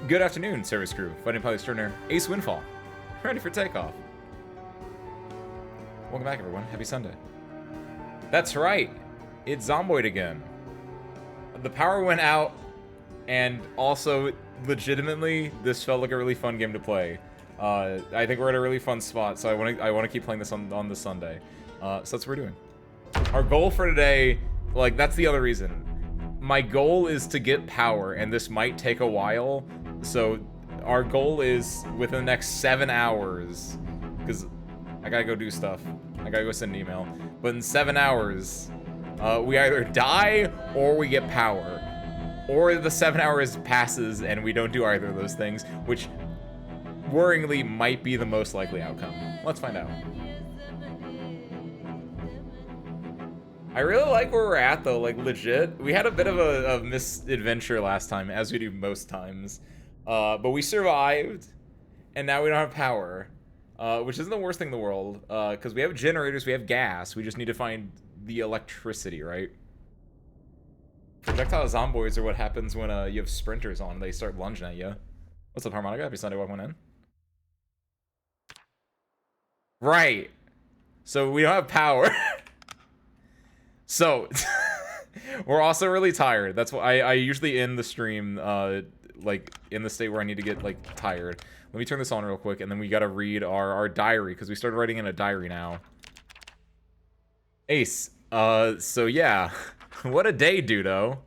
Good afternoon, service crew. Fighting pilot extraordinaire Ace Windfall. Ready for takeoff. Welcome back, everyone. Happy Sunday. That's right. It's Zomboid again. The power went out, and also, legitimately, this felt like a really fun game to play. I think we're at a really fun spot, so I want to keep playing this on this Sunday. So that's what we're doing. Our goal for today, like, that's the other reason. My goal is to get power, and this might take a while. So our goal is within the next 7 hours, because I gotta go do stuff. I gotta go send an email. But in 7 hours, we either die or we get power. Or the 7 hours passes and we don't do either of those things, which worryingly might be the most likely outcome. Let's find out. I really like where we're at, though, like, legit. We had a bit of a misadventure last time, as we do most times. But we survived, and now we don't have power. Which isn't the worst thing in the world, because we have generators, we have gas, we just need to find the electricity, right? Projectile zomboids are what happens when you have sprinters on, they start lunging at you. What's up, Harmonica? Happy Sunday, welcome in. Right. So we don't have power. So, we're also really tired. That's why I usually end the stream, like, in the state where I need to get, like, tired. Let me turn this on real quick, and then we gotta read our diary, because we started writing in a diary now. Ace, so yeah. What a day, Dudo.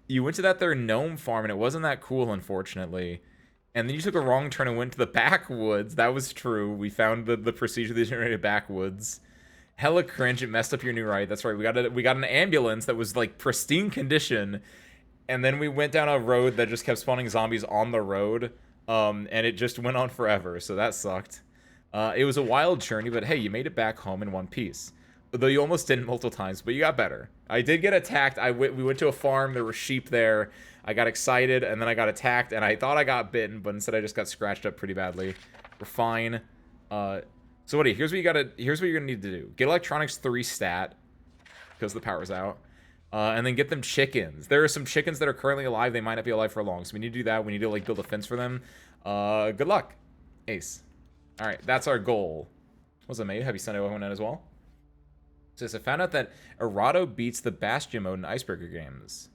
You went to that there gnome farm, and it wasn't that cool, unfortunately. And then you took a wrong turn and went to the backwoods. That was true. We found the procedurally generated backwoods. Hella cringe, it messed up your new ride. That's right, we got an ambulance that was, like, pristine condition, and then we went down a road that just kept spawning zombies on the road, and it just went on forever, so that sucked. It was a wild journey, but hey, you made it back home in one piece. Though you almost didn't multiple times, but you got better. I did get attacked. We went to a farm, there were sheep there. I got excited, and then I got attacked, and I thought I got bitten, but instead I just got scratched up pretty badly. We're fine. So what? Here's what you're gonna need to do. Get electronics 3 stat, because the power's out. And then get them chickens. There are some chickens that are currently alive. They might not be alive for long, so we need to do that. We need to, like, build a fence for them. Good luck, Ace. All right, that's our goal. What's up, mate? Happy Sunday, everyone, as well. So I found out that Errato beats the Bastion mode in Icebreaker games.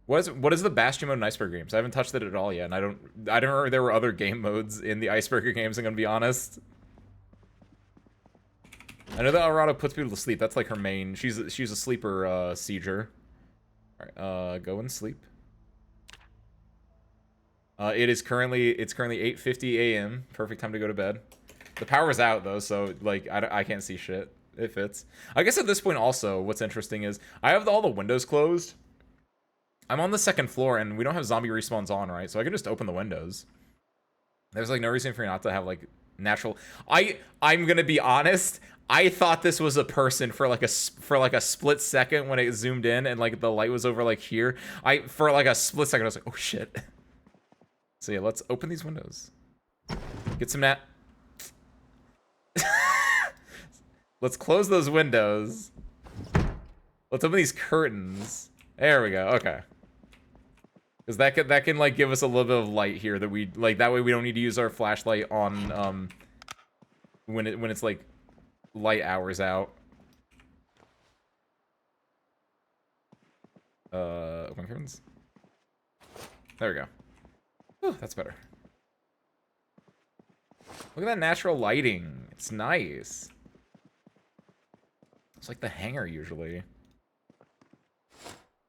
What is the Bastion mode in Icebreaker games? I haven't touched it at all yet, and I don't remember there were other game modes in the Icebreaker games. I'm gonna be honest. I know that Errato puts people to sleep. That's like her main. She's a sleeper sieger. All right, go and sleep. It's currently 8:50 a.m. Perfect time to go to bed. The power's out though, so like I can't see shit. It fits. I guess at this point also, what's interesting is I have all the windows closed. I'm on the 2nd floor and we don't have zombie respawns on, right? So I can just open the windows. There's like no reason for you not to have like natural. I'm gonna be honest. I thought this was a person for like a split second when it zoomed in and like the light was over like here. For like a split second I was like, oh shit. So yeah, let's open these windows. Get some nat. Let's close those windows. Let's open these curtains. There we go. Okay. Because that can like give us a little bit of light here that we like. That way we don't need to use our flashlight on when it's like light hours out. Open curtains. There we go. Ooh, that's better. Look at that natural lighting. It's nice. It's like the hangar usually.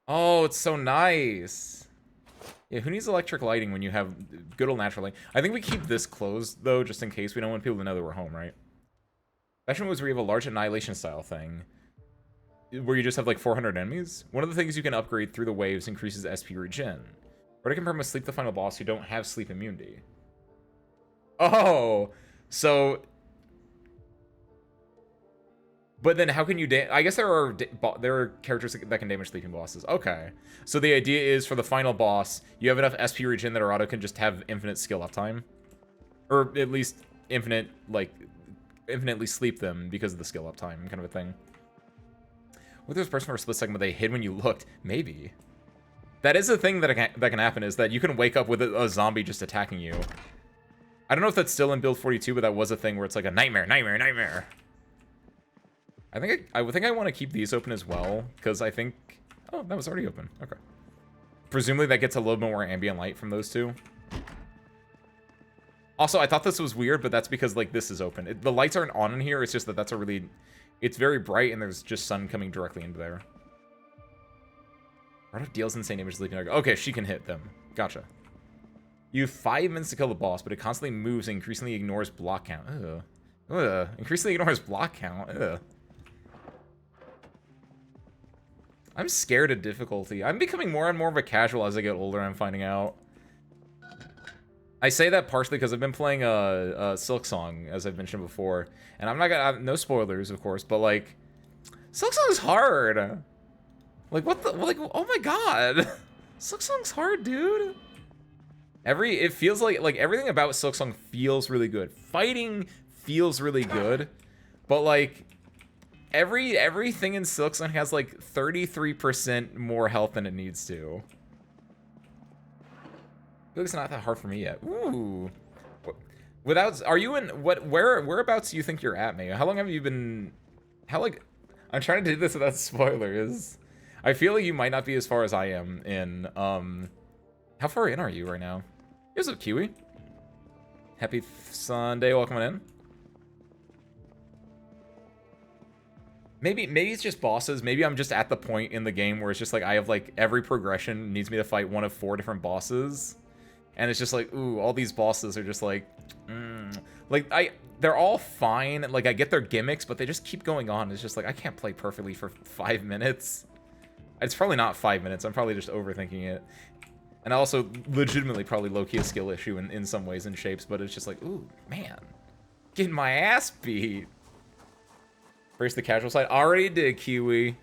Oh, it's so nice. Yeah, who needs electric lighting when you have good old natural lighting? I think we keep this closed, though, just in case. We don't want people to know that we're home, right? Fashion was where you have a large annihilation style thing. Where you just have like 400 enemies. One of the things you can upgrade through the waves increases SP regen. Or to confirm with Sleep the Final Boss, you don't have sleep immunity. Oh! So... But then how can you I guess there are characters that can damage sleeping bosses. Okay. So the idea is for the final boss, you have enough SP regen that Errato can just have infinite skill uptime. Or at least infinitely sleep them because of the skill uptime kind of a thing. What if there's a person for a split second but they hid when you looked? Maybe. That is a thing that can happen, is that you can wake up with a zombie just attacking you. I don't know if that's still in build 42, but that was a thing where it's like a nightmare, nightmare, nightmare. I think I want to keep these open as well, because I think... Oh, that was already open. Okay. Presumably that gets a little bit more ambient light from those two. Also, I thought this was weird, but that's because, like, this is open. The lights aren't on in here, it's just that that's a really... It's very bright, and there's just sun coming directly into there. Rado deals insane damage sleeping. Okay, she can hit them. Gotcha. You have 5 minutes to kill the boss, but it constantly moves and increasingly ignores block count. Ugh. Ugh. Increasingly ignores block count. Ugh. I'm scared of difficulty. I'm becoming more and more of a casual as I get older, I'm finding out. I say that partially because I've been playing Silk Song, as I've mentioned before. And I'm not gonna... no spoilers, of course, but, like... Silk Song is hard! Like, what the... Like, oh my god! Silk Song's hard, dude! It feels like everything about Silk Song feels really good. Fighting feels really good. But, like... Everything in Silk Song has, like, 33% more health than it needs to. It's not that hard for me yet. Ooh. Are you in... Whereabouts do you think you're at, May? How long have you been... I'm trying to do this without spoilers. I feel like you might not be as far as I am in, How far in are you right now? Here's up, Kiwi. Happy Sunday, welcome in. Maybe it's just bosses. Maybe I'm just at the point in the game where it's just like I have like every progression needs me to fight one of 4 different bosses. And it's just like, ooh, all these bosses are just like, they're all fine. Like, I get their gimmicks, but they just keep going on. It's just like, I can't play perfectly for 5 minutes. It's probably not 5 minutes. I'm probably just overthinking it. And also, legitimately, probably low-key a skill issue in some ways and shapes, but it's just like, ooh, man. Getting my ass beat. Brace the casual side. Already did, Kiwi.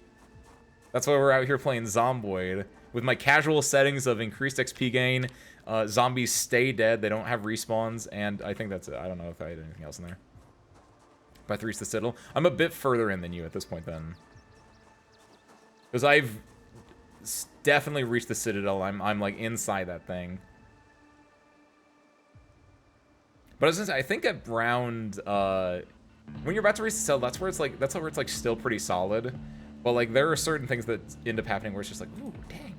That's why we're out here playing Zomboid. With my casual settings of increased XP gain, zombies stay dead, they don't have respawns, and I think that's it. I don't know if I had anything else in there. By 3's the Citadel. I'm a bit further in than you at this point, then. Because I've definitely reached the Citadel. I'm like, inside that thing. But I was gonna say, I think at round, when you're about to reach the Citadel, that's where it's like still pretty solid. But like, there are certain things that end up happening where it's just like, ooh, dang.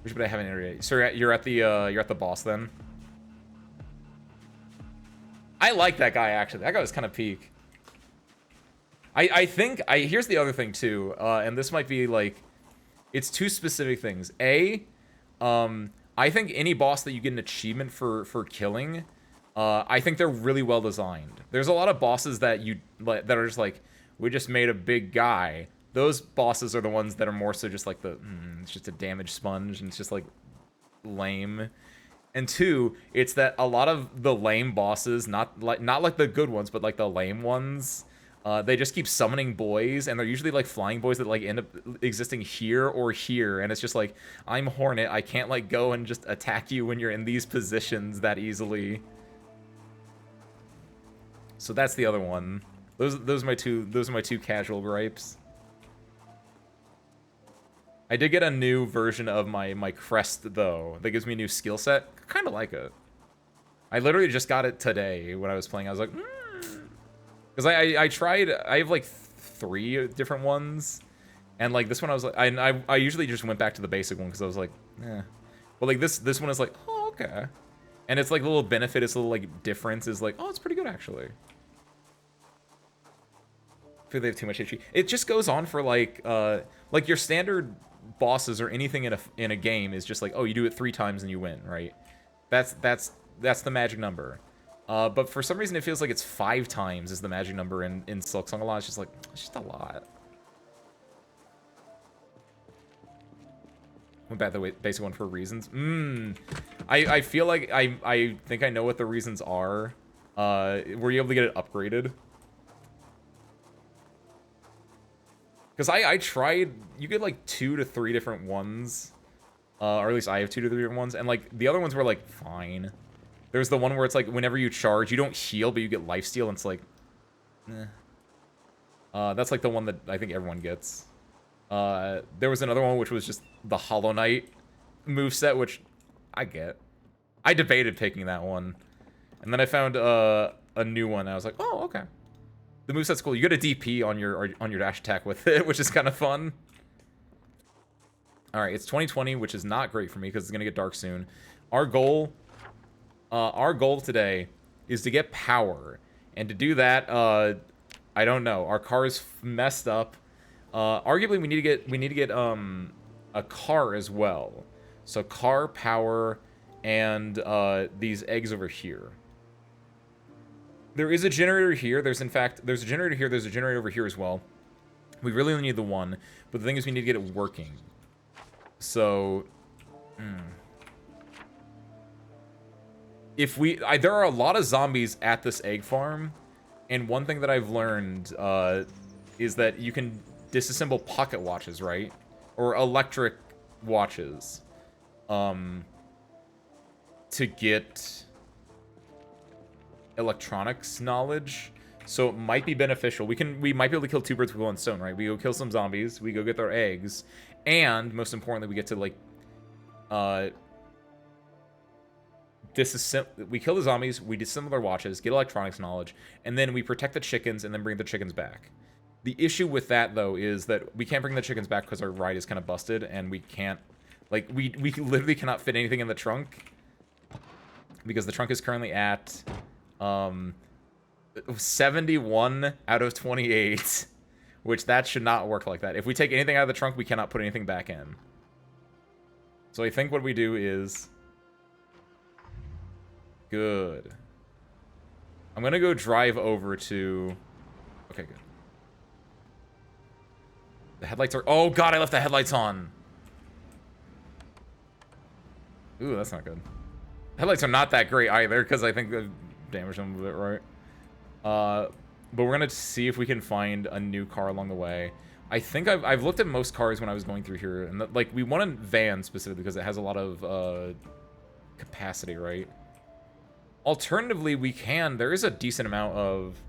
But I haven't entered yet. So you're at the boss then. I like that guy actually. That guy was kind of peak. I think here's the other thing too, and this might be like, it's 2 specific things. I think any boss that you get an achievement for killing, I think they're really well designed. There's a lot of bosses that are just like, we just made a big guy. Those bosses are the ones that are more so just like it's just a damage sponge and it's just like lame. And 2, it's that a lot of the lame bosses, not like the good ones, but like the lame ones, they just keep summoning boys, and they're usually like flying boys that like end up existing here or here, and it's just like, I'm Hornet, I can't like go and just attack you when you're in these positions that easily. So that's the other one. Those are my two casual gripes. I did get a new version of my crest though that gives me a new skill set. Kind of like it. I literally just got it today when I was playing. I was like, because I tried. I have like 3 different ones, and like this one I was like, I usually just went back to the basic one because I was like, eh. But like this one is like, oh, okay, and it's like a little benefit. It's a little like difference is like, oh, it's pretty good actually. I feel they have too much HP. It just goes on for like your standard bosses or anything in a game is just like, oh, you do it 3 times and you win, right? That's the magic number. But for some reason it feels like it's 5 times is the magic number in Silksong a lot. It's just like, it's just a lot. Went back the basic one for reasons. I feel like I think I know what the reasons are. Were you able to get it upgraded? Because I tried, you get like 2 to 3 different ones, or at least I have 2 to 3 different ones, and like the other ones were like fine. There's the one where it's like whenever you charge, you don't heal, but you get lifesteal, and it's like, eh. That's like the one that I think everyone gets. There was another one which was just the Hollow Knight moveset, which I get. I debated picking that one. And then I found a new one. And I was like, oh, okay. The moveset's cool. You get a DP on your dash attack with it, which is kind of fun. All right, it's 2020, which is not great for me because it's gonna get dark soon. Our goal today is to get power, and to do that, I don't know. Our car is messed up. Arguably, we need to get a car as well. So car, power, and these eggs over here. There is a generator here. There's a generator here. There's a generator over here as well. We really only need the one, but the thing is we need to get it working. So, if we, there are a lot of zombies at this egg farm, and one thing that I've learned is that you can disassemble pocket watches, right? Or electric watches, to get electronics knowledge. So it might be beneficial. We might be able to kill two birds with one stone, right? We go kill some zombies, we go get their eggs, and most importantly, we get to like we kill the zombies, we disassemble their watches, get electronics knowledge, and then we protect the chickens and then bring the chickens back. The issue with that though is that we can't bring the chickens back because our ride is kind of busted and we can't, like, we literally cannot fit anything in the trunk because the trunk is currently at 71 out of 28, which that should not work like that. If we take anything out of the trunk, we cannot put anything back in. So I think what we do is good. I'm gonna go drive over to, okay, good. The headlights are, oh god, I left the headlights on. Ooh, that's not good. Headlights are not that great either because I think the damage them a bit, right? But we're gonna see if we can find a new car along the way. I think I've looked at most cars when I was going through here, and like we want a van specifically because it has a lot of capacity, right? Alternatively, there is a decent amount of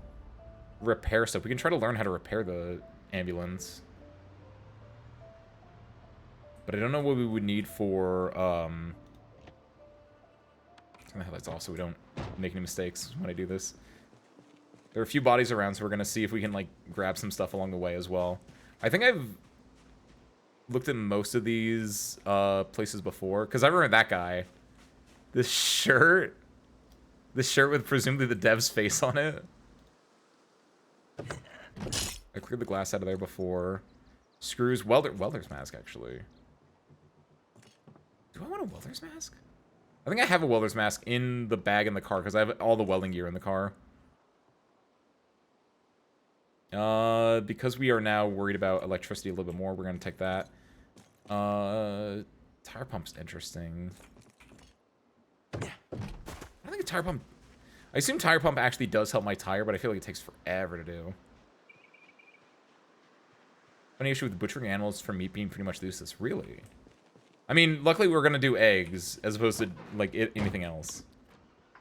repair stuff. We can try to learn how to repair the ambulance. But I don't know what we would need for turn the headlights off so we don't make any mistakes when I do this. There are a few bodies around, so we're gonna see if we can like grab some stuff along the way as well. I think I've looked at most of these places before, because I remember that guy. This shirt with presumably the dev's face on it. I cleared the glass out of there before. Screws, welder's mask actually. Do I want a welder's mask? I think I have a welder's mask in the bag in the car because I have all the welding gear in the car. Because we are now worried about electricity a little bit more, we're gonna take that. Tire pump's interesting. I think a tire pump. I assume tire pump actually does help my tire, but I feel like it takes forever to do. Any issue with butchering animals for meat being pretty much useless? Really? I mean, luckily we're gonna do eggs as opposed to like anything else.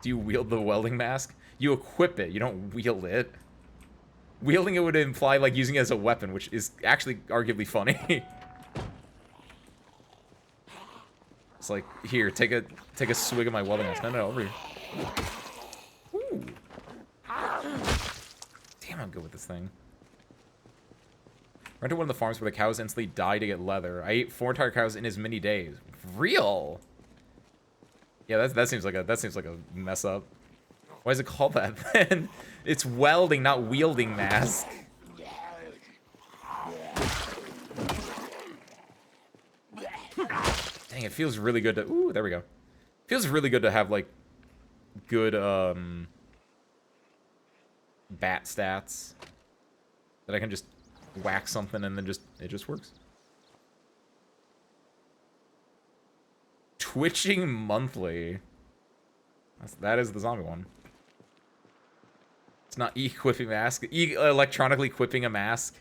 Do you wield the welding mask? You equip it. You don't wield it. Wielding it would imply like using it as a weapon, which is actually arguably funny. It's like, here, take a swig of my welding mask. No, over here. Ooh. Damn, I'm good with this thing. Went to one of the farms where the cows instantly die to get leather. I ate 4 entire cows in as many days. Real? Yeah, that seems like a mess up. Why is it called that then? It's welding, not wielding mask. Dang, it feels really good to... Ooh, there we go. Feels really good to have, like, good, bat stats. That I can just whack something and then it just works. Twitching monthly. That is the zombie one. It's not equipping mask. Electronically equipping a mask.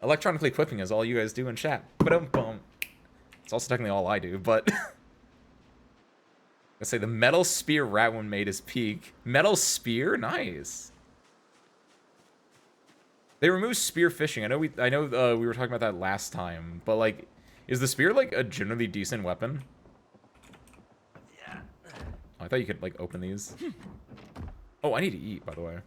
Electronically equipping is all you guys do in chat. Ba-dum-bum. It's also technically all I do, but... Let's say the metal spear rat one made his peak. Metal spear? Nice. They removed spear fishing. I know we were talking about that last time, but like, is the spear like a generally decent weapon? Oh, I thought you could like open these. Oh, I need to eat, by the way.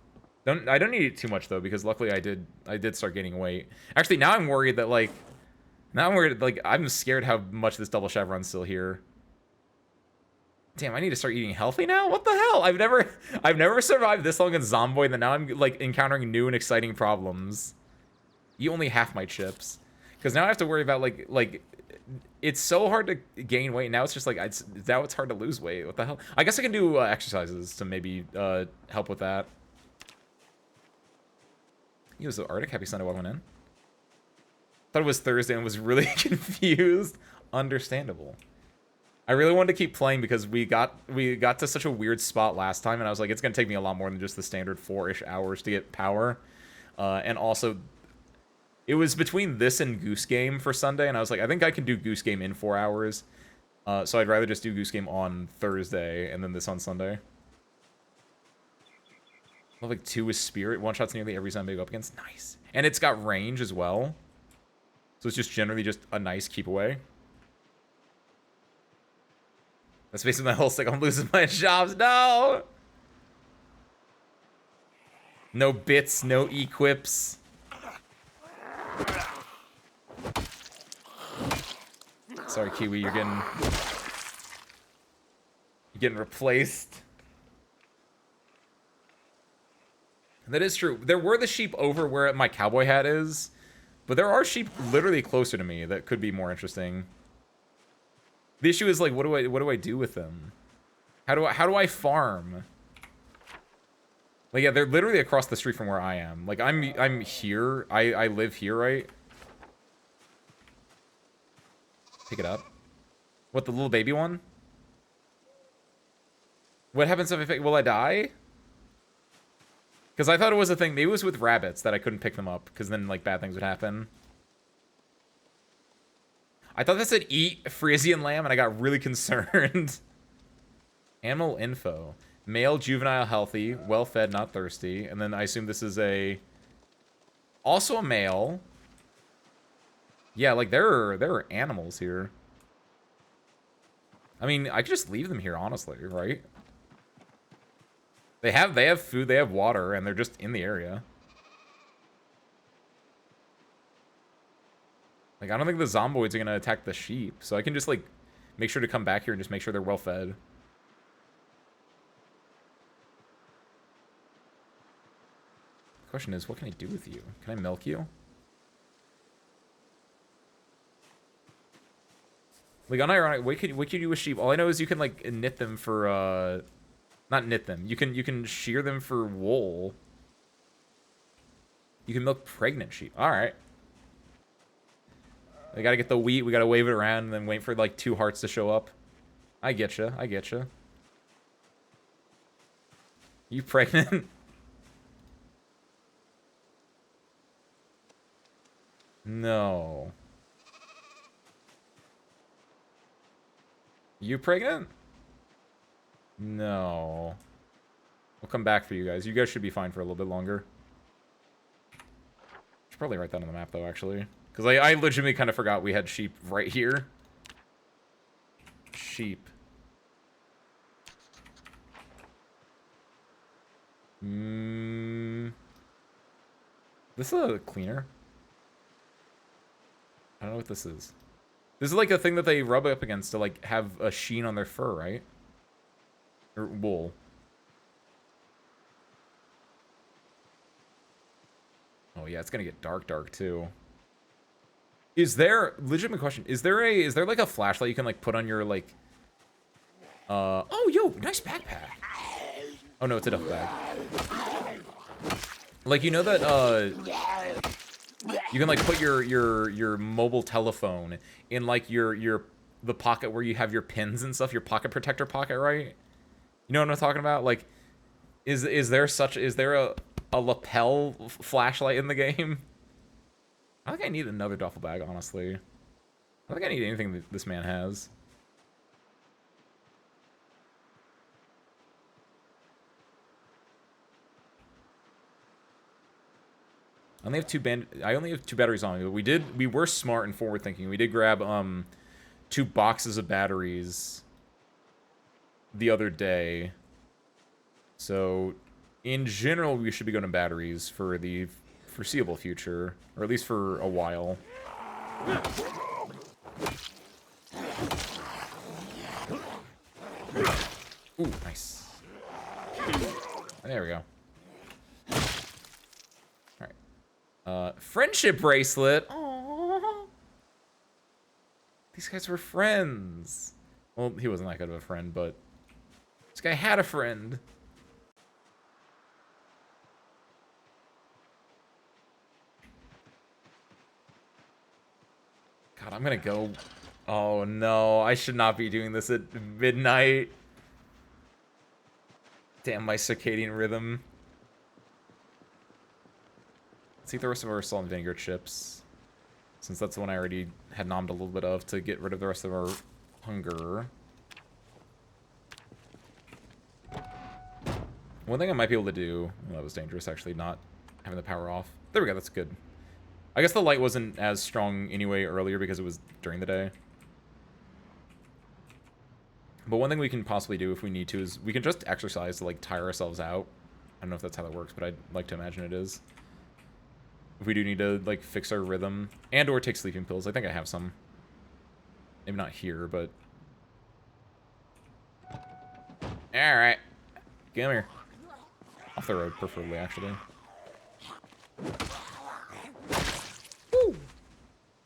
I don't need to eat too much though, because luckily I did start gaining weight. Actually, now I'm worried that like I'm scared how much this double chevron's still here. Damn, I need to start eating healthy now? What the hell? I've never survived this long in Zomboid, and now I'm like encountering new and exciting problems. You only half my chips. Because now I have to worry about like it's so hard to gain weight. Now it's just like now it's hard to lose weight. What the hell? I guess I can do exercises to maybe help with that. He was the Arctic. Happy Sunday, welcome in. Thought it was Thursday and was really confused. Understandable. I really wanted to keep playing because we got to such a weird spot last time, and I was like, it's gonna take me a lot more than just the standard 4-ish hours to get power. And also, it was between this and Goose Game for Sunday, and I was like, I think I can do Goose Game in 4 hours. So I'd rather just do Goose Game on Thursday and then this on Sunday. Level 2 is Spirit. One-shots nearly every zombie I go up against. Nice. And it's got range as well. So it's just generally just a nice keep away. That's basically my whole stick. I'm losing my jobs. No! No bits, no equips. Sorry, Kiwi, you're getting replaced. That is true. There were the sheep over where my cowboy hat is, but there are sheep literally closer to me that could be more interesting. The issue is like, what do I do with them? How do I farm? Like, yeah, they're literally across the street from where I am. Like, I'm here. I live here, right? Pick it up. What, the little baby one? What happens if I pick? Will I die? Because I thought it was a thing. Maybe it was with rabbits that I couldn't pick them up, because then, like, bad things would happen. I thought that said eat Frisian lamb, and I got really concerned. Animal info. Male, juvenile, healthy, well-fed, not thirsty. And then I assume this is also a male. Yeah, like, there are animals here. I mean, I could just leave them here, honestly, right? They have food, they have water, and they're just in the area. Like, I don't think the zomboids are gonna attack the sheep, so I can just, like, make sure to come back here and just make sure they're well fed. The question is, what can I do with you? Can I milk you? Like, unironic, what can you do with sheep? All I know is you can, like, knit them for, not knit them. You can shear them for wool. You can milk pregnant sheep. Alright. We gotta get the wheat, we gotta wave it around, and then wait for, like, 2 hearts to show up. I getcha, I getcha. You pregnant? No. You pregnant? No. We'll come back for you guys. You guys should be fine for a little bit longer. Should probably write that on the map, though, actually. Because I legitimately kind of forgot we had sheep right here. Sheep. This is a cleaner. I don't know what this is. This is like a thing that they rub up against to like have a sheen on their fur, right? Or wool. Oh yeah, it's gonna get dark too. Is there, legitimate question, is there like a flashlight you can like put on your like oh yo, nice backpack. Oh no, it's a duffel bag. Like, you know that you can like put your mobile telephone in like the pocket where you have your pins and stuff, your pocket protector pocket, right? You know what I'm talking about? Like, is there a lapel flashlight in the game? I think I need another duffel bag, honestly. I think I need anything that this man has. I only have 2 batteries on me, but we were smart and forward thinking. We did grab 2 boxes of batteries the other day. So in general, we should be going to batteries for the foreseeable future, or at least for a while. Ooh, nice. There we go. Alright. Friendship bracelet. Aww. These guys were friends. Well, he wasn't that good of a friend, but this guy had a friend. God, I'm gonna go... Oh no, I should not be doing this at midnight. Damn my circadian rhythm. Let's eat the rest of our salt and vinegar chips, since that's the one I already had nommed a little bit of to get rid of the rest of our hunger. One thing I might be able to do... Well, that was dangerous, actually, not having the power off. There we go, that's good. I guess the light wasn't as strong anyway earlier because it was during the day. But one thing we can possibly do if we need to is we can just exercise to, like, tire ourselves out. I don't know if that's how that works, but I'd like to imagine it is. If we do need to, like, fix our rhythm. And or take sleeping pills. I think I have some. Maybe not here, but... Alright. Come here. Off the road, preferably, actually. Woo!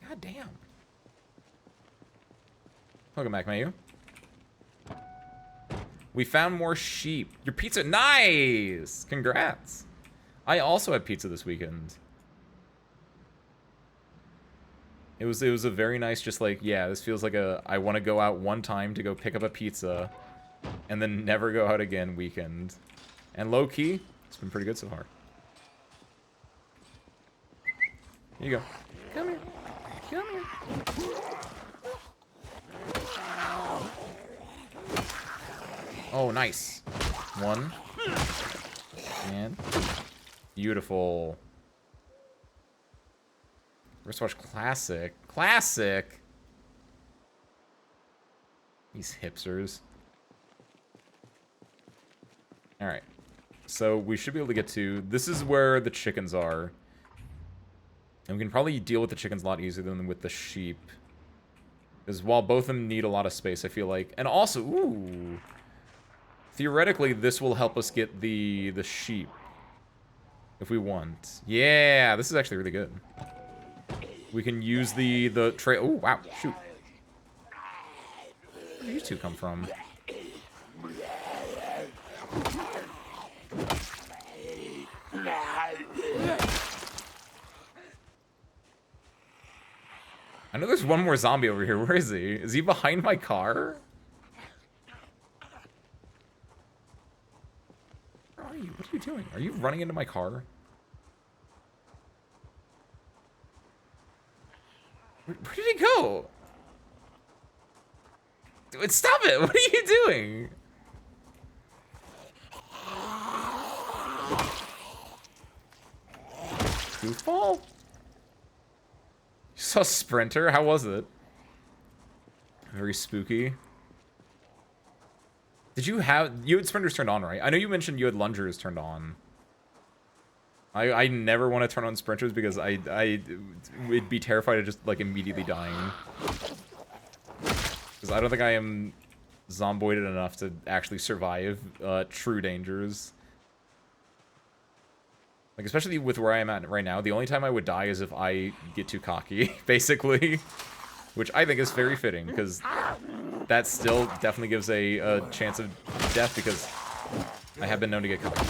God damn. Welcome back, Mayu. We found more sheep. Your pizza, nice! Congrats. I also had pizza this weekend. It was a very nice, just like, yeah, this feels like I want to go out one time to go pick up a pizza and then never go out again weekend. And low-key, it's been pretty good so far. Here you go. Come here. Come here. Oh, nice. One. And beautiful. Wristwatch classic. Classic! These hipsters. Alright. So we should be able to get to... This is where the chickens are. And we can probably deal with the chickens a lot easier than with the sheep. Because while both of them need a lot of space, I feel like... And also, ooh... Theoretically, this will help us get the sheep. If we want. Yeah, this is actually really good. We can use the trail... Oh, wow, shoot. Where did these two come from? I know there's one more zombie over here. Where is he? Is he behind my car? Where are you? What are you doing? Are you running into my car? Where did he go? Dude, stop it! What are you doing? Goofball? You saw Sprinter? How was it? Very spooky. Did you have... You had Sprinters turned on, right? I know you mentioned you had Lungers turned on. I never want to turn on Sprinters because I would be terrified of just, like, immediately dying. Because I don't think I am zomboided enough to actually survive true dangers. Like, especially with where I am at right now, the only time I would die is if I get too cocky, basically. Which I think is very fitting, because that still definitely gives a chance of death, because I have been known to get cocky.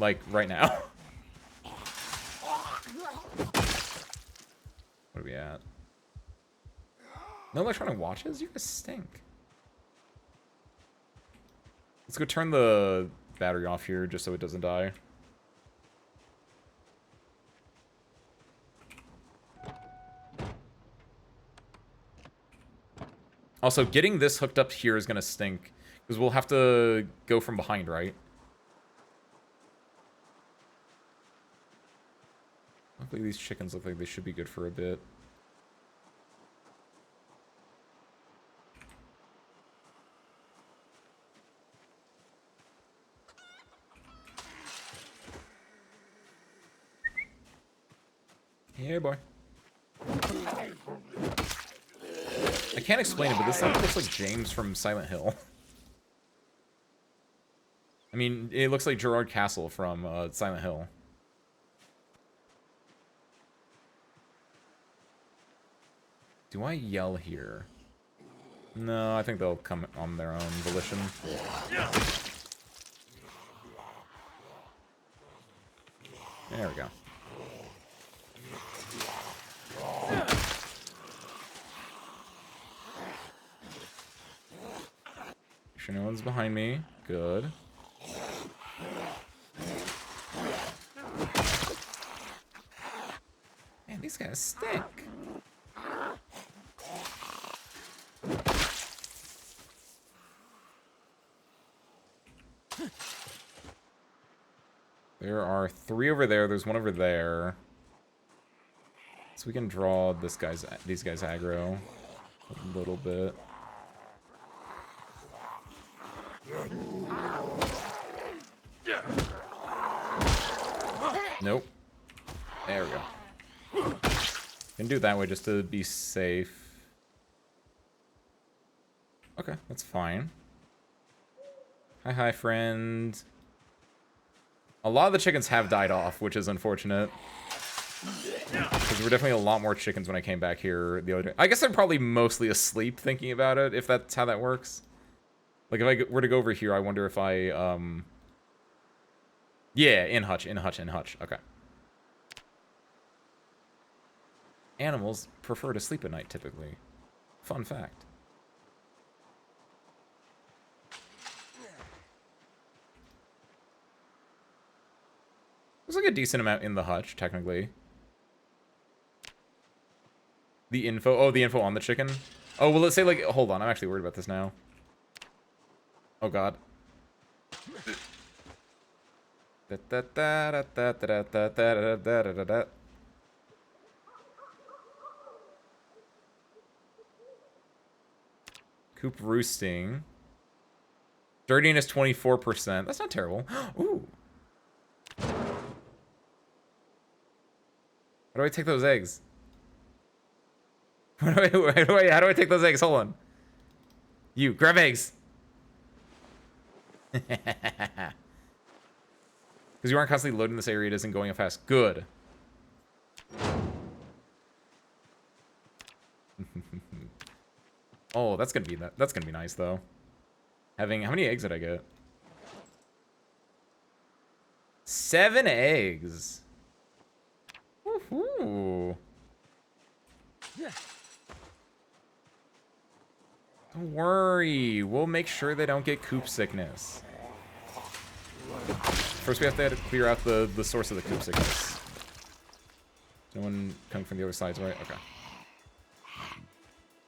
Like, right now. What are we at? No electronic watches? You guys stink. Let's go turn the battery off here, just so it doesn't die. Also, getting this hooked up here is going to stink, because we'll have to go from behind, right? Hopefully these chickens look like they should be good for a bit. Yeah, boy. I can't explain it, but this looks like James from Silent Hill. I mean, it looks like Gerard Castle from Silent Hill. Do I yell here? No, I think they'll come on their own volition. There we go. Make sure no one's behind me. Good. Man, these guys stink. There are 3 over there. There's 1 over there. So we can draw these guys aggro a little bit. Nope. There we go. Can do it that way just to be safe. Okay, that's fine. Hi, friend. A lot of the chickens have died off, which is unfortunate. Because there were definitely a lot more chickens when I came back here the other day. I guess they're probably mostly asleep thinking about it, if that's how that works. Like, if I were to go over here, I wonder if I, yeah, in hutch. Okay. Animals prefer to sleep at night, typically. Fun fact. There's like a decent amount in the hutch, technically. The info on the chicken. Oh, well, let's say, like, hold on, I'm actually worried about this now. Oh, God. Coop roosting. Dirtiness 24%. That's not terrible. Ooh. How do I take those eggs? How do I take those eggs? Hold on. You, grab eggs. Because you aren't constantly loading this area, it isn't going fast. Good. Oh, that's gonna be nice though. Having how many eggs did I get? 7 eggs. Woohoo. Don't worry, we'll make sure they don't get coop sickness. First, we have to clear out the source of the coop sickness. No one coming from the other side's way? Okay.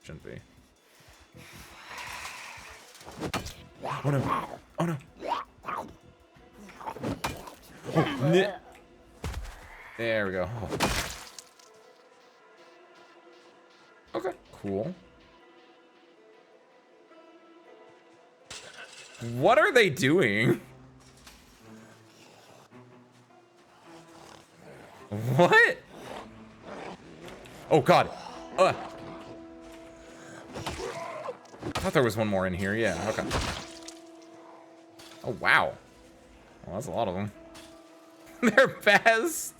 Shouldn't be. Oh no! Oh no! Oh, there we go. Oh. Okay, cool. What are they doing? What? Oh god. I thought there was one more in here. Yeah, okay. Oh wow. Well, that's a lot of them. They're best.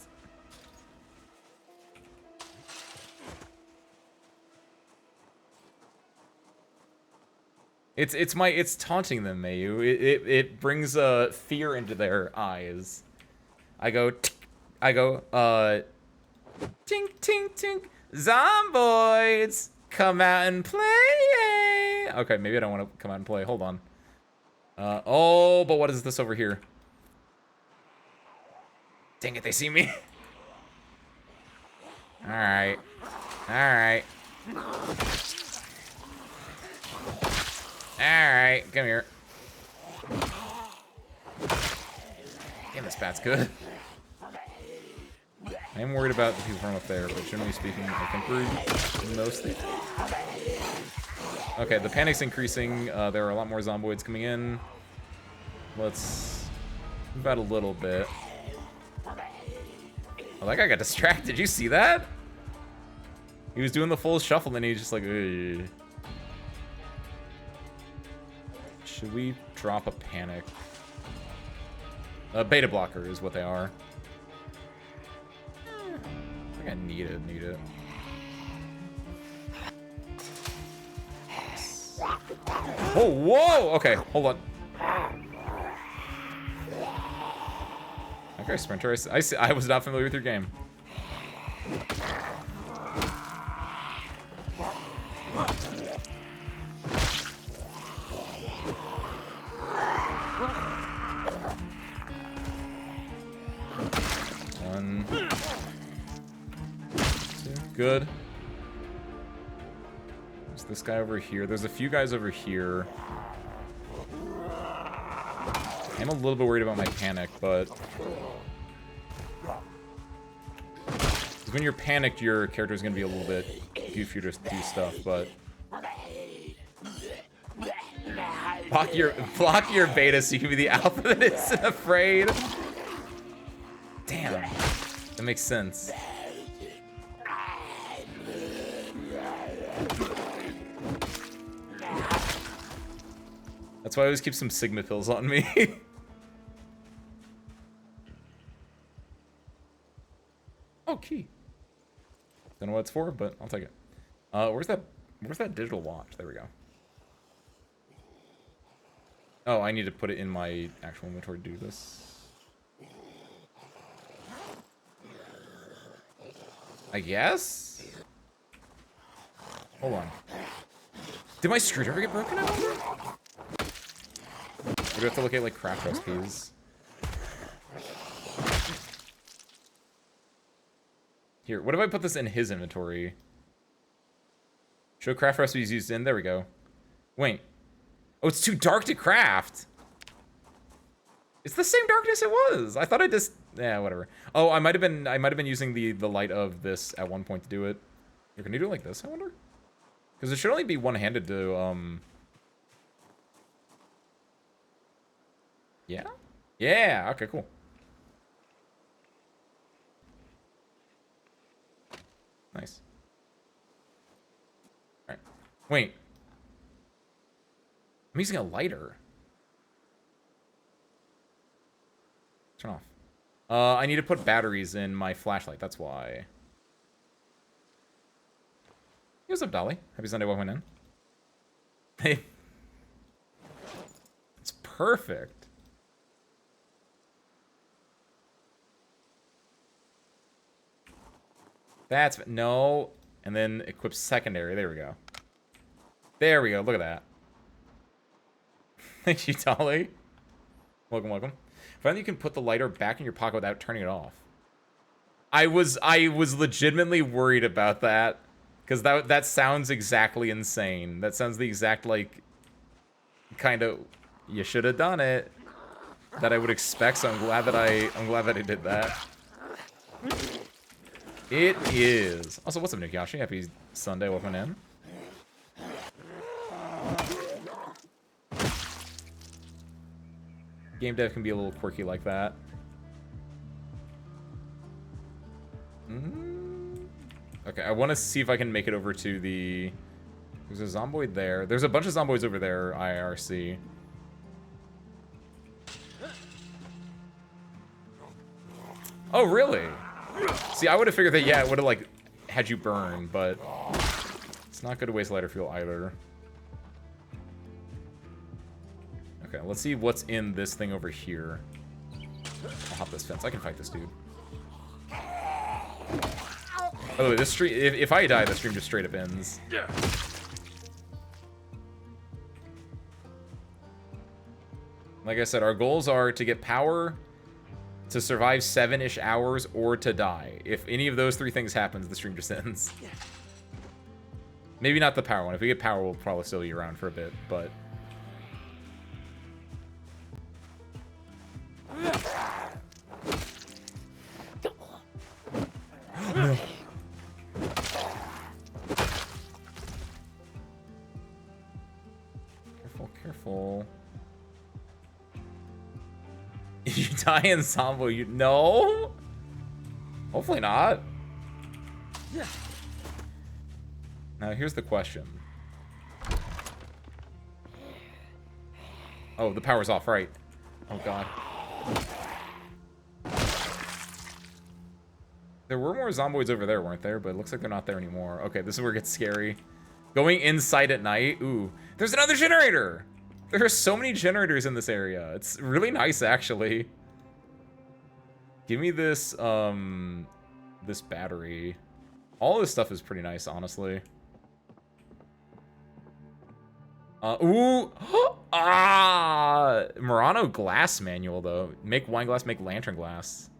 It's taunting them, Mayu. It brings fear into their eyes. I go tink tink tink, Zomboids, come out and play. Okay, maybe I don't want to come out and play. Hold on. Oh, but what is this over here? Dang it, they see me. All right. Alright, come here. Damn, this bat's good. I am worried about the people from up there, but generally speaking, I think we're mostly... Okay, the panic's increasing. There are a lot more zomboids coming in. Let's move out a little bit. Oh, that guy got distracted. Did you see that? He was doing the full shuffle and he's just like, ugh. Should we drop a panic? Beta blocker is what they are. I think I need it. Oh, whoa! Okay, hold on. Okay, Sprinter, I was not familiar with your game. One. Two. Good. There's this guy over here. There's a few guys over here. I'm a little bit worried about my panic, but... when you're panicked, your character is going to be a little bit goofier to do stuff, but... Block your beta so you can be the alpha that isn't afraid. Damn. That makes sense. That's why I always keep some Sigma pills on me. Oh, key. Don't know what it's for, but I'll take it. Where's that digital watch? There we go. Oh, I need to put it in my actual inventory to do this. I guess? Hold on. Did my screwdriver get broken out? Or do I have to look at, like, craft recipes? Here, what if I put this in his inventory? Show craft recipes used in. There we go. Wait. Oh, it's too dark to craft. It's the same darkness it was. I thought I just... Yeah, whatever. Oh, I might have been using the light of this at one point to do it. Here, can you do it like this, I wonder? Because it should only be one-handed to, Yeah? Yeah, okay, cool. Nice. Alright. Wait. I'm using a lighter. Turn off. I need to put batteries in my flashlight, that's why. Hey, what's up, Dolly? Happy Sunday, welcome in. Hey. It's perfect. That's... No. And then equip secondary. There we go. There we go. Look at that. Thank you, Dolly. Welcome, welcome. Finally, you can put the lighter back in your pocket without turning it off. I was legitimately worried about that. Because that sounds exactly insane. That sounds the exact, like... kind of... You should have done it. That I would expect, so I'm glad that I did that. It is. Also, what's up, Nick Yashi? Happy Sunday, welcome in. Game dev can be a little quirky like that. Okay, I want to see if I can make it over to the... There's a Zomboid there. There's a bunch of Zomboids over there, IRC. Oh, really? See, I would have figured that, yeah, it would have, like, had you burn, but it's not good to waste lighter fuel either. Okay, let's see what's in this thing over here. I'll hop this fence. I can fight this dude. By the way, this stream, if I die, the stream just straight up ends. Like I said, our goals are to get power, to survive 7-ish hours, or to die. If any of those three things happens, the stream just ends. Maybe not the power one. If we get power, we'll probably still be around for a bit, but... Careful. You die in Zomboid, you... No? Hopefully not. Yeah. Now, here's the question. Oh, the power's off, right. Oh, God. There were more Zomboids over there, weren't there? But it looks like they're not there anymore. Okay, this is where it gets scary. Going inside at night. Ooh. There's another generator! There are so many generators in this area. It's really nice, actually. Give me this, this battery. All this stuff is pretty nice, honestly. Ooh! Ah! Murano glass manual, though. Make wine glass, make lantern glass.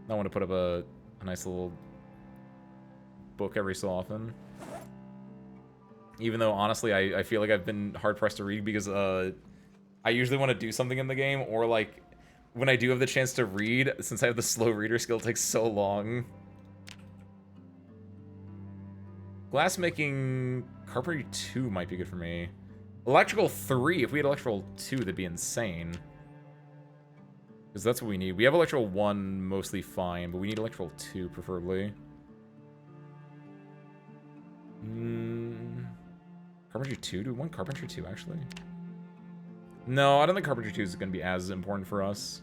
I want to put up a nice little book every so often. Even though, honestly, I feel like I've been hard-pressed to read because, I usually want to do something in the game, or, like, when I do have the chance to read, since I have the slow reader skill, it takes so long. Glassmaking carpentry 2 might be good for me. Electrical 3, if we had electrical 2, that'd be insane. Because that's what we need. We have electrical 1 mostly fine, but we need electrical 2 preferably. Carpentry 2? Do we want carpentry 2 actually? No, I don't think carpentry 2 is going to be as important for us.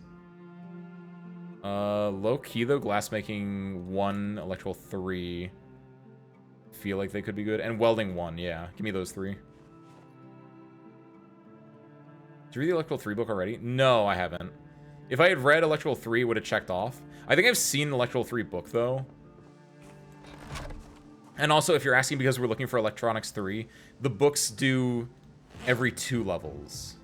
Low key though, glassmaking 1, electrical 3. Feel like they could be good. And welding 1, yeah. Give me those 3. Did you read the electrical 3 book already? No, I haven't. If I had read electrical 3, it would have checked off. I think I've seen the electrical 3 book though. And also, if you're asking because we're looking for electronics 3, the books do every 2 levels.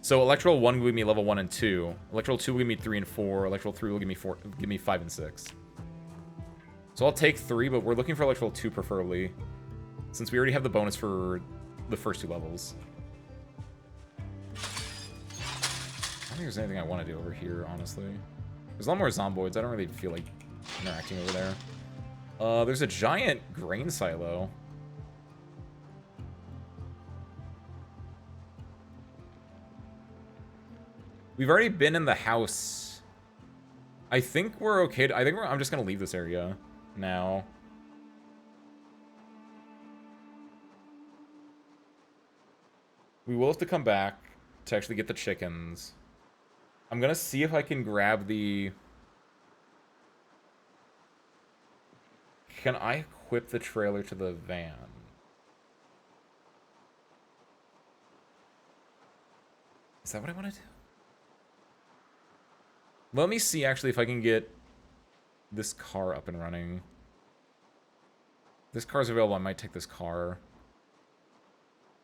So electrical 1 will give me level 1 and 2. Electrical 2 will give me 3 and 4. Electrical 3 will give me 5 and 6. So I'll take 3, but we're looking for electrical 2 preferably, since we already have the bonus for the first 2 levels. I don't think there's anything I want to do over here, honestly. There's a lot more Zomboids. I don't really feel like interacting over there. There's a giant grain silo. We've already been in the house. I think we're okay. I'm just gonna leave this area now. We will have to come back to actually get the chickens. I'm gonna see if I can grab the... Can I equip the trailer to the van? Is that what I want to do? Let me see, actually, if I can get this car up and running. If this car's available, I might take this car.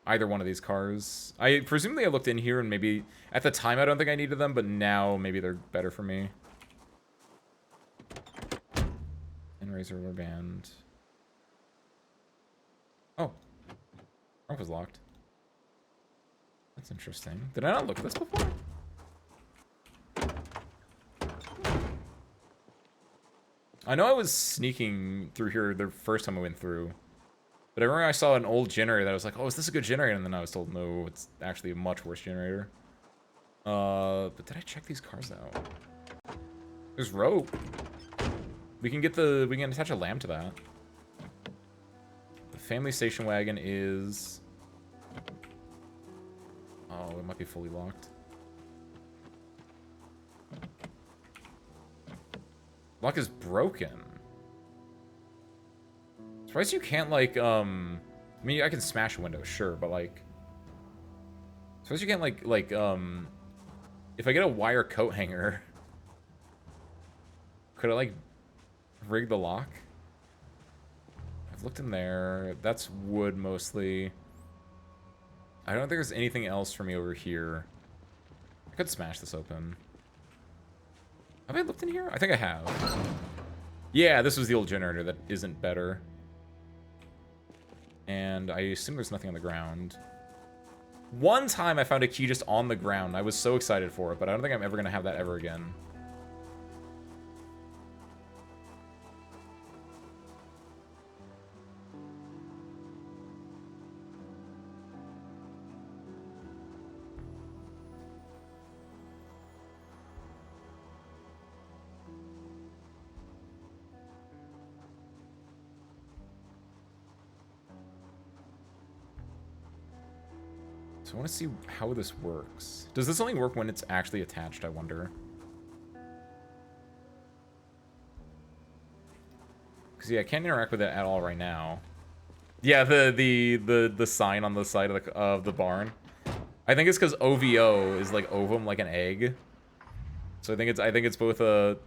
Either one of these cars. Presumably I looked in here and maybe... At the time, I don't think I needed them, but now maybe they're better for me. And razor rubber band. Oh. Trunk was locked. That's interesting. Did I not look at this before? I know I was sneaking through here the first time I went through. But I remember I saw an old generator that I was like, oh, is this a good generator? And then I was told, no, it's actually a much worse generator. But did I check these cars out? There's rope. We can attach a lamp to that. The family station wagon is... Oh, it might be fully locked. Lock is broken. Surprised you can't, like, I mean, I can smash a window, sure, but, like... Surprised you can't, like, if I get a wire coat hanger... Could I, like, rig the lock? I've looked in there. That's wood, mostly. I don't think there's anything else for me over here. I could smash this open. Have I looked in here? I think I have. Yeah, this was the old generator that isn't better. And I assume there's nothing on the ground. One time I found a key just on the ground. I was so excited for it, but I don't think I'm ever going to have that ever again. So I want to see how this works. Does this only work when it's actually attached, I wonder? Because, yeah, I can't interact with it at all right now. Yeah, the sign on the side of the barn. I think it's because OVO is like ovum, like an egg. So I think it's both the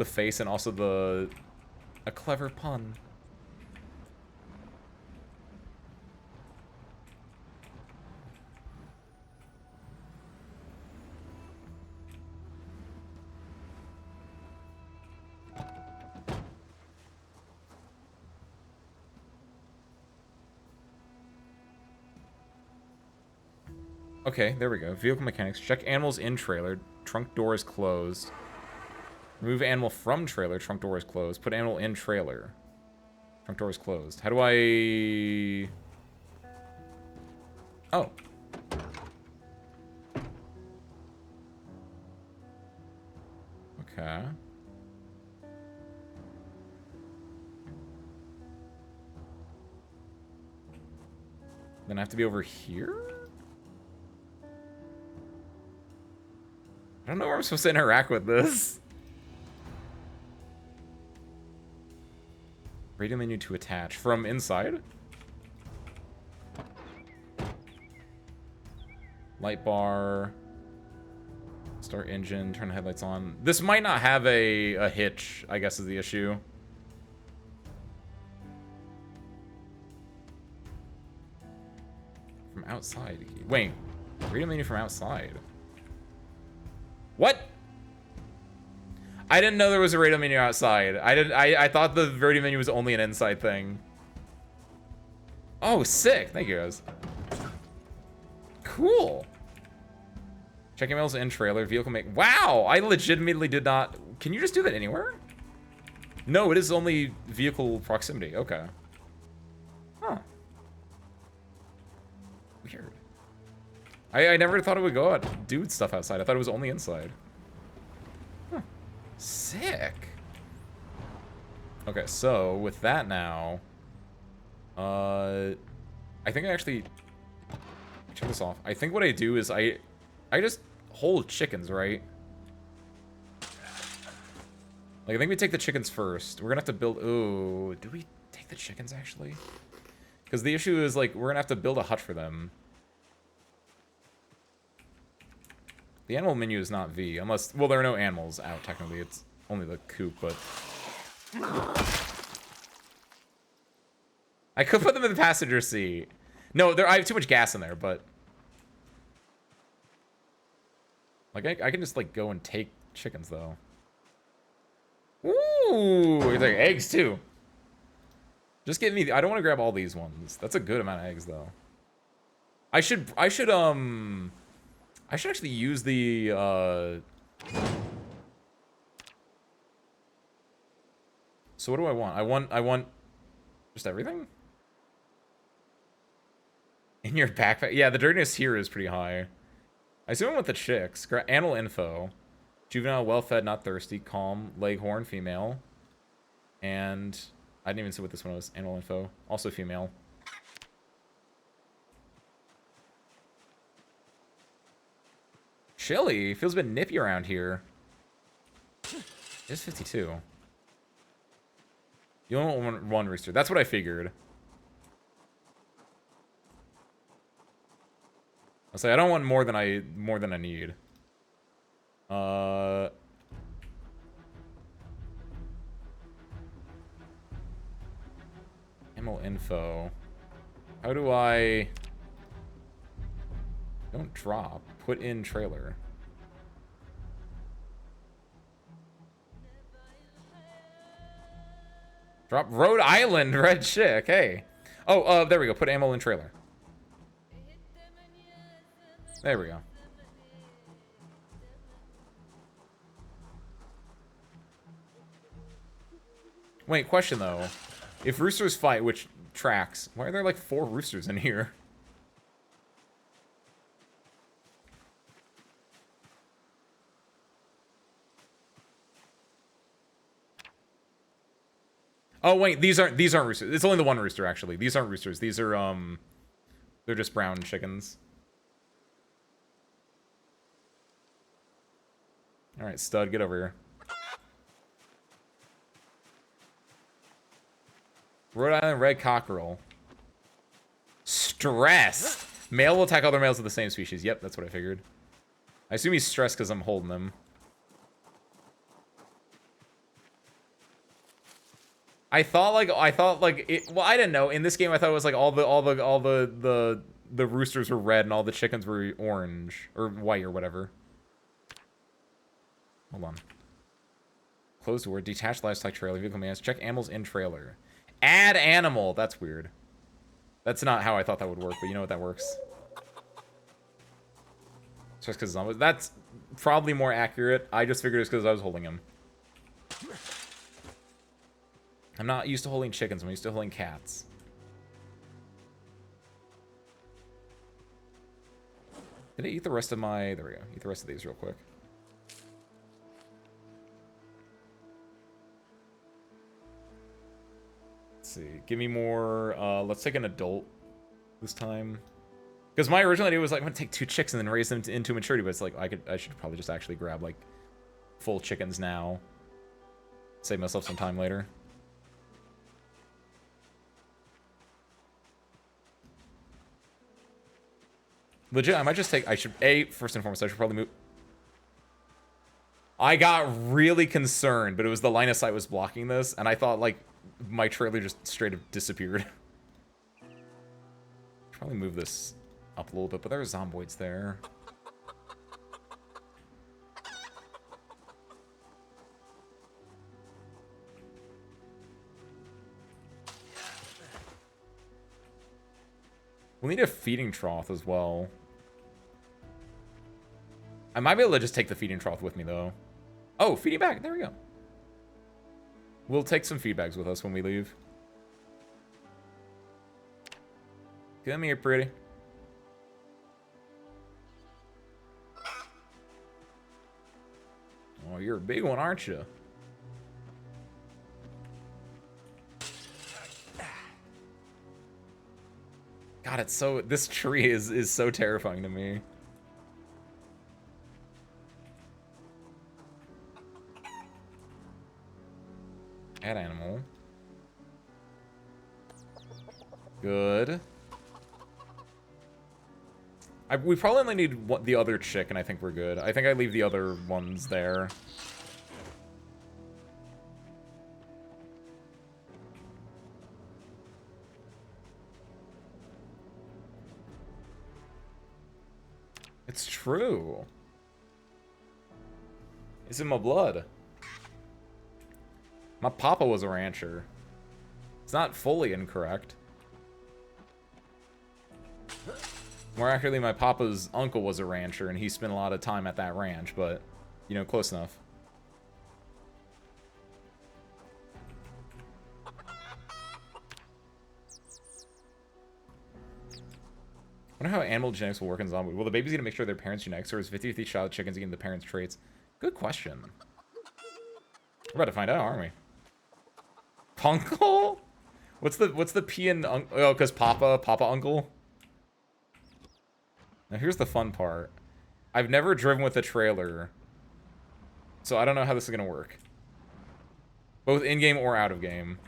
face and also a clever pun. Okay, there we go. Vehicle mechanics. Check animals in trailer. Trunk door is closed. Remove animal from trailer. Trunk door is closed. Put animal in trailer. Trunk door is closed. How do I... Oh. Okay. Then I have to be over here? I don't know where I'm supposed to interact with this. Radio menu to attach. From inside? Light bar. Start engine. Turn the headlights on. This might not have a hitch, I guess is the issue. From outside. Wait. Radio menu from outside. What? I didn't know there was a radio menu outside. I thought the radio menu was only an inside thing. Oh, sick. Thank you, guys. Cool. Checking mails in trailer. Vehicle make... Wow! I legitimately did not... Can you just do that anywhere? No, it is only vehicle proximity. Okay. Huh. Weird. I never thought it would go out, do stuff outside. I thought it was only inside. Huh. Sick. Okay, so with that now, I think I actually check this off. I think what I do is I just hold chickens, right? Like I think we take the chickens first. We're gonna have to build. Ooh, do we take the chickens actually? Because the issue is like we're gonna have to build a hut for them. The animal menu is not V, unless... Well, there are no animals out, technically. It's only the coop, but... I could put them in the passenger seat. No, I have too much gas in there, but... Like, I can just, like, go and take chickens, though. Ooh! They're eggs, too. Just give me... I don't want to grab all these ones. That's a good amount of eggs, though. I should actually use the, So what do I want? I want just everything? In your backpack? Yeah, the dirtiness here is pretty high. I assume I want the chicks. Animal info. Juvenile, well-fed, not thirsty, calm, leghorn, female. And I didn't even see what this one was. Animal info. Also female. Chilly. Feels a bit nippy around here. It's 52. You only want one rooster. That's what I figured. I'll say I don't want more than I need. Animal info. How do I... Don't drop. Put in trailer. Drop Rhode Island red chick. Hey. Oh, there we go. Put ammo in trailer. There we go. Wait, question though. If roosters fight, which tracks? Why are there like 4 roosters in here? Oh wait, these aren't roosters. It's only the one rooster actually. These aren't roosters. These are They're just brown chickens. All right, stud, get over here. Rhode Island red cockerel. Stress. Male will attack other males of the same species. Yep, that's what I figured. I assume he's stressed because I'm holding him. I thought like it. Well, I didn't know. In this game, I thought it was like all the roosters were red and all the chickens were orange or white or whatever. Hold on. Closed door. Detached livestock trailer. Vehicle commands. Check animals in trailer. Add animal. That's weird. That's not how I thought that would work, but you know what, that works. Just because zombies. That's probably more accurate. I just figured it's because I was holding him. I'm not used to holding chickens. I'm used to holding cats. Did I eat the rest of my... There we go. Eat the rest of these real quick. Let's see. Give me more... let's take an adult this time. Because my original idea was like, I'm going to take 2 chicks and then raise them into maturity. But it's like, I should probably just actually grab like full chickens now. Save myself some time later. Legit, I might just take... first and foremost, I should probably move... I got really concerned, but it was the line of sight was blocking this, and I thought, like, my trailer just straight up disappeared. Probably move this up a little bit, but there are zomboids there. We'll need a feeding trough as well. I might be able to just take the feeding trough with me, though. Oh, feeding bag. There we go. We'll take some feed bags with us when we leave. Come here, pretty. Oh, you're a big one, aren't you? God, it's so... This tree is so terrifying to me. Add animal. Good. We probably only need the other chick, and I think we're good. I think I leave the other ones there. It's true. It's in my blood. My papa was a rancher. It's not fully incorrect. More accurately, my papa's uncle was a rancher, and he spent a lot of time at that ranch, but, you know, close enough. I wonder how animal genetics will work in Zomboid. Will the babies get to make sure their parents' genetics, or is 50-50 shot of chickens getting the parents' traits? Good question. We're about to find out, aren't we? Punkle? What's the P in uncle? Oh, because Papa uncle? Now here's the fun part. I've never driven with a trailer, so I don't know how this is gonna work. Both in-game or out of game.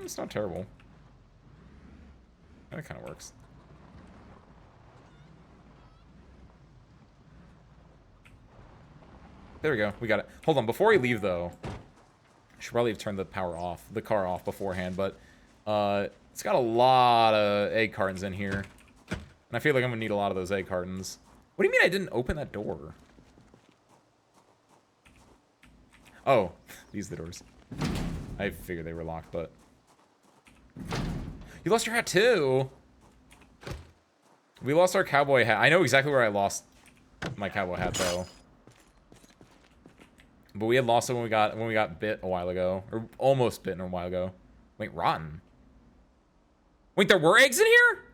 It's not terrible. That kind of works. There we go. We got it. Hold on. Before we leave, though, I should probably have turned the car off beforehand, but it's got a lot of egg cartons in here. And I feel like I'm going to need a lot of those egg cartons. What do you mean I didn't open that door? Oh, these are the doors. I figured they were locked, but... You lost your hat, too! We lost our cowboy hat. I know exactly where I lost my cowboy hat, though. But we had lost it when we got bit a while ago. Or almost bitten a while ago. Wait, rotten. Wait, there were eggs in here?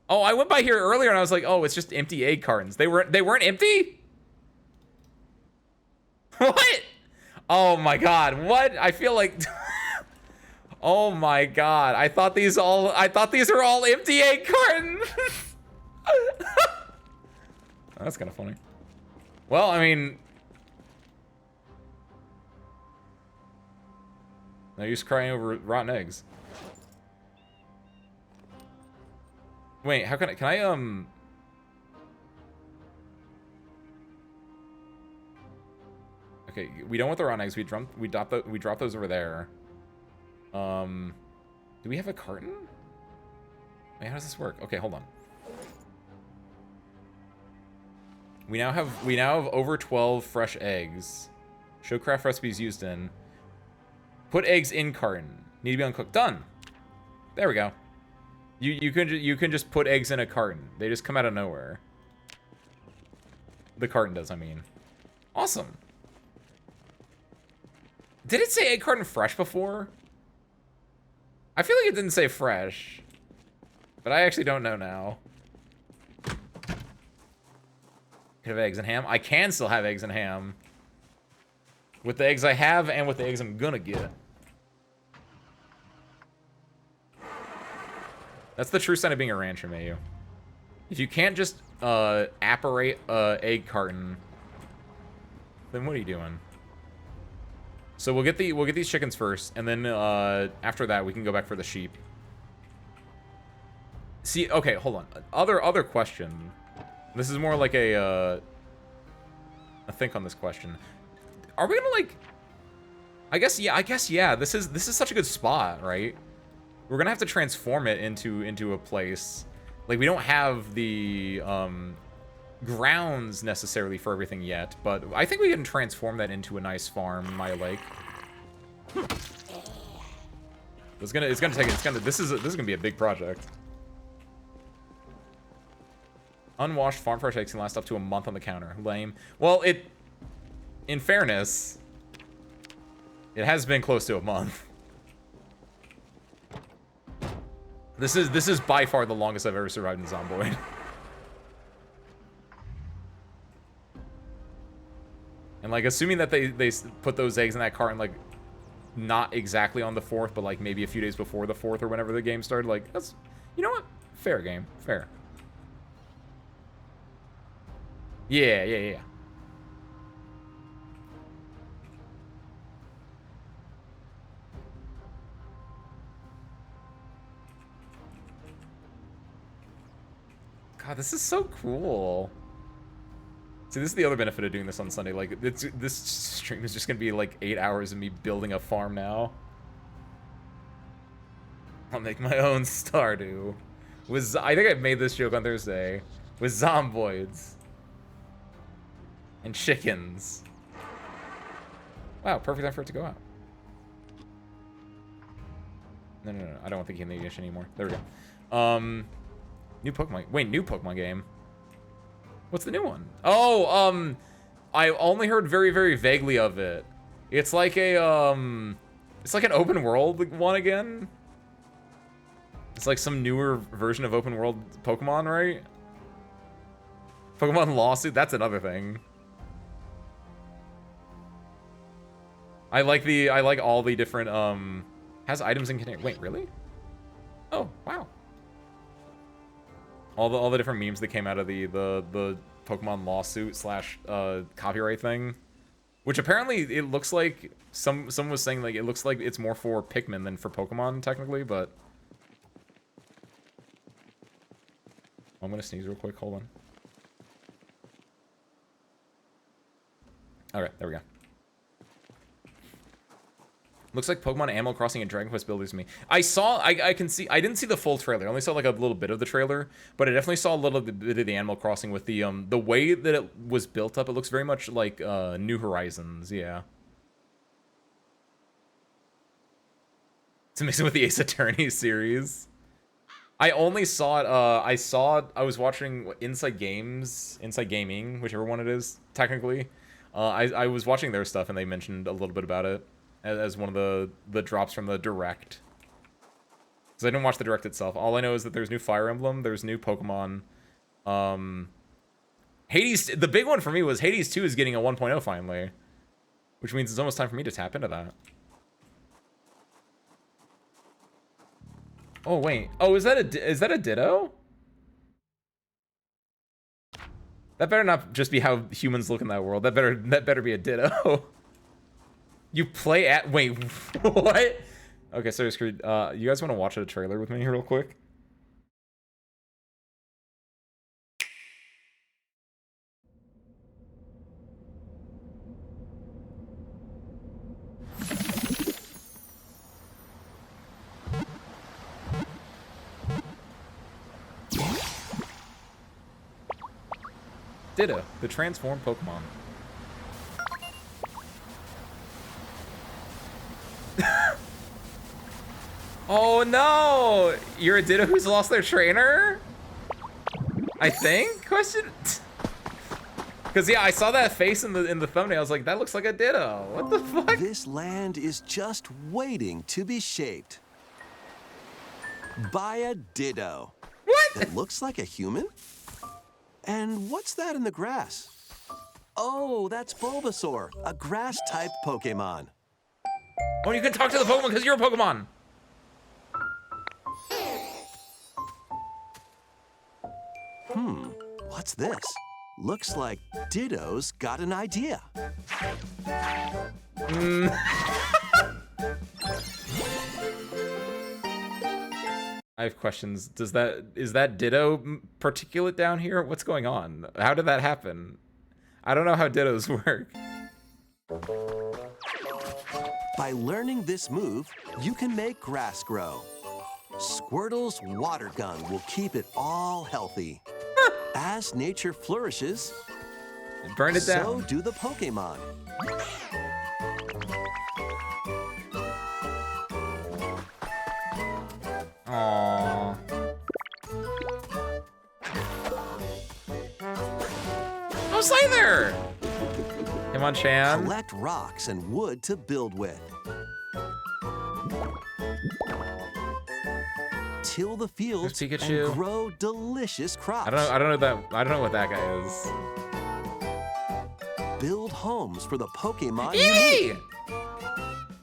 Oh, I went by here earlier and I was like, oh, it's just empty egg cartons. They weren't empty? What? Oh my god, what? I feel like... Oh my god. I thought these were all empty egg cartons. That's kind of funny. Well, I mean, no use crying over rotten eggs. Wait, how can I okay, we don't want the rotten eggs. We drop those over there. Do we have a carton? Wait, how does this work? Okay, hold on. We now have over 12 fresh eggs. Show craft recipes used in. Put eggs in carton. Need to be uncooked. Done. There we go. You can just put eggs in a carton. They just come out of nowhere. The carton does, I mean. Awesome. Did it say egg carton fresh before? I feel like it didn't say fresh. But I actually don't know now. Could have eggs and ham. I can still have eggs and ham. With the eggs I have and with the eggs I'm gonna get. That's the true sign of being a rancher, Mayu. If you can't just apparate a egg carton, then what are you doing? So we'll get these chickens first, and then after that we can go back for the sheep. See, okay, hold on. Other question. This is more like a think on this question. Are we gonna like? I guess yeah. This is such a good spot, right? We're gonna have to transform it into a place. Like we don't have the grounds necessarily for everything yet, but I think we can transform that into a nice farm, my lake. This is gonna be a big project. Unwashed farm fresh eggs can last up to a month on the counter. Lame. Well, in fairness, it has been close to a month. This is by far the longest I've ever survived in Zomboid. And like assuming that they put those eggs in that carton like not exactly on the 4th, but like maybe a few days before the 4th or whenever the game started, like that's, you know what? Fair game. Fair. Yeah. God, this is so cool. See, this is the other benefit of doing this on Sunday. Like, this stream is just gonna be like 8 hours of me building a farm now. I'll make my own Stardew. I think I made this joke on Thursday. With Zomboids. And chickens. Wow, perfect time for it to go out. No. I don't think you can ignition anymore. There we go. New Pokemon. Wait, new Pokemon game. What's the new one? Oh, I only heard very, very vaguely of it. It's like a, it's like an open world one again. It's like some newer version of open world Pokemon, right? Pokemon Lawsuit, that's another thing. I like all the different, has items in container. Wait, really? Oh, wow. All the different memes that came out of the Pokemon Lawsuit slash copyright thing, which apparently it looks like someone was saying like it looks like it's more for Pikmin than for Pokemon technically, but I'm gonna sneeze real quick. Hold on. Okay, there we go. Looks like Pokemon Animal Crossing and Dragon Quest builders to me. I didn't see the full trailer. I only saw like a little bit of the trailer, but I definitely saw a little bit of the Animal Crossing with the way that it was built up. It looks very much like New Horizons, yeah. To mix it with the Ace Attorney series. I only saw it, I was watching Inside Gaming, whichever one it is, technically. I was watching their stuff and they mentioned a little bit about it as one of the drops from the Direct. Because I didn't watch the Direct itself. All I know is that there's new Fire Emblem, there's new Pokemon. Hades, the big one for me was Hades 2 is getting a 1.0 finally. Which means it's almost time for me to tap into that. Oh wait. Oh, is that a Ditto? That better not just be how humans look in that world. That better be a Ditto. You play at wait, what? Okay, sorry, Screed. You guys want to watch a trailer with me real quick? Ditto, the transformed Pokemon. Oh no! You're a Ditto who's lost their trainer? I think? Question? Because yeah, I saw that face in the thumbnail. I was like, that looks like a Ditto. What the fuck? This land is just waiting to be shaped by a Ditto. What? That looks like a human? And what's that in the grass? Oh, that's Bulbasaur, a grass-type Pokemon. Oh, you can talk to the Pokemon because you're a Pokemon. What's this? Looks like Ditto's got an idea. I have questions. Is that Ditto particulate down here? What's going on? How did that happen? I don't know how Dittos work. By learning this move, you can make grass grow. Squirtle's water gun will keep it all healthy. As nature flourishes, Burn it down. so do the Pokemon. Aww. Oh, Scyther! Hitmonchan. Collect rocks and wood to build with. Till the fields and Pikachu. grow delicious crops. I don't know what that guy is. Build homes for the Pokemon you Eevee! need.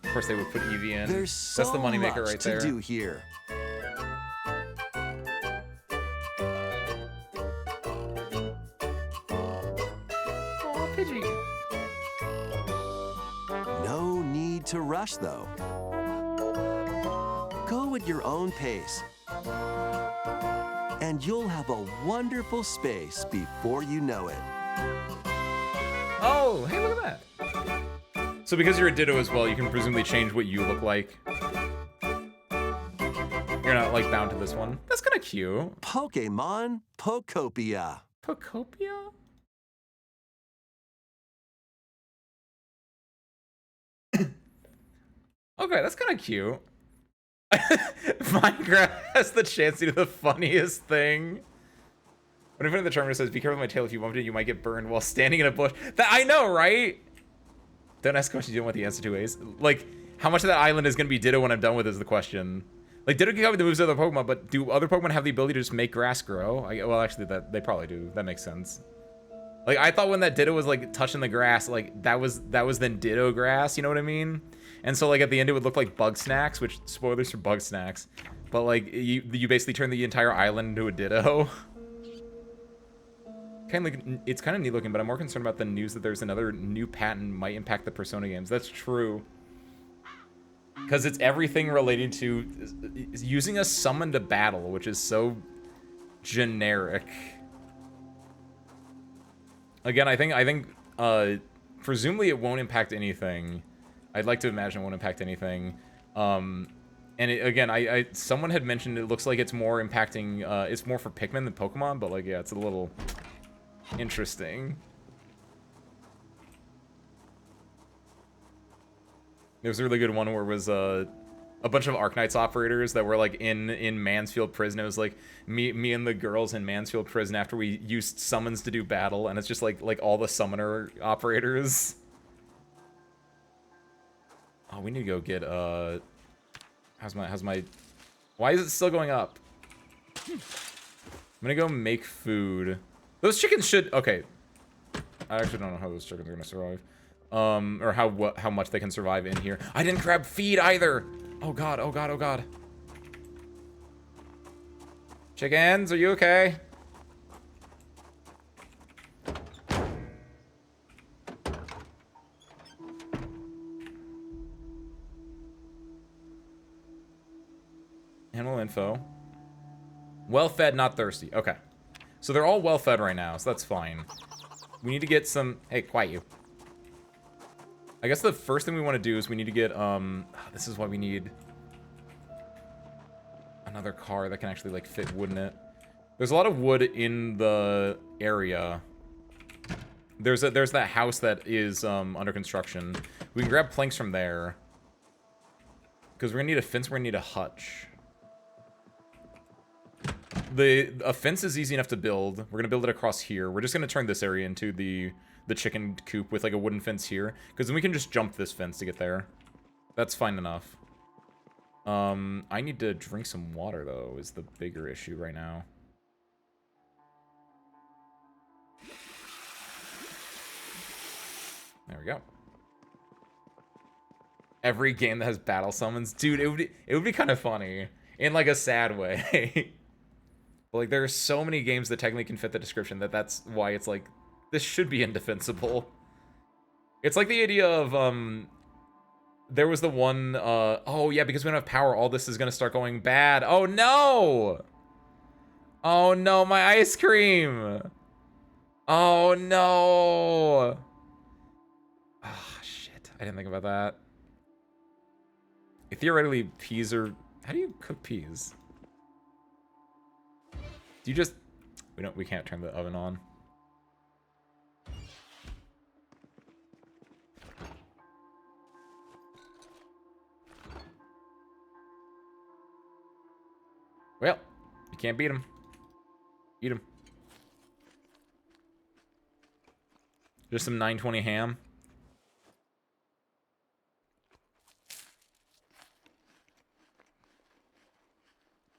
Of course they would put Eevee in. There's so That's the moneymaker much right to there. do here. Aw, Pidgey. No need to rush, though. Go at your own pace. And you'll have a wonderful space before you know it. Oh, hey, look at that. So because you're a Ditto as well, you can presumably change what you look like. You're not, like, bound to this one. That's kind of cute. Pokemon Pokopia. Pokopia? Okay, that's kind of cute. Minecraft has the chance to do the funniest thing. When in front of the Charmander says, "Be careful with my tail. If you bump it, you might get burned while standing in a bush." That I know, right? Don't ask questions you don't want the answer to, Ace. Like, how much of that island is going to be Ditto when I'm done with is the question. Like, Ditto can copy the moves of other Pokemon, but do other Pokemon have the ability to just make grass grow? Well, actually, that they probably do. That makes sense. Like, I thought when that Ditto was, like, touching the grass, like, that was then Ditto grass, you know what I mean? And so, like, at the end, it would look like Bug Snacks, which, spoilers for Bug Snacks. But, like, you basically turn the entire island into a Ditto. It's kind of neat looking, but I'm more concerned about the news that there's another new patent might impact the Persona games. That's true. Because it's everything related to using a summon to battle, which is so generic. Again, I think presumably it won't impact anything. I'd like to imagine it won't impact anything. And again, someone had mentioned it looks like it's more impacting, it's more for Pikmin than Pokemon, but like, yeah, it's a little interesting. There was a really good one where it was a bunch of Arknights operators that were like in Mansfield Prison. It was like me and the girls in Mansfield Prison after we used summons to do battle, and it's just like all the summoner operators. Oh, we need to go get how's my why is it still going up? I'm gonna go make food. Those chickens should okay. I actually don't know how those chickens are gonna survive. Or how much they can survive in here. I didn't grab feed either. Oh god, oh god, oh god. Chickens, are you okay? Animal info. Well-fed, not thirsty. Okay. So they're all well-fed right now, so that's fine. We need to get some... Hey, quiet you. I guess the first thing we want to do is we need to get, this is why we need another car that can actually, like, fit wood in it. There's a lot of wood in the area. There's that house that is, under construction. We can grab planks from there. Because we're gonna need a fence, we're gonna need a hutch. A fence is easy enough to build. We're gonna build it across here. We're just gonna turn this area into the chicken coop with like a wooden fence here, because then we can just jump this fence to get there. That's fine enough. I need to drink some water though, is the bigger issue right now. There we go. Every game that has battle summons, dude, it would be kind of funny in like a sad way. But like there are so many games that technically can fit the description that's why it's like this should be indefensible. It's like the idea of there was the one oh yeah, because we don't have power, all this is gonna start going bad. Oh no! Oh no, my ice cream! Oh no! Ah, shit. I didn't think about that. Theoretically, peas are... How do you cook peas? Do you just... We can't turn the oven on. Well, you can't beat him. Eat him. Just some 920 ham.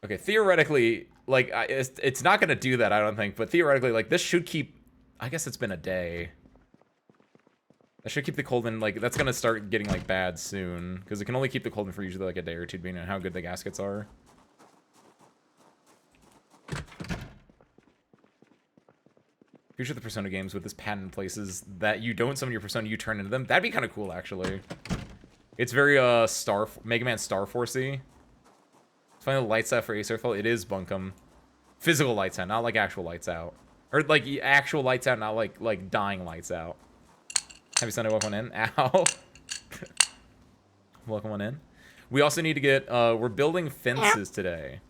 Okay, theoretically, like, it's not gonna do that, I don't think, but theoretically, like, this should keep... I guess it's been a day. That should keep the cold in, like, that's gonna start getting, like, bad soon, because it can only keep the cold in for usually, like, a day or two, depending on how good the gaskets are. Future the Persona games with this patent in places that you don't summon your Persona, you turn into them. That'd be kind of cool, actually. It's very, Mega Man Star Force-y. Find the lights out for Ace Airfall. It is bunkum. Physical lights out, not like actual lights out. Or like actual lights out, not like dying lights out. Happy Sunday, welcome on in. Ow. Welcome on in. We also need to get, we're building fences today.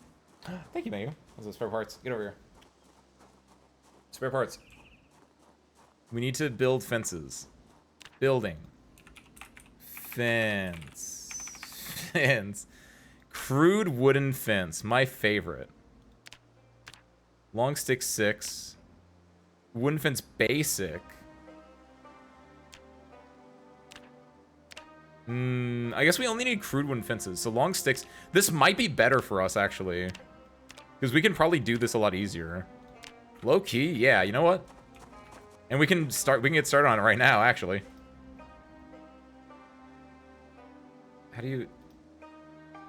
Thank you, Mayu. Those are spare parts. Get over here. Spare parts. We need to build fences. Building. Fence. Fence. Crude wooden fence, my favorite. Long stick 6. Wooden fence basic. I guess we only need crude wooden fences. So long sticks. This might be better for us, actually. Because we can probably do this a lot easier. Low key, yeah, you know what? And we can get started on it right now, actually. How do you...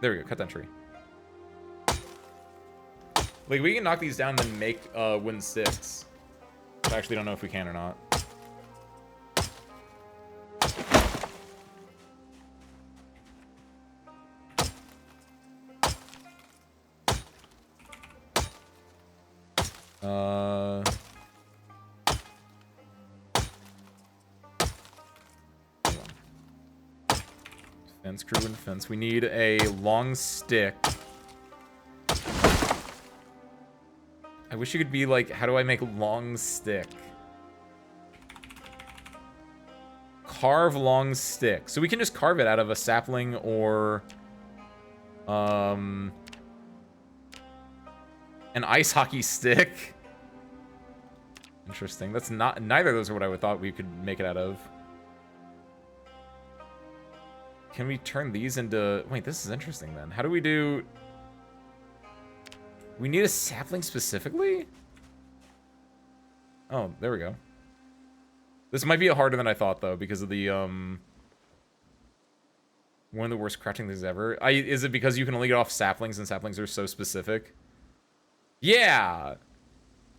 There we go, cut that tree. Like, we can knock these down and then make wooden sticks. I actually don't know if we can or not. Fence, crew, and fence. We need a long stick. I wish you could be like, how do I make long stick? Carve long stick. So we can just carve it out of a sapling or an ice hockey stick. Interesting. That's not, neither of those are what I would thought we could make it out of. Can we turn these into... Wait, this is interesting then. How do we do... We need a sapling specifically? Oh, there we go. This might be harder than I thought, though, because of the, one of the worst crafting things ever. Is it because you can only get off saplings, and saplings are so specific? Yeah.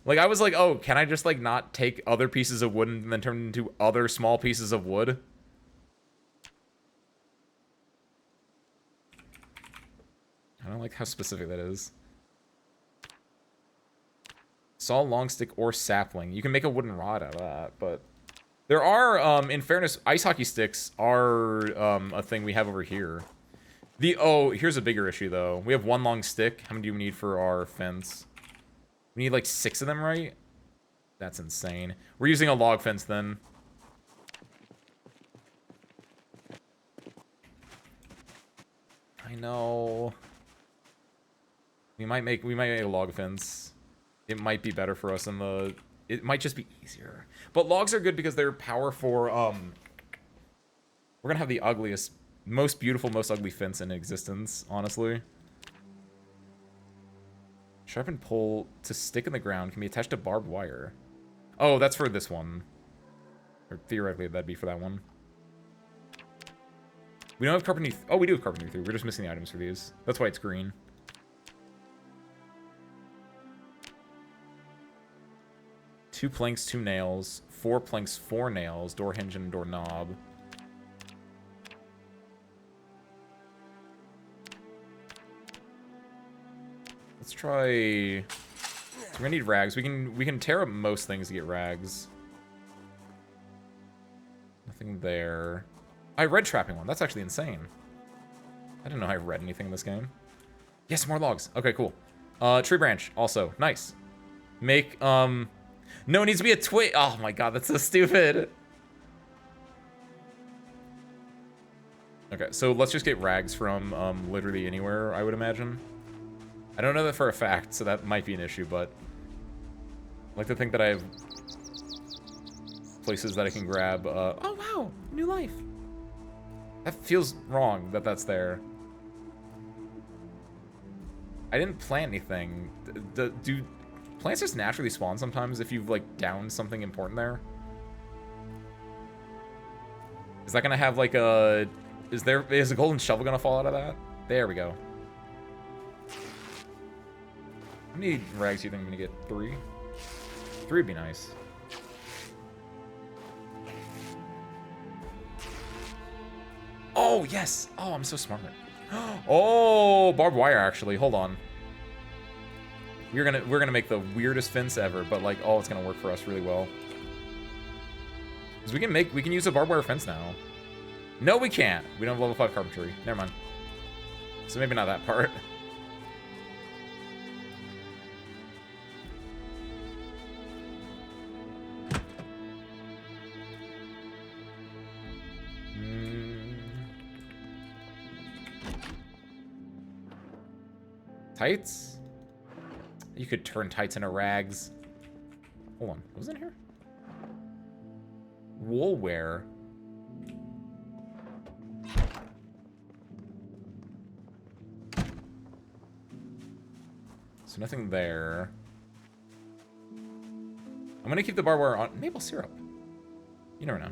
Like, I was like, oh, can I just, like, not take other pieces of wood and then turn it into other small pieces of wood? I don't like how specific that is. Saw, long stick, or sapling. You can make a wooden rod out of that, but... There are, in fairness, ice hockey sticks are, a thing we have over here. Oh, here's a bigger issue, though. We have one long stick. How many do we need for our fence? We need, like, 6 of them, right? That's insane. We're using a log fence, then. I know. We might make a log fence. It might be better for us in the... It might just be easier. But logs are good because they're power for, We're gonna have the ugliest, most beautiful, most ugly fence in existence, honestly. Sharpened pole to stick in the ground can be attached to barbed wire. Oh, that's for this one. Or theoretically, that'd be for that one. We don't have carpentry... Oh, we do have carpentry 3. We're just missing the items for these. That's why it's green. Two planks, 2 nails. 4 planks, 4 nails. Door hinge and door knob. Let's try... We're gonna need rags. We can tear up most things to get rags. Nothing there. I read trapping one. That's actually insane. I didn't know I read anything in this game. Yes, more logs. Okay, cool. Tree branch, also. Nice. Make, No, it needs to be a twig. Oh my god, that's so stupid. Okay, so let's just get rags from, literally anywhere, I would imagine. I don't know that for a fact, so that might be an issue, but... I like to think that I have places that I can grab, Oh, wow! New life! That feels wrong that that's there. I didn't plant anything. Do plants just naturally spawn sometimes if you've, like, downed something important there? Is that gonna have, like, a... Is a golden shovel gonna fall out of that? There we go. How many rags do you think I'm gonna get? 3? 3 would be nice. Oh, yes! Oh, I'm so smart. Oh, barbed wire, actually. Hold on. We're gonna make the weirdest fence ever, but, like, oh, it's gonna work for us really well. Because we can use a barbed wire fence now. No, we can't. We don't have level 5 carpentry. Never mind. So maybe not that part. Tights? You could turn tights into rags. Hold on. What was in here? Wool wear. So nothing there. I'm gonna keep the barbed wire on. Maple syrup. You never know.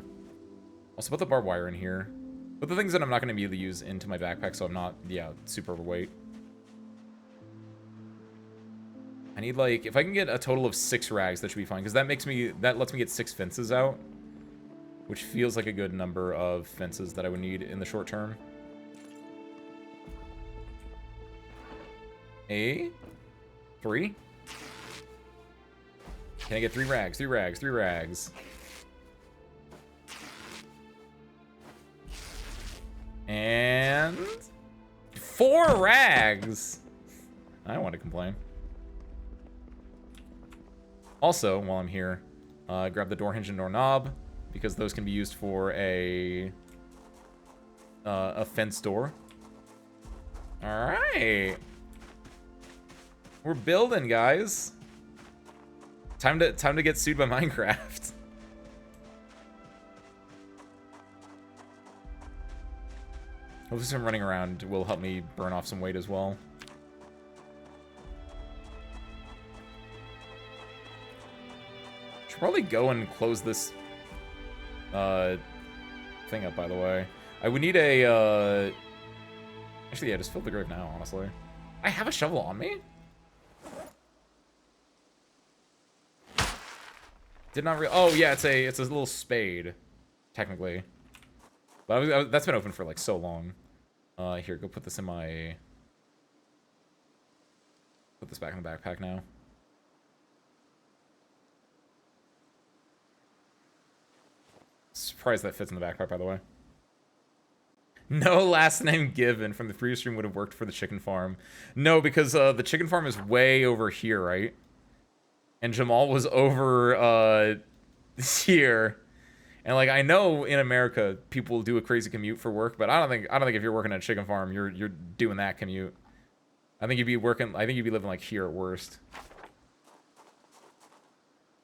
Also put the barbed wire in here. But the things that I'm not gonna be able to use into my backpack, so I'm not, yeah, super overweight. I need, like, if I can get a total of 6 rags, that should be fine. Because that lets me get 6 fences out. Which feels like a good number of fences that I would need in the short term. 3? Can I get 3 rags? 3 rags, 3 rags. And... 4 rags! I don't want to complain. Also, while I'm here, grab the door hinge and door knob, because those can be used for a fence door. Alright. We're building, guys. Time to get sued by Minecraft. Hopefully some running around will help me burn off some weight as well. Should probably go and close this thing up, by the way. I would need a actually, yeah, just fill the grave now, honestly. I have a shovel on me? Did not real. Oh yeah, it's a little spade, technically. But that's been open for like so long. Here, go put this in my. Put this back in the backpack now. Surprised that fits in the backpack, by the way. No last name given from the previous stream would have worked for the chicken farm. No, because the chicken farm is way over here, right? And Jamal was over here. And like I know in America people do a crazy commute for work, but I don't think if you're working at a chicken farm, you're doing that commute. I think you'd be living like here at worst.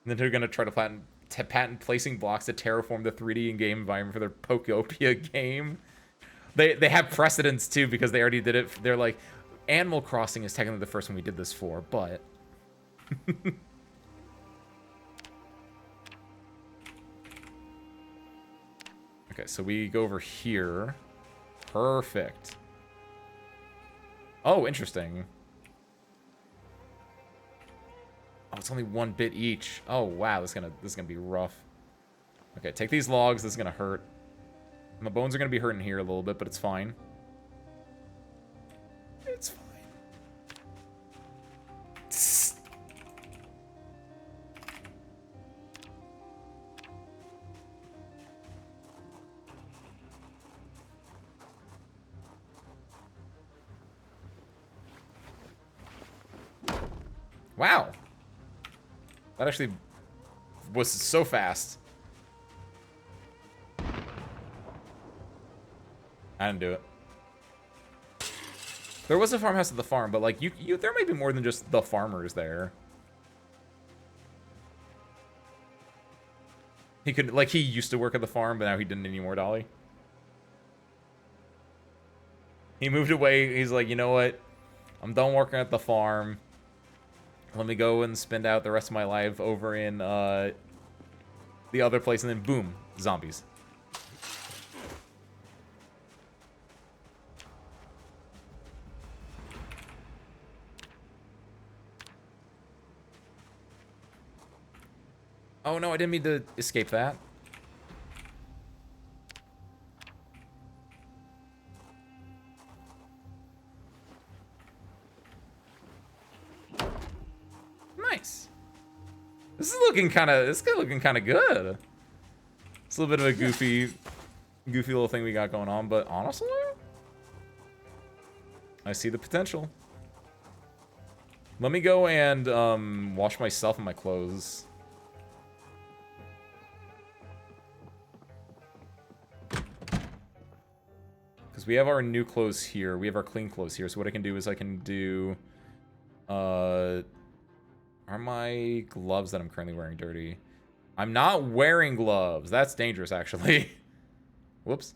And then they're gonna try to patent placing blocks to terraform the 3D in-game environment for their Pokopia game. They have precedence too because they already did it. They're like, Animal Crossing is technically the first one we did this for, but okay, so we go over here. Perfect. Oh, interesting. Oh, it's only 1 bit each. Oh wow, this is gonna be rough. Okay, take these logs. This is gonna hurt. My bones are gonna be hurting here a little bit, but it's fine. It's fine. Wow. That actually was so fast. I didn't do it. There was a farmhouse at the farm, but like there may be more than just the farmers there. He used to work at the farm, but now he didn't anymore, Dolly. He moved away. He's like, you know what? I'm done working at the farm. Let me go and spend out the rest of my life over in the other place, and then boom, zombies. Oh no, I didn't mean to escape that. Nice. This is looking kind of good. It's a little bit of a goofy little thing we got going on, but honestly, I see the potential. Let me go and wash myself and my clothes. Because we have our new clothes here. We have our clean clothes here. So what I can do is I can do... are my gloves that I'm currently wearing dirty? I'm not wearing gloves. That's dangerous, actually. Whoops.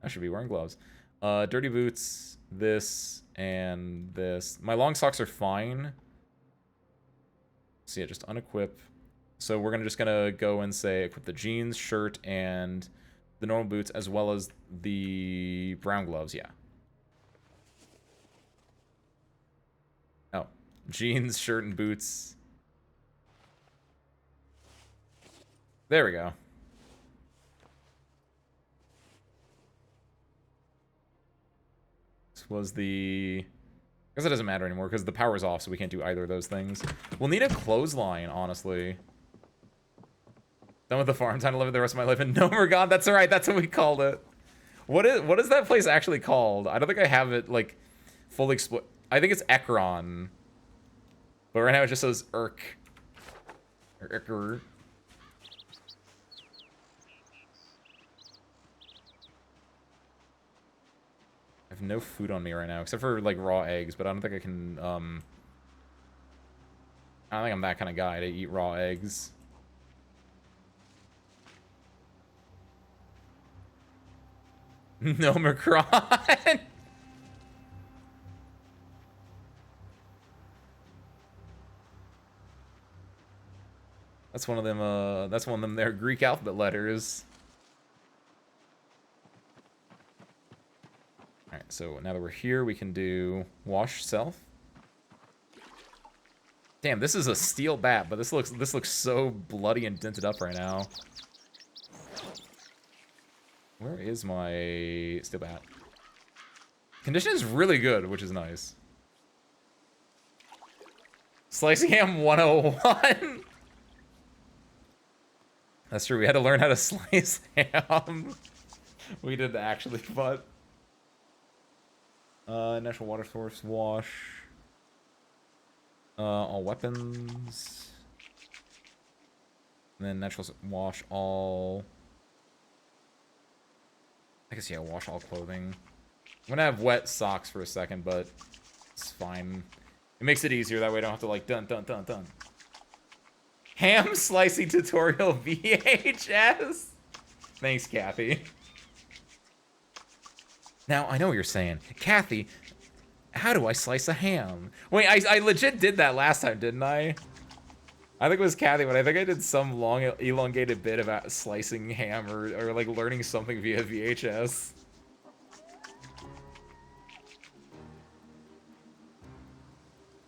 I should be wearing gloves. Dirty boots, this, and this. My long socks are fine. So yeah, just unequip. So we're just gonna go and say equip the jeans, shirt, and the normal boots, as well as the brown gloves, yeah. Oh, jeans, shirt, and boots. There we go. This was the... I guess it doesn't matter anymore, because the power's off, so we can't do either of those things. We'll need a clothesline, honestly. Done with the farm, time to live the rest of my life in Nomergon. That's right, that's what we called it. What is that place actually called? I don't think I have it, like, fully explored. I think it's Ekron. But right now it just says Urk. Or Urker. I have no food on me right now, except for, like, raw eggs, but I don't think I can, I don't think I'm that kind of guy to eat raw eggs. No, Macron. That's one of them, that's one of them, their Greek alphabet letters. Alright, so now that we're here, we can do wash self. Damn, this is a steel bat, but this looks so bloody and dented up right now. Where is my steel bat? Condition is really good, which is nice. Slicing ham 101. That's true. We had to learn how to slice ham. We did actually, but natural water source wash. All weapons. And then natural wash all. I guess yeah, wash all clothing. I'm gonna have wet socks for a second, but it's fine. It makes it easier that way. I don't have to like dun. Ham slicing tutorial VHS. Thanks, Kathy. Now I know what you're saying, Kathy. How do I slice a ham? Wait, I legit did that last time, didn't I? I think it was Kathy, but I think I did some long, elongated bit about slicing ham or like learning something via VHS.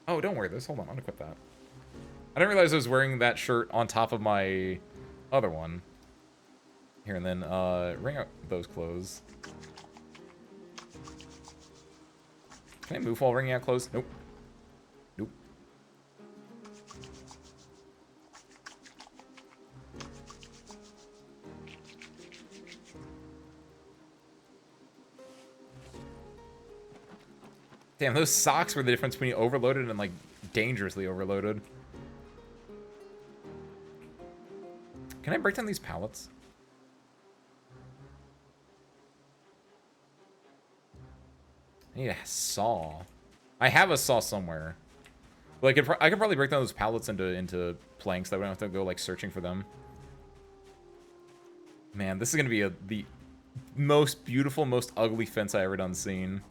Oh, don't wear this. Hold on, I'm gonna quit that. I didn't realize I was wearing that shirt on top of my other one. Here, and then wring out those clothes. Can I move while wringing out clothes? Nope. Nope. Damn, those socks were the difference between overloaded and, like, dangerously overloaded. Can I break down these pallets? I need a saw. I have a saw somewhere. Like, I could probably break down those pallets into planks that we don't have to go, like, searching for them. Man, this is gonna be the most beautiful, most ugly fence I ever done seen.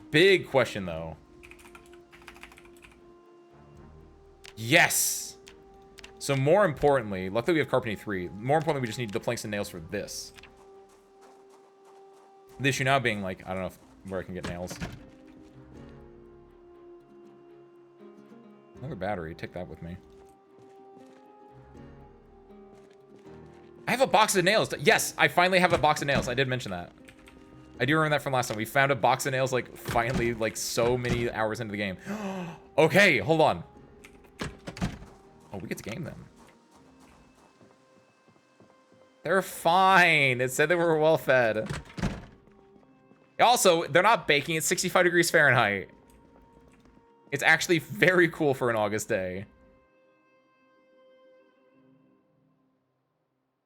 Big question, though. Yes! So more importantly, luckily we have carpeting 3. More importantly, we just need the planks and nails for this. The issue now being, like, I don't know where I can get nails. Another battery. Take that with me. I have a box of nails. Yes, I finally have a box of nails. I did mention that. I do remember that from last time. We found a box of nails, like, finally, like, so many hours into the game. Okay, hold on. Oh, we get to game them. They're fine. It said they were well fed. Also, they're not baking. It's 65 degrees Fahrenheit. It's actually very cool for an August day.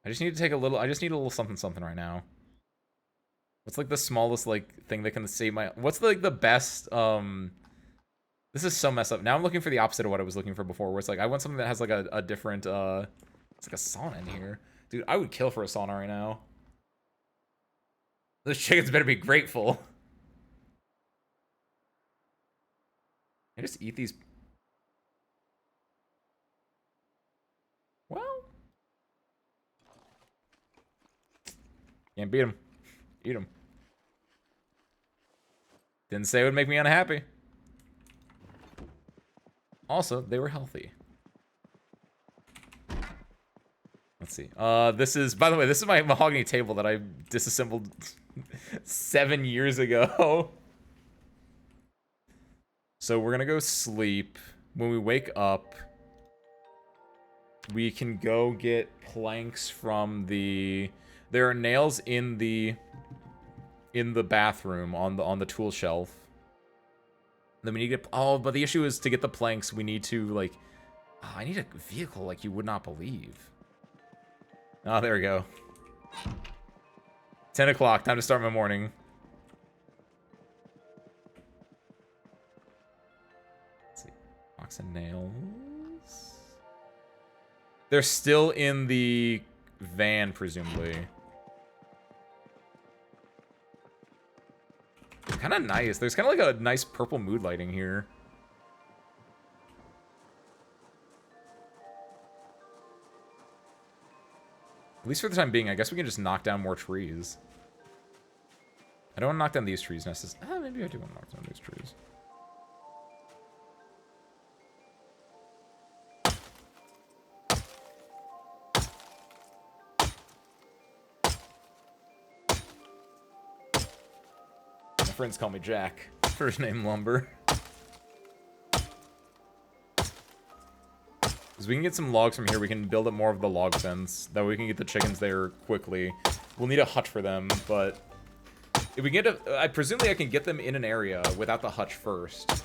I just need to take a little... I just need a little something right now. What's, like, the smallest, like, thing that can save my... What's, like, the best, This is so messed up. Now I'm looking for the opposite of what I was looking for before, where it's like, I want something that has, like, a different, It's like a sauna in here. Dude, I would kill for a sauna right now. Those chickens better be grateful. I just eat these. Well. Can't beat them. Eat them. Didn't say it would make me unhappy. Also, they were healthy. Let's see. This is, by the way, this is my mahogany table that I disassembled 7 years ago. So we're gonna go sleep. When we wake up, we can go get planks from the... There are nails in the bathroom on the tool shelf. Then we need to get... Oh, but the issue is to get the planks, we need to, like... Oh, I need a vehicle like you would not believe. Oh, there we go. 10 o'clock, time to start my morning. Let's see. Box of nails. They're still in the van, presumably. Kind of nice. There's kind of like a nice purple mood lighting here. At least for the time being, I guess we can just knock down more trees. I don't want to knock down these trees necessarily. Maybe I do want to knock down these trees. My friends call me Jack. First name Lumber. Because we can get some logs from here, we can build up more of the log fence. That way we can get the chickens there quickly. We'll need a hutch for them, but... If we get I presumably I can get them in an area without the hutch first.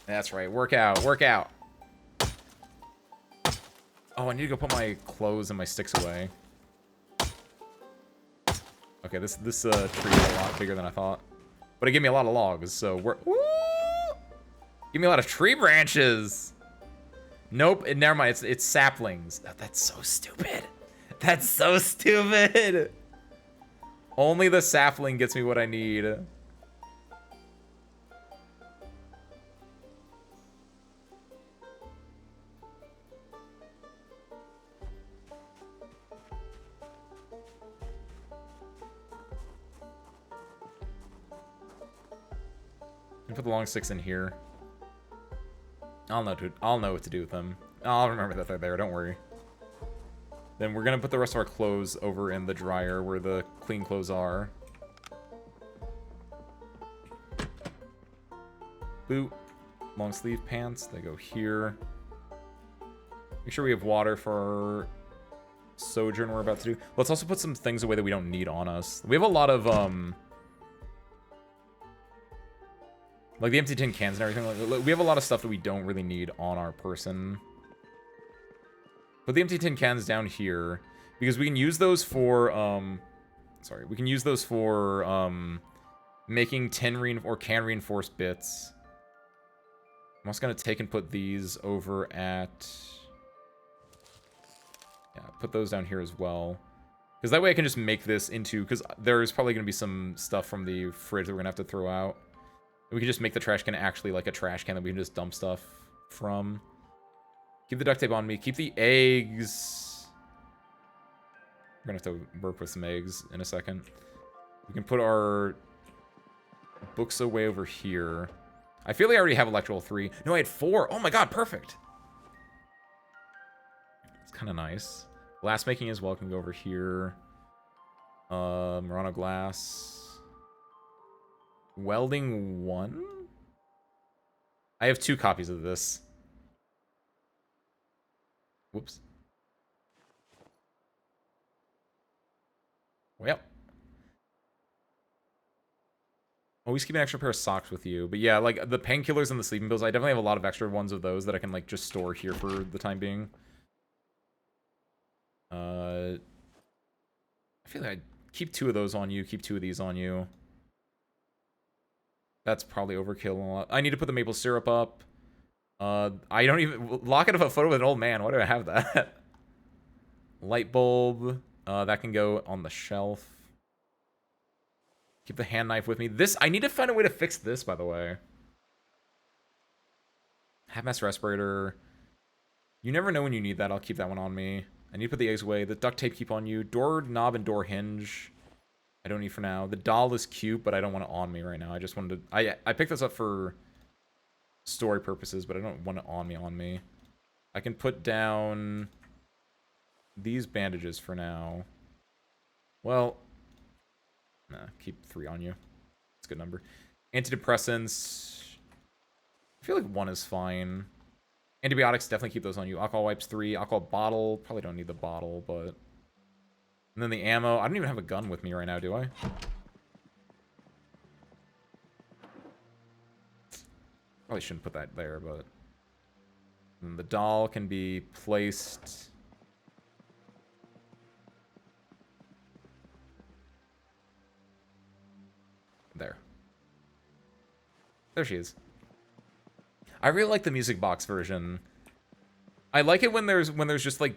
That's right. Work out. Work out. Oh, I need to go put my clothes and my sticks away. Okay, this tree is a lot bigger than I thought. But it gave me a lot of logs, so we're... Woo! Give me a lot of tree branches! Nope, never mind. It's saplings. That's so stupid. That's so stupid! Only the sapling gets me what I need. Put the long sticks in here. I'll know what to do with them. I'll remember that they're there, don't worry. Then we're gonna put the rest of our clothes over in the dryer where the clean clothes are. Boot. Long sleeve pants, they go here. Make sure we have water for our sojourn we're about to do. Let's also put some things away that we don't need on us. We have a lot of, like the empty tin cans and everything. Like, we have a lot of stuff that we don't really need on our person. Put the empty tin cans down here because we can use those for we can use those for making can reinforced bits. I'm also gonna take and put these over at put those down here as well. Because that way I can just make this into, because there's probably gonna be some stuff from the fridge that we're gonna have to throw out. We can just make the trash can actually like a trash can that we can just dump stuff from. Keep the duct tape on me. Keep the eggs. We're gonna have to work with some eggs in a second. We can put our books away over here. I feel like I already have electrical 3. No, I had 4. Oh my god, perfect. It's kind of nice. Glass making as well can go over here. Murano glass. Welding 1? I have 2 copies of this. Whoops. Well. Always keep an extra pair of socks with you. But yeah, like the painkillers and the sleeping pills, I definitely have a lot of extra ones of those that I can like just store here for the time being. I feel like I'd keep 2 of those on you, keep 2 of these on you. That's probably overkill a lot. I need to put the maple syrup up. I don't even... Locket of a photo with an old man. Why do I have that? Light bulb. That can go on the shelf. Keep the hand knife with me. This... I need to find a way to fix this, by the way. Half-mast respirator. You never know when you need that. I'll keep that one on me. I need to put the eggs away. The duct tape keep on you. Door knob and door hinge. I don't need for now. The doll is cute, but I don't want it on me right now. I just wanted to... I picked this up for story purposes, but I don't want it on me. I can put down these bandages for now. Well, nah, keep 3 on you. It's a good number. Antidepressants. I feel like 1 is fine. Antibiotics, definitely keep those on you. Alcohol wipes 3. Alcohol bottle. Probably don't need the bottle, but... And then the ammo. I don't even have a gun with me right now, do I? Probably shouldn't put that there, but... And the doll can be placed... There. There she is. I really like the music box version. I like it when there's just like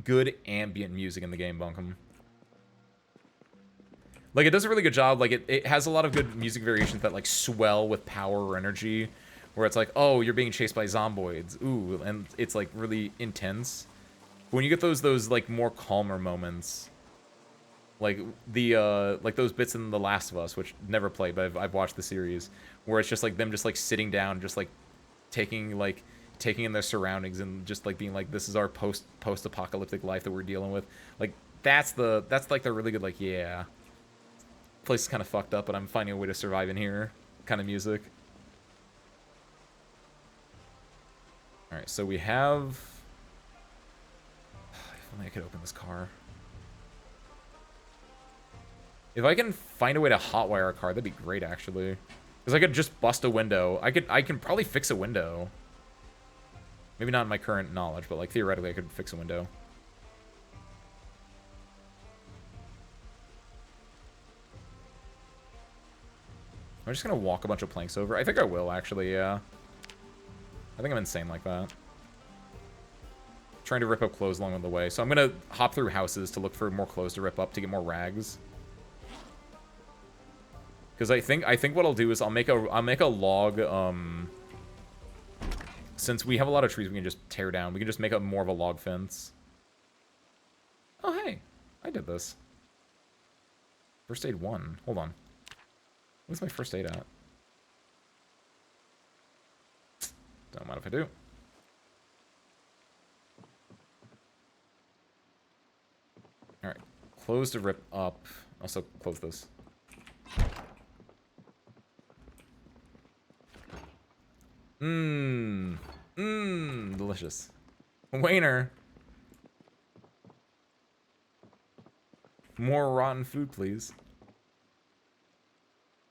good ambient music in the game, Bunkum. Like, it does a really good job. Like, it has a lot of good music variations that, like, swell with power or energy. Where it's like, oh, you're being chased by zomboids. Ooh, and it's, like, really intense. But when you get those like, more calmer moments. Like, like, those bits in The Last of Us, which never played, but I've watched the series. Where it's just, like, them just, like, sitting down, just, like, taking in their surroundings and just, like, being like, this is our post-apocalyptic life that we're dealing with. Like, that's like, the really good, like, yeah... Place is kind of fucked up, but I'm finding a way to survive in here. Kind of music. Alright, so we have... If only I could open this car. If I can find a way to hotwire a car, that'd be great, actually. Because I could just bust a window. I can probably fix a window. Maybe not in my current knowledge, but like theoretically I could fix a window. I'm just gonna walk a bunch of planks over. I think I will, actually, yeah. I think I'm insane like that. Trying to rip up clothes along the way. So I'm gonna hop through houses to look for more clothes to rip up to get more rags. Because I think what I'll do is I'll make a log, since we have a lot of trees we can just tear down, we can just make up more of a log fence. Oh hey, I did this. First aid 1. Hold on. What's my first aid at? Don't mind if I do. Alright. Close to rip up. Also, close this. Delicious. Wayner. More rotten food, please.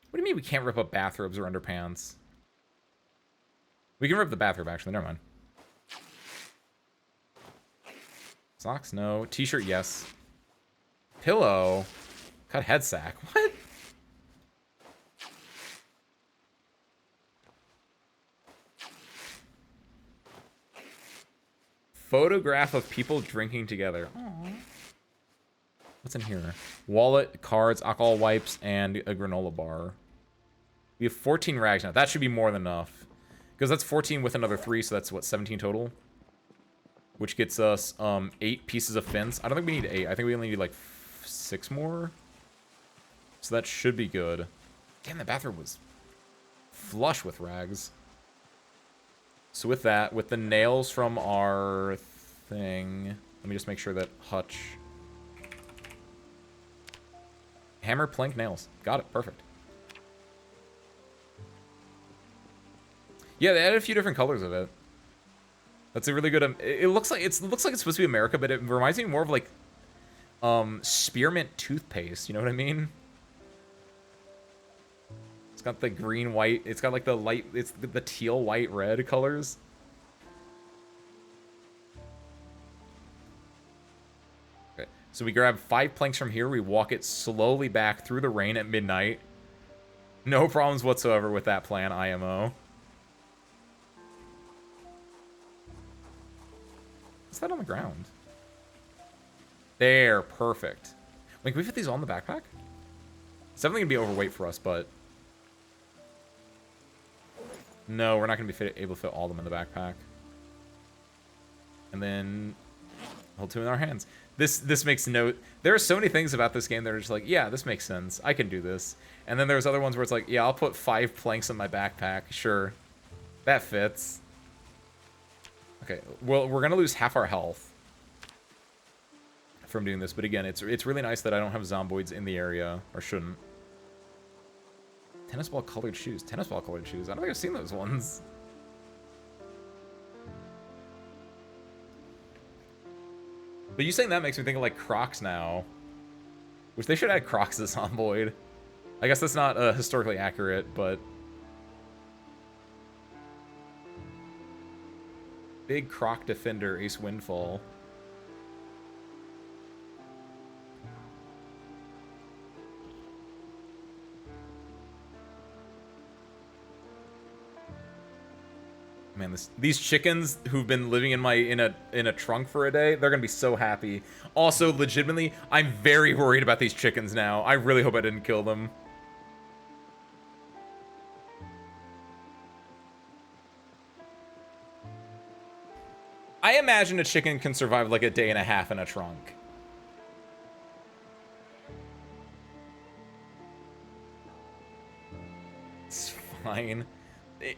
What do you mean we can't rip up bathrobes or underpants? We can rip the bathrobe, actually. Never mind. Socks? No. T-shirt? Yes. Pillow? Cut head sack. What? Photograph of people drinking together. Aww. What's in here? Wallet, cards, alcohol wipes, and a granola bar. We have 14 rags now. That should be more than enough. Because that's 14 with another 3, so that's, what, 17 total? Which gets us 8 pieces of fence. I don't think we need 8. I think we only need, like, 6 more. So that should be good. Damn, the bathroom was flush with rags. So with that, with the nails from our thing... Let me just make sure that Hutch... Hammer, plank, nails. Got it. Perfect. Yeah, they added a few different colors of it. That's a really good... it looks like it's supposed to be America, but it reminds me more of like spearmint toothpaste. You know what I mean? It's got the green, white. It's got like the light. It's the teal, white, red colors. Okay, so we grab 5 planks from here. We walk it slowly back through the rain at midnight. No problems whatsoever with that plan, IMO. What's that on the ground? There, perfect. Wait, can we fit these all in the backpack? It's definitely gonna be overweight for us, but... No, we're not gonna be able to fit all of them in the backpack. And then... hold 2 in our hands. This makes no... There are so many things about this game that are just like, yeah, this makes sense. I can do this. And then there's other ones where it's like, yeah, I'll put 5 planks in my backpack. Sure. That fits. Okay, well, we're gonna lose half our health from doing this, but again, it's really nice that I don't have zomboids in the area, or shouldn't. Tennis ball colored shoes. Tennis ball colored shoes. I don't think I've seen those ones. But you saying that makes me think of like Crocs now, which they should add Crocs as Zomboid. I guess that's not historically accurate, but big Croc defender, Ace Windfall. Man, these chickens who've been living in a trunk for a day, they're gonna be so happy. Also, legitimately, I'm very worried about these chickens now. I really hope I didn't kill them. I imagine a chicken can survive like a day and a half in a trunk. It's fine.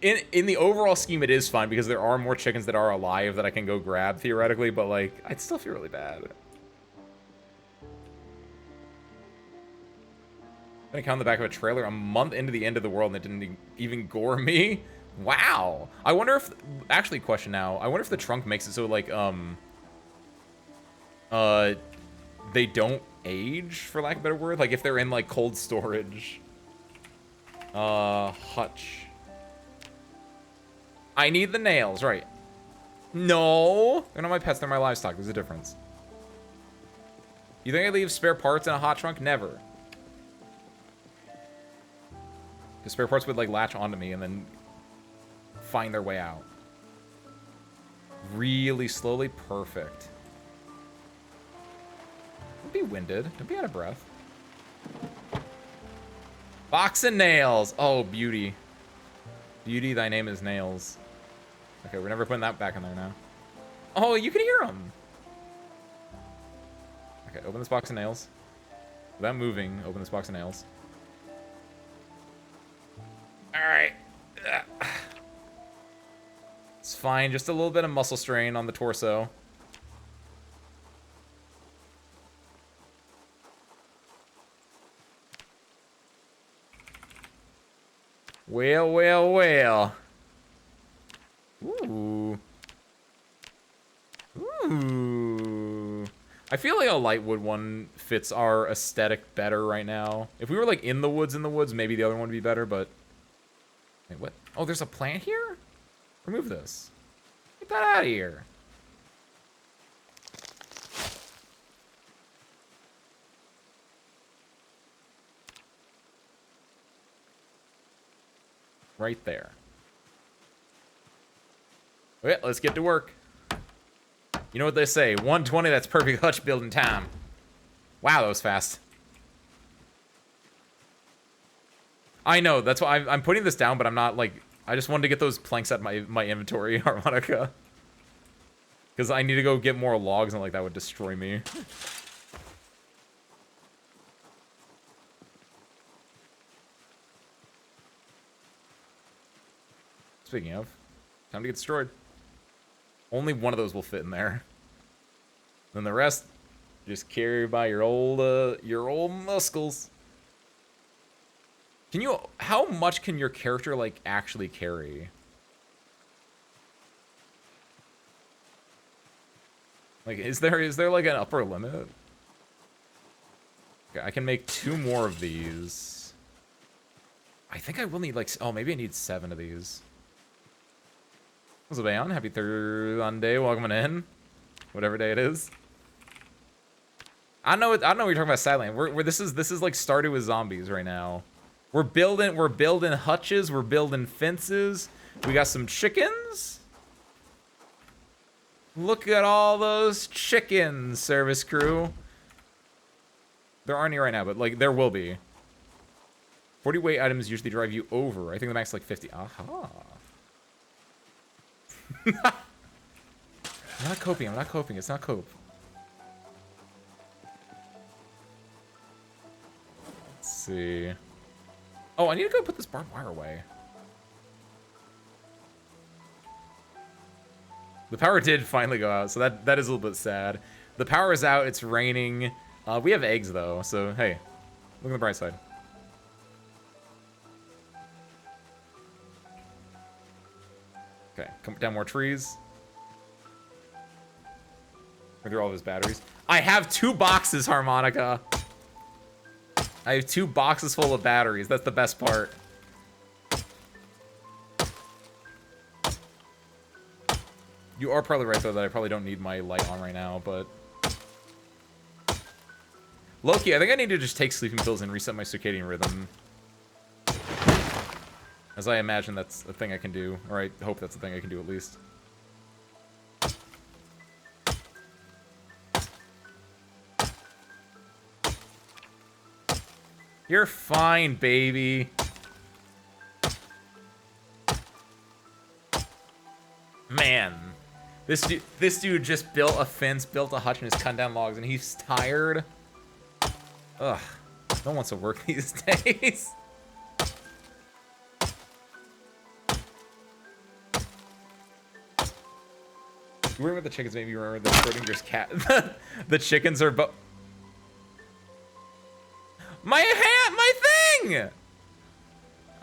In the overall scheme, it is fine because there are more chickens that are alive that I can go grab theoretically, but like I'd still feel really bad. Gonna count on the back of a trailer a month into the end of the world and it didn't even gore me. Wow. I wonder if, actually, question now. I wonder if the trunk makes it so like they don't age, for lack of a better word. Like if they're in like cold storage. Hutch. I need the nails, right? No, they're not my pets. They're my livestock. There's a difference. You think I leave spare parts in a hot trunk? Never. The spare parts would like latch onto me and then find their way out. Really slowly. Perfect. Don't be winded. Don't be out of breath. Box of nails. Oh, beauty. Beauty, thy name is nails. Okay, we're never putting that back in there now. Oh, you can hear them. Okay, open this box of nails. Without moving, open this box of nails. Alright. It's fine, just a little bit of muscle strain on the torso. Well, well, well. Ooh. Ooh. I feel like a lightwood one fits our aesthetic better right now. If we were like in the woods, maybe the other one would be better, but... Wait, what? Oh, there's a plant here? Remove this. Get that out of here. Right there. Okay, let's get to work. You know what they say, 120, that's perfect hutch building time. Wow, that was fast. I know, that's why I'm putting this down, but I'm not, like... I just wanted to get those planks out of my inventory, Harmonica. Because I need to go get more logs, and, like, that would destroy me. Speaking of, time to get destroyed. Only one of those will fit in there. Then the rest, just carry by your old muscles. Can you? How much can your character like actually carry? Like, is there like an upper limit? Okay, I can make 2 more of these. I think I will need like, oh, maybe I need 7 of these. What's up, Aeon? Happy Thursday, welcome in. Whatever day it is. I know what you're talking about, Sadland. This is like started with zombies right now. We're building hutches, we're building fences. We got some chickens. Look at all those chickens, service crew. There aren't any right now, but like there will be. 40 weight items usually drive you over. I think the max is like 50. Aha. I'm not coping. It's not cope. Let's see. Oh, I need to go put this barbed wire away. The power did finally go out, so that is a little bit sad. The power is out. It's raining. We have eggs, though, so hey, look on the bright side. Okay, come down more trees. Through all of his batteries. I have 2 boxes, Harmonica. I have 2 boxes full of batteries. That's the best part. You are probably right, though, that I probably don't need my light on right now, but... Loki, I think I need to just take sleeping pills and reset my circadian rhythm. As I imagine that's a thing I can do. Or I hope that's a thing I can do, at least. You're fine, baby. Man. This dude just built a fence, built a hutch, and is cutting down logs, and he's tired. Ugh. No one wants to work these days. You remember the chickens made me remember the Schrodinger's cat. The chickens are my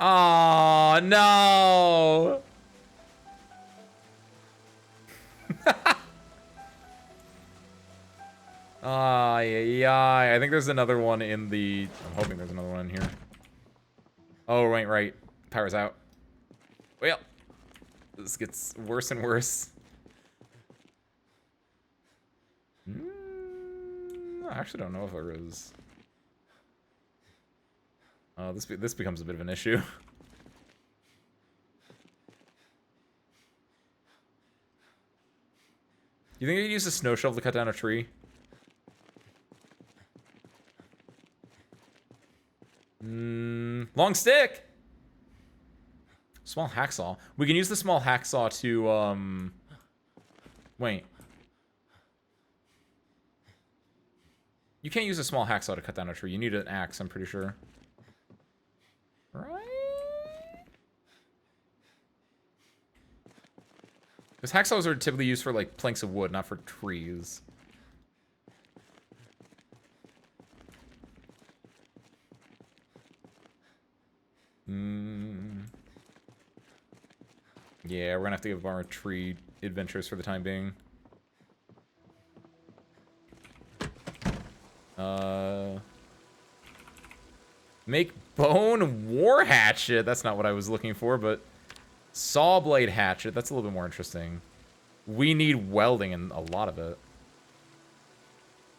Oh, no. Ah, yeah. I think there's another one in the... I'm hoping there's another one in here. Oh, right. Power's out. Well, this gets worse and worse. I actually don't know if there is. This becomes a bit of an issue. You think I could use a snow shovel to cut down a tree? Long stick! Small hacksaw. We can use the small hacksaw to, Wait. You can't use a small hacksaw to cut down a tree. You need an axe, I'm pretty sure. Right? Because hacksaws are typically used for, like, planks of wood, not for trees. Yeah, we're gonna have to give our tree adventures for the time being. Make bone war hatchet. That's not what I was looking for, but saw blade hatchet. That's a little bit more interesting. We need welding in a lot of it.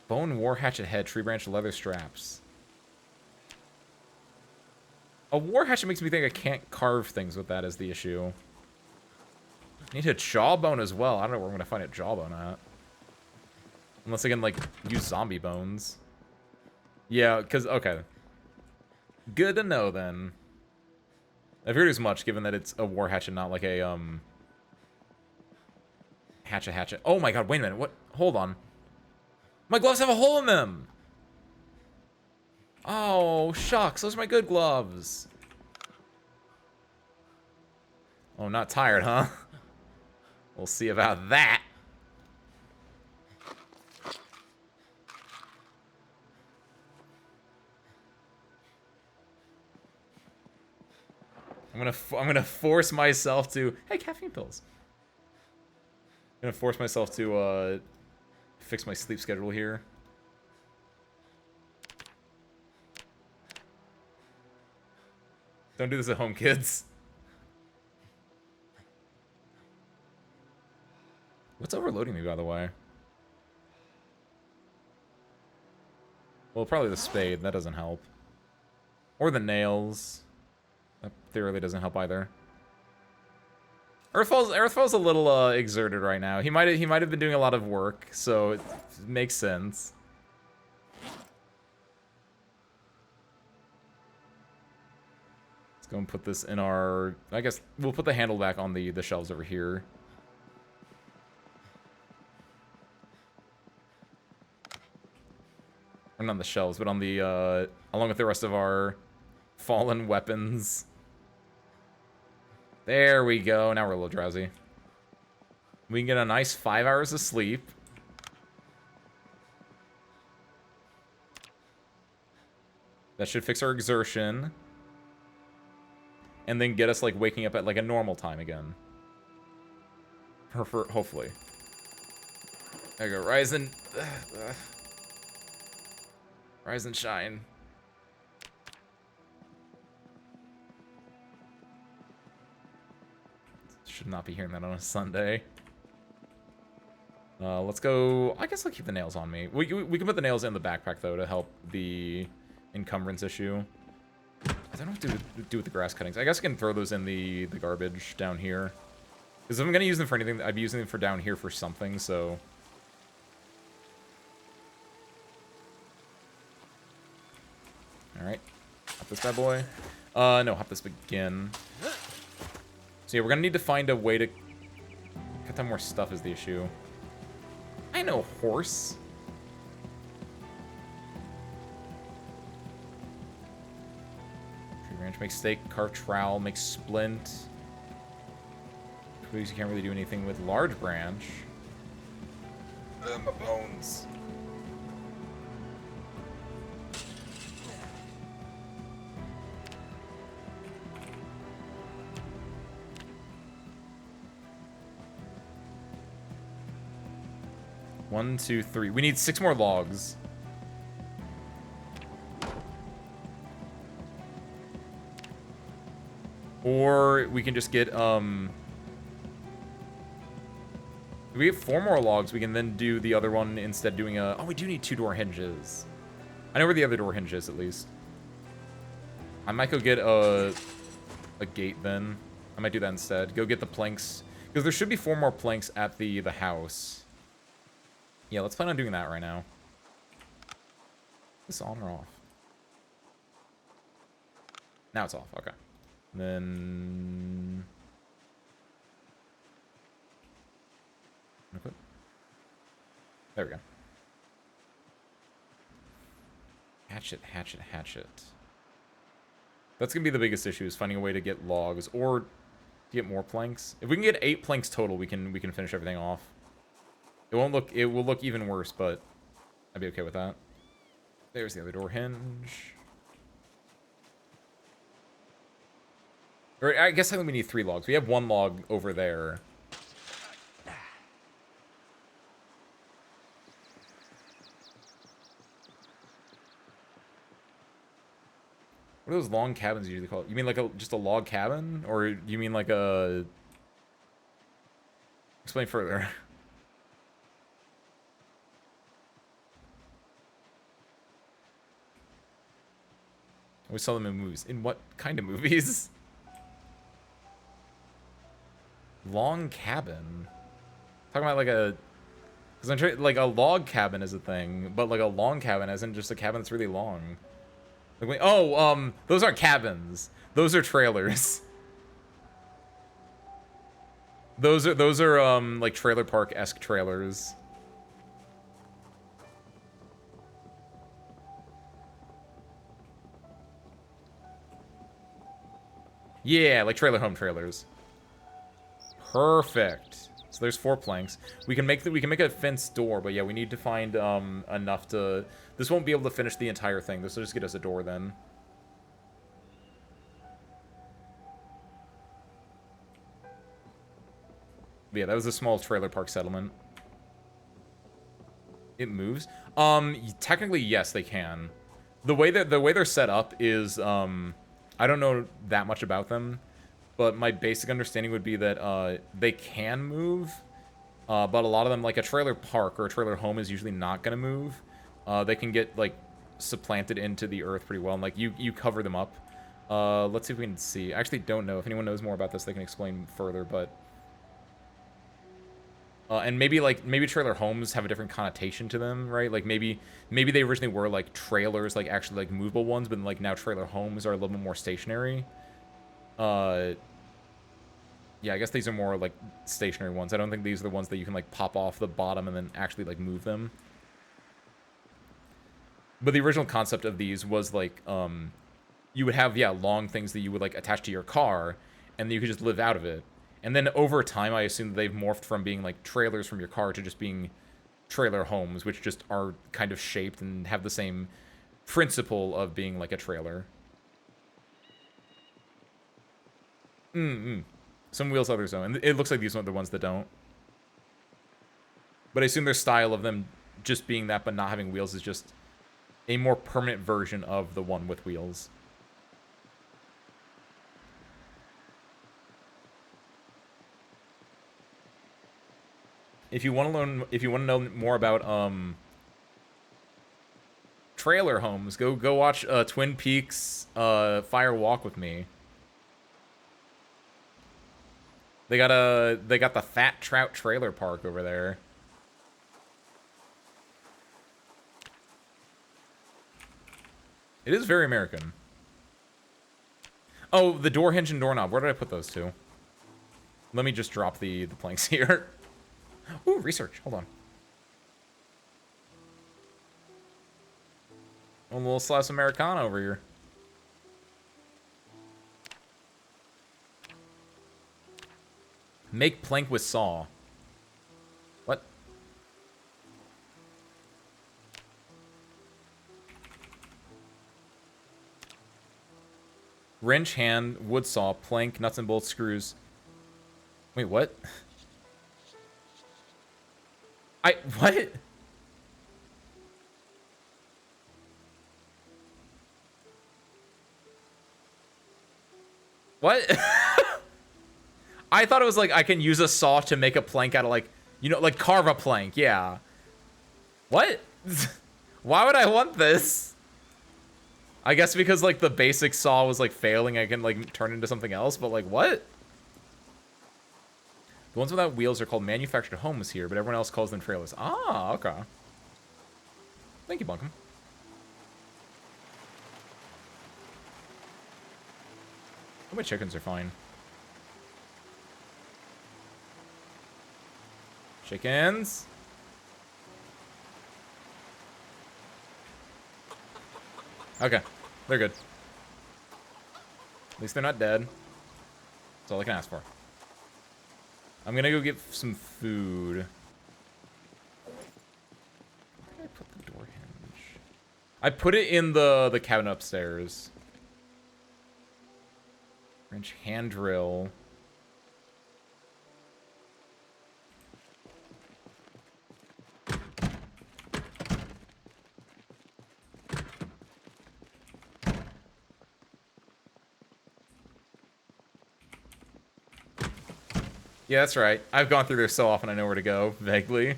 Bone war hatchet head, tree branch, leather straps. A war hatchet makes me think I can't carve things with that as the issue. I need a jawbone as well. I don't know where I'm gonna find a jawbone at. Unless I can, like, use zombie bones. Yeah, because, okay. Good to know, then. I figured as much, given that it's a war hatchet, not like a, hatchet. Oh my god, wait a minute, what? Hold on. My gloves have a hole in them! Oh, shucks, those are my good gloves. Oh, not tired, huh? We'll see about that. I'm gonna force myself to... Hey, caffeine pills. I'm gonna force myself to, fix my sleep schedule here. Don't do this at home, kids. What's overloading me, by the way? Well, probably the spade. That doesn't help. Or the nails. That theoretically doesn't help either. Earthfall's a little exerted right now. He might have been doing a lot of work, so it makes sense. Let's go and put this in our... I guess we'll put the handle back on the shelves over here. Or not on the shelves, but on the, along with the rest of our fallen weapons. There we go. Now we're a little drowsy. We can get a nice 5 hours of sleep. That should fix our exertion. And then get us, like, waking up at, like, a normal time again. Hopefully. There we go. Rise and... Rise and shine. Should not be hearing that on a Sunday. Let's go... I guess I'll keep the nails on me. We can put the nails in the backpack, though, to help the encumbrance issue. I don't know what to do with the grass cuttings. I guess I can throw those in the garbage down here. Because if I'm going to use them for anything, I'd be using them for down here for something, so... Alright. Hop this bad boy. No, hop this again. So yeah, we're gonna need to find a way to cut down more stuff is the issue. I know horse. Tree branch makes steak, carve trowel, makes splint. Twigs you can't really do anything with. Large branch. My bones. 1, 2, 3. We need 6 more logs. Or we can just get, if we have 4 more logs, we can then do the other one instead doing a... Oh, we do need 2 door hinges. I know where the other door hinge is, at least. I might go get a gate, then. I might do that instead. Go get the planks. Because there should be 4 more planks at the house. Yeah, let's plan on doing that right now. Is this on or off? Now it's off. Okay. Then... There we go. Hatchet, hatchet, hatchet. That's gonna be the biggest issue, is finding a way to get logs or get more planks. If we can get 8 planks total, we can finish everything off. It will look even worse, but I'd be okay with that. There's the other door hinge. Or I guess I think we need 3 logs. We have 1 log over there. What are those long cabins usually called? You mean like just a log cabin? Or you mean like a... Explain further. We saw them in movies. In what kind of movies? Long cabin? Talking about like a... Because I'm like a log cabin is a thing, but like a long cabin isn't just a cabin that's really long. Like, wait, oh, those aren't cabins. Those are trailers. Those are like trailer park-esque trailers. Yeah, like trailer home trailers. Perfect. So there's 4 planks. We can make a fenced door, but yeah, we need to find enough to... This won't be able to finish the entire thing. This will just get us a door then. But yeah, that was a small trailer park settlement. It moves. Technically, yes, they can. The way they're set up is I don't know that much about them, but my basic understanding would be that they can move, but a lot of them, like a trailer park or a trailer home, is usually not going to move. They can get like supplanted into the earth pretty well, and like you cover them up. Let's see if we can see. I actually don't know. If anyone knows more about this, they can explain further, but... and maybe trailer homes have a different connotation to them, right? Like maybe they originally were like trailers, like actually like movable ones, but like now trailer homes are a little bit more stationary. Yeah, I guess these are more like stationary ones. I don't think these are the ones that you can like pop off the bottom and then actually like move them. But the original concept of these was like you would have, yeah, long things that you would like attach to your car, and then you could just live out of it. And then over time, I assume that they've morphed from being like trailers from your car to just being trailer homes, which just are kind of shaped and have the same principle of being like a trailer. Some wheels, others don't. And it looks like these are the ones that don't. But I assume their style of them just being that but not having wheels is just a more permanent version of the one with wheels. If you want to know more about trailer homes, go watch Twin Peaks Fire Walk with Me. They got the Fat Trout trailer park over there. It is very American. Oh, the door hinge and doorknob. Where did I put those two? Let me just drop the planks here. Ooh, research. Hold on. A little slice Americana over here. Make plank with saw. What? Wrench, hand, wood saw, plank, nuts and bolts, screws. Wait, what? What? What? I thought it was like I can use a saw to make a plank out of like, you know, like carve a plank. Yeah. What? Why would I want this? I guess because like the basic saw was like failing, I can like turn into something else, but like what? The ones without wheels are called manufactured homes here, but everyone else calls them trailers. Ah, okay. Thank you, Bunkum. Oh, my chickens are fine. Chickens. Okay, they're good. At least they're not dead. That's all I can ask for. I'm gonna go get some food. Where did I put the door hinge? I put it in the cabinet upstairs. Wrench, hand drill. Yeah, that's right. I've gone through there so often I know where to go, vaguely.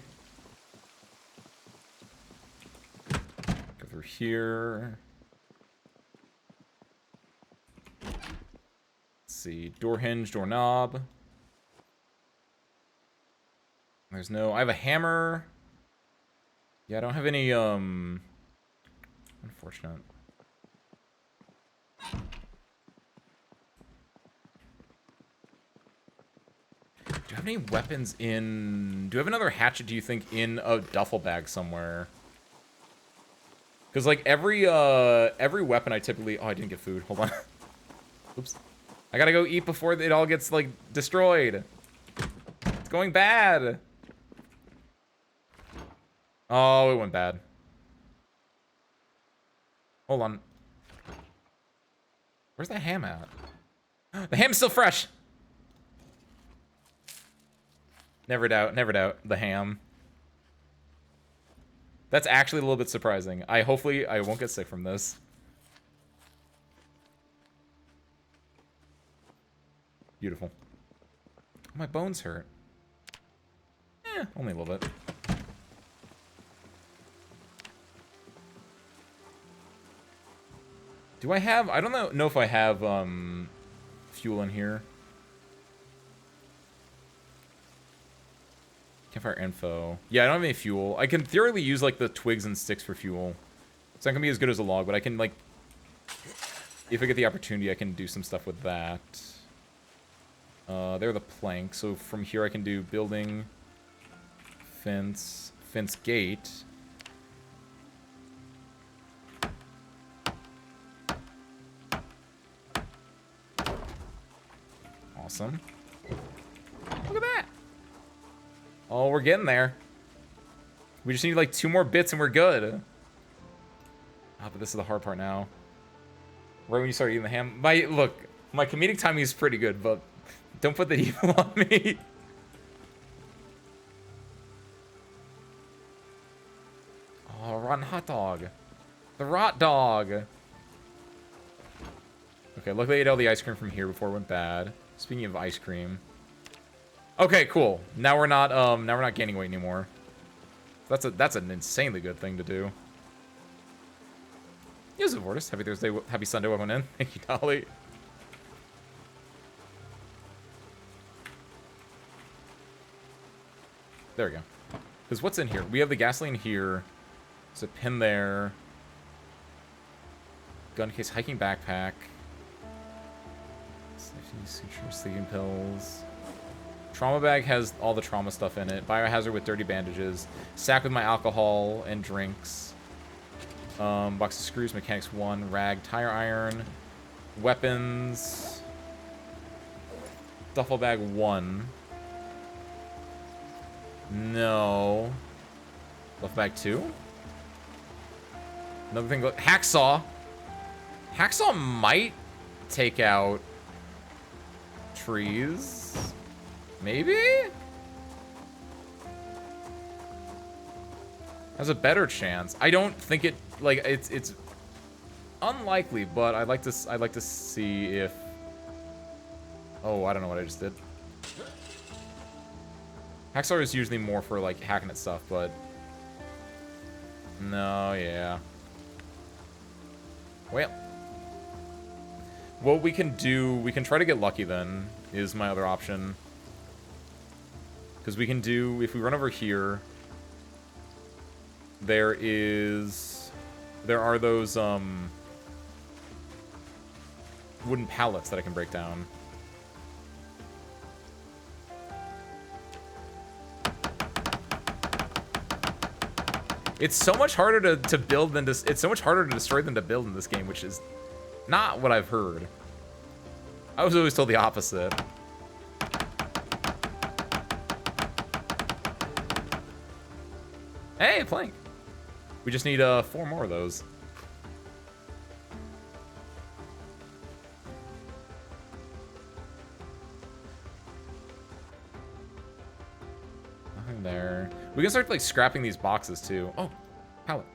Go through here. Let's see. Door hinge, doorknob. There's no... I have a hammer. Yeah, I don't have any, unfortunate. Do you have any weapons in... Do you have another hatchet, do you think, in a duffel bag somewhere? Because, like, every weapon I typically... Oh, I didn't get food. Hold on. Oops. I gotta go eat before it all gets, like, destroyed. It's going bad. Oh, it went bad. Hold on. Where's the ham at? The ham's still fresh! Never doubt the ham. That's actually a little bit surprising. Hopefully I won't get sick from this. Beautiful. My bones hurt. Eh, only a little bit. Do I have... I don't know if I have, fuel in here. Campfire info. Yeah, I don't have any fuel. I can theoretically use, like, the twigs and sticks for fuel. It's not gonna be as good as a log, but I can, like... If I get the opportunity, I can do some stuff with that. They're the planks. So from here I can do building, fence, fence gate. Awesome. Look at that. Oh, we're getting there. We just need like 2 more bits and we're good. Ah, but this is the hard part now. Right when you start eating the ham. Look, my comedic timing is pretty good, but don't put the evil on me. Oh, rotten hot dog. The rot dog. Okay, luckily I ate all the ice cream from here before it went bad. Speaking of ice cream. Okay, cool. Now we're not gaining weight anymore. That's an insanely good thing to do. Yes, of course. Happy Thursday, happy Sunday, welcome in. Thank you, Dolly. There we go. Because what's in here? We have the gasoline here. There's a pin there. Gun case, hiking backpack. Sutures, sleeping pills. Trauma bag has all the trauma stuff in it. Biohazard with dirty bandages. Sack with my alcohol and drinks. Box of screws, mechanics 1. Rag, tire iron. Weapons. Duffel bag 1. No. Duffel bag 2. Another thing. Hacksaw. Hacksaw might take out trees. Maybe? Has a better chance. I don't think it, like, it's unlikely, but I'd like to see if... Oh, I don't know what I just did. Hackstar is usually more for, like, hacking at stuff, but... No, yeah. Well. What we can do... We can try to get lucky, then, is my other option. Because we can do... If we run over here... There are those, wooden pallets that I can break down. It's so much harder to build than to... It's so much harder to destroy than to build in this game, which is not what I've heard. I was always told the opposite. Hey, plank. We just need 4 more of those. Nothing there. We can start like scrapping these boxes too. Oh, pallet.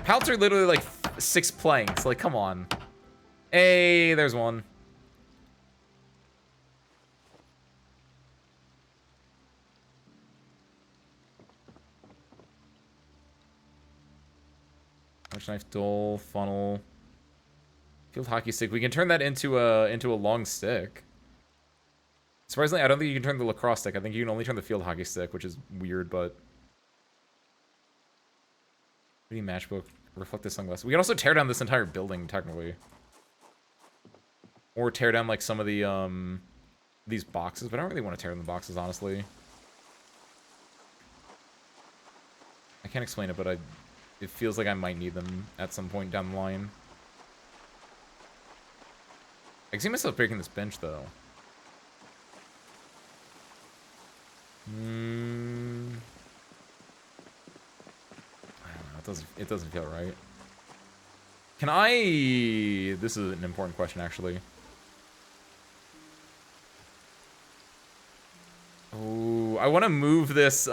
Pallets are literally like 6 planks. Like, come on. Hey, there's one. Punch knife, dull, funnel, field hockey stick. We can turn that into a long stick. Surprisingly, I don't think you can turn the lacrosse stick. I think you can only turn the field hockey stick, which is weird, but... Reading matchbook, reflective sunglasses. We can also tear down this entire building, technically. Or tear down, like, some of the, these boxes, but I don't really want to tear down the boxes, honestly. I can't explain it, but it feels like I might need them at some point down the line. I can see myself breaking this bench, though. I don't know. It doesn't feel right. Can I... This is an important question, actually. Oh, I want to move this,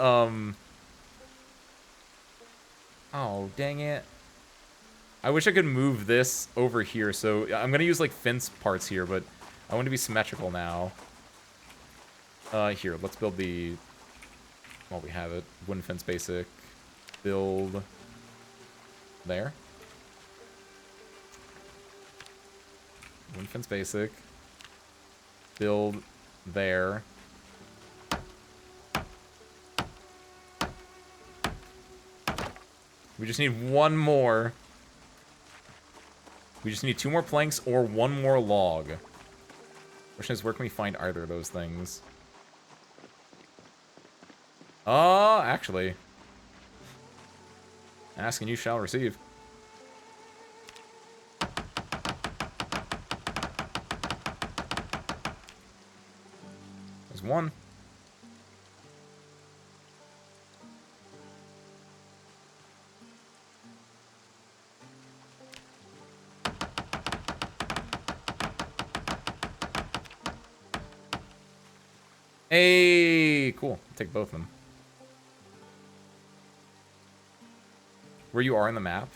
Oh, dang it. I wish I could move this over here. So I'm going to use, like, fence parts here, but I want to be symmetrical now. Here, let's build the... Well, we have it. Wooden fence basic. Build... There. Wooden fence basic. Build... There. We just need one more. We just need 2 more planks or 1 more log. Question is, where can we find either of those things? Actually. Ask and you shall receive. There's one. Hey, cool. I'll take both of them. Where you are in the map?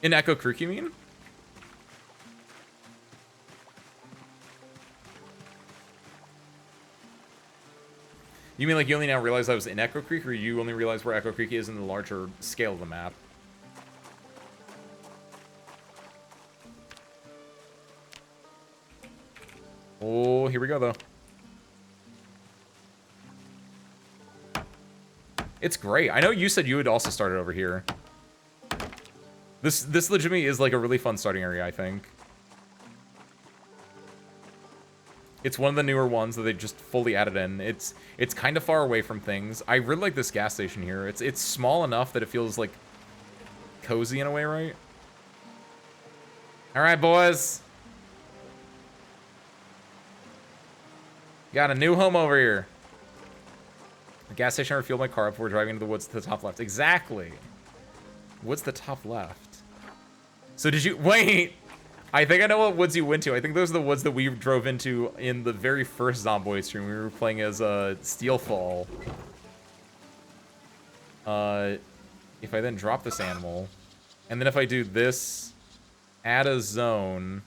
In Echo Creek, you mean? You mean like you only now realize I was in Echo Creek, or you only realize where Echo Creek is in the larger scale of the map? Oh, here we go, though. It's great. I know you said you would also start it over here. This legitimately is like a really fun starting area, I think. It's one of the newer ones that they just fully added in. It's kind of far away from things. I really like this gas station here. It's small enough that it feels like cozy in a way, right? All right, boys. Got a new home over here. The gas station, I refueled my car before driving into the woods to the top left. Exactly. What's the top left? So did you... Wait! I think I know what woods you went to. I think those are the woods that we drove into in the very first Zomboid stream. We were playing as Steelfall. If I then drop this animal, and then if I do this, add a zone.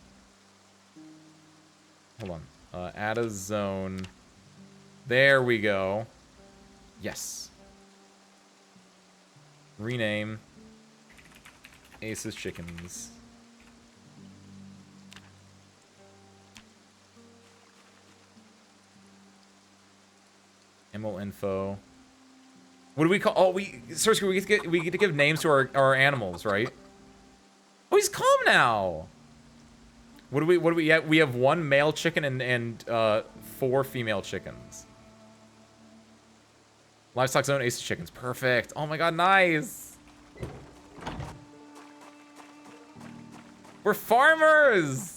Hold on. Add a zone. There we go. Yes. Rename Ace's Chickens. Animal info. What do we call? Oh, seriously, we get to give names to our animals, right? Oh, he's calm now. What do we have? We have 1 male chicken and 4 female chickens. Livestock zone, Ace of Chickens. Perfect. Oh my god, nice. We're farmers.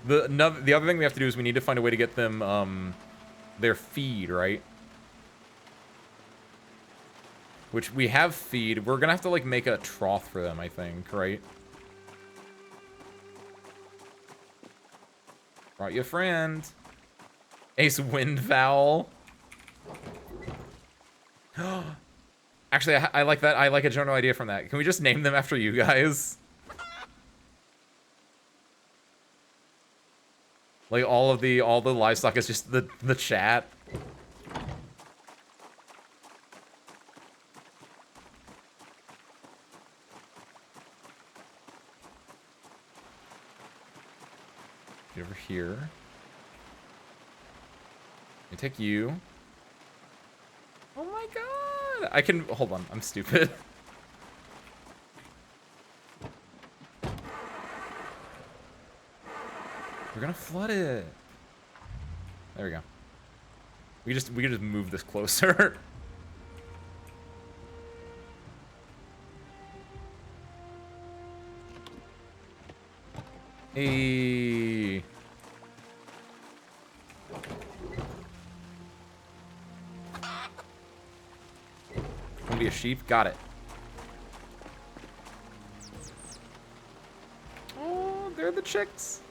The other thing we have to do is we need to find a way to get them their feed, right? Which we have feed. We're gonna have to like make a trough for them, I think, right? Brought you a friend. Ace Windfowl. Actually, I like that. I like a general idea from that. Can we just name them after you guys? Like all the livestock is just the chat. Get over here. Let me take you. Oh my god! I can hold on. I'm stupid. We're gonna flood it. There we go. We can just move this closer. Hey. Wanna be a sheep? Got it. Oh, they're the chicks.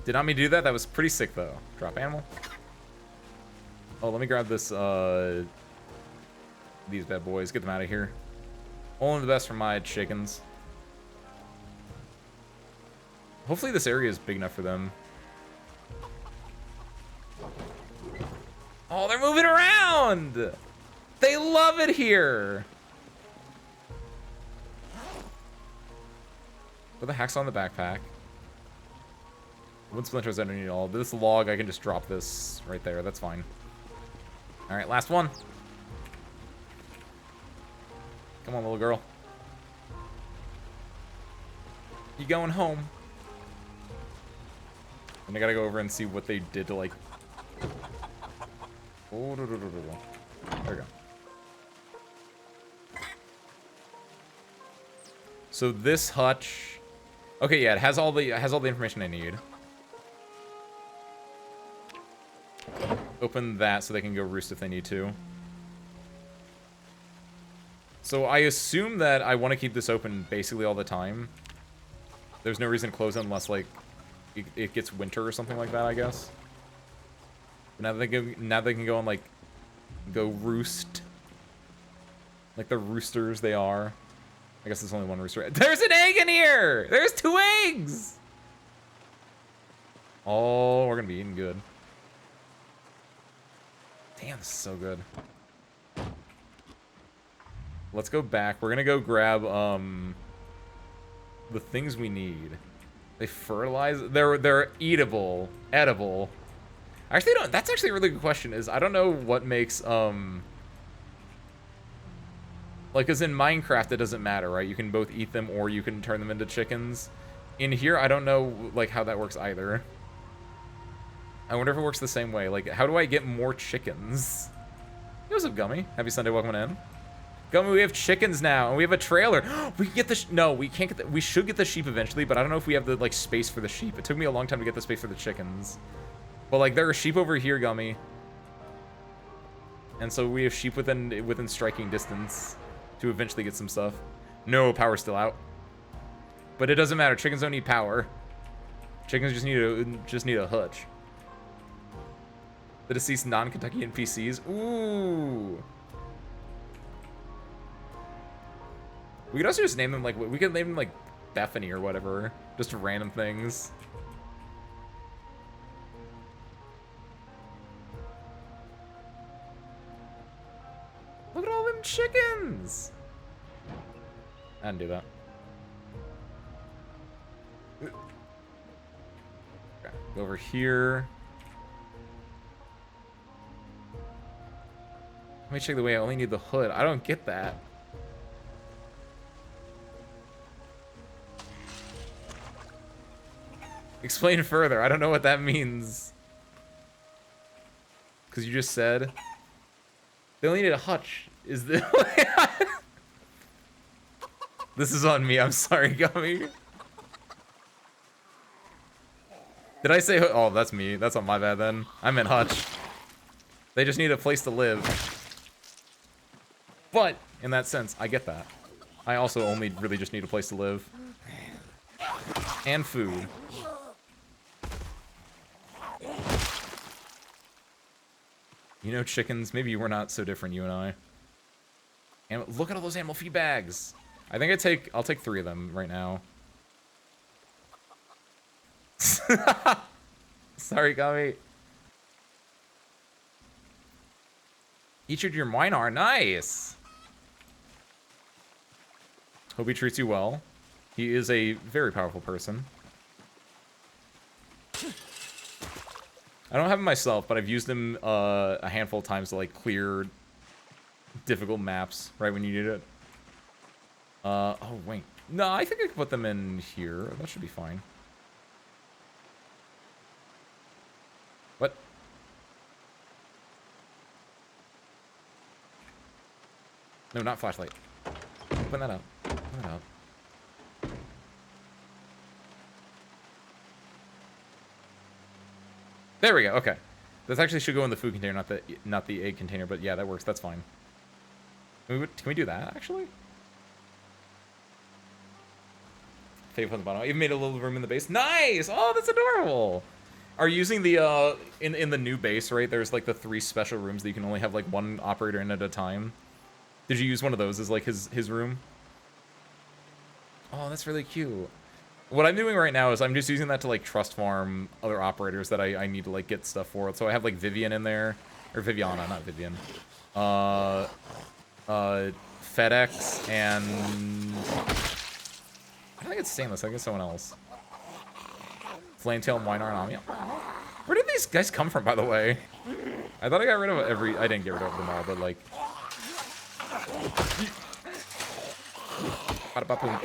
Did not mean to do that. That was pretty sick, though. Drop animal. Oh, let me grab this, these bad boys. Get them out of here. Only the best for my chickens. Hopefully this area is big enough for them. Oh, they're moving around! They love it here! Put the hacks on the backpack. Wood splinters underneath all. This log, I can just drop this right there. That's fine. Alright, last one. Come on, little girl. You going home? And I gotta go over and see what they did to, like... Oh, there we go. So this hutch... Okay, yeah, it has all the information I need. Open that so they can go roost if they need to. So I assume that I want to keep this open basically all the time. There's no reason to close it unless, like, it gets winter or something like that, I guess. But now they can go and, like, go roost. Like the roosters they are. I guess there's only one rooster. There's an egg in here! There's 2 eggs! Oh, we're gonna be eating good. Damn, this is so good. Let's go back. We're gonna go grab, the things we need. They fertilize. They're eatable. Edible. I actually don't. That's actually a really good question. I don't know what makes, like, as in Minecraft, it doesn't matter, right? You can both eat them or you can turn them into chickens. In here, I don't know, like, how that works either. I wonder if it works the same way. Like, how do I get more chickens? Hey, what's up, Gummy? Happy Sunday, welcome in. Gummy, we have chickens now, and we have a trailer. We can get the no, we can't get the, we should get the sheep eventually, but I don't know if we have the, like, space for the sheep. It took me a long time to get the space for the chickens. But, like, there are sheep over here, Gummy. And so we have sheep within striking distance to eventually get some stuff. No, power's still out. But it doesn't matter. Chickens don't need power. Chickens just need a hutch. The deceased non-Kentucky NPCs. Ooh. We could also just name them like, we could name them like Bethany or whatever. Just random things. Look at all them chickens. I didn't do that. Okay, go over here. Let me check the way I only need the hood. I don't get that. Explain further. I don't know what that means. Because you just said they only need a hutch. Is this? This is on me. I'm sorry, Gummy. Did I say? Oh, that's me. That's on my bad then. I meant hutch. They just need a place to live. But in that sense, I get that. I also only really just need a place to live and food. You know, chickens, maybe we're not so different, you and I. And look at all those animal feed bags. I think I'll take 3 of them right now. Sorry, Gummy. Each of your Minar, nice. Hope he treats you well. He is a very powerful person. I don't have him myself, but I've used him a handful of times to, like, clear difficult maps right when you need it. Oh, wait. No, I think I can put them in here. That should be fine. What? No, not flashlight. Open that up. Open that up. There we go. Okay, this actually should go in the food container, not the egg container. But yeah, that works. That's fine. Can we do that actually? Fave on the bottom. I even made a little room in the base. Nice. Oh, that's adorable. Are you using the in the new base, right? There's like the 3 special rooms that you can only have like 1 operator in at a time. Did you use one of those as like his room? Oh, that's really cute. What I'm doing right now is I'm just using that to, like, trust farm other operators that I need to, like, get stuff for. So I have, like, Vivian in there. Or Viviana, not Vivian. FedEx and... I don't think it's Stainless. I think it's someone else. Flametail, Minar, and Amia. Where did these guys come from, by the way? I thought I got rid of every... I didn't get rid of them all, but, like...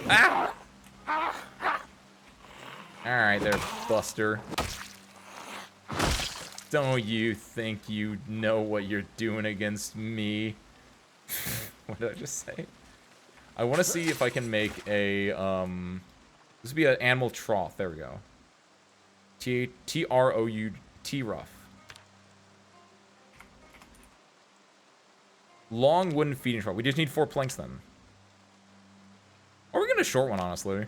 Ah! Alright there, Buster. Don't you think you know what you're doing against me? What did I just say? I want to see if I can make a, this would be an animal trough. There we go. T-R-O-U-T rough. Long wooden feeding trough. We just need 4 planks then. Or we get a short one, honestly.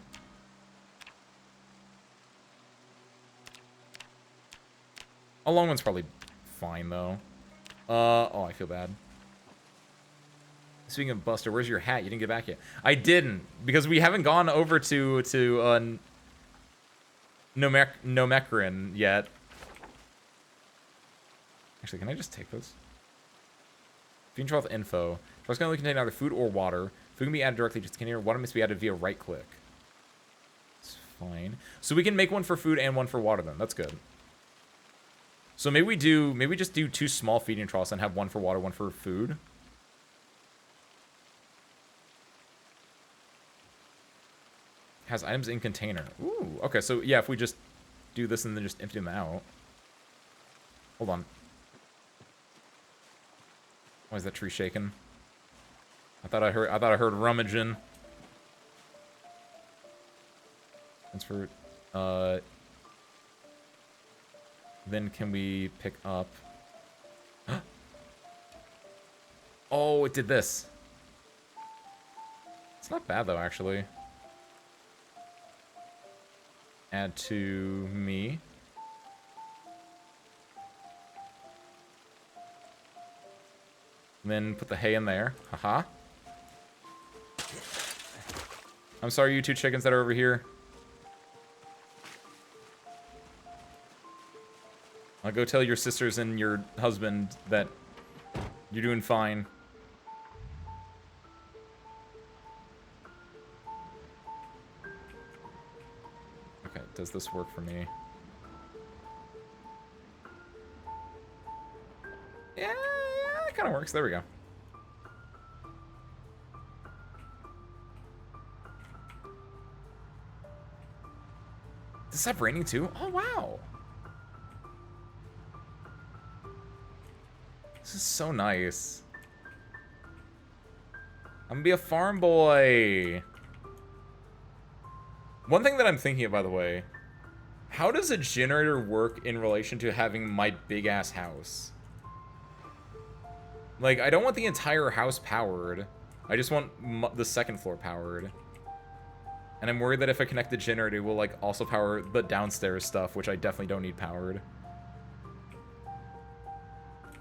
A long one's probably fine, though. Oh, I feel bad. Speaking of Buster, where's your hat? You didn't get back yet. I didn't, because we haven't gone over to Nomekrin yet. Actually, can I just take this? Feeding trough info. Trough can only contain either food or water. Food can be added directly to the container. Water must be added via right click. It's fine. So we can make one for food and one for water then. That's good. So maybe we just do 2 small feeding troughs and have one for water, one for food. Has items in container. Ooh, okay, so yeah, if we just do this and then just empty them out. Hold on. Why is that tree shaking? I thought I heard rummaging. That's for then can we pick up? Oh, it did this. It's not bad though, actually. Add to me. Then put the hay in there. Haha. I'm sorry, you two chickens that are over here. I'll go tell your sisters and your husband that you're doing fine. Okay, does this work for me? Yeah, it kind of works. There we go. Does it stop raining too? Oh, wow. This is so nice. I'm gonna be a farm boy. One thing that I'm thinking of, by the way, how does a generator work in relation to having my big-ass house? Like, I don't want the entire house powered. I just want the second floor powered. And I'm worried that if I connect the generator, it will, like, also power the downstairs stuff, which I definitely don't need powered.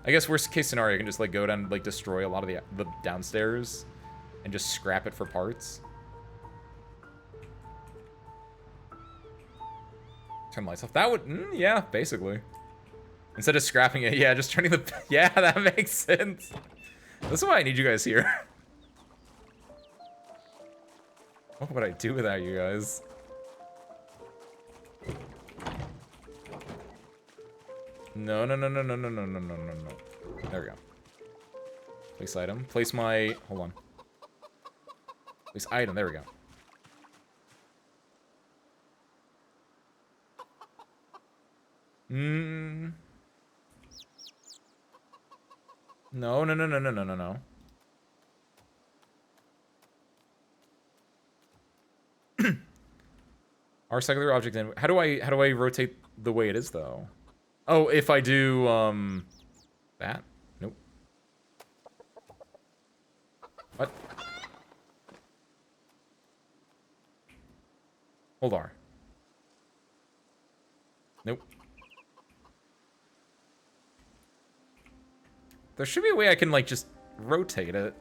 I guess worst case scenario, I can just, like, go down and, like, destroy a lot of the downstairs and just scrap it for parts. Turn the lights off. That would, yeah, basically. Instead of scrapping it, yeah, just turning the, yeah, that makes sense. That's why I need you guys here. What would I do without you guys? No, no, no, no, no, no, no, no, no, no, no. There we go. Place item. Place my, hold on. Place item, there we go. No, no, no, no, no, no, no, no. Our circular object in. How do I rotate the way it is though? Oh, if I do that? Nope. What? Hold on. Nope. There should be a way I can, like, just rotate it.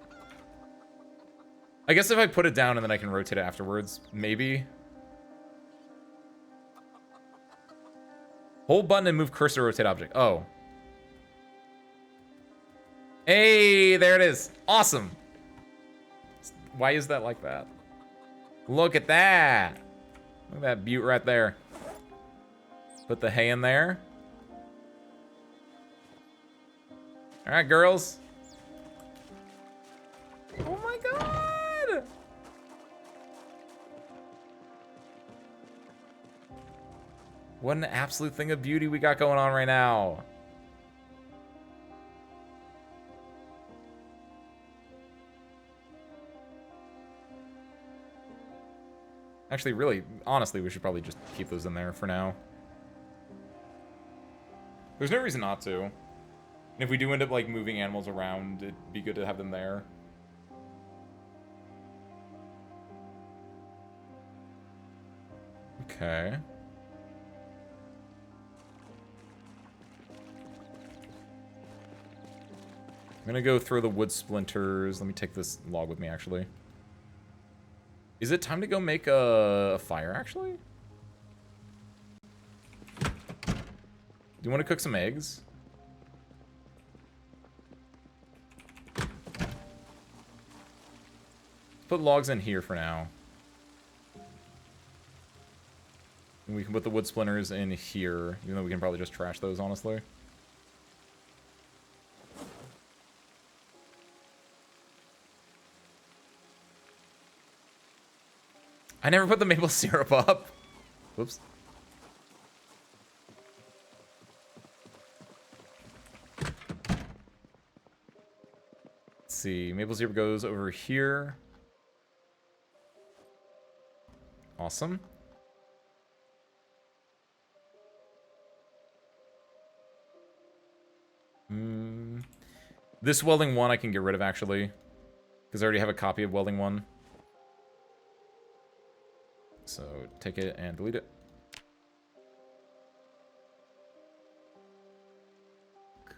I guess if I put it down and then I can rotate it afterwards, maybe. Hold button and move cursor to rotate object. Oh. Hey, there it is. Awesome. Why is that like that? Look at that. Look at that butte right there. Put the hay in there. All right, girls. Oh my god. What an absolute thing of beauty we got going on right now. Actually, really, honestly, we should probably just keep those in there for now. There's no reason not to. And if we do end up, like, moving animals around, it'd be good to have them there. Okay. I'm gonna go throw the wood splinters. Let me take this log with me, actually. Is it time to go make a fire, actually? Do you want to cook some eggs? Put logs in here for now. And we can put the wood splinters in here, even though we can probably just trash those, honestly. I never put the maple syrup up. Whoops. see. Maple syrup goes over here. Awesome. This welding 1 I can get rid of, actually. Because I already have a copy of welding 1. So, take it and delete it.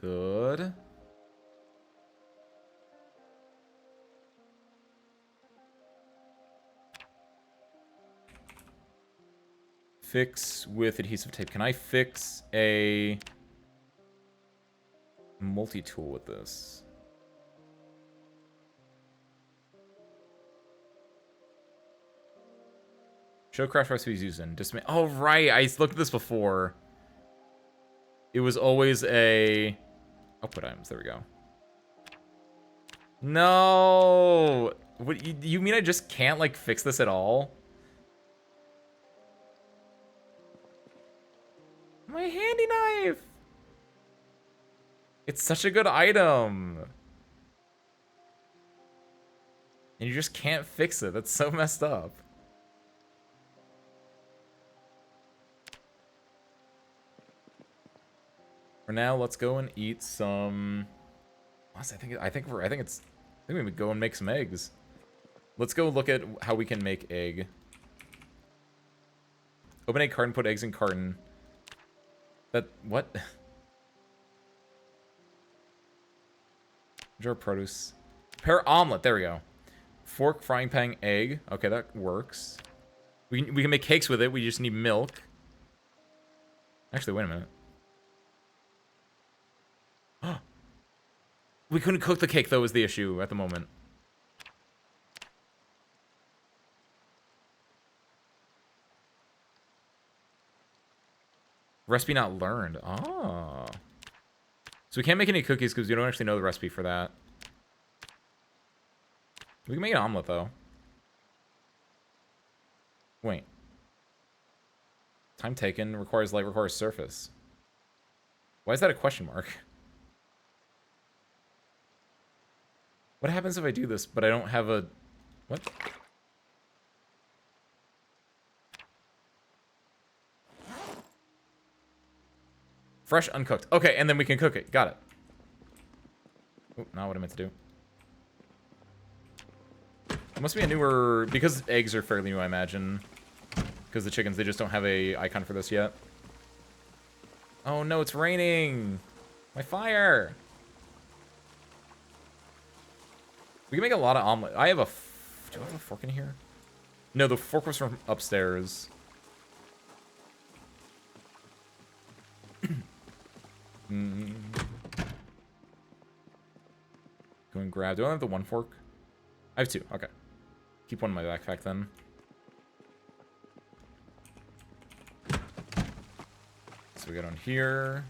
Good. Fix with adhesive tape. Can I fix a multi-tool with this? Show crash recipes used in dismantle. Oh, right. I looked at this before. It was always a... output items. There we go. No! What, you mean I just can't, like, fix this at all? My handy knife! It's such a good item. And you just can't fix it. That's so messed up. For now, let's go and eat some... Honestly, I think we would go and make some eggs. Let's go look at how we can make egg. Open egg carton, put eggs in carton. What? Jar produce. Prepare omelet, there we go. Fork, frying pan, egg. Okay, that works. We can make cakes with it, we just need milk. Actually, wait a minute. We couldn't cook the cake, though, is the issue at the moment. Recipe not learned. Oh. So we can't make any cookies because we don't actually know the recipe for that. We can make an omelet, though. Wait. Time taken, requires light, requires surface. Why is that a question mark? What happens if I do this, but I don't have a... What? Fresh, uncooked. Okay, and then we can cook it. Got it. Oh, not what I meant to do. It must be a newer... Because eggs are fairly new, I imagine. Because the chickens, they just don't have a icon for this yet. Oh no, it's raining! My fire! We can make a lot of omelet. I have a... Do I have a fork in here? No, the fork was from upstairs. Go and grab... Do I have the one fork? I have two. Okay. Keep one in my backpack then. So we get on here.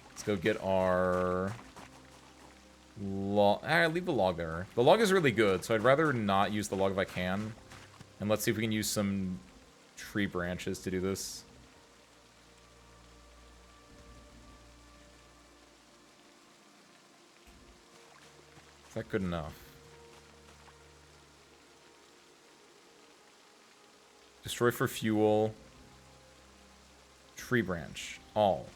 Let's go get our... log. Leave the log there. The log is really good, so I'd rather not use the log if I can. And let's see if we can use some tree branches to do this. Is that good enough? Destroy for fuel. Tree branch. All.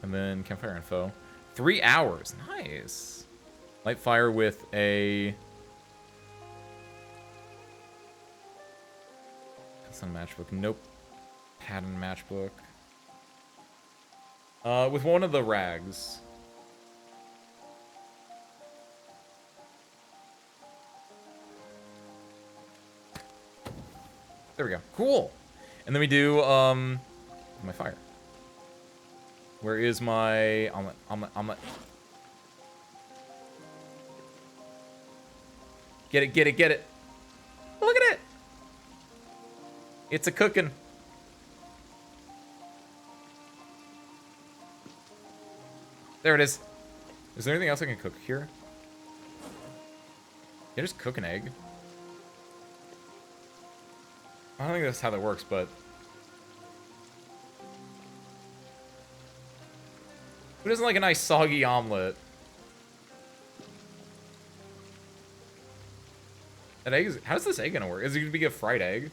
And then campfire info. 3 hours. Nice. Light fire with a... That's not a matchbook. Nope. Pattern matchbook. With one of the rags. There we go. Cool. And then we do, my fire. Where is my omelet? Omelet. Get it, get it, get it. Look at it. It's a cooking. There it is. Is there anything else I can cook here? Can I just cook an egg? I don't think that's how that works, but Who doesn't like a nice soggy omelet? That egg is, how's this egg gonna work? Is it gonna be a fried egg?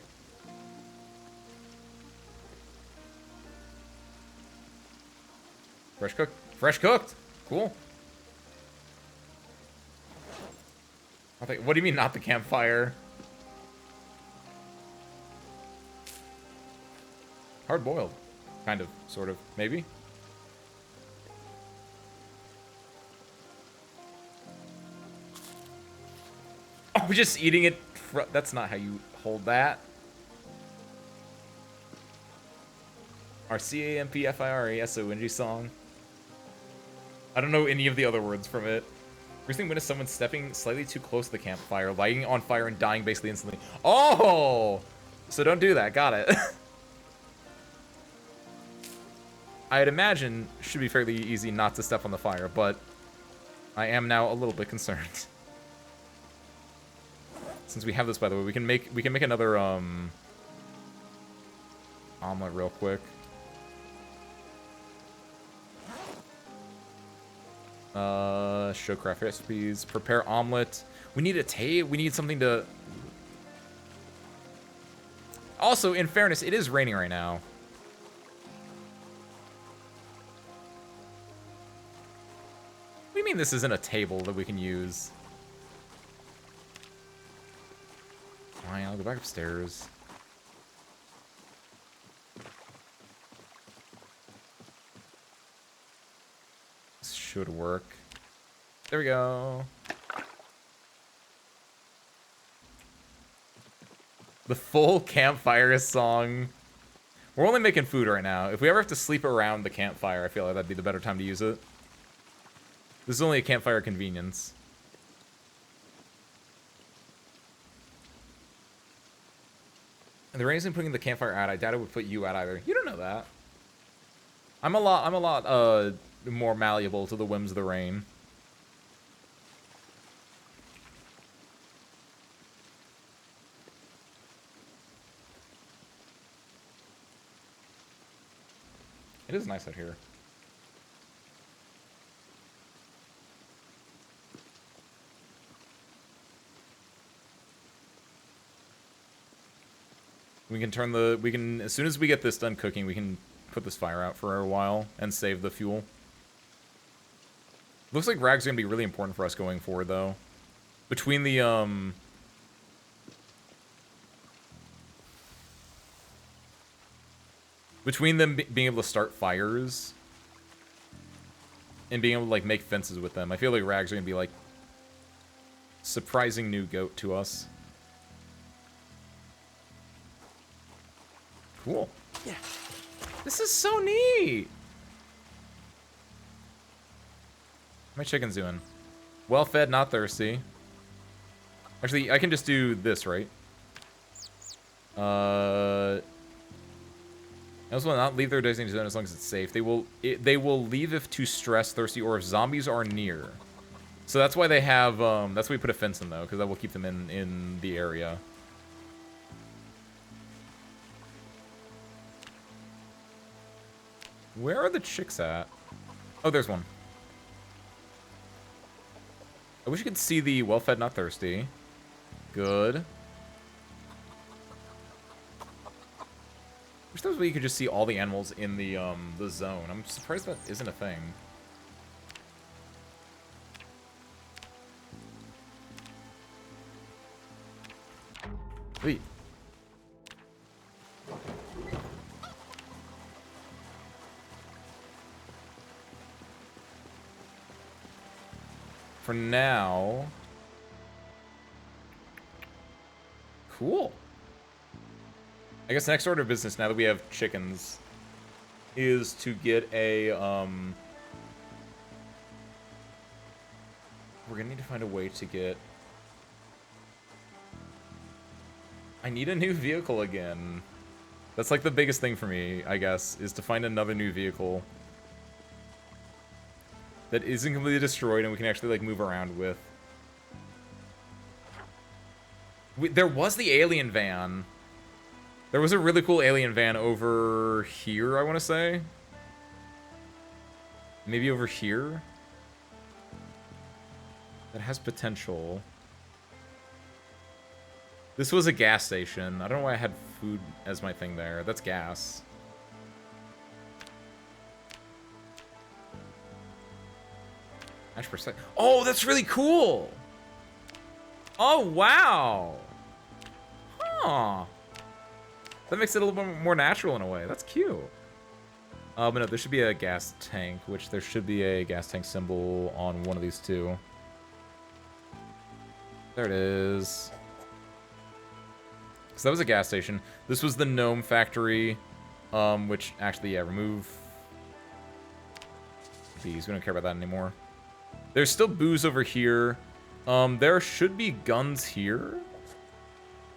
Fresh cooked. Fresh cooked. Cool. What do you mean not the campfire? Hard boiled. Kind of, sort of, maybe. Oh, just eating it. That's not how you hold that. Our CAMPFIRE song. I don't know any of the other words from it. First thing when is someone stepping slightly too close to the campfire, lighting on fire and dying basically instantly. Oh! So don't do that. Got it. I'd imagine should be fairly easy not to step on the fire, but I am now a little bit concerned. Since we have this, by the way, we can make another omelet real quick. Show craft recipes. Prepare omelet. We need a tape. We need something to. Also, in fairness, it is raining right now. What do you mean this isn't a table that we can use? Fine, I'll go back upstairs. This should work. There we go. The full campfire song. We're only making food right now. If we ever have to sleep around the campfire, I feel like that'd be the better time to use it. This is only a campfire convenience. And the rain isn't putting the campfire out. I doubt it would put you out either. You don't know that. I'm a lot more malleable to the whims of the rain. It is nice out here. We can as soon as we get this done cooking, we can put this fire out for a while and save the fuel. Looks like rags are gonna be really important for us going forward, though. Between the between them being able to start fires and being able to like make fences with them, I feel like rags are gonna be like surprising new goat to us. Cool. Yeah. This is so neat. My chicken's doing well fed, not thirsty. Actually, I can just do this, right? I also will not leave their designated zone as long as it's safe. They will leave if too stressed, thirsty, or if zombies are near. So that's why they have that's why we put a fence in though, because that will keep them in the area. Where are the chicks at? Oh, there's one. I wish you could see the well-fed, not thirsty. Good. Wish there was a way you could just see all the animals in the zone. I'm surprised that isn't a thing. Sweet. For now... Cool. I guess the next order of business, now that we have chickens, is to get a, we're gonna need to find a way to get... I need a new vehicle again. That's like the biggest thing for me, I guess, is to find another new vehicle that isn't completely destroyed and we can actually like move around with. There was the alien van. There was a really cool alien van over here, I want to say. Maybe over here? That has potential. This was a gas station. I don't know why I had food as my thing there. That's gas. Hash per second. Oh, that's really cool! Oh, wow! Huh. That makes it a little bit more natural in a way. That's cute. But no, there should be a gas tank, which there should be a gas tank symbol on one of these two. There it is. So that was a gas station. This was the gnome factory, which actually, yeah, remove these. We don't care about that anymore. There's still booze over here. There should be guns here,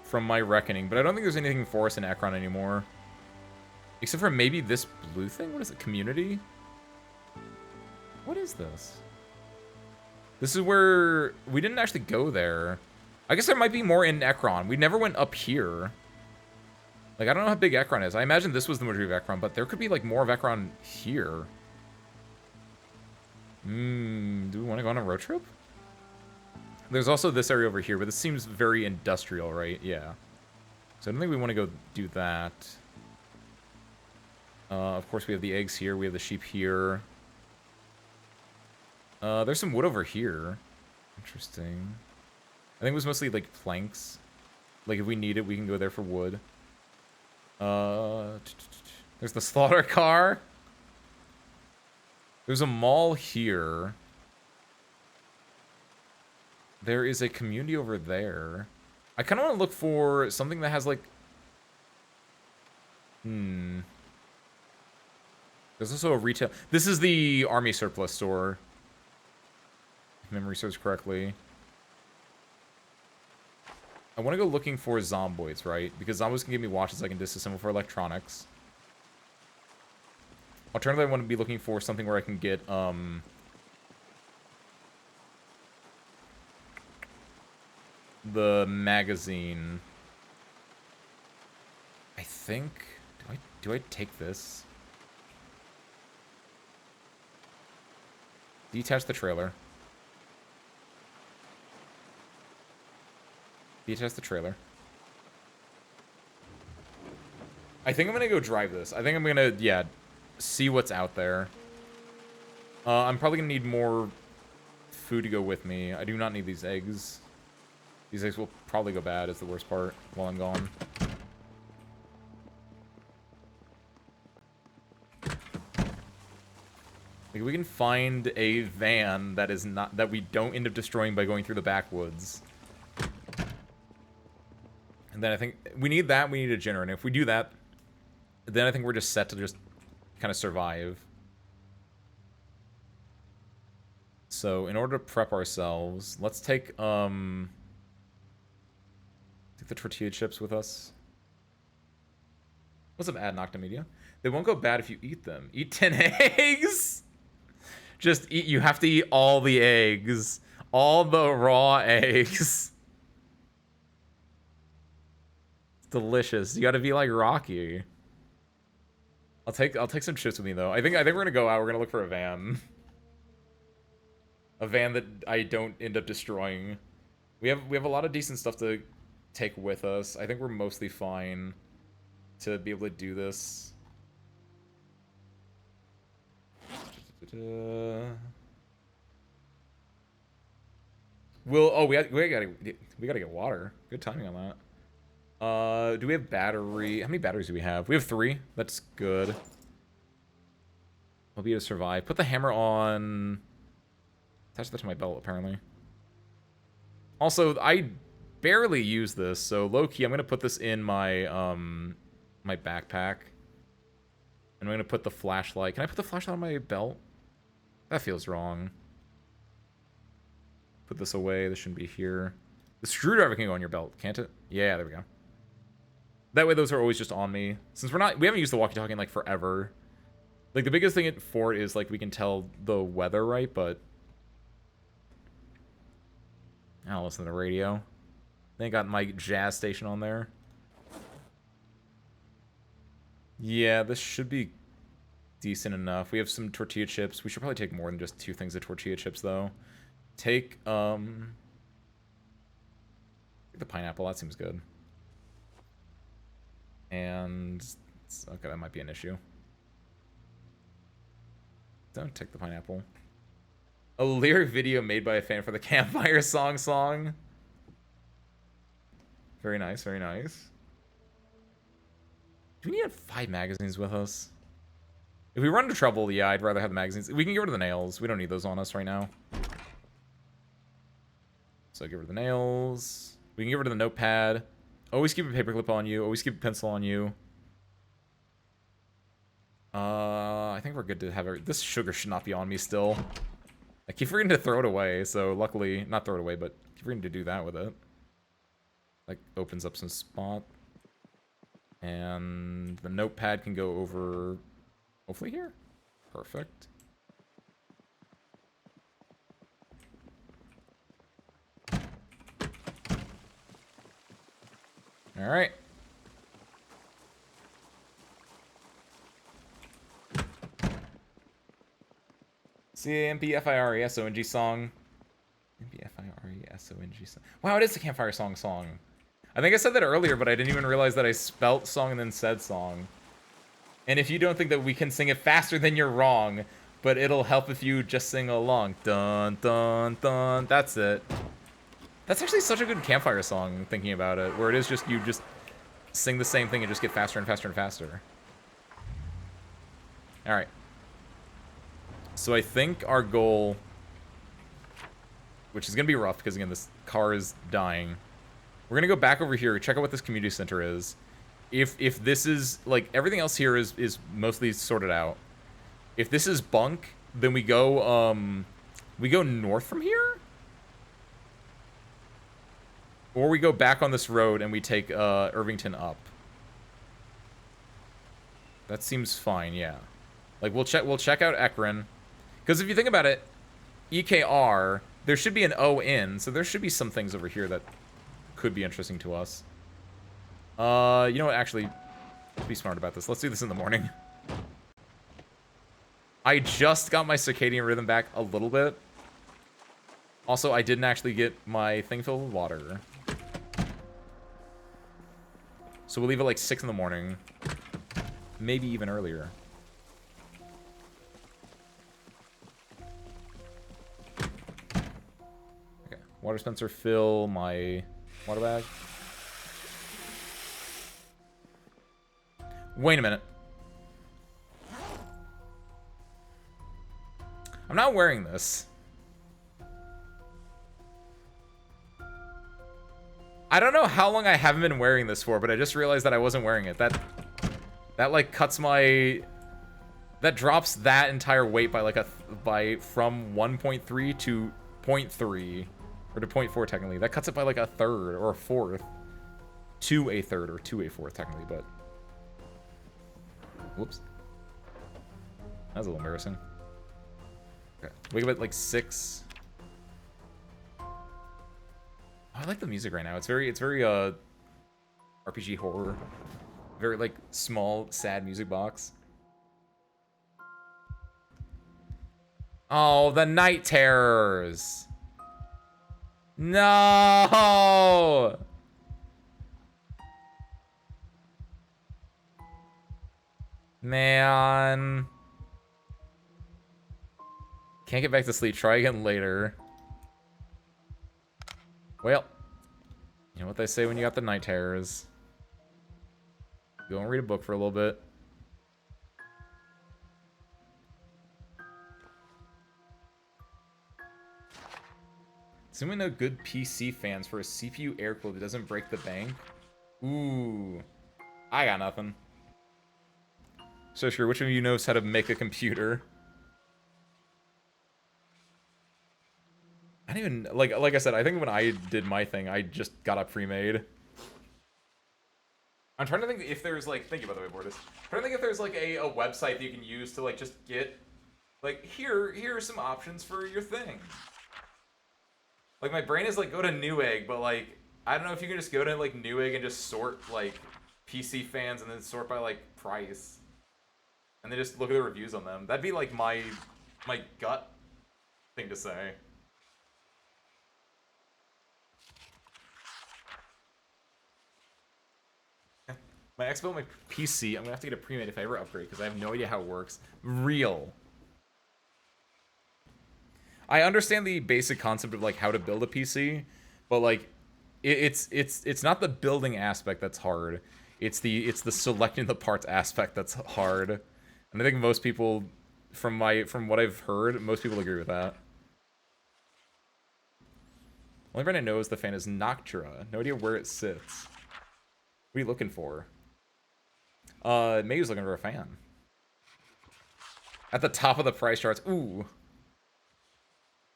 from my reckoning, but I don't think there's anything for us in Ekron anymore. Except for maybe this blue thing? What is it? Community? What is this? This is where... We didn't actually go there. I guess there might be more in Ekron. We never went up here. Like, I don't know how big Ekron is. I imagine this was the majority of Ekron, but there could be, like, more of Ekron here. Do we want to go on a road trip? There's also this area over here, but this seems very industrial, right? Yeah. So I don't think we want to go do that. Of course, we have the eggs here. We have the sheep here. There's some wood over here. Interesting. I think it was mostly, like, planks. Like, if we need it, we can go there for wood. There's the slaughter car. There's a mall here. There is a community over there. I kind of want to look for something that has, like... There's also a retail... This is the army surplus store. If memory serves correctly. I want to go looking for zomboids, right? Because zomboids can give me watches I can disassemble for electronics. Alternatively, I want to be looking for something where I can get, the magazine. I think... Do I take this? Detach the trailer. Detach the trailer. I think I'm gonna go drive this. I think I'm gonna, yeah, see what's out there. I'm probably gonna need more food to go with me. I do not need these eggs. These eggs will probably go bad, is the worst part, while I'm gone. Like, we can find a van that is not, that we don't end up destroying by going through the backwoods. And then I think we need that, we need a generator. And if we do that, then I think we're just set to just kind of survive. So in order to prep ourselves, let's take the tortilla chips with us. What's up, Ad Noctimedia? They won't go bad if you eat them. Eat 10 eggs? Just eat, you have to eat all the eggs. All the raw eggs. It's delicious. You gotta be like Rocky. I'll take some chips with me though. I think we're gonna go out, we're gonna look for a van. A van that I don't end up destroying. We have a lot of decent stuff to take with us. I think we're mostly fine to be able to do this. We gotta get water. Good timing on that. Do we have battery? How many batteries do we have? We have 3. That's good. I'll be able to survive. Put the hammer on. Attach that to my belt, apparently. Also, I barely use this, so low-key, I'm gonna put this in my my backpack. And I'm gonna put the flashlight. Can I put the flashlight on my belt? That feels wrong. Put this away. This shouldn't be here. The screwdriver can go on your belt, can't it? Yeah, there we go. That way those are always just on me. Since we haven't used the walkie-talkie in like forever. Like the biggest thing for it is like we can tell the weather, right? But I don't listen to the radio. They got my jazz station on there. Yeah, this should be decent enough. We have some tortilla chips. We should probably take more than just 2 things of tortilla chips, though. Take, the pineapple. That seems good. And, okay, that might be an issue. Don't take the pineapple. A lyric video made by a fan for the Campfire song. Very nice, very nice. Do we need 5 magazines with us? If we run into trouble, yeah, I'd rather have the magazines. We can get rid of the nails. We don't need those on us right now. So get rid of the nails. We can get rid of the notepad. Always keep a paperclip on you. Always keep a pencil on you. I think we're good to have this sugar should not be on me still. I keep forgetting to throw it away, so luckily, not throw it away, but keep forgetting to do that with it. Like, opens up some spot. And the notepad can go over, hopefully here. Perfect. All right. C-A-M-P-F-I-R-E-S-O-N-G song. M-P-F-I-R-E-S-O-N-G song. Wow, it is the Campfire song. I think I said that earlier, but I didn't even realize that I spelt song and then said song. And if you don't think that we can sing it faster, then you're wrong. But it'll help if you just sing along. Dun, dun, dun. That's it. That's actually such a good Campfire song, thinking about it. Where it is just, you just sing the same thing and just get faster and faster and faster. Alright. So I think our goal, which is going to be rough because, again, this car is dying. We're going to go back over here, check out what this community center is. If this is, like, everything else here is mostly sorted out. If this is bunk, then we go north from here? Or we go back on this road and we take Irvington up. That seems fine, yeah. Like, we'll check out Ekron. Because if you think about it, EKR, there should be an O in, so there should be some things over here that could be interesting to us. You know what, actually, let's be smart about this. Let's do this in the morning. I just got my circadian rhythm back a little bit. Also, I didn't actually get my thing filled with water. So we'll leave it like 6 in the morning. Maybe even earlier. Okay, water dispenser, fill my water bag. Wait a minute. I'm not wearing this. I don't know how long I haven't been wearing this for, but I just realized that I wasn't wearing it. That like cuts my... That drops that entire weight by like from 1.3 to 0.3. Or to 0.4 technically. That cuts it by like a third or a fourth. To a third or to a fourth technically, but... Whoops. That was a little embarrassing. Okay. Wake up at like 6. Oh, I like the music right now. It's very RPG horror. Very like small, sad music box. Oh, the night terrors. No. Man. Can't get back to sleep. Try again later. Well, you know what they say when you got the night terrors. Go and read a book for a little bit. Does anyone know good PC fans for a CPU air cooler that doesn't break the bank? Ooh. I got nothing. So sure, which of you knows how to make a computer? I don't even, like I said, I think when I did my thing, I just got a pre-made. I'm trying to think if there's like, thank you by the way, Bortis. I'm trying to think if there's like a website that you can use to like just get, like, here are some options for your thing. Like my brain is like, go to Newegg, but like, I don't know if you can just go to like Newegg and just sort like PC fans and then sort by like price. And they just look at the reviews on them. That'd be like my gut thing to say. My Xbox, my PC, I'm gonna have to get a pre-made if I ever upgrade because I have no idea how it works. Real. I understand the basic concept of like how to build a PC, but like it's not the building aspect that's hard. It's the selecting the parts aspect that's hard. And I think most people from what I've heard, most people agree with that. Only friend I know is the fan is Noctura. No idea where it sits. What are you looking for? May's looking for a fan. At the top of the price charts. Ooh.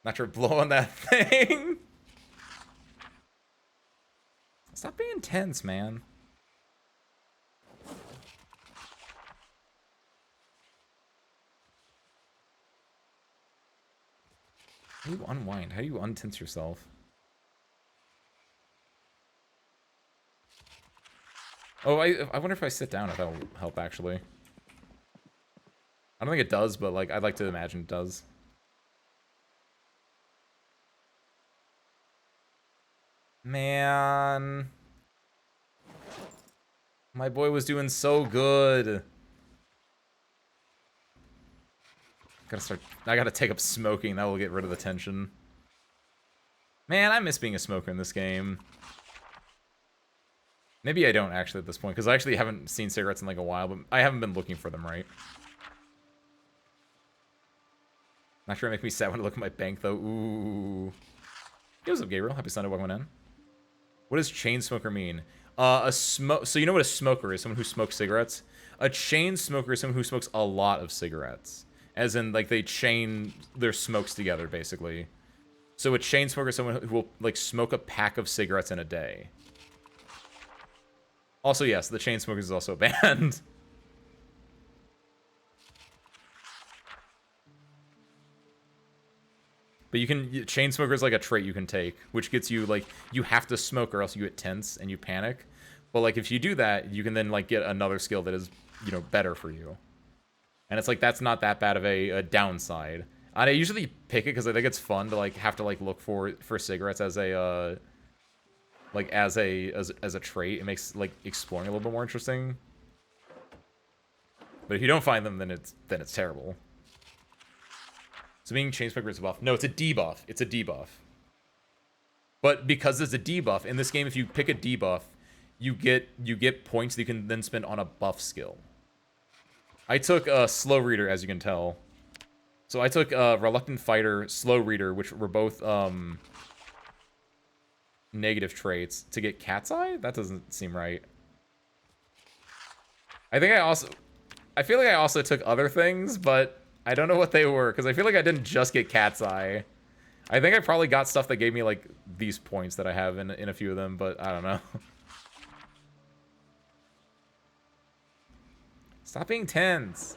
Not sure blowing that thing. Stop being tense, man. How do you unwind? How do you untense yourself? Oh, I wonder if I sit down if that'll help, actually. I don't think it does, but, like, I'd like to imagine it does. Man. My boy was doing so good. I gotta take up smoking. That will get rid of the tension. Man, I miss being a smoker in this game. Maybe I don't, actually, at this point, because I actually haven't seen cigarettes in, like, a while, but I haven't been looking for them, right? Not sure it make me sad when I look at my bank, though. Ooh. Hey, what's up, Gabriel? Happy Sunday, welcome in. What does chain smoker mean? So you know what a smoker is? Someone who smokes cigarettes? A chain smoker is someone who smokes a lot of cigarettes. As in, like, they chain their smokes together, basically. So a chain smoker is someone who will, like, smoke a pack of cigarettes in a day. Also, yes, the chain smokers is also banned. But you can, chain smoker is like a trait you can take, which gets you, like, you have to smoke or else you get tense and you panic. But, like, if you do that, you can then, like, get another skill that is, you know, better for you. And it's like, that's not that bad of a downside. And I usually pick it because I think it's fun to, like, have to, like, look for cigarettes as a, like, as a trait. It makes, like, exploring a little bit more interesting. But if you don't find them, then it's terrible. So being chain smoker is a buff. No, it's a debuff. It's a debuff. But because it's a debuff, in this game, if you pick a debuff, you get points that you can then spend on a buff skill. I took Slow Reader, as you can tell. So I took Reluctant Fighter, Slow Reader, which were both negative traits, to get Cat's Eye? That doesn't seem right. I feel like I also took other things, but I don't know what they were, because I feel like I didn't just get Cat's Eye. I think I probably got stuff that gave me, like, these points that I have in a few of them, but I don't know. Stop being tense.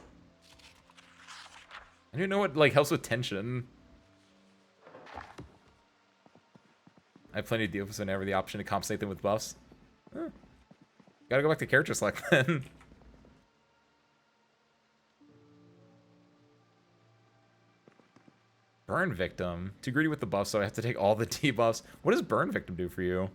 I don't even know what, like, helps with tension. I have plenty of deals, so I never have the option to compensate them with buffs. Huh. Gotta go back to character select then. Burn Victim. Too greedy with the buffs, so I have to take all the debuffs. What does Burn Victim do for you?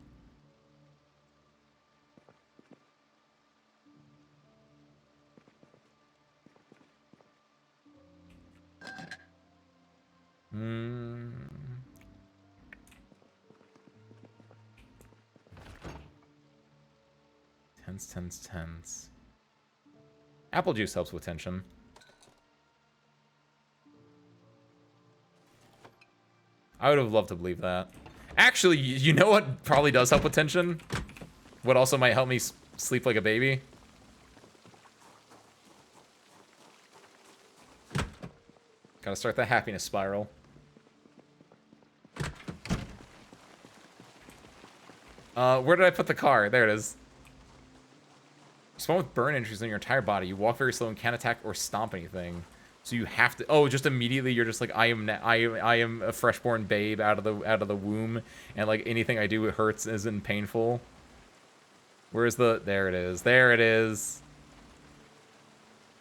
Tense. Apple juice helps with tension. I would have loved to believe that. Actually, you know what probably does help with tension? What also might help me sleep like a baby? Gotta start the happiness spiral. Where did I put the car? There it is. Spawn with burn injuries on your entire body. You walk very slow and can't attack or stomp anything. So you have to. Oh, just immediately you're just like, I am a freshborn babe out of the womb, and like anything I do it hurts, isn't painful. Where's the? There it is. There it is.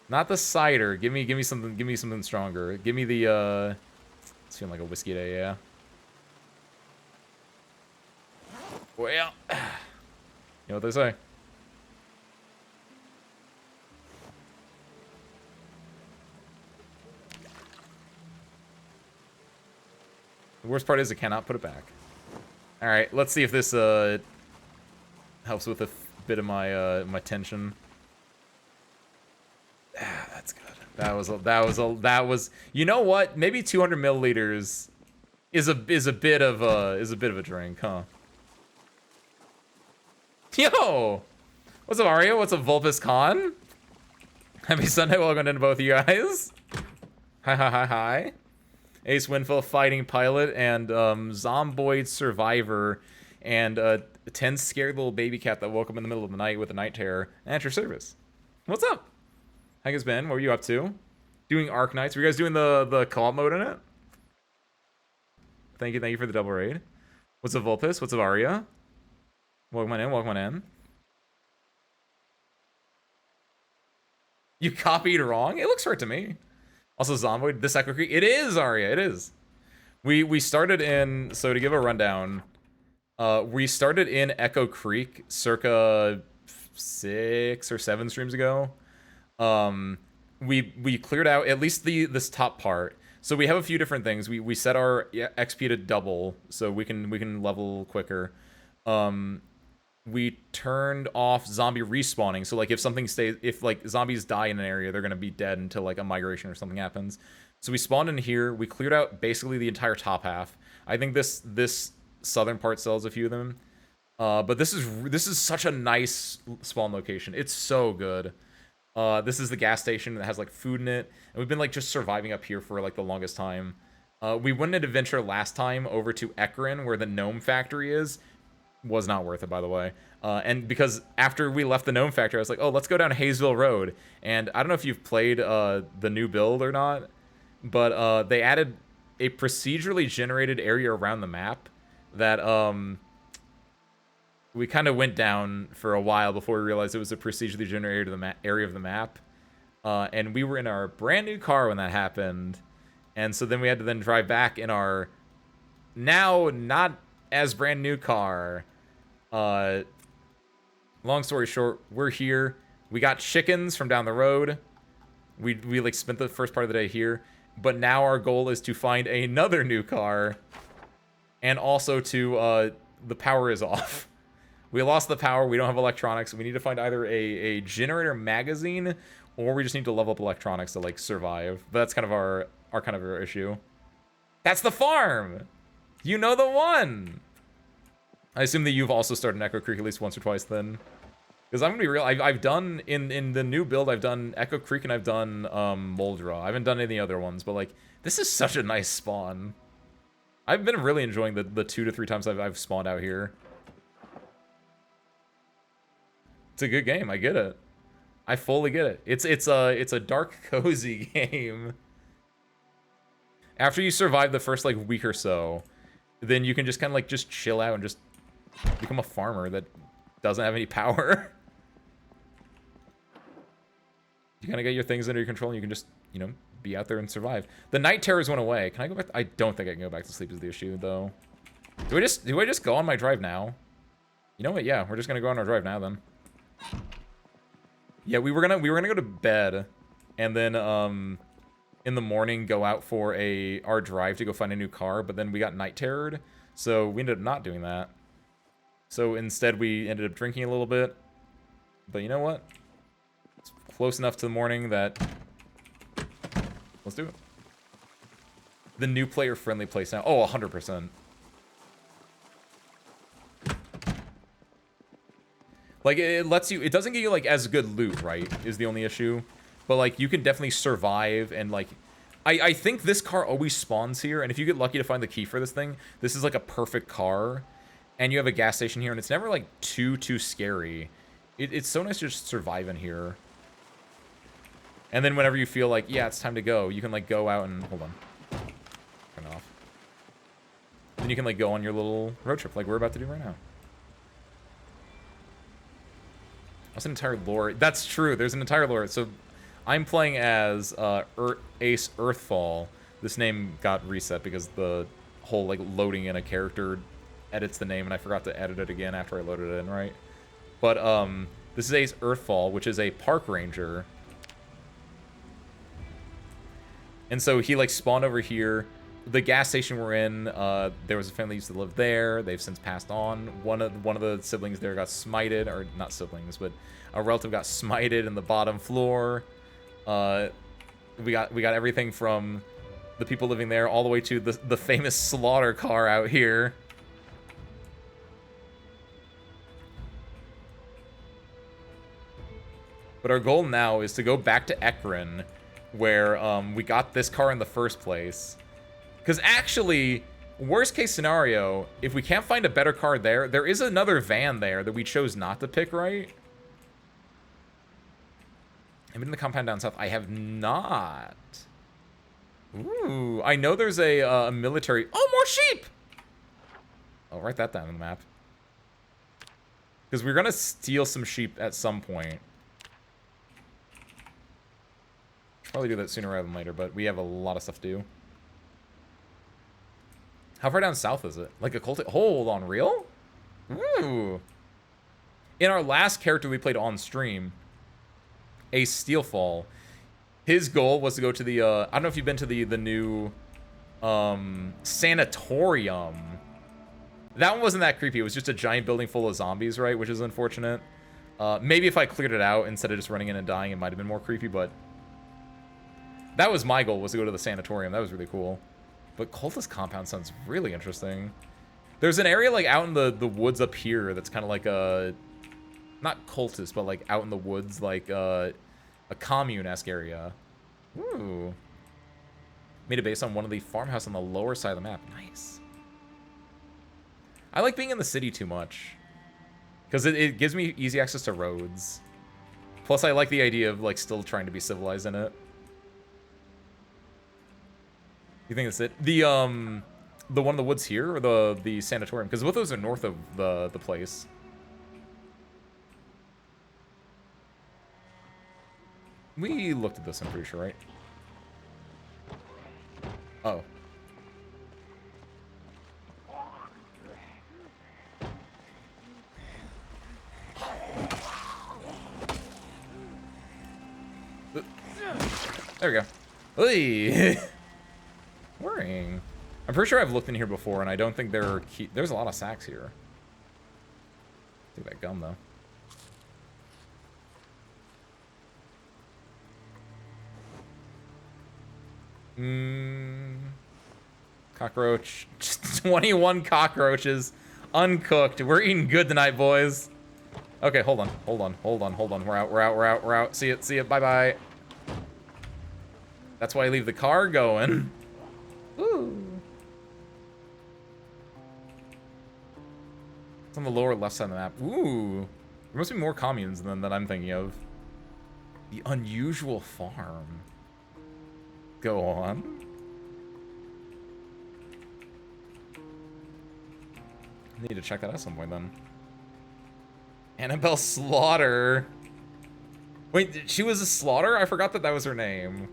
Not the cider. Give me something stronger. Give me the it's feeling like a whiskey day, yeah. Well, you know what they say. The worst part is I cannot put it back. All right, let's see if this helps with a bit of my my tension. Ah, that's good. That was. You know what? Maybe 200 milliliters is a bit of a drink, huh? Yo, what's up, Ario? What's up, Vulpus Khan? Happy Sunday. Welcome to both of you guys. Hi. Ace Winfield, fighting pilot, and Zomboid survivor, and a 10 scared little baby cat that woke up in the middle of the night with a night terror. And at your service. What's up? How you been? What were you up to? Doing Arc Knights. Were you guys doing the co-op mode in it? Thank you for the double raid. What's up, Vulpus? What's up, Aria? Welcome on in. You copied wrong? It looks right to me. Also, Zomboid, this Echo Creek. It is, Aria, it is. We started in, so to give a rundown, we started in Echo Creek circa 6 or 7 streams ago. We cleared out at least this top part. So we have a few different things. We set our XP to double so we can level quicker. We turned off zombie respawning. So like if like zombies die in an area, they're gonna be dead until like a migration or something happens. So we spawned in here. We cleared out basically the entire top half. I think this southern part sells a few of them. But this is such a nice spawn location. It's so good. This is the gas station that has like food in it, and we've been like just surviving up here for like the longest time. We went an adventure last time over to Ekron, where the gnome factory is. Was not worth it, by the way. And because after we left the gnome factory, I was like, oh, let's go down Hayesville Road. And I don't know if you've played the new build or not, but they added a procedurally generated area around the map that we kind of went down for a while before we realized it was a procedurally generated area of the map. And we were in our brand new car when that happened. And so then we had to then drive back in our now not as brand new car. Long story short, we're here. We got chickens from down the road. We like spent the first part of the day here, but now our goal is to find another new car, and also to the power is off. We lost the power. We don't have electronics. We need to find either a generator magazine, or we just need to level up electronics to like survive. But that's kind of our issue. That's the farm. You know the one. I assume that you've also started Echo Creek at least once or twice then. Because I'm gonna be real, I've done, in the new build, I've done Echo Creek and I've done Moldra. I haven't done any other ones, but like, this is such a nice spawn. I've been really enjoying the 2 to 3 times I've spawned out here. It's a good game, I get it. I fully get it. It's a dark, cozy game. After you survive the first like week or so, then you can just kind of like just chill out and just become a farmer that doesn't have any power. You kind of get your things under your control and you can just, you know, be out there and survive. The night terrors went away. Can I go back? I don't think I can go back to sleep is the issue though. Do I just go on my drive now? You know what? Yeah, we're just gonna go on our drive now then. Yeah, we were gonna go to bed and then in the morning go out for our drive to go find a new car, but then we got night terrored, so we ended up not doing that. So instead we ended up drinking a little bit. But you know what? It's close enough to the morning that let's do it. The new player friendly place now. Oh, 100%. Like it lets you, it doesn't get you like as good loot, right? Is the only issue. But like you can definitely survive and like I think this car always spawns here, and if you get lucky to find the key for this thing, this is like a perfect car. And you have a gas station here, and it's never like too scary. It's so nice to just survive in here. And then whenever you feel like, yeah, it's time to go, you can like go out and hold on. Turn it off. Then you can like go on your little road trip like we're about to do right now. That's an entire lore. That's true. There's an entire lore. So I'm playing as Ace Earthfall. This name got reset because the whole like loading in a character edits the name, and I forgot to edit it again after I loaded it in, right? But this is Ace Earthfall, which is a park ranger. And so he like spawned over here. The gas station we're in, there was a family used to live there. They've since passed on. One of the siblings there got smited, or not siblings, but a relative got smited in the bottom floor. We got everything from the people living there all the way to the famous slaughter car out here. But our goal now is to go back to Ekron, where we got this car in the first place. Because actually, worst case scenario, if we can't find a better car there is another van there that we chose not to pick, right? I've been in the compound down south. I have not. Ooh, I know there's a military... Oh, more sheep! I'll write that down on the map. Because we're going to steal some sheep at some point. Should probably do that sooner rather than later, but we have a lot of stuff to do. How far down south is it? Like a cult... Hold on, real? Ooh. In our last character we played on stream, Ace Steelfall, his goal was to go to the, I don't know if you've been to the new, sanatorium. That one wasn't that creepy. It was just a giant building full of zombies, right? Which is unfortunate. Maybe if I cleared it out instead of just running in and dying, it might have been more creepy, but that was my goal, was to go to the sanatorium. That was really cool. But Cultist Compound sounds really interesting. There's an area, like, out in the woods up here that's kind of like a... Not cultist, but, like, out in the woods, like, a commune-esque area. Ooh. Made it based on one of the farmhouse on the lower side of the map. Nice. I like being in the city too much. Because it gives me easy access to roads. Plus, I like the idea of, like, still trying to be civilized in it. You think that's it? The one in the woods here, or the sanatorium? Because both those are north of the place. We looked at this, I'm pretty sure, right? Oh. There we go. Hey. Worrying. I'm pretty sure I've looked in here before, and I don't think there are there's a lot of sacks here. Take that gun, though. Cockroach. Just 21 cockroaches. Uncooked. We're eating good tonight, boys. Okay, hold on. We're out. See it. Bye-bye. That's why I leave the car going. Ooh. It's on the lower left side of the map. Ooh. There must be more communes than that I'm thinking of. The unusual farm. Go on. I need to check that out some point then. Annabelle Slaughter. Wait, she was a Slaughter? I forgot that was her name.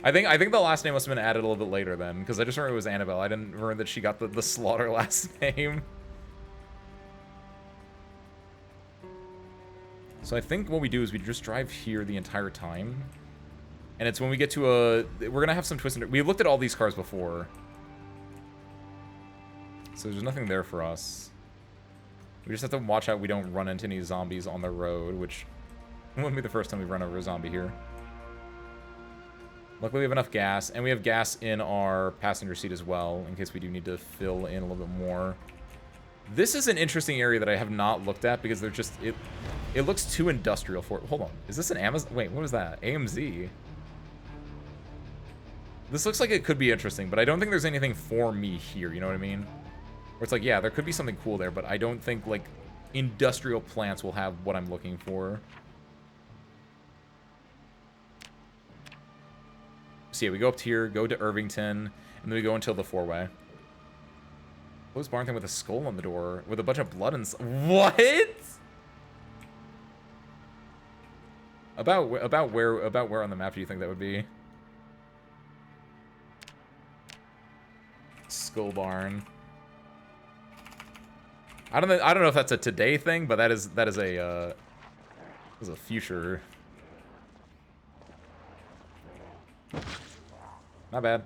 I think the last name must have been added a little bit later then, because I just remember it was Annabelle. I didn't remember that she got the Slaughter last name. So I think what we do is we just drive here the entire time. And it's when we get to a... We're going to have some twists. We looked at all these cars before. So there's nothing there for us. We just have to watch out we don't run into any zombies on the road, which wouldn't be the first time we've run over a zombie here. Luckily we have enough gas, and we have gas in our passenger seat as well, in case we do need to fill in a little bit more. This is an interesting area that I have not looked at, because they're just... It looks too industrial for it. Hold on. Is this an Amazon? Wait, what was that? AMZ. This looks like it could be interesting, but I don't think there's anything for me here, you know what I mean? Where it's like, yeah, there could be something cool there, but I don't think, like, industrial plants will have what I'm looking for. So yeah, we go up here, go to Irvington, and then we go until the four-way. What was barn thing with a skull on the door? With a bunch of blood and... What? About where on the map do you think that would be? Skull Barn. I don't know if that's a today thing, but that is a future. Not bad.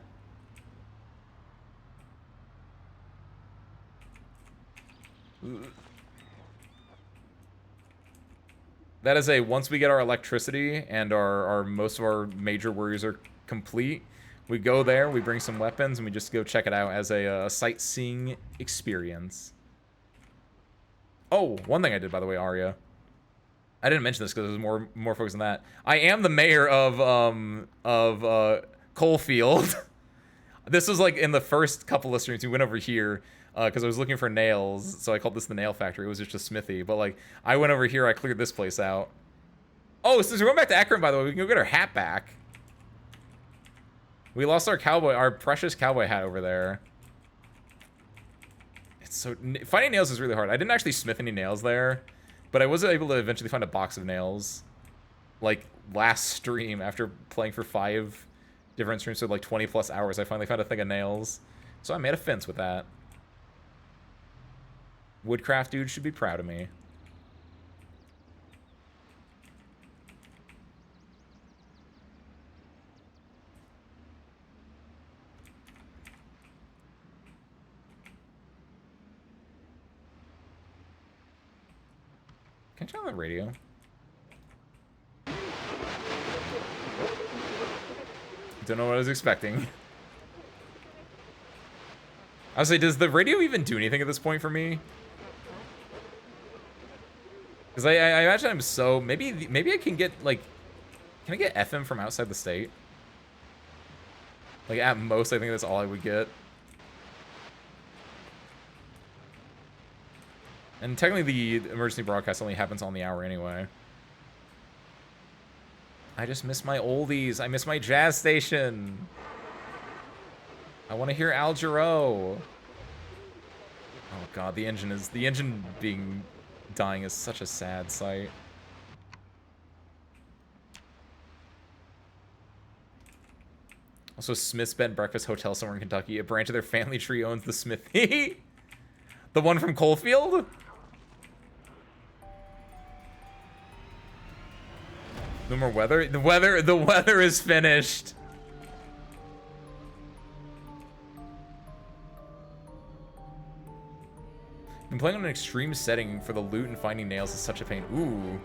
That is a, once we get our electricity and our most of our major worries are complete, we go there, we bring some weapons, and we just go check it out as a sightseeing experience. Oh, one thing I did, by the way, Arya. I didn't mention this because there's more focus on that. I am the mayor of Coalfield. This was like in the first couple of streams. We went over here because I was looking for nails, so I called this the nail factory. It was just a smithy, but like I went over here, I cleared this place out. Oh, since we're going back to Akron, by the way, we can go get our hat back. We lost our precious cowboy hat over there. It's so, finding nails is really hard. I didn't actually smith any nails there, but I was able to eventually find a box of nails. Like last stream, after playing for 5 different streams, so like 20 plus hours, I finally found a thing of nails. So I made a fence with that. Woodcraft dude should be proud of me. Can I turn on the radio? Don't know what I was expecting. I was like, does the radio even do anything at this point for me? Because I imagine I'm so... Maybe I can get, like... Can I get FM from outside the state? Like, at most, I think that's all I would get. And technically, the emergency broadcast only happens on the hour anyway. I just miss my oldies. I miss my jazz station. I want to hear Al Jarreau. Oh god, the engine dying is such a sad sight. Also, Smith's Bed and Breakfast Hotel somewhere in Kentucky. A branch of their family tree owns the smithy. The one from Coalfield? No more weather? The weather is finished. And playing on an extreme setting for the loot and finding nails is such a pain. Ooh.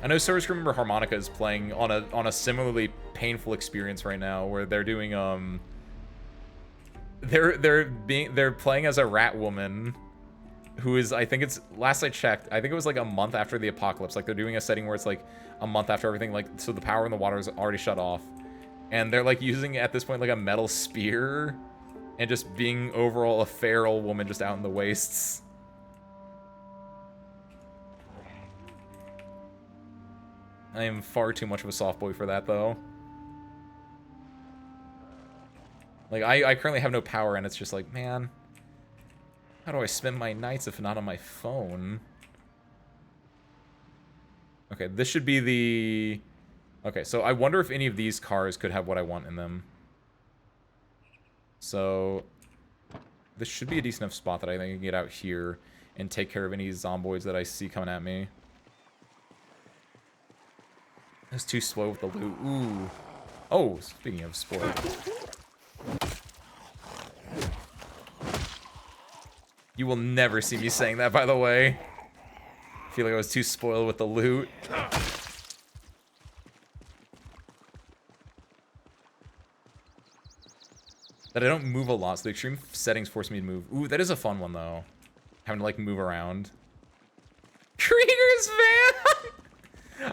I know Service Crew Member Harmonica is playing on a similarly painful experience right now, where they're doing they're playing as a rat woman who is, I think it's, last I checked, I think it was like a month after the apocalypse. Like, they're doing a setting where it's like a month after everything, like, so the power and the water is already shut off. And they're like using, at this point, like a metal spear and just being overall a feral woman just out in the wastes. I am far too much of a soft boy for that, though. Like, I currently have no power, and it's just like, man, how do I spend my nights if not on my phone? Okay, this should be the... Okay, so I wonder if any of these cars could have what I want in them. So, this should be a decent enough spot that I think I can get out here and take care of any zomboids that I see coming at me. That's too slow with the loot. Ooh. Oh, speaking of spoiled. You will never see me saying that, by the way. I feel like I was too spoiled with the loot. That I don't move a lot, so the extreme settings force me to move. Ooh, that is a fun one, though. Having to, like, move around. Krieger's van!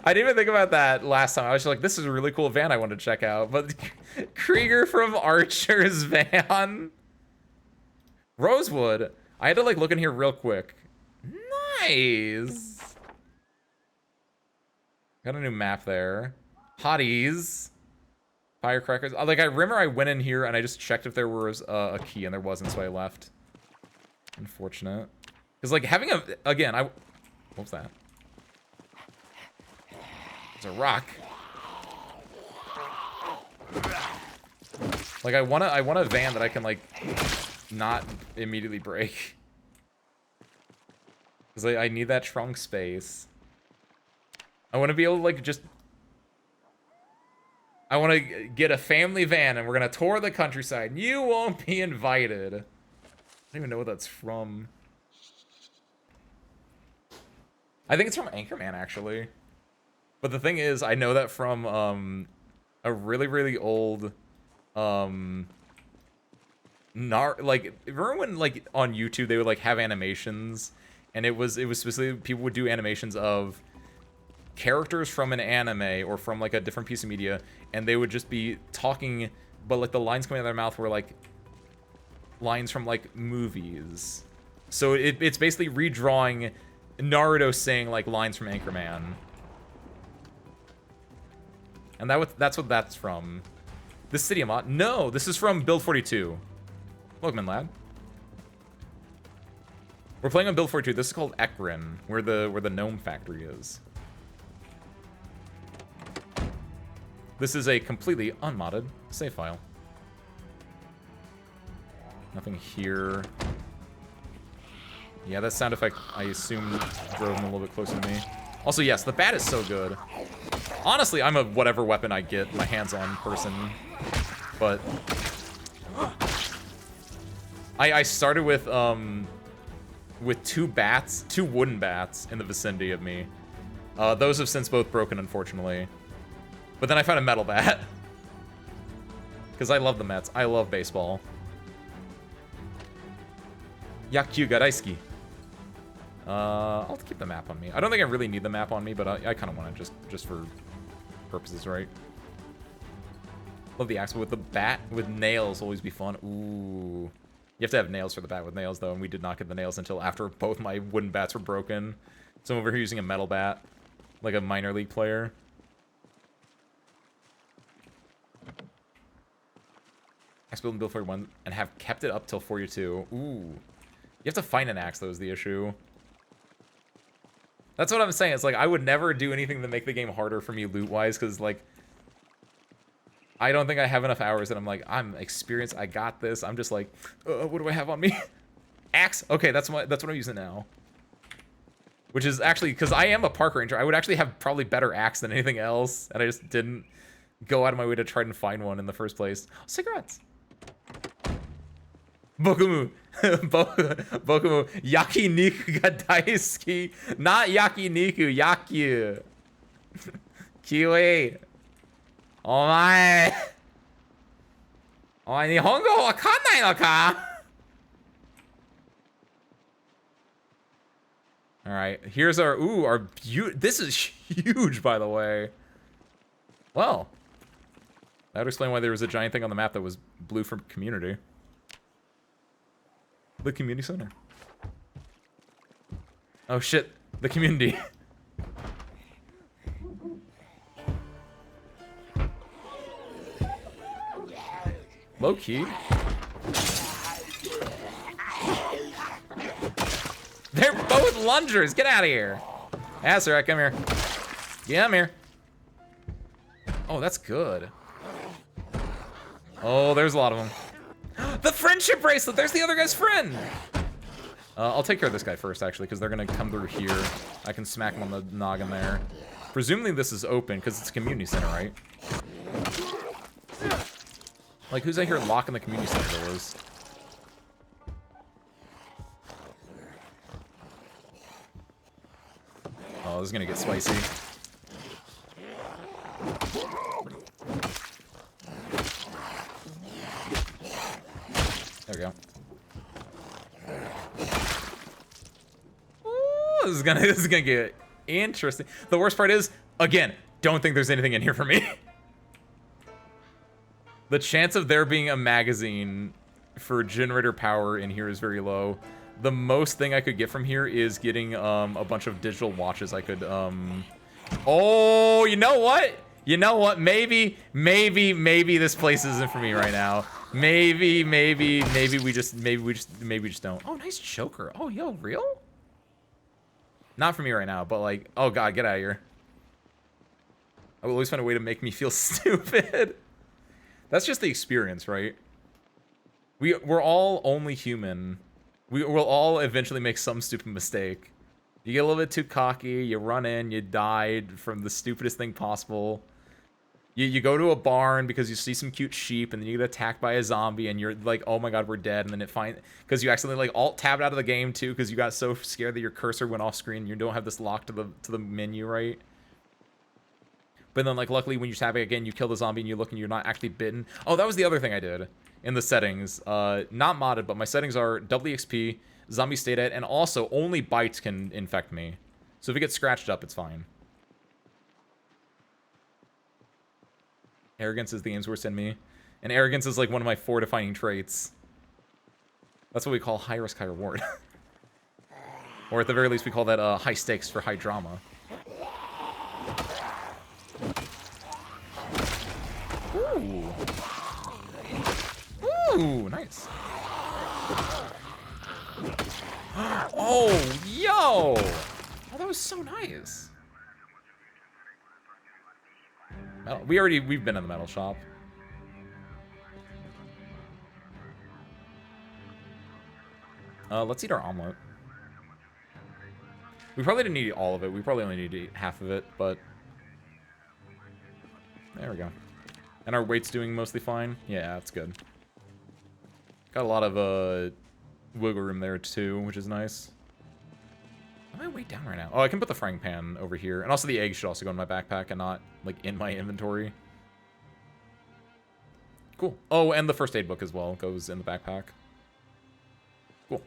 I didn't even think about that last time. I was just like, this is a really cool van I want to check out. But Krieger from Archer's van. Rosewood. I had to, like, look in here real quick. Nice. Got a new map there. Hotties. Firecrackers. Like, I remember I went in here and I just checked if there was a key, and there wasn't, so I left. Unfortunate. Because, like, having a... Again, what was that? It's a rock. Like, I want a van that I can, like, not immediately break. Because I need that trunk space. I want to be able to, like, just... I want to get a family van, and we're going to tour the countryside. And you won't be invited. I don't even know what that's from. I think it's from Anchorman, actually. But the thing is, I know that from a really, really old... like, remember when, like, on YouTube they would, like, have animations, and it was specifically, people would do animations of characters from an anime or from, like, a different piece of media, and they would just be talking, but, like, the lines coming out of their mouth were, like, lines from, like, movies. So it's basically redrawing Naruto saying, like, lines from Anchorman. And that's what that's from. This city mod? No, this is from Build 42. Welcome in, lad. We're playing on Build 42. This is called Ekron, where the gnome factory is. This is a completely unmodded save file. Nothing here. Yeah, that sound effect, I assume, drove him a little bit closer to me. Also, yes, the bat is so good. Honestly, I'm a whatever weapon I get my hands on person. But I started with two wooden bats in the vicinity of me. Those have since both broken, unfortunately. But then I found a metal bat. Because I love the Mets. I love baseball. Yakkyu ga daisuki. I'll keep the map on me. I don't think I really need the map on me, but I kind of want it just for purposes, right? Love the axe, but with the bat with nails always be fun. Ooh. You have to have nails for the bat with nails, though, and we did not get the nails until after both my wooden bats were broken. So I'm over here using a metal bat, like a minor league player. Axe build in build 41 and have kept it up till 42. Ooh. You have to find an axe, though, is the issue. That's what I'm saying. It's like, I would never do anything to make the game harder for me loot-wise, because, like, I don't think I have enough hours that I'm like, I'm experienced, I got this. I'm just like, what do I have on me? Axe? Okay, that's what I'm using now. Which is actually, because I am a park ranger, I would actually have probably better axe than anything else, and I just didn't go out of my way to try and find one in the first place. Oh, cigarettes! Bokumu. Bokumu. Yakiniku ga daisuki. Not yakiniku, yakyu. Kiwi. Omae. Omae, Nihongo wakannai no ka? Alright, here's our, this is huge, by the way. Well, that would explain why there was a giant thing on the map that was blue from community. The community center. Oh shit, the community. Low key. They're both lungers. Get out of here. That's right. Come here. Get here. Oh, that's good. Oh, there's a lot of them. The friendship bracelet. There's the other guy's friend. I'll take care of this guy first, actually, because they're gonna come through here. I can smack him on the noggin there. Presumably this is open because it's a community center, right? Like, who's out here locking the community center doors? Oh, this is gonna get spicy. There we go. Ooh, this is gonna get interesting. The worst part is, again, don't think there's anything in here for me. The chance of there being a magazine for generator power in here is very low. The most thing I could get from here is getting a bunch of digital watches I could Oh, you know what? You know what? Maybe this place isn't for me right now. Maybe we just don't. Oh, nice choker. Oh, yo, real? Not for me right now, but like, oh god, get out of here. I will always find a way to make me feel stupid. That's just the experience, right? We're all only human. We will all eventually make some stupid mistake. You get a little bit too cocky, you run in, you died from the stupidest thing possible. You go to a barn because you see some cute sheep, and then you get attacked by a zombie, and you're like, oh my god, we're dead, and then because you accidentally like alt-tabbed out of the game too, because you got so scared that your cursor went off screen, you don't have this locked to the menu, right? But then, like, luckily when you tab it again, you kill the zombie, and you look, and you're not actually bitten. Oh, that was the other thing I did in the settings. Not modded, but my settings are WXP, zombie stay dead, and also only bites can infect me. So if it gets scratched up, it's fine. Arrogance is the game's worst enemy. And arrogance is like one of my 4 defining traits. That's what we call high risk, high reward. Or at the very least, we call that high stakes for high drama. Ooh. Ooh, nice. Oh, yo! Oh, that was so nice. Metal. We've been in the metal shop. Let's eat our omelet. We probably didn't eat all of it. We probably only need to eat half of it, but there we go. And our weight's doing mostly fine. Yeah, that's good. Got a lot of wiggle room there too, which is nice. Why am I weight down right now? Oh, I can put the frying pan over here. And also the egg should also go in my backpack and not, like, in my inventory. Cool. Oh, and the first aid book as well goes in the backpack. Cool.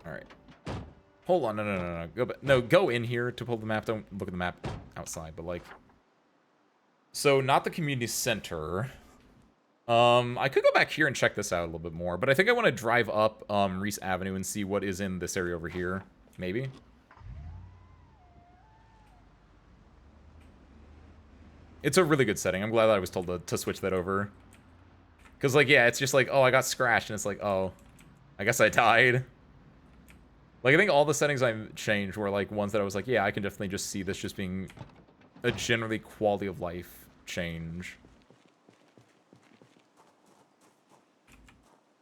Alright. Hold on. No. Go back. No, go in here to pull the map. Don't look at the map outside, but, like... So, not the community center. I could go back here and check this out a little bit more, but I think I want to drive up Reese Avenue and see what is in this area over here. Maybe. It's a really good setting. I'm glad that I was told to switch that over. Because, like, yeah, it's just like, oh, I got scratched, and it's like, oh, I guess I died. Like, I think all the settings I've changed were, like, ones that I was like, yeah, I can definitely just see this just being a generally quality of life change.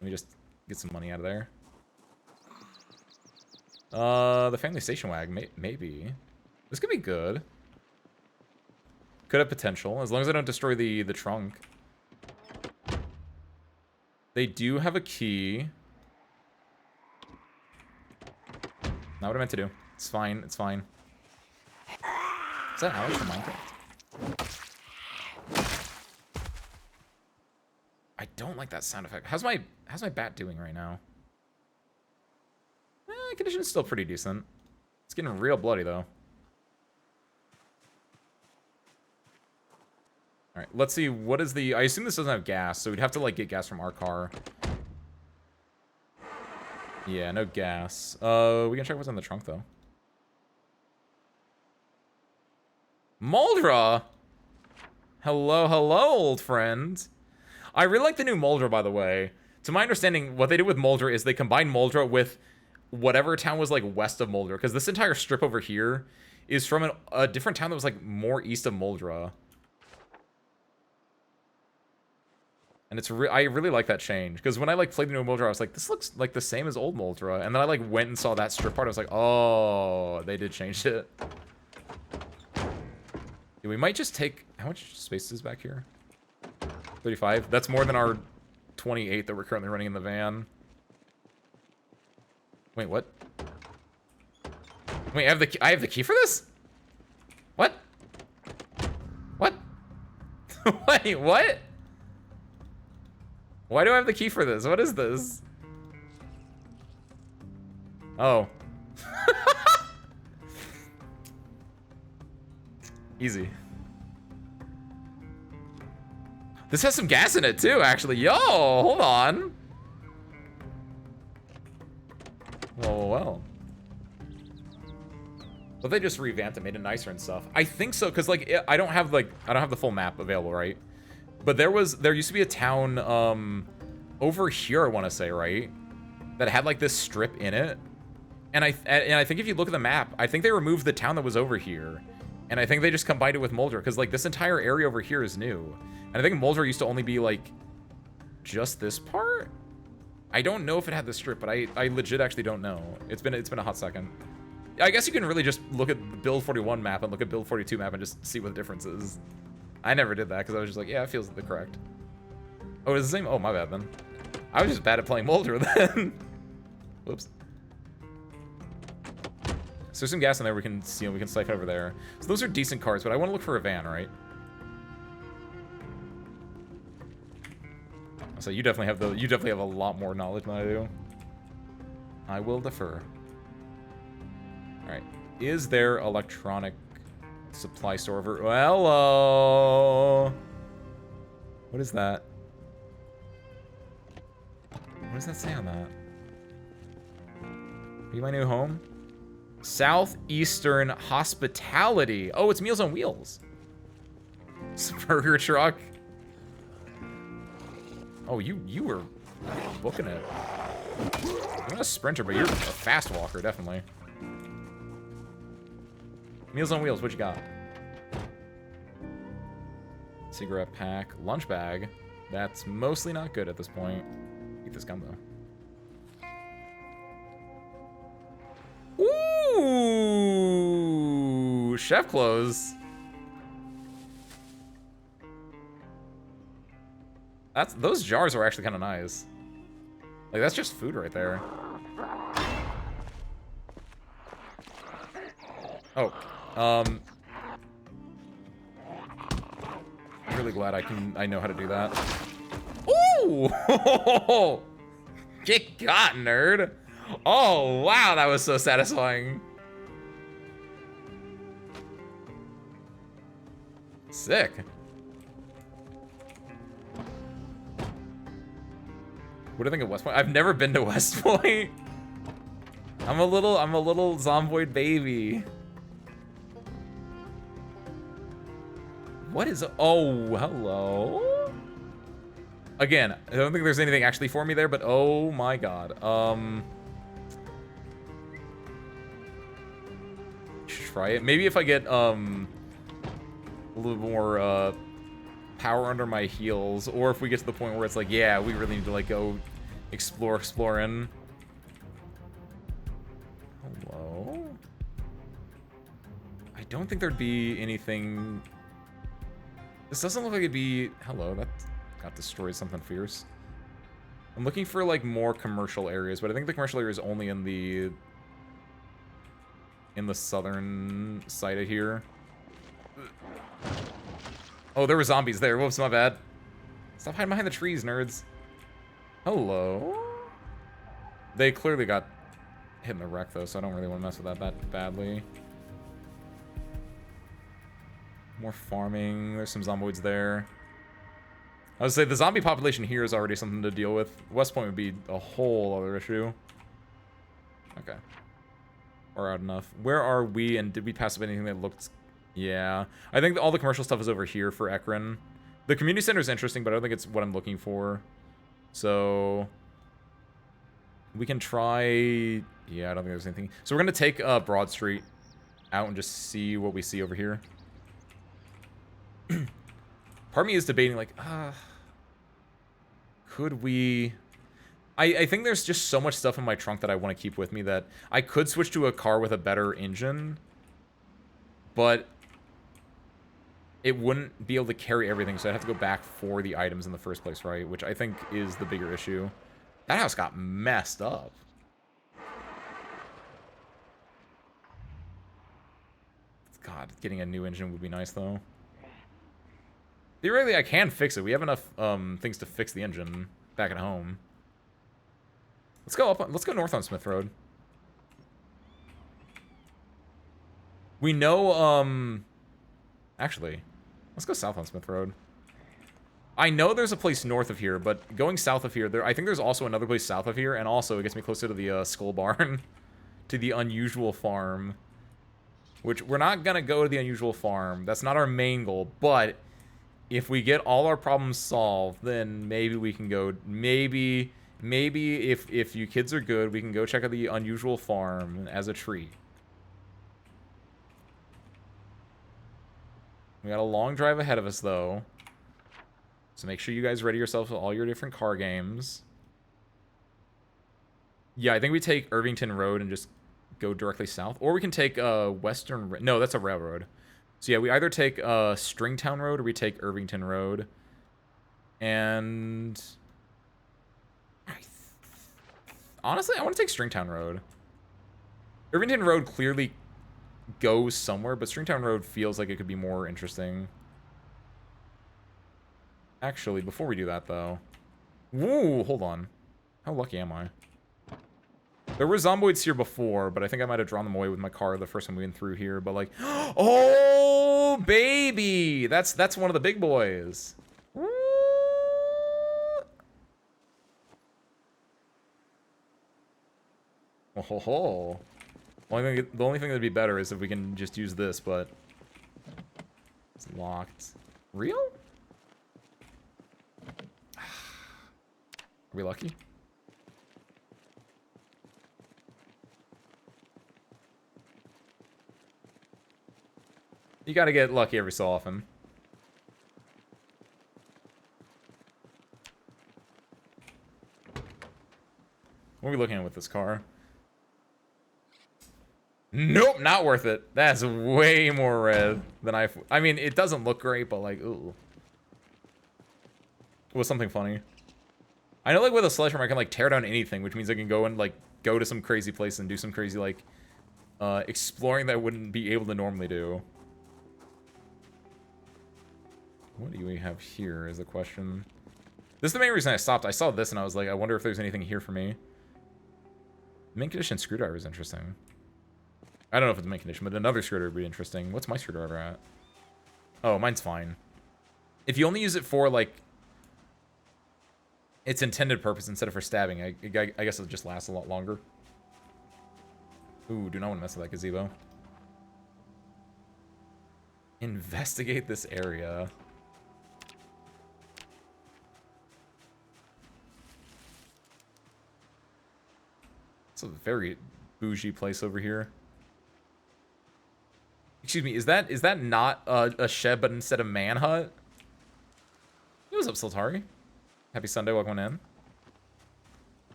Let me just get some money out of there. The family station wagon, maybe. This could be good. Could have potential, as long as I don't destroy the trunk. They do have a key. Not what I meant to do. It's fine, it's fine. Is that Alex from Minecraft? I don't like that sound effect. How's my bat doing right now? Condition's still pretty decent. It's getting real bloody though. Alright, let's see, what is the... I assume this doesn't have gas, so we'd have to, like, get gas from our car. Yeah, no gas. We can check what's in the trunk, though. Moldra! Hello, old friend. I really like the new Moldra, by the way. To my understanding, what they did with Moldra is they combined Moldra with whatever town was, like, west of Moldra. Because this entire strip over here is from a different town that was, like, more east of Moldra. And it's I really like that change, because when I like played the new Moldra, I was like, this looks like the same as old Moldra, and then I like went and saw that strip part. I was like, oh, they did change it. Yeah, we might just take... How much space is back here? 35. That's more than our 28 that we're currently running in the van. Wait, what? Wait, I have the key for this? What? What? Wait, what? Why do I have the key for this? What is this? Oh. Easy. This has some gas in it too, actually. Yo, hold on. Well. But they just revamped it, made it nicer and stuff. I think so, because like I don't have the full map available, right? But there used to be a town over here, I want to say, right? That had like this strip in it. And I think if you look at the map, I think they removed the town that was over here. And I think they just combined it with Molder, because, like, this entire area over here is new. And I think Molder used to only be, like, just this part? I don't know if it had this strip, but I legit actually don't know. It's been a hot second. I guess you can really just look at the Build 41 map and look at Build 42 map and just see what the difference is. I never did that, because I was just like, yeah, it feels the correct. Oh, it's the same? Oh, my bad, then. I was just bad at playing Molder, then. Whoops. So there's some gas in there we can see, and we can siphon over there. So those are decent cars, but I want to look for a van, right? So you definitely have a lot more knowledge than I do. I will defer. All right. Is there electronic supply store over? Well, hello. What is that? What does that say on that? Be my new home? Southeastern Hospitality. Oh, it's Meals on Wheels. It's a burger truck. Oh, you were booking it. You're not a sprinter, but you're a fast walker, definitely. Meals on Wheels, what you got? Cigarette pack, lunch bag. That's mostly not good at this point. Eat this gum, though. Ooh, chef clothes. Those jars are actually kind of nice. Like, that's just food right there. Oh, I'm really glad I know how to do that. Ooh! Get got, nerd. Oh, wow, that was so satisfying. Sick. What do you think of West Point? I've never been to West Point. I'm a little Zomboid baby. What is, oh, hello? Again, I don't think there's anything actually for me there, but oh my god. Try it. Maybe if I get a little more power under my heels, or if we get to the point where it's like, yeah, we really need to like go exploring. Hello? I don't think there'd be anything. This doesn't look like it'd be. Hello, that got destroyed. Something fierce. I'm looking for like more commercial areas, but I think the commercial area is only in the southern side of here. Oh, there were zombies there. Whoops, my bad. Stop hiding behind the trees, nerds. Hello? They clearly got hit in the wreck, though, so I don't really want to mess with that badly. More farming. There's some zomboids there. I would say the zombie population here is already something to deal with. West Point would be a whole other issue. Okay. We're out enough. Where are we, and did we pass up anything that looked... Yeah. I think all the commercial stuff is over here for Ekron. The community center is interesting, but I don't think it's what I'm looking for. So... we can try... Yeah, I don't think there's anything. So we're going to take Broad Street out and just see what we see over here. Part of me is debating, like, could we... I think there's just so much stuff in my trunk that I want to keep with me that I could switch to a car with a better engine, but it wouldn't be able to carry everything, so I'd have to go back for the items in the first place, right? Which I think is the bigger issue. That house got messed up. God, getting a new engine would be nice, though. Theoretically, I can fix it. We have enough things to fix the engine back at home. Let's go up. Let's go north on Smith Road. We know. Actually, let's go south on Smith Road. I know there's a place north of here, but going south of here, I think there's also another place south of here, and also it gets me closer to the Skull Barn, to the Unusual Farm. Which we're not gonna go to the Unusual Farm. That's not our main goal, but if we get all our problems solved, then maybe we can go. Maybe if you kids are good, we can go check out the Unusual Farm as a treat. We got a long drive ahead of us, though. So make sure you guys ready yourself with all your different car games. Yeah, I think we take Irvington Road and just go directly south. Or we can take Western... No, that's a railroad. So yeah, we either take Stringtown Road or we take Irvington Road. And... honestly, I want to take Stringtown Road. Irvington Road clearly goes somewhere, but Stringtown Road feels like it could be more interesting. Actually, before we do that, though... Woo, hold on. How lucky am I? There were Zomboids here before, but I think I might have drawn them away with my car the first time we went through here, but like... Oh, baby! That's one of the big boys. Oh ho ho. The only thing that'd be better is if we can just use this, but... It's locked. Real? Are we lucky? You gotta get lucky every so often. What are we looking at with this car? Nope, not worth it. That's way more red than I mean, it doesn't look great, but like, ooh. It was something funny. I know, like, with a sledgehammer, I can, like, tear down anything, which means I can go and, like, go to some crazy place and do some crazy, like, exploring that I wouldn't be able to normally do. What do we have here is the question. This is the main reason I stopped. I saw this and I was like, I wonder if there's anything here for me. Mint condition screwdriver is interesting. I don't know if it's mint condition, but another screwdriver would be interesting. What's my screwdriver at? Oh, mine's fine. If you only use it for, like, its intended purpose instead of for stabbing, I guess it'll just last a lot longer. Ooh, do not want to mess with that gazebo. Investigate this area. It's a very bougie place over here. Excuse me, is that not a shed, but instead a man hut? Hey, what's up, Sultari? Happy Sunday, welcome in.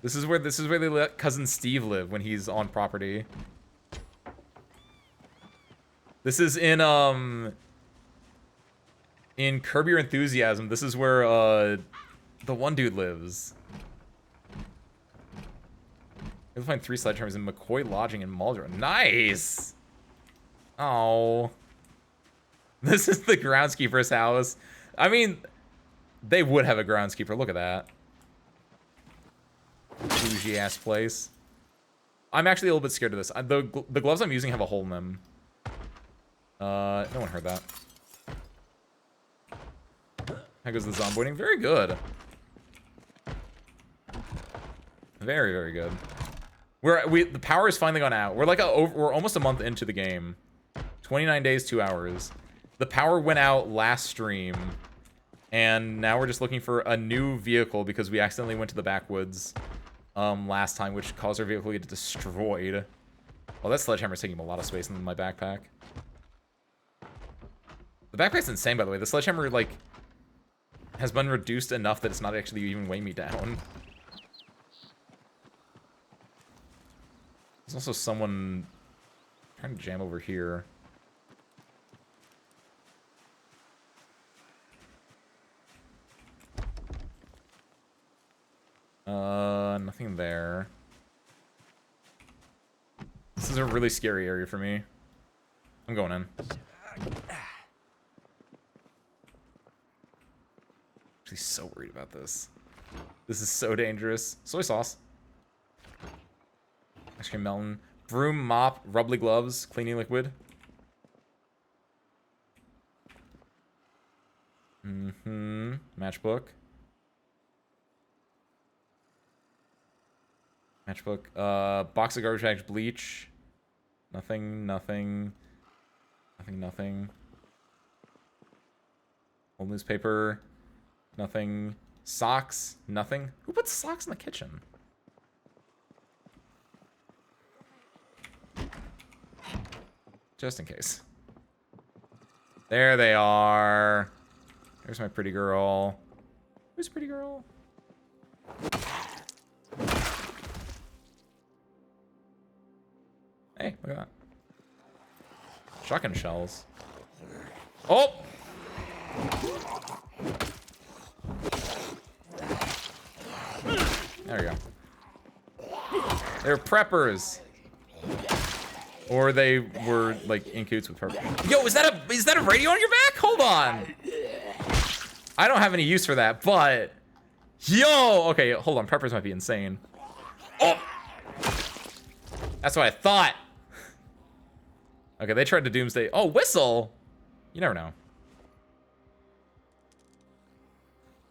This is where they let cousin Steve live when he's on property. This is in Curb Your Enthusiasm. This is where the one dude lives. You'll find 3 sledgehammers in McCoy Lodging in Marlborough. Nice! Oh. This is the groundskeeper's house. I mean, they would have a groundskeeper. Look at that. Bougie-ass place. I'm actually a little bit scared of this. The gloves I'm using have a hole in them. No one heard that. How goes the zomboiding? Very good. Very, very good. The power has finally gone out. We're like we're almost a month into the game. 29 days, 2 hours. The power went out last stream, and now we're just looking for a new vehicle because we accidentally went to the backwoods last time, which caused our vehicle to get destroyed. Well, that sledgehammer's taking a lot of space in my backpack. The backpack's insane, by the way. The sledgehammer, like, has been reduced enough that it's not actually even weighing me down. There's also someone trying to jam over here. Nothing there. This is a really scary area for me. I'm going in. Actually so worried about this. This is so dangerous. Soy sauce. Ice cream melon. Broom, mop, rubbly gloves, cleaning liquid. Mm-hmm. Matchbook. Matchbook. Box of garbage bags, bleach. Nothing, nothing. Nothing, nothing. Old newspaper. Nothing. Socks. Nothing. Who puts socks in the kitchen? Just in case. There they are. There's my pretty girl. Who's pretty girl? Hey, look at that. Shotgun shells. Oh! There we go. They're preppers. Or they were like in coots with purple. Yo, is that a radio on your back? Hold on. I don't have any use for that, but yo, okay, hold on. Preppers might be insane. Oh, that's what I thought. Okay, they tried to doomsday. Oh, whistle. You never know.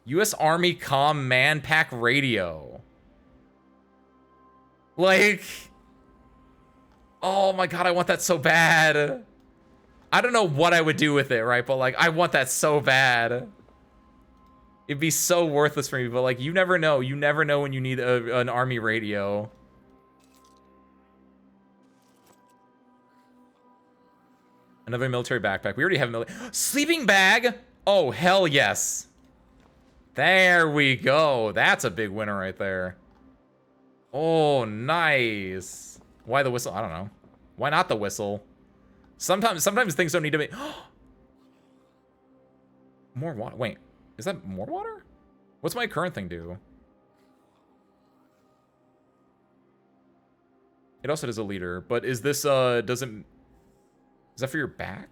U.S. Army Comm Man Pack Radio. Like, oh my god, I want that so bad. I don't know what I would do with it, right? But like, I want that so bad. It'd be so worthless for me, but like, you never know. You never know when you need an army radio. Another military backpack. We already have a sleeping bag. Oh, hell yes. There we go. That's a big winner right there. Oh, nice. Why the whistle? I don't know. Why not the whistle? Sometimes things don't need to be. More water. Wait, is that more water? What's my current thing do? It also does a liter, but is this doesn't? Is that for your back?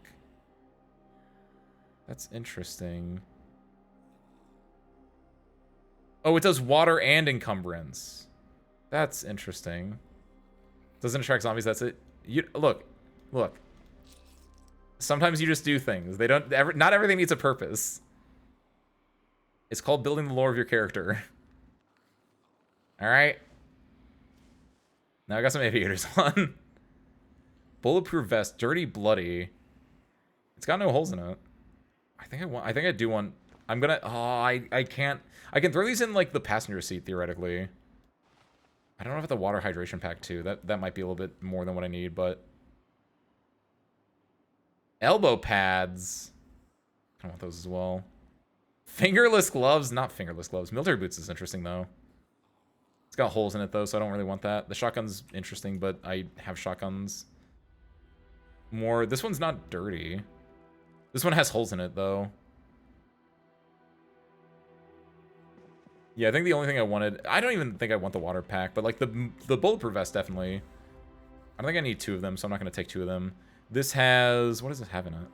That's interesting. Oh, it does water and encumbrance. That's interesting. Doesn't attract zombies, that's it. You look. Sometimes you just do things. They don't not everything needs a purpose. It's called building the lore of your character. Alright. Now I got some aviators on. Bulletproof vest, dirty, bloody. It's got no holes in it. I think I do want. I'm gonna. Oh, I can't. I can throw these in like the passenger seat theoretically. I don't know if the water hydration pack too. That might be a little bit more than what I need, but elbow pads. I want those as well. Fingerless gloves, not fingerless gloves. Military boots is interesting though. It's got holes in it though, so I don't really want that. The shotgun's interesting, but I have shotguns. More. This one's not dirty. This one has holes in it though. Yeah, I think the only thing I wanted... I don't even think I want the water pack, but like the bulletproof vest, definitely. I don't think I need 2 of them, so I'm not going to take 2 of them. This has... What does it have in it?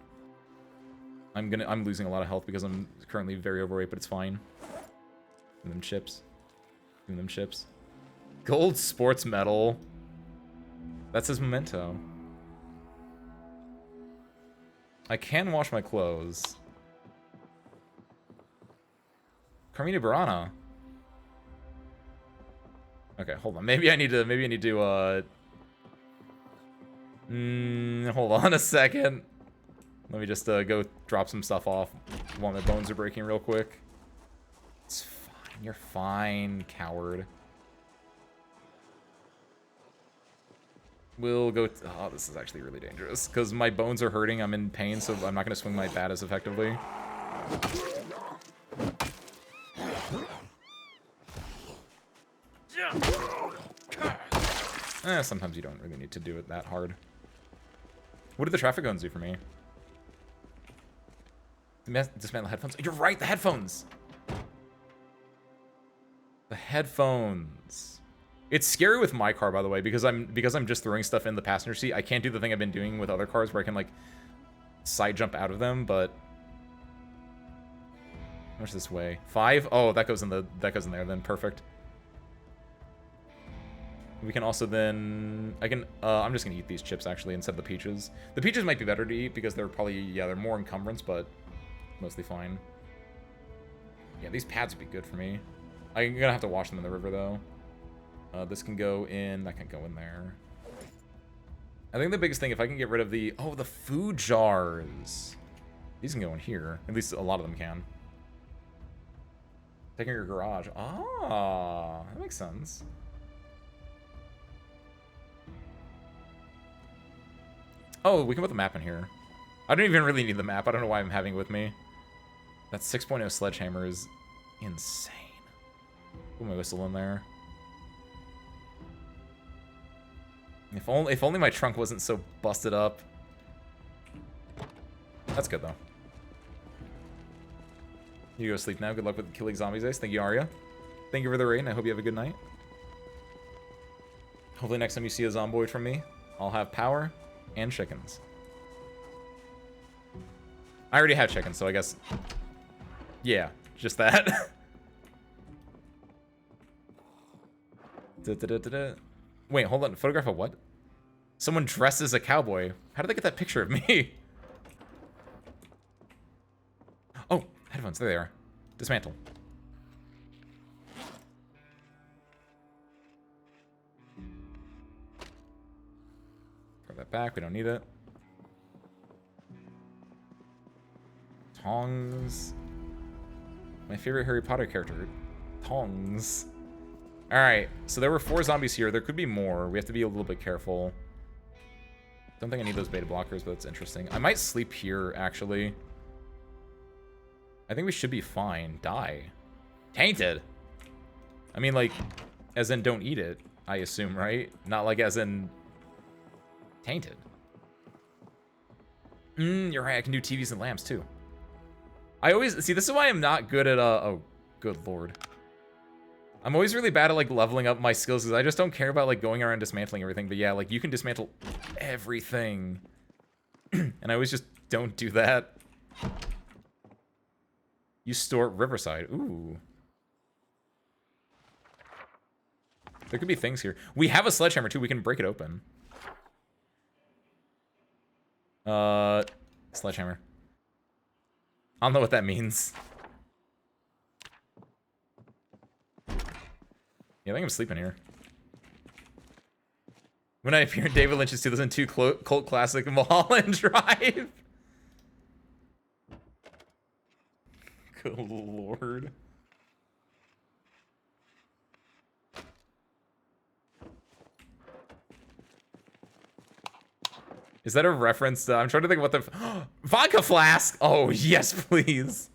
I'm losing a lot of health because I'm currently very overweight, but it's fine. Give them chips. Give them chips. Gold sports medal. That's his memento. I can wash my clothes. Carmina Burana. Okay, hold on. Maybe I need to hold on a second. Let me just go drop some stuff off while my bones are breaking real quick. It's fine. You're fine, coward. We'll go... Oh, this is actually really dangerous. Because my bones are hurting. I'm in pain, so I'm not going to swing my bat as effectively. Sometimes you don't really need to do it that hard. What do the traffic cones do for me? Dismantle headphones. You're right, the headphones! The headphones. It's scary with my car, by the way, because I'm just throwing stuff in the passenger seat. I can't do the thing I've been doing with other cars where I can, like, side jump out of them, but... How much this way? 5? Oh, that goes in there then. Perfect. We can also then... I'm just gonna eat these chips, actually, instead of the peaches. The peaches might be better to eat because they're probably... Yeah, they're more encumbrance, but mostly fine. Yeah, these pads would be good for me. I'm gonna have to wash them in the river, though. This can go in... That can go in there. I think the biggest thing, if I can get rid of the... Oh, the food jars. These can go in here. At least a lot of them can. Taking your garage. Ah, that makes sense. Oh, we can put the map in here. I don't even really need the map. I don't know why I'm having it with me. That 6.0 sledgehammer is insane. Put my whistle in there. If only my trunk wasn't so busted up. That's good, though. You go sleep now. Good luck with killing zombies, Ace. Thank you, Arya. Thank you for the raid, and I hope you have a good night. Hopefully next time you see a Zomboid from me, I'll have power and chickens. I already have chickens, so I guess... Yeah, just that. Wait, hold on. Photograph of what? Someone dressed as a cowboy. How did they get that picture of me? Oh, headphones. There they are. Dismantle. Throw that back. We don't need it. Tongs. My favorite Harry Potter character. Tongs. Alright, so there were 4 zombies here. There could be more. We have to be a little bit careful. Don't think I need those beta blockers, but it's interesting. I might sleep here, actually. I think we should be fine. Die. Tainted! I mean, like, as in don't eat it, I assume, right? Not like as in... Tainted. You're right. I can do TVs and lamps, too. I always... See, this is why I'm not good at, Oh, good lord. I'm always really bad at, like, leveling up my skills, because I just don't care about, like, going around dismantling everything. But yeah, like, you can dismantle everything. And I always just don't do that. You store Riverside. Ooh. There could be things here. We have a sledgehammer, too. We can break it open. Sledgehammer. I don't know what that means. Yeah, I think I'm sleeping here. When I appeared in David Lynch's 2002 cult classic Mulholland Drive. Good lord. Is that a reference to... I'm trying to think what the... Vodka flask! Oh, yes, please.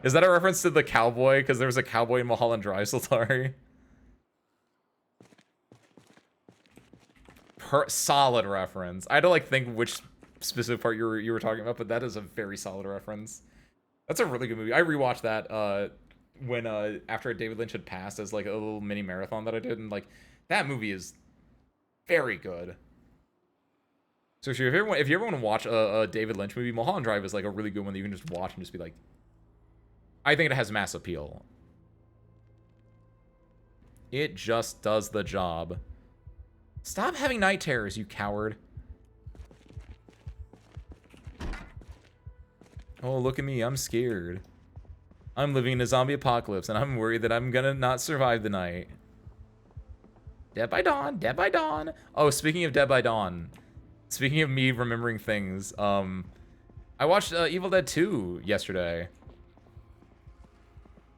Is that a reference to the cowboy? Because there was a cowboy in Mulholland Drive, Sultari. Solid reference. I had to, like, think which specific part you were talking about, but that is a very solid reference. That's a really good movie. I rewatched that when after David Lynch had passed as, like, a little mini marathon that I did, and, like, that movie is very good. So if you ever want to watch a David Lynch movie, Mulholland Drive is like a really good one that you can just watch and just be like, I think it has mass appeal. It just does the job. Stop having night terrors, you coward. Oh, look at me, I'm scared. I'm living in a zombie apocalypse and I'm worried that I'm gonna not survive the night. Dead by Dawn, Dead by Dawn. Oh, speaking of Dead by Dawn. Speaking of me remembering things, I watched Evil Dead 2 yesterday.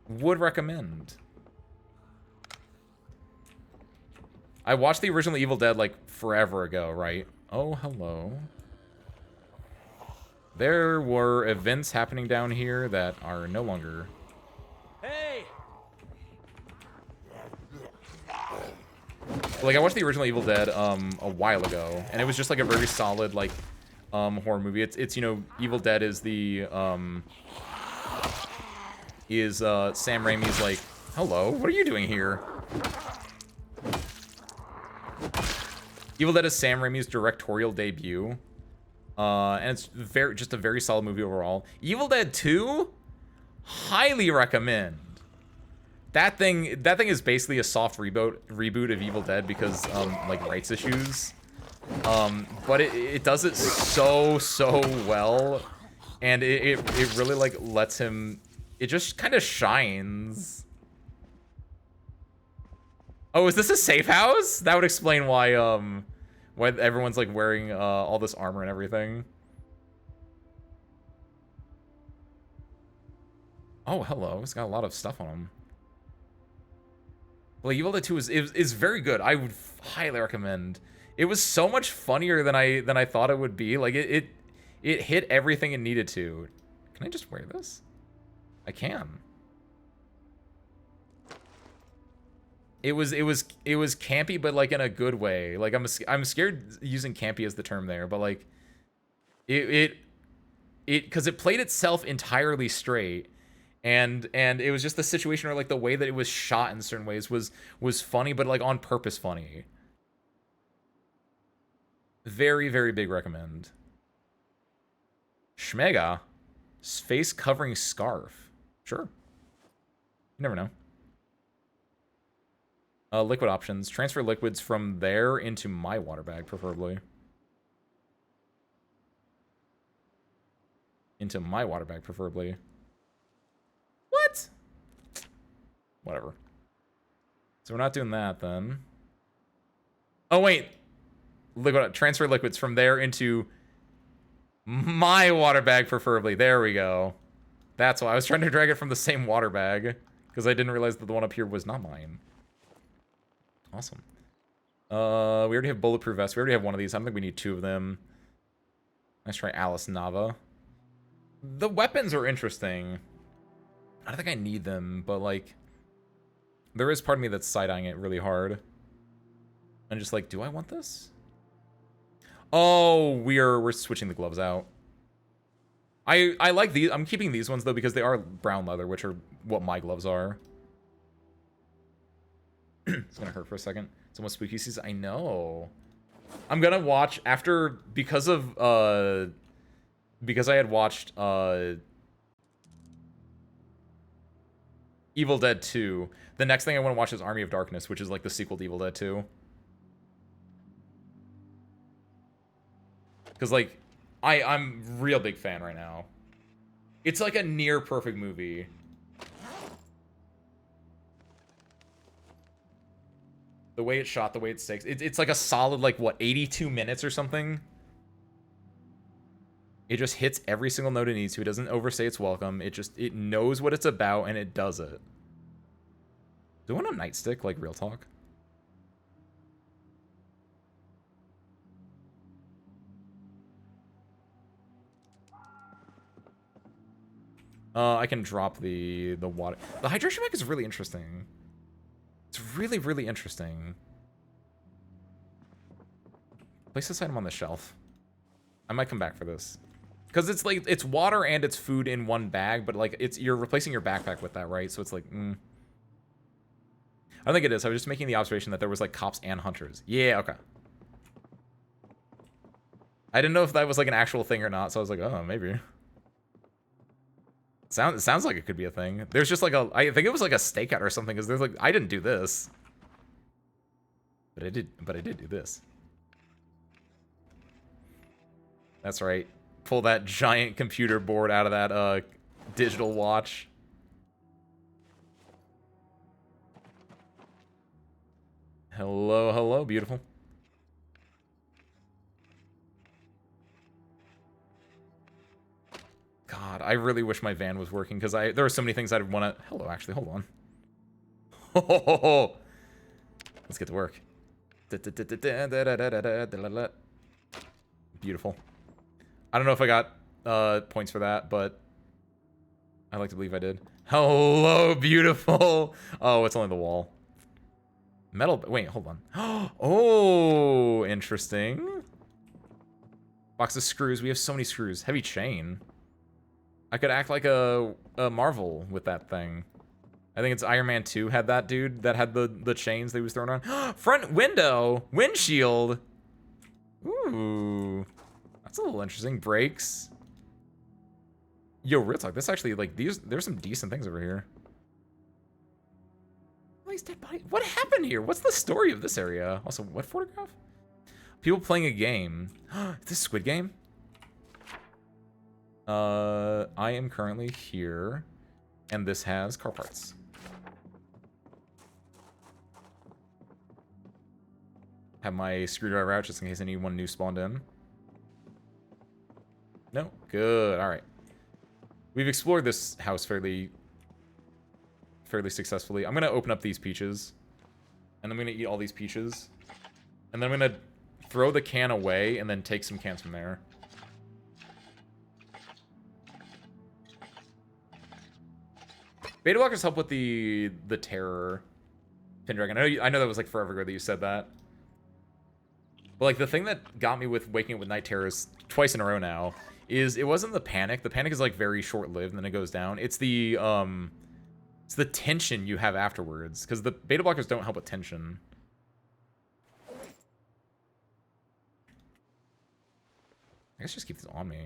Would recommend. I watched the original Evil Dead, like, forever ago, right? Oh, hello. There were events happening down here that are no longer... Hey! Like, I watched the original Evil Dead a while ago, and it was just like a very solid, like, horror movie. It's you know, Evil Dead is the Sam Raimi's, like, hello, what are you doing here? Evil Dead is Sam Raimi's directorial debut, and it's just a very solid movie overall. Evil Dead 2, highly recommend. That thing is basically a soft reboot of Evil Dead because like rights issues. But it does it so well, and it really like lets him. It just kind of shines. Oh, is this a safe house? That would explain why everyone's like wearing all this armor and everything. Oh, hello. It's got a lot of stuff on him. Well, Evil Dead 2 is very good. I would highly recommend. It was so much funnier than I thought it would be. Like it It hit everything it needed to. Can I just wear this? I can. It was campy, but like in a good way. Like I'm scared using campy as the term there, but like it because it played itself entirely straight, and it was just the situation where like the way that it was shot in certain ways was funny, but like on purpose funny. Very, very big recommend. Schmega, face covering scarf. Sure. You never know. Liquid options. Transfer liquids from there into my water bag, preferably. Into my water bag, preferably. What? Whatever. So we're not doing that, then. Oh, wait. Transfer liquids from there into my water bag, preferably. There we go. That's why I was trying to drag it from the same water bag, because I didn't realize that the one up here was not mine. Awesome. We already have bulletproof vests. We already have one of these. I don't think we need two of them. Let's try Alice Nava. The weapons are interesting. I don't think I need them, but like, there is part of me that's side-eyeing it really hard. And just like, do I want this? Oh, we're switching the gloves out. I like these. I'm keeping these ones though because they are brown leather, which are what my gloves are. It's gonna hurt for a second. It's almost spooky season. I know. I'm gonna watch after because I had watched Evil Dead 2. The next thing I want to watch is Army of Darkness, which is like the sequel to Evil Dead 2. Because like I'm a real big fan right now. It's like a near perfect movie. The way it's shot, the way it stakes. It's like a solid, like, what, 82 minutes or something? It just hits every single note it needs to. It doesn't overstay its welcome. It knows what it's about, and it does it. Do I want a nightstick, like, real talk? I can drop the water. The hydration pack is really interesting. It's really, really interesting. Place this item on the shelf. I might come back for this. Because it's like, it's water and it's food in one bag, but like, you're replacing your backpack with that, right? So it's like, I don't think it is. I was just making the observation that there was like cops and hunters. Yeah, okay. I didn't know if that was like an actual thing or not, so I was like, oh, maybe. It sounds like it could be a thing. There's just like I think it was like a stakeout or something, because there's like, I didn't do this. But I did do this. That's right. Pull that giant computer board out of that digital watch. Hello, hello, beautiful. God, I really wish my van was working because there were so many things I'd want to. Hello, actually, hold on. Let's get to work. Beautiful. I don't know if I got points for that, but I like to believe I did. Hello, beautiful. Oh, it's only the wall. Metal. Wait, hold on. Oh, interesting. Box of screws. We have so many screws. Heavy chain. I could act like a Marvel with that thing. I think it's Iron Man 2 had that dude that had the chains that he was throwing on. Front window. Windshield. Ooh. That's a little interesting. Brakes. Yo, real talk. This actually, like, there's some decent things over here. Nice dead body. What happened here? What's the story of this area? Also, what photograph? People playing a game. Is this Squid Game? I am currently here, and this has car parts. Have my screwdriver out just in case anyone new spawned in. No? Good. Alright. We've explored this house fairly successfully. I'm going to open up these peaches, and I'm going to eat all these peaches, and then I'm going to throw the can away and then take some cans from there. Beta blockers help with the terror. Pendragon. I know that was like forever ago that you said that. But like the thing that got me with waking up with night terrors twice in a row now is it wasn't the panic. The panic is like very short-lived and then it goes down. It's the tension you have afterwards, because the beta blockers don't help with tension. I guess just keep this on me.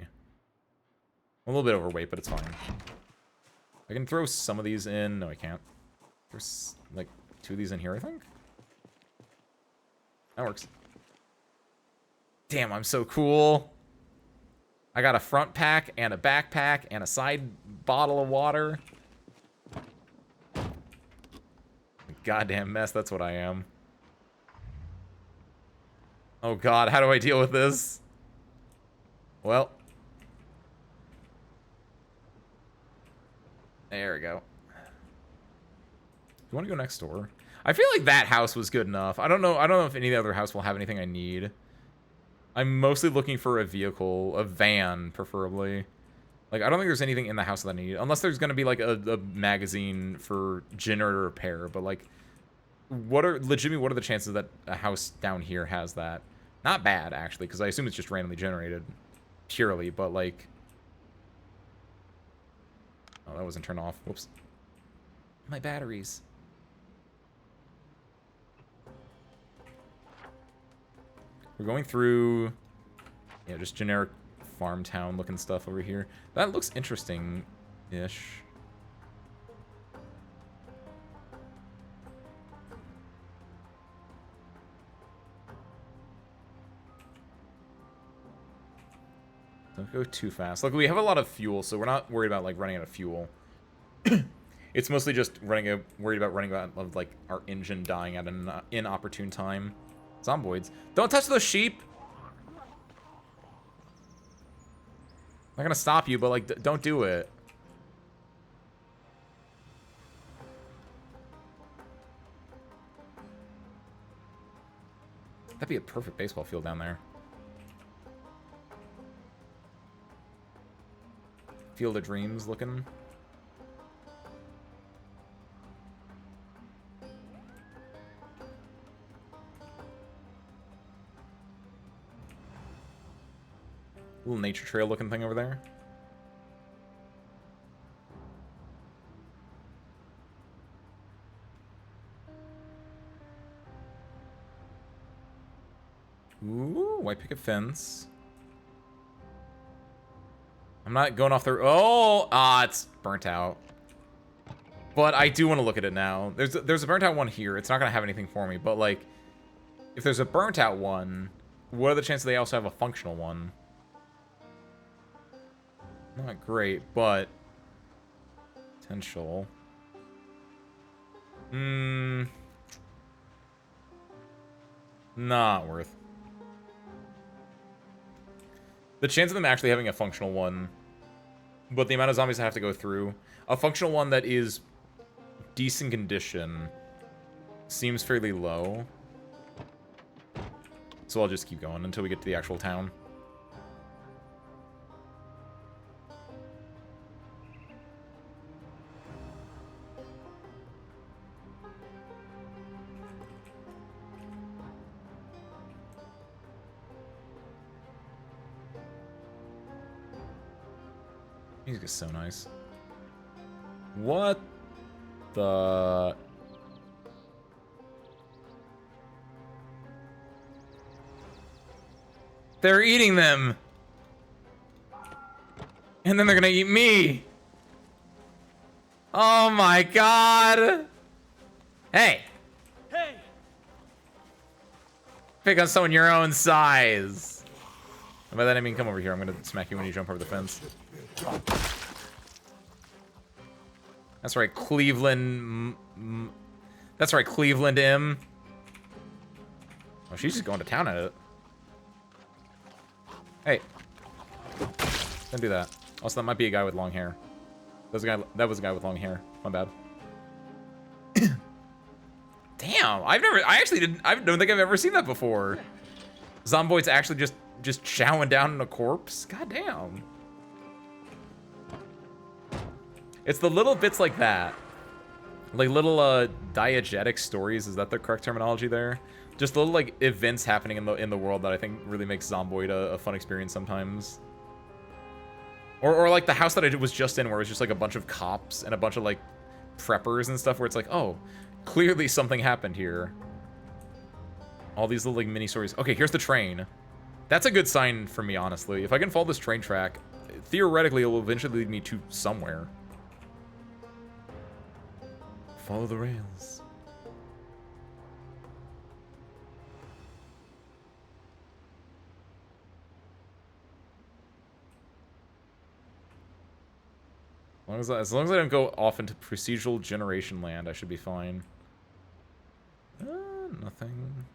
I'm a little bit overweight, but it's fine. I can throw some of these in. No, I can't. There's like 2 of these in here, I think. That works. Damn, I'm so cool. I got a front pack and a backpack and a side bottle of water. Goddamn mess, that's what I am. Oh god, how do I deal with this? Well. There we go. You want to go next door? I feel like that house was good enough. I don't know if any other house will have anything I need. I'm mostly looking for a vehicle, a van, preferably. Like, I don't think there's anything in the house that I need. Unless there's going to be, like, a magazine for generator repair. But, like, legitimately, what are the chances that a house down here has that? Not bad, actually, because I assume it's just randomly generated. Purely, but, like... Oh, that wasn't turned off. Whoops. My batteries. We're going through, yeah, just generic farm town looking stuff over here. That looks interesting-ish. Don't go too fast. Look, we have a lot of fuel, so we're not worried about, like, running out of fuel. It's mostly just worried about running out of, like, our engine dying at an inopportune time. Zomboids. Don't touch those sheep! I'm not gonna stop you, but, like, don't do it. That'd be a perfect baseball field down there. Field of Dreams looking. Little nature trail looking thing over there. Ooh, white picket fence. I'm not going off the... Oh! Ah, it's burnt out. But I do want to look at it now. There's a burnt out one here. It's not going to have anything for me. But, like, if there's a burnt out one, what are the chances they also have a functional one? Not great, but... potential. Not worth. The chance of them actually having a functional one, but the amount of zombies I have to go through, a functional one that is decent condition seems fairly low. So I'll just keep going until we get to the actual town. Music is so nice. What the... They're eating them! And then they're gonna eat me! Oh my god! Hey! Hey! Pick on someone your own size! And by that I mean come over here. I'm gonna smack you when you jump over the fence. That's right, Cleveland... That's right, Cleveland M. Oh, she's just going to town at it. Hey. Don't do that. Also, that might be a guy with long hair. That was a guy with long hair. My bad. Damn, I don't think I've ever seen that before. Zomboid's actually just chowing down on a corpse? God damn. It's the little bits like that Like little diegetic stories, is that the correct terminology there? Just little like events happening in the world that I think really makes Zomboid a fun experience sometimes. Or like the house that I was just in, where it was just like a bunch of cops and a bunch of like preppers and stuff, where it's like, oh, clearly something happened here. All these little like mini stories. Okay, here's the train. That's a good sign for me, honestly. If I can follow this train track, theoretically it will eventually lead me to somewhere. Follow the rails. As long as I don't go off into procedural generation land, I should be fine. Nothing.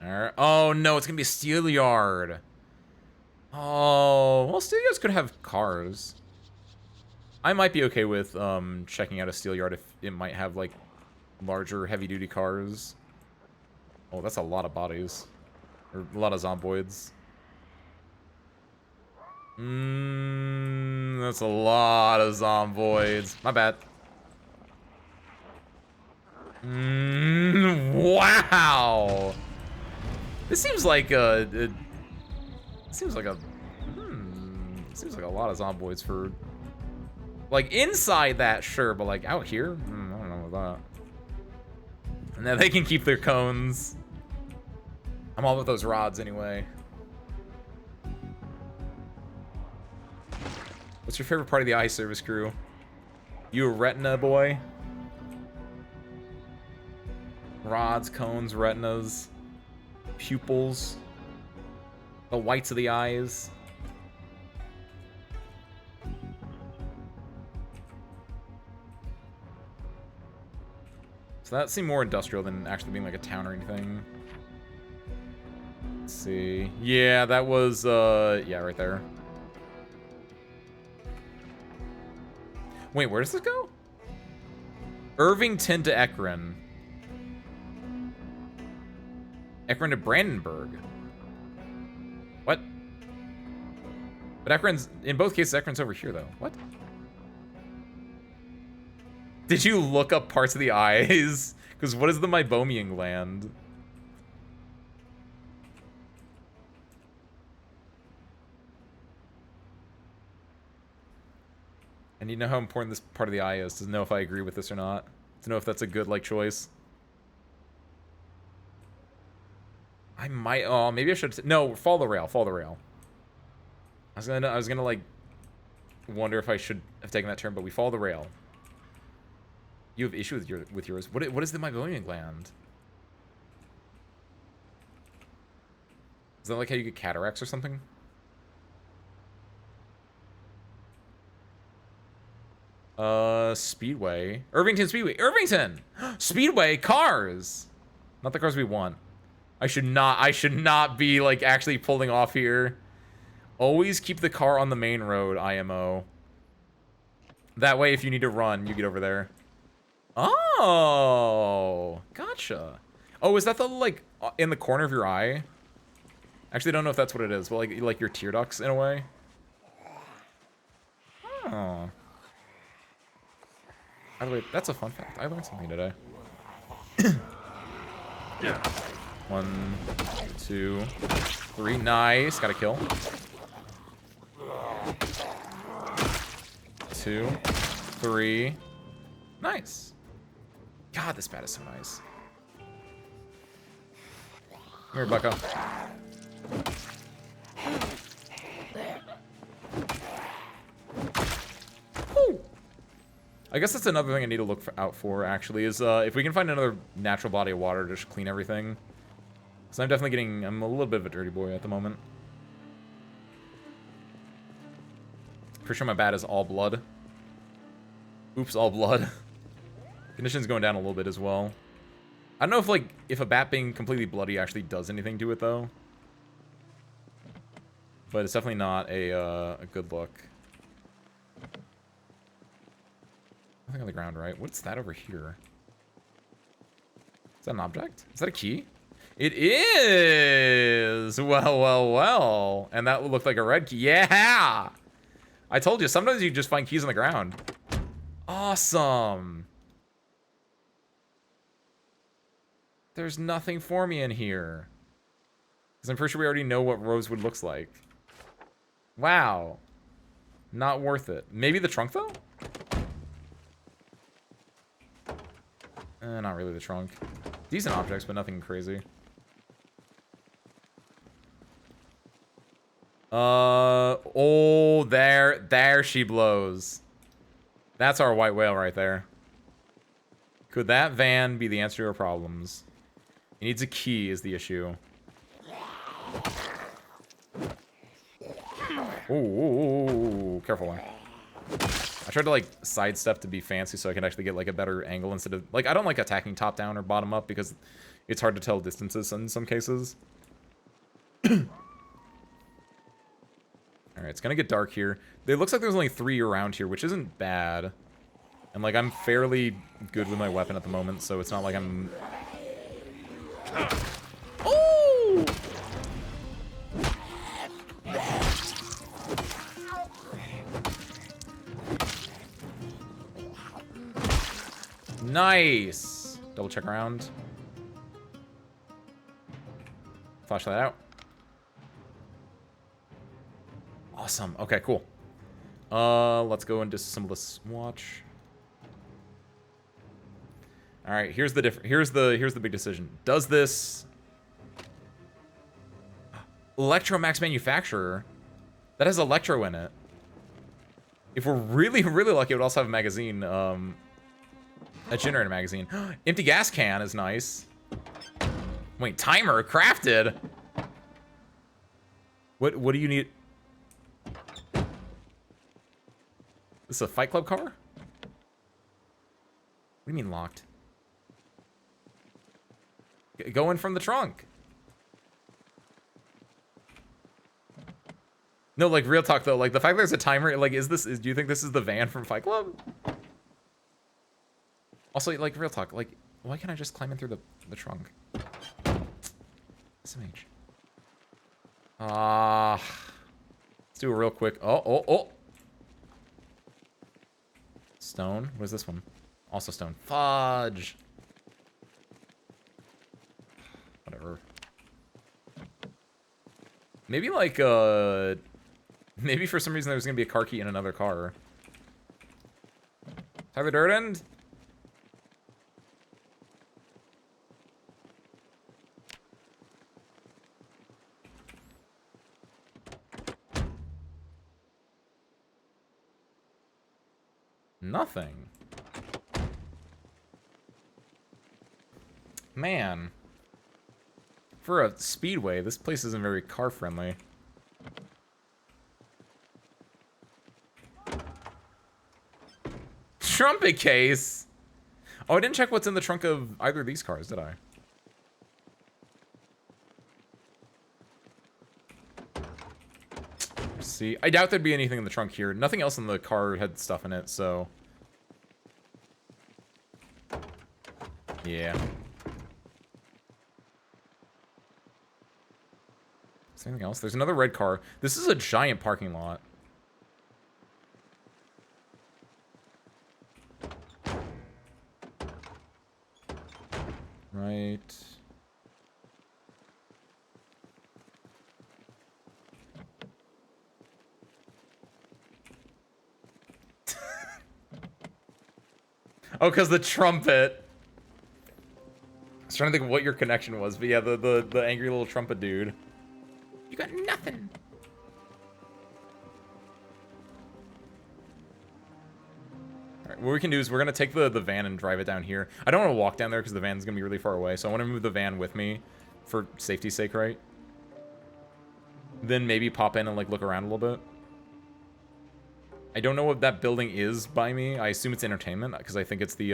Alright. Oh no, it's gonna be a steel yard. Oh, well, steel yards could have cars. I might be okay with checking out a steel yard if it might have like larger heavy-duty cars. Oh, that's a lot of bodies. Or a lot of zomboids. That's a lot of zomboids. My bad. Wow. This seems like a seems like a lot of zomboids for like inside that, sure, but like out here, I don't know about that. And then they can keep their cones. I'm all about those rods anyway. What's your favorite part of the eye service crew? You a retina boy? Rods, cones, retinas, pupils, the whites of the eyes. So that seemed more industrial than actually being like a town or anything. Let's see. Yeah, that was, yeah, right there. Wait, where does this go? Irvington to Ekron. Ekron to Brandenburg. What? But Ekron's, in both cases, Ekron's over here, though. What? Did you look up parts of the eyes? Because what is the Meibomian gland? I need to know how important this part of the eye is to know if I agree with this or not. To know if that's a good, like, choice. I might, oh, maybe I should, no, follow the rail, follow the rail. I was gonna, like, wonder if I should have taken that turn, but we follow the rail. You have issue with yours. What is the Meibomian gland? Is that like how you get cataracts or something? Speedway. Irvington Speedway. Irvington! Speedway, cars! Not the cars we want. I should not be, like, actually pulling off here. Always keep the car on the main road, IMO. That way, if you need to run, you get over there. Oh! Gotcha. Oh, is that the, like, in the corner of your eye? Actually, I don't know if that's what it is, but, like your tear ducts, in a way? Oh. By the way, that's a fun fact. I learned something today. Yeah. 1, 2, 3. Nice. Got a kill. 2, 3. Nice. God, this bat is so nice. Come here, Bucko. Woo. I guess that's another thing I need to look out for, actually, is if we can find another natural body of water to just clean everything. So I'm definitely I'm a little bit of a dirty boy at the moment. Pretty sure my bat is all blood. Oops, all blood. Condition's going down a little bit as well. I don't know if, like, if a bat being completely bloody actually does anything to it, though. But it's definitely not a good look. Nothing on the ground, right? What's that over here? Is that an object? Is that a key? It is! Well, well, well. And that looked like a red key. Yeah! I told you, sometimes you just find keys on the ground. Awesome. There's nothing for me in here. Because I'm pretty sure we already know what Rosewood looks like. Wow. Not worth it. Maybe the trunk, though? Not really the trunk. Decent objects, but nothing crazy. Oh, there she blows. That's our white whale right there. Could that van be the answer to our problems? It needs a key is the issue. Ooh, careful there. I tried to, like, sidestep to be fancy so I can actually get, like, a better angle instead of... Like, I don't like attacking top-down or bottom-up because it's hard to tell distances in some cases. Alright, it's gonna get dark here. It looks like there's only 3 around here, which isn't bad. And, like, I'm fairly good with my weapon at the moment, so it's not like I'm... Oh! Nice! Double check around. Flash that out. Awesome. Okay, cool. Let's go and disassemble this watch. All right, here's the big decision. Does this Electromax manufacturer that has Electro in it? If we're really, really lucky, it would also have a magazine, a generator magazine. Empty gas can is nice. Wait, timer crafted. What do you need? This is a Fight Club car? What do you mean locked? Go in from the trunk. No, like, real talk, though. Like, the fact there's a timer, like, do you think this is the van from Fight Club? Also, like, real talk, like, why can't I just climb in through the trunk? SMH. Let's do a real quick. Oh. Stone. What is this one? Also stone. Fudge. Whatever. Maybe, like, maybe for some reason there's gonna be a car key in another car. Tyler Durden? Nothing. Man. For a speedway, this place isn't very car friendly. Trumpet case! Oh, I didn't check what's in the trunk of either of these cars, did I? Let's see. I doubt there'd be anything in the trunk here. Nothing else in the car had stuff in it, so... Yeah. Is there anything else? There's another red car. This is a giant parking lot. Right. Oh, because the trumpet. I was trying to think of what your connection was, but yeah, the angry little trumpet dude. You got nothing. Alright, what we can do is we're going to take the van and drive it down here. I don't want to walk down there because the van's going to be really far away, so I want to move the van with me for safety's sake, right? Then maybe pop in and, like, look around a little bit. I don't know what that building is by me. I assume it's entertainment, because I think it's the,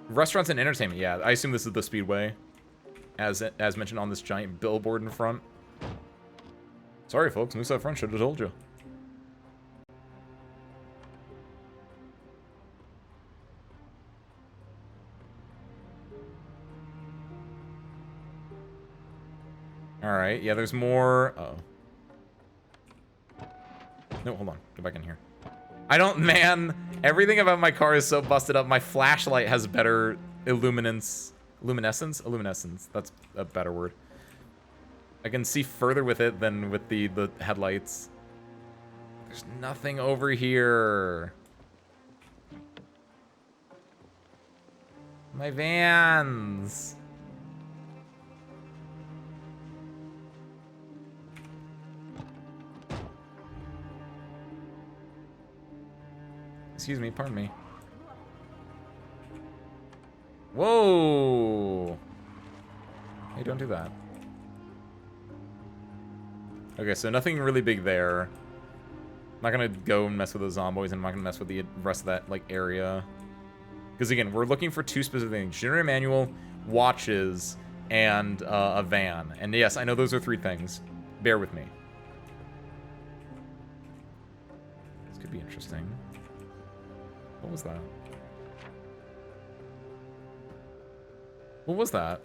restaurants and entertainment, yeah. I assume this is the Speedway, as mentioned on this giant billboard in front. Sorry, folks. Moose up front should have told you. Alright, yeah, there's more. Uh oh. No, hold on. Go back in here. I don't, man. Everything about my car is so busted up. My flashlight has better illuminance. Luminescence? Illuminescence. That's a better word. I can see further with it than with the headlights. There's nothing over here. My vans. Excuse me, pardon me. Whoa! Hey, don't do that. Okay, so nothing really big there. I'm not gonna go and mess with the zomboids, and I'm not gonna mess with the rest of that, like, area. Because, again, we're looking for two specific things. Generator manual, watches, and a van. And, yes, I know those are three things. Bear with me. This could be interesting. What was that? What was that?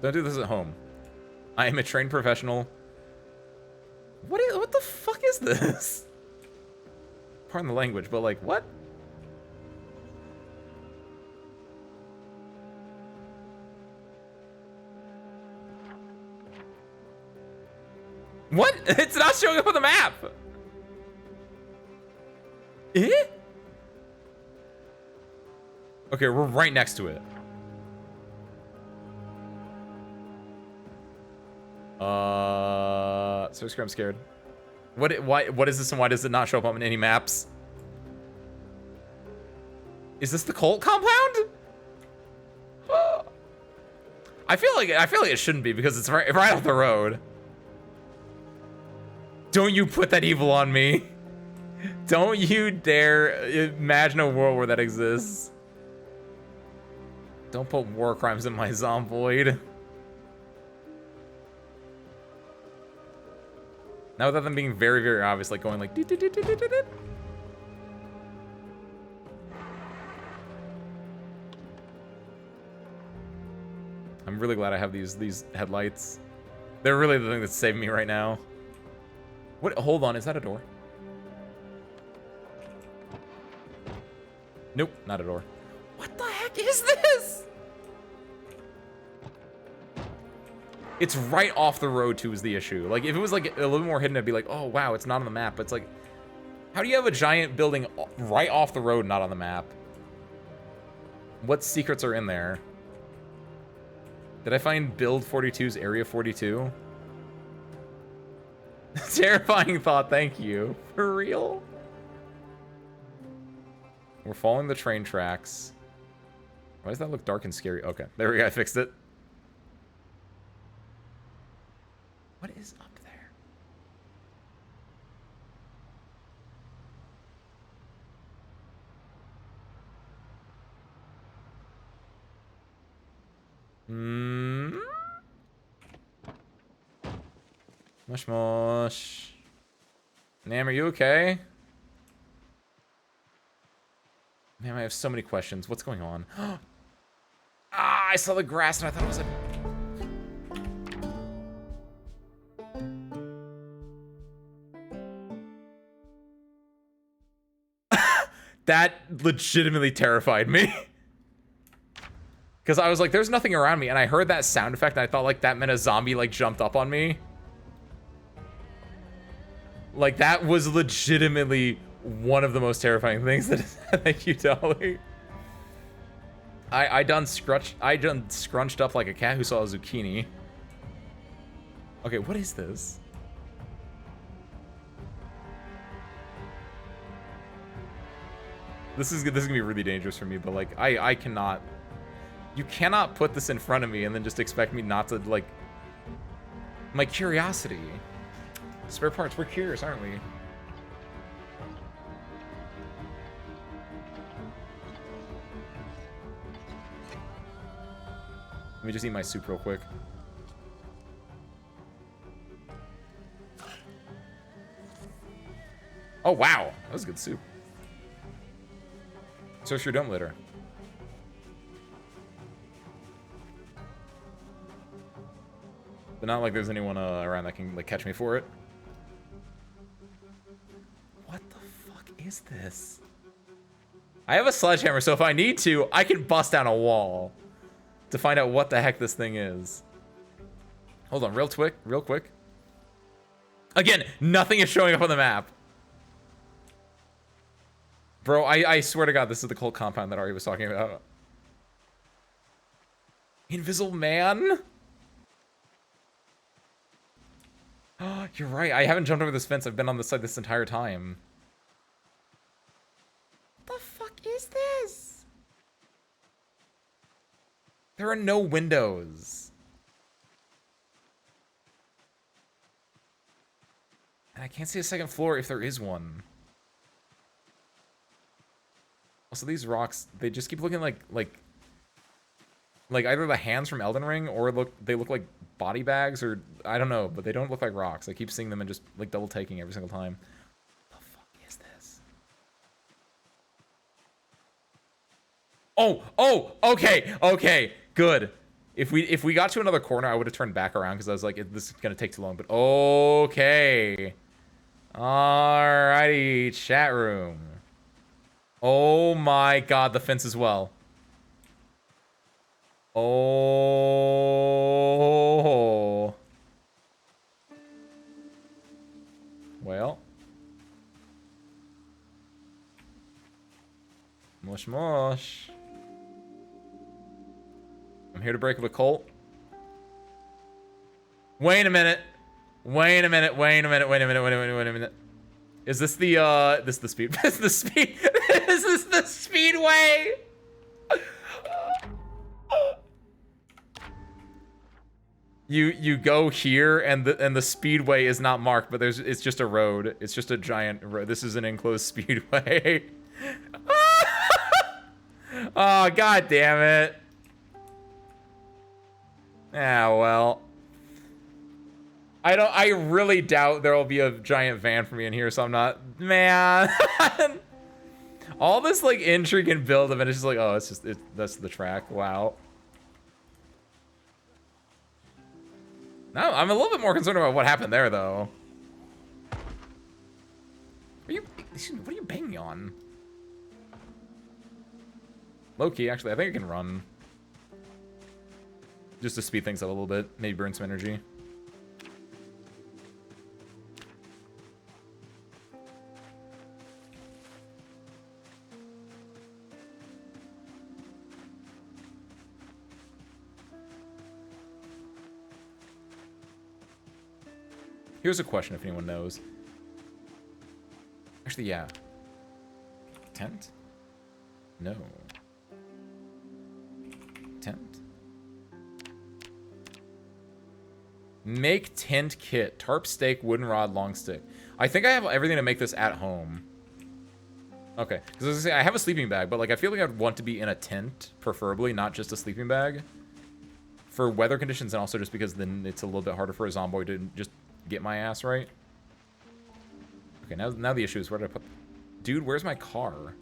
Don't do this at home. I am a trained professional. What the fuck is this? Pardon the language, but like, what? What? It's not showing up on the map. Eh? Okay, we're right next to it. So I'm scared. What is this and why does it not show up on any maps? Is this the cult compound? I feel like it shouldn't be because it's right off the road. Don't you put that evil on me. Don't you dare imagine a world where that exists. Don't put war crimes in my Zomboid. Now without them being very, very obvious, like going like doot, doot, doot, doot, doot, doot. I'm really glad I have these headlights. They're really the thing that's saving me right now. What? Hold on, is that a door? Nope, not a door. What the heck is this? It's right off the road too is the issue. Like if it was like a little more hidden, I'd be like, oh wow, it's not on the map. But it's like, how do you have a giant building right off the road, not on the map? What secrets are in there? Did I find Build 42's Area 42? Terrifying thought, thank you. For real? We're following the train tracks. Why does that look dark and scary? Okay, there we go, I fixed it. What is up there? Mush mush. Nam, are you okay? Man, I have so many questions. What's going on? Ah, I saw the grass and I thought it was a... That legitimately terrified me. Because I was like, there's nothing around me. And I heard that sound effect and I thought like that meant a zombie like jumped up on me. Like that was legitimately one of the most terrifying things that thank you, Dolly. I done scrunched up like a cat who saw a zucchini. Okay, what is this? This is gonna be really dangerous for me, but like I cannot. You cannot put this in front of me and then just expect me not to like. My curiosity. Spare parts. We're curious, aren't we? Let me just eat my soup real quick. Oh wow, that was good soup. Search your dumb litter. But not like there's anyone around that can like catch me for it. What the fuck is this? I have a sledgehammer, so if I need to, I can bust down a wall to find out what the heck this thing is. Hold on, real quick. Again, nothing is showing up on the map. Bro, I swear to God, this is the cult compound that Ari was talking about. Invisible Man? Oh, you're right. I haven't jumped over this fence. I've been on this side this entire time. What the fuck is this? There are no windows. And I can't see a second floor if there is one. Also, these rocks, they just keep looking like either the hands from Elden Ring or they look like body bags, or I don't know, but they don't look like rocks. I keep seeing them and just like double taking every single time. What the fuck is this? Oh, okay, good. If we got to another corner, I would have turned back around because I was like, this is gonna take too long. But okay, alrighty, chat room. Oh my God, the fence as well. Oh. Well. Mush mush. I'm here to break up a cult. Wait a minute. Is this the this is the speed? This is the speed. This is the speedway. You go here and the speedway is not marked, but it's just a road. It's just a giant road. This is an enclosed speedway. Oh, God damn it. Ah, well. I really doubt there'll be a giant van for me in here, so I'm not, man. All this like intrigue and build of it is just like, oh, that's the track. Wow. No, I'm a little bit more concerned about what happened there, though. What are you banging on? Low-key, actually, I think I can run. Just to speed things up a little bit. Maybe burn some energy. Here's a question if anyone knows. Actually, yeah. Tent? No. Tent? Make tent kit. Tarp, stake, wooden rod, long stick. I think I have everything to make this at home. Okay. Because I was gonna say, I have a sleeping bag, but like I feel like I'd want to be in a tent, preferably, not just a sleeping bag. For weather conditions and also just because then it's a little bit harder for a Zomboid to just get my ass right. Okay, now the issue is where did I put... Dude, where's my car?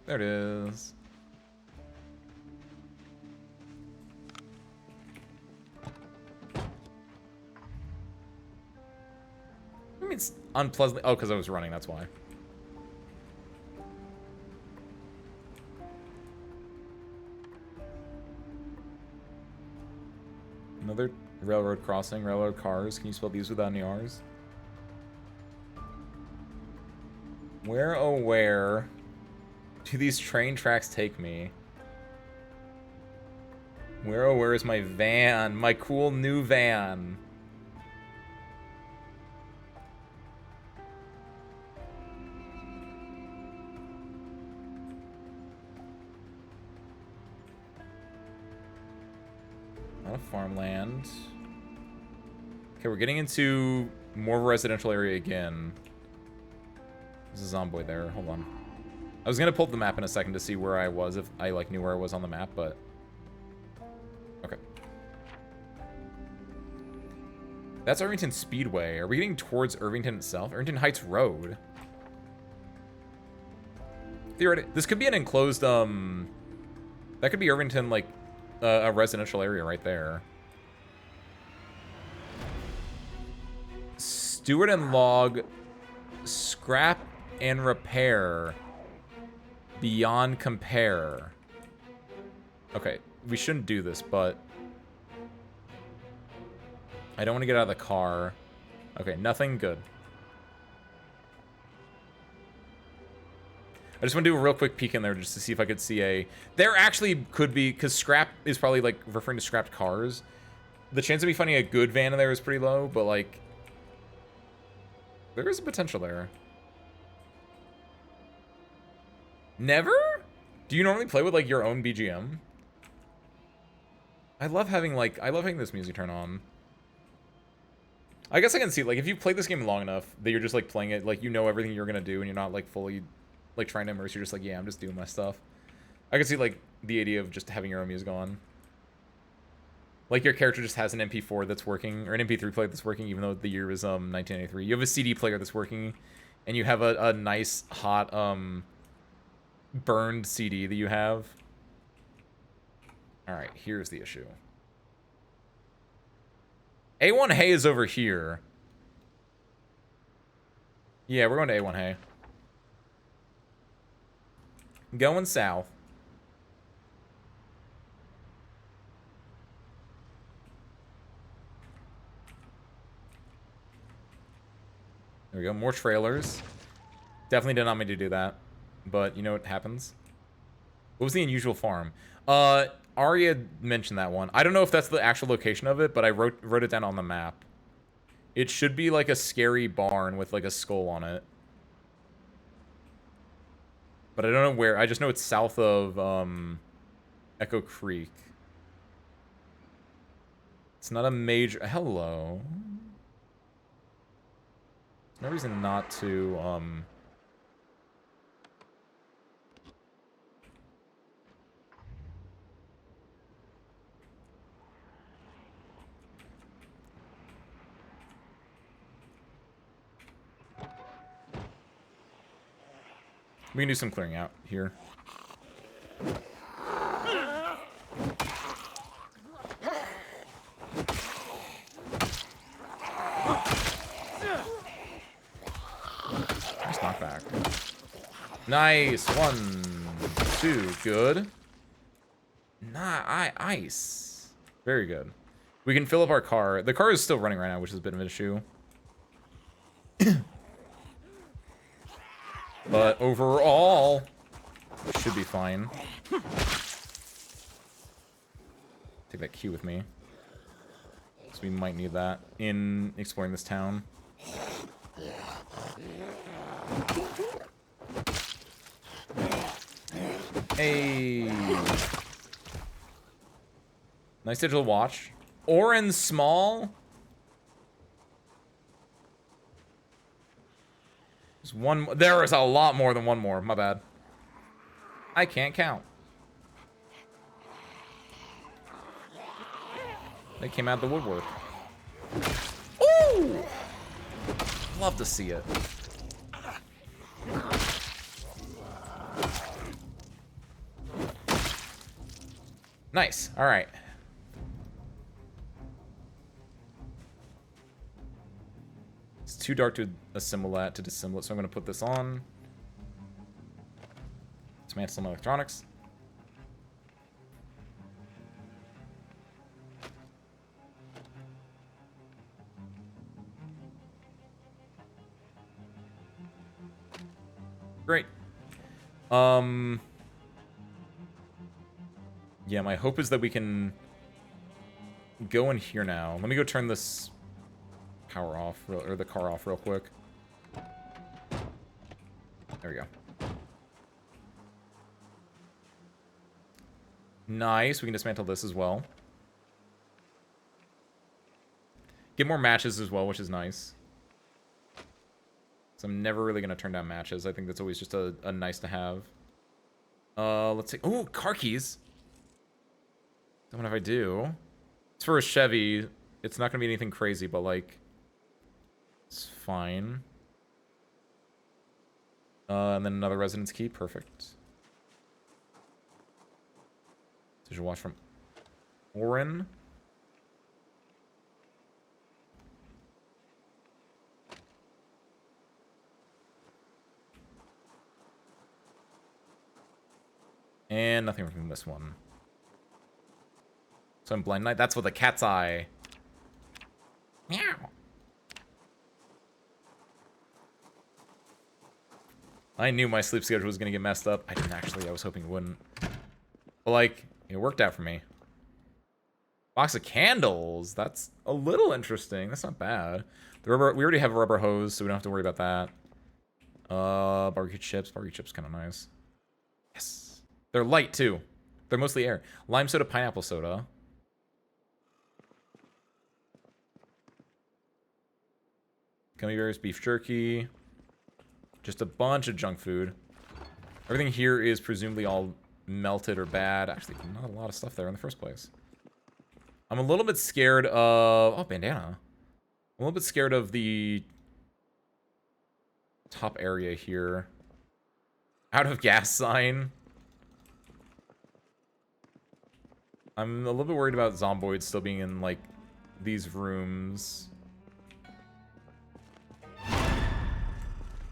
There it is. I mean, it's unpleasantly... Oh, because I was running, that's why. Another railroad crossing, railroad cars. Can you spell these without any R's? Where, oh where do these train tracks take me? Where, oh where is my van? My cool new van. Not a farmland. Okay, we're getting into more of a residential area again. There's a Zomboid there. Hold on. I was gonna pull up the map in a second to see where I was, if I like knew where I was on the map, but okay. That's Irvington Speedway. Are we getting towards Irvington itself? Irvington Heights Road. Theoretically, this could be an enclosed, that could be Irvington, like, a residential area right there. Steward and log, scrap and repair, beyond compare. Okay, we shouldn't do this, but I don't want to get out of the car. Okay, nothing good. I just want to do a real quick peek in there just to see if I could see a... There actually could be, because scrap is probably, like, referring to scrapped cars. The chance of me finding a good van in there is pretty low, but, like... There is a potential there. Never? Do you normally play with, like, your own BGM? I love having, like... I love having this music turn on. I guess I can see, like, if you've played this game long enough that you're just, like, playing it, like, you know everything you're gonna do and you're not, like, fully... like trying to immerse, you're just like, yeah, I'm just doing my stuff. I can see like the idea of just having your own music on. Like your character just has an MP4 that's working, or an MP3 player that's working, even though the year is 1993. You have a CD player that's working, and you have a nice hot burned CD that you have. All right, here's the issue. A1 Hay is over here. Yeah, we're going to A1 Hay. Going south. There we go. More trailers. Definitely did not mean to do that. But you know what happens? What was the unusual farm? Arya mentioned that one. I don't know if that's the actual location of it, but I wrote it down on the map. It should be like a scary barn with like a skull on it. But I don't know where. I just know it's south of Echo Creek. It's not a major... Hello. No reason not to... We can do some clearing out here. Nice knockback. Nice. 1, 2. Good. Ice. Very good. We can fill up our car. The car is still running right now, which is a bit of an issue. But overall, it should be fine. Take that key with me. So we might need that in exploring this town. Hey. Nice digital watch. Oren Small. There's one. There is a lot more than one more. My bad. I can't count. They came out the woodwork. Ooh! Love to see it. Nice. All right. It's too dark to assemble that, to disassemble it, so I'm going to put this on. Dismantle some electronics. Great. Yeah, my hope is that we can go in here now. Let me go turn this power off, or the car off real quick. There we go. Nice, we can dismantle this as well. Get more matches as well, which is nice. So I'm never really going to turn down matches. I think that's always just a nice to have. Let's see. Oh, car keys. Don't know if I do. It's for a Chevy. It's not going to be anything crazy, but, like, it's fine. And then another residence key. Perfect. Digital watch from Oren. And nothing from this one. So I'm blind night. That's what the cat's eye. Meow. I knew my sleep schedule was gonna get messed up. I didn't actually. I was hoping it wouldn't. But like, it worked out for me. Box of candles. That's a little interesting. That's not bad. The rubber. We already have a rubber hose, so we don't have to worry about that. Barbecue chips. Barbecue chips, kind of nice. Yes. They're light too. They're mostly air. Lime soda, pineapple soda. Gummy bears, beef jerky. Just a bunch of junk food. Everything here is presumably all melted or bad. Actually, not a lot of stuff there in the first place. I'm a little bit scared of... Oh, bandana. I'm a little bit scared of the top area here. Out of gas sign. I'm a little bit worried about Zomboid still being in, like, these rooms.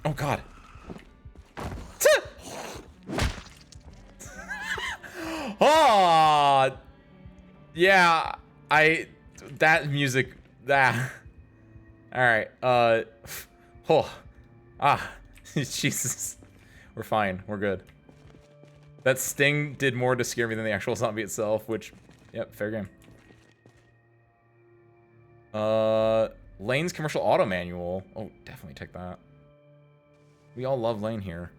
Oh, God. Oh! Yeah, that music, that. Alright, oh. Ah, Jesus. We're fine, we're good. That sting did more to scare me than the actual zombie itself, which, yep, fair game. Lane's commercial auto manual. Oh, definitely take that. We all love Lane here.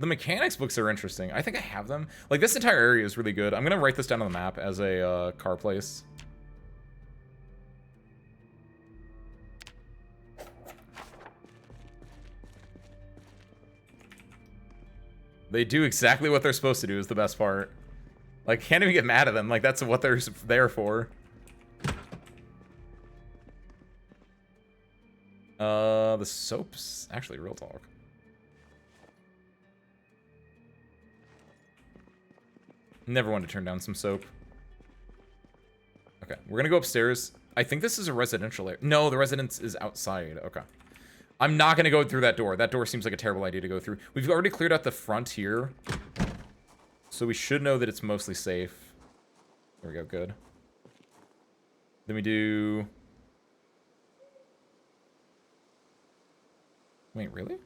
The mechanics books are interesting. I think I have them. Like, this entire area is really good. I'm gonna write this down on the map as a car place. They do exactly what they're supposed to do is the best part. Like, can't even get mad at them. Like, that's what they're there for. The soaps. Actually, real talk. Never wanted to turn down some soap. Okay, we're gonna go upstairs. I think this is a residential area. No, the residence is outside. Okay. I'm not gonna go through that door. That door seems like a terrible idea to go through. We've already cleared out the front here. So we should know that it's mostly safe. There we go, good. Then we do... Wait, really?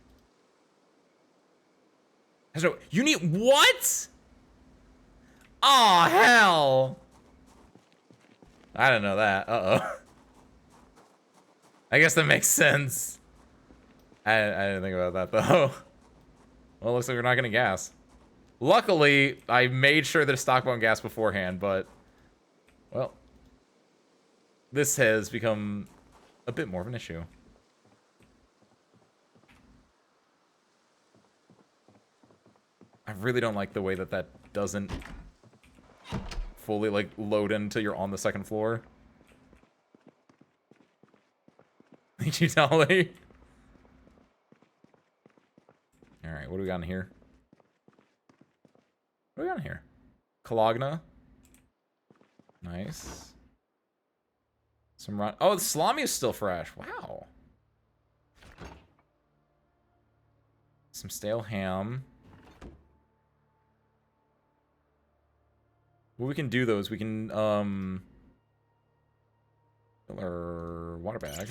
There's no... You need... What?! Oh hell! I didn't know that. Uh-oh. I guess that makes sense. I didn't think about that, though. Well, it looks like we're not getting gas. Luckily, I made sure that it's stockbound gas beforehand, but... Well... This has become a bit more of an issue. I really don't like the way that that doesn't fully, like, load until you're on the second floor. Thank you, Dolly. Alright, what do we got in here? What do we got in here? Kalogna. Nice. Some run. Oh, the salami is still fresh. Wow. Some stale ham. What we can do, though, is we can, fill our water bag.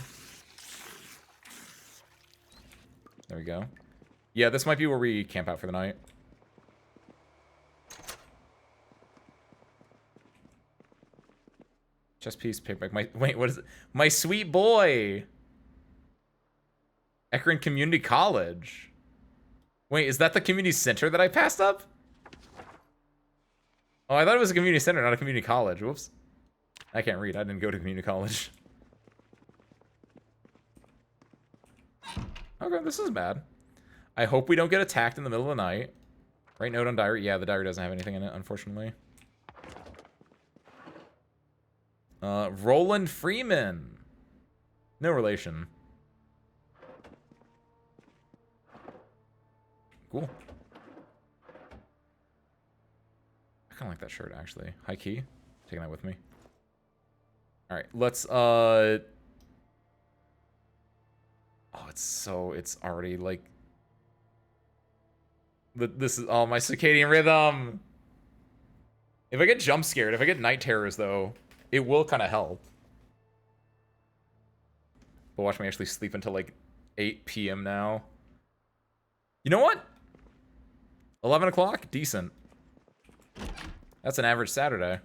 There we go. Yeah, this might be where we camp out for the night. Chest piece, pickback. Wait, what is it? My sweet boy! Ekron Community College. Wait, is that the community center that I passed up? Oh, I thought it was a community center, not a community college. Whoops. I can't read. I didn't go to community college. Okay, this isn't bad. I hope we don't get attacked in the middle of the night. Right note on diary. Yeah, the diary doesn't have anything in it, unfortunately. Roland Freeman. No relation. Cool. I kind of like that shirt, actually. High key. Taking that with me. Alright, let's, Oh, it's already, like... This is all my circadian rhythm. If I get jump scared, if I get night terrors though, it will kind of help. But watch me actually sleep until like 8 p.m. now. You know what? 11 o'clock? Decent. That's an average Saturday. In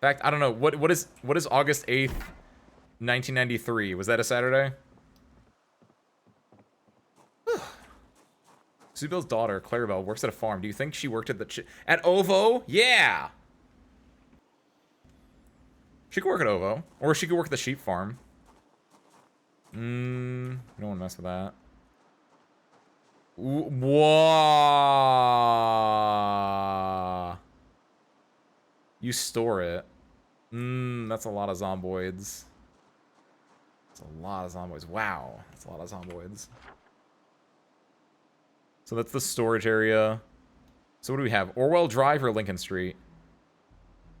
fact, I don't know. What is August 8th, 1993? Was that a Saturday? Sue daughter, Clarabelle, works at a farm. Do you think she worked at the at OVO? Yeah! She could work at OVO. Or she could work at the sheep farm. I don't want to mess with that. Whoa! You store it. That's a lot of zomboids. That's a lot of zomboids. Wow. That's a lot of zomboids. So that's the storage area. So what do we have? Orwell Drive or Lincoln Street?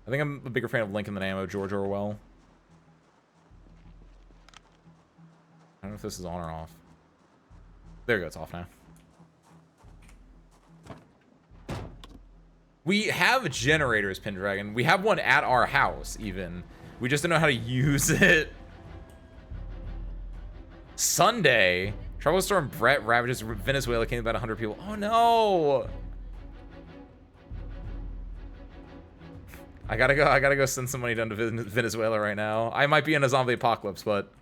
I think I'm a bigger fan of Lincoln than I am of George Orwell. I don't know if this is on or off. There you go, it's off now. We have generators, Pendragon. We have one at our house, even. We just don't know how to use it. Sunday. Trouble storm Brett ravages Venezuela, killing about 100 people. Oh no! I gotta go send some money down to Venezuela right now. I might be in a zombie apocalypse, but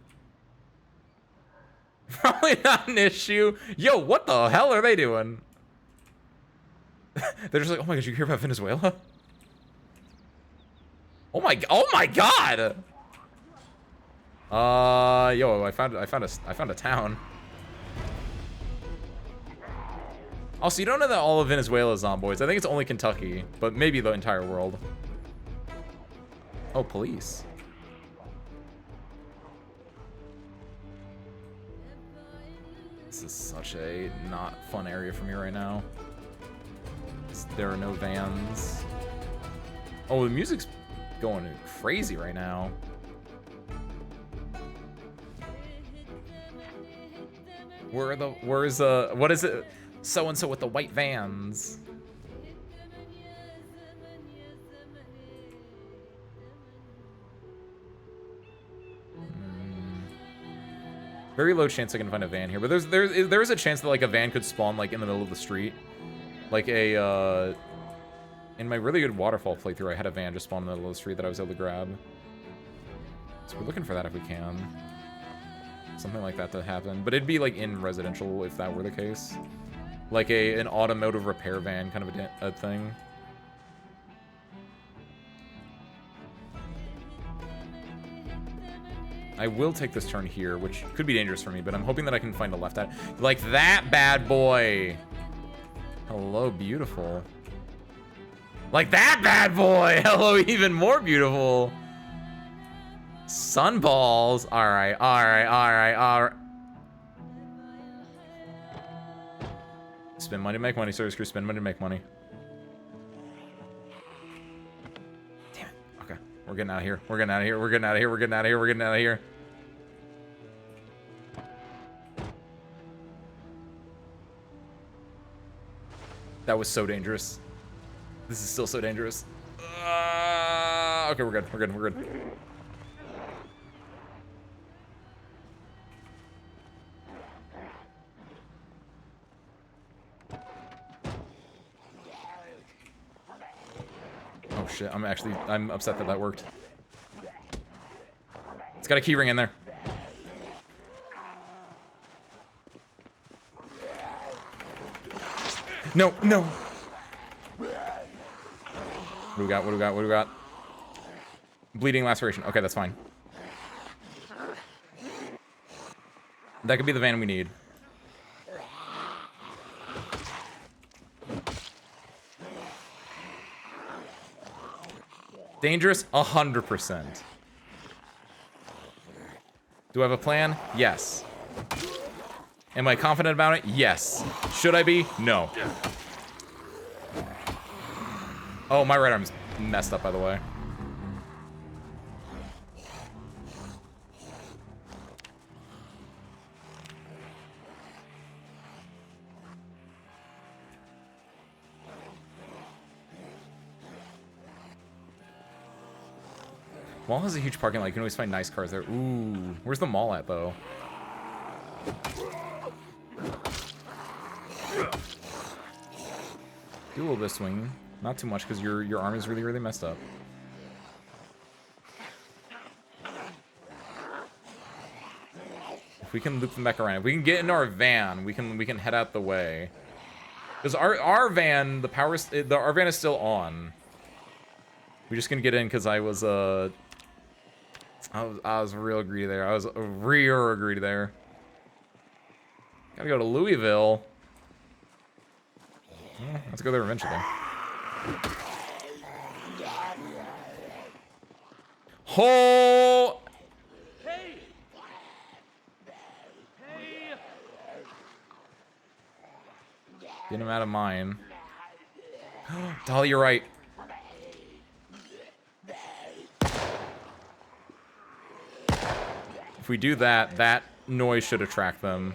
probably not an issue. Yo, what the hell are they doing? They're just like, oh my god, you hear about Venezuela? Oh my god! Yo, I found a town. Also, you don't know that all of Venezuela is zomboids. I think it's only Kentucky, but maybe the entire world. Oh, police. This is such a not fun area for me right now. There are no vans. Oh, the music's going crazy right now. What is it? So-and-so with the white vans. Very low chance I can find a van here, but there is a chance that like a van could spawn like in the middle of the street. Like a in my really good waterfall playthrough, I had a van just spawn in the middle of the street that I was able to grab. So we're looking for that if we can. Something like that to happen, but it'd be like in residential if that were the case. Like an automotive repair van kind of a thing. I will take this turn here, which could be dangerous for me, but I'm hoping that I can find a left out. Like that bad boy. Hello, beautiful. Like that bad boy. Hello, even more beautiful. Sunballs. All right. Spend money, make money. Service crew, spend money, make money. Damn it. Okay. We're getting out of here. We're getting out of here. We're getting out of here. We're getting out of here. We're getting out of here. That was so dangerous. This is still so dangerous. Okay, we're good. We're good. We're good. Oh shit, I'm upset that that worked. It's got a key ring in there. No, no. What do we got? What do we got? What do we got? Bleeding laceration. Okay, that's fine. That could be the van we need. Dangerous? 100%. Do I have a plan? Yes. Am I confident about it? Yes. Should I be? No. Oh, my right arm's messed up, by the way. Mall has a huge parking lot. You can always find nice cars there. Ooh. Where's the mall at, though? Do a little bit of swinging. Not too much, because your arm is really, really messed up. If we can loop them back around, if we can get in our van, we can head out the way. Because our van, our van is still on. We're just gonna get in because I was real greedy there. I was real greedy there. Gotta go to Louisville. Yeah, let's go there eventually. Oh! Hey! Hey! Get him out of mine. Dolly, you're right. If we do that, that noise should attract them.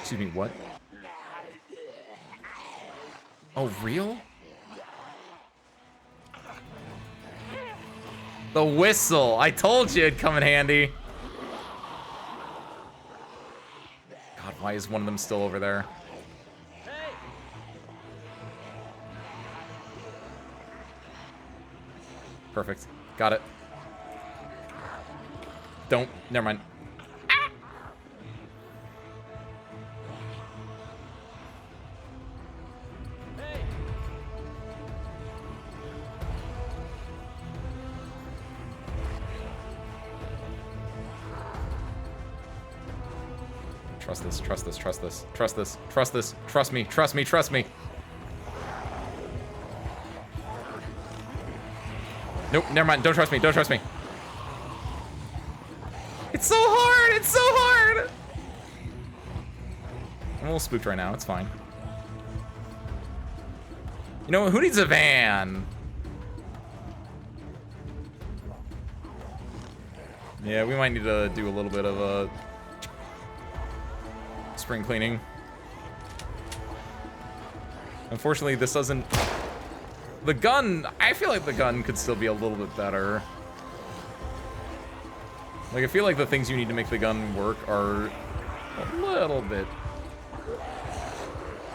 Excuse me, what? Oh, real? The whistle! I told you it'd come in handy. God, why is one of them still over there? Perfect. Got it. Don't. Never mind. Trust this, trust this, trust this, trust this, trust this, trust me, trust me, trust me. Nope, never mind, don't trust me, don't trust me. It's so hard, it's so hard! I'm a little spooked right now, it's fine. You know, who needs a van? Yeah, we might need to do a little bit of a spring cleaning. Unfortunately, this doesn't... The gun, I feel like the gun could still be a little bit better. Like, I feel like the things you need to make the gun work are a little bit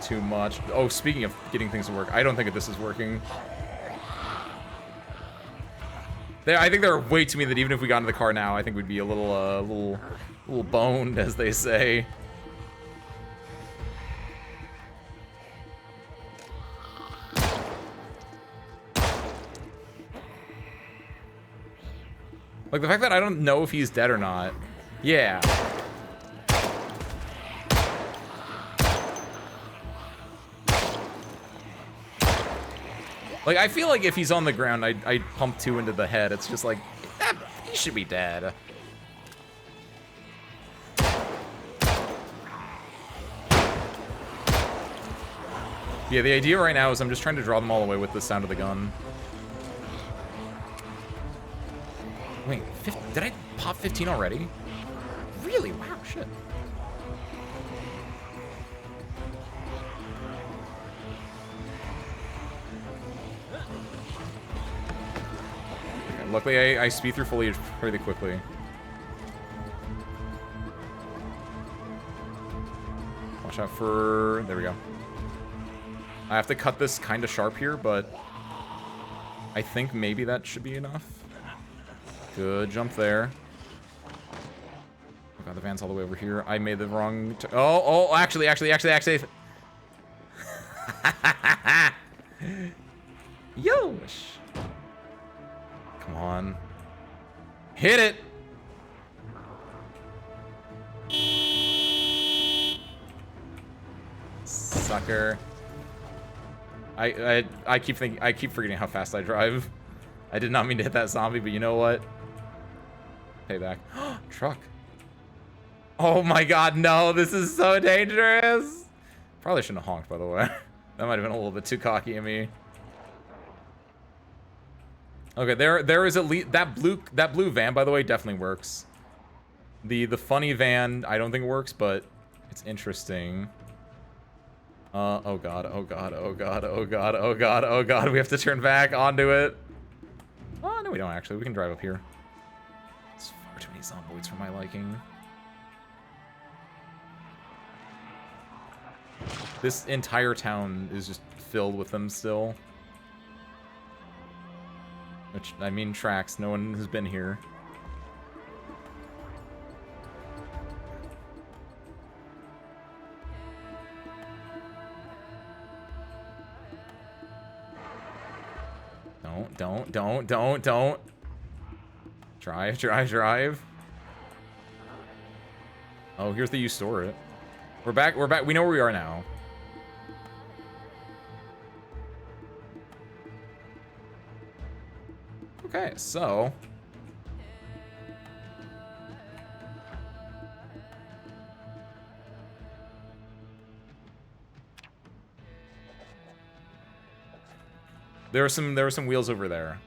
too much. Oh, speaking of getting things to work, I don't think that this is working. I think they're way too many that even if we got into the car now, I think we'd be a little boned, as they say. Like, the fact that I don't know if he's dead or not. Yeah. Like, I feel like if he's on the ground, I'd pump 2 into the head. It's just like, he should be dead. Yeah, the idea right now is I'm just trying to draw them all away with the sound of the gun. Wait, did I pop 15 already? Really? Wow, shit. Okay, luckily, I speed through foliage pretty quickly. Watch out for... There we go. I have to cut this kind of sharp here, but I think maybe that should be enough. Good jump there. Oh god, the van's all the way over here. I made the wrong... actually. Yosh. Come on. Hit it! Sucker. I keep forgetting how fast I drive. I did not mean to hit that zombie, but you know what? Payback. Truck. Oh my god, no, this is so dangerous. Probably shouldn't have honked, by the way. That might have been a little bit too cocky of me. Okay, there is at least that blue van, by the way, definitely works. The funny van, I don't think works, but it's interesting. Oh god, oh god, oh god, oh god, oh god, oh god. We have to turn back onto it. Oh, no we don't actually. We can drive up here. It's far too many zomboids for my liking. This entire town is just filled with them still. Which, I mean, tracks. No one has been here. Don't. Drive, drive, drive. Oh, here's the you store it. We're back, we know where we are now. Okay, so... There were some wheels over there.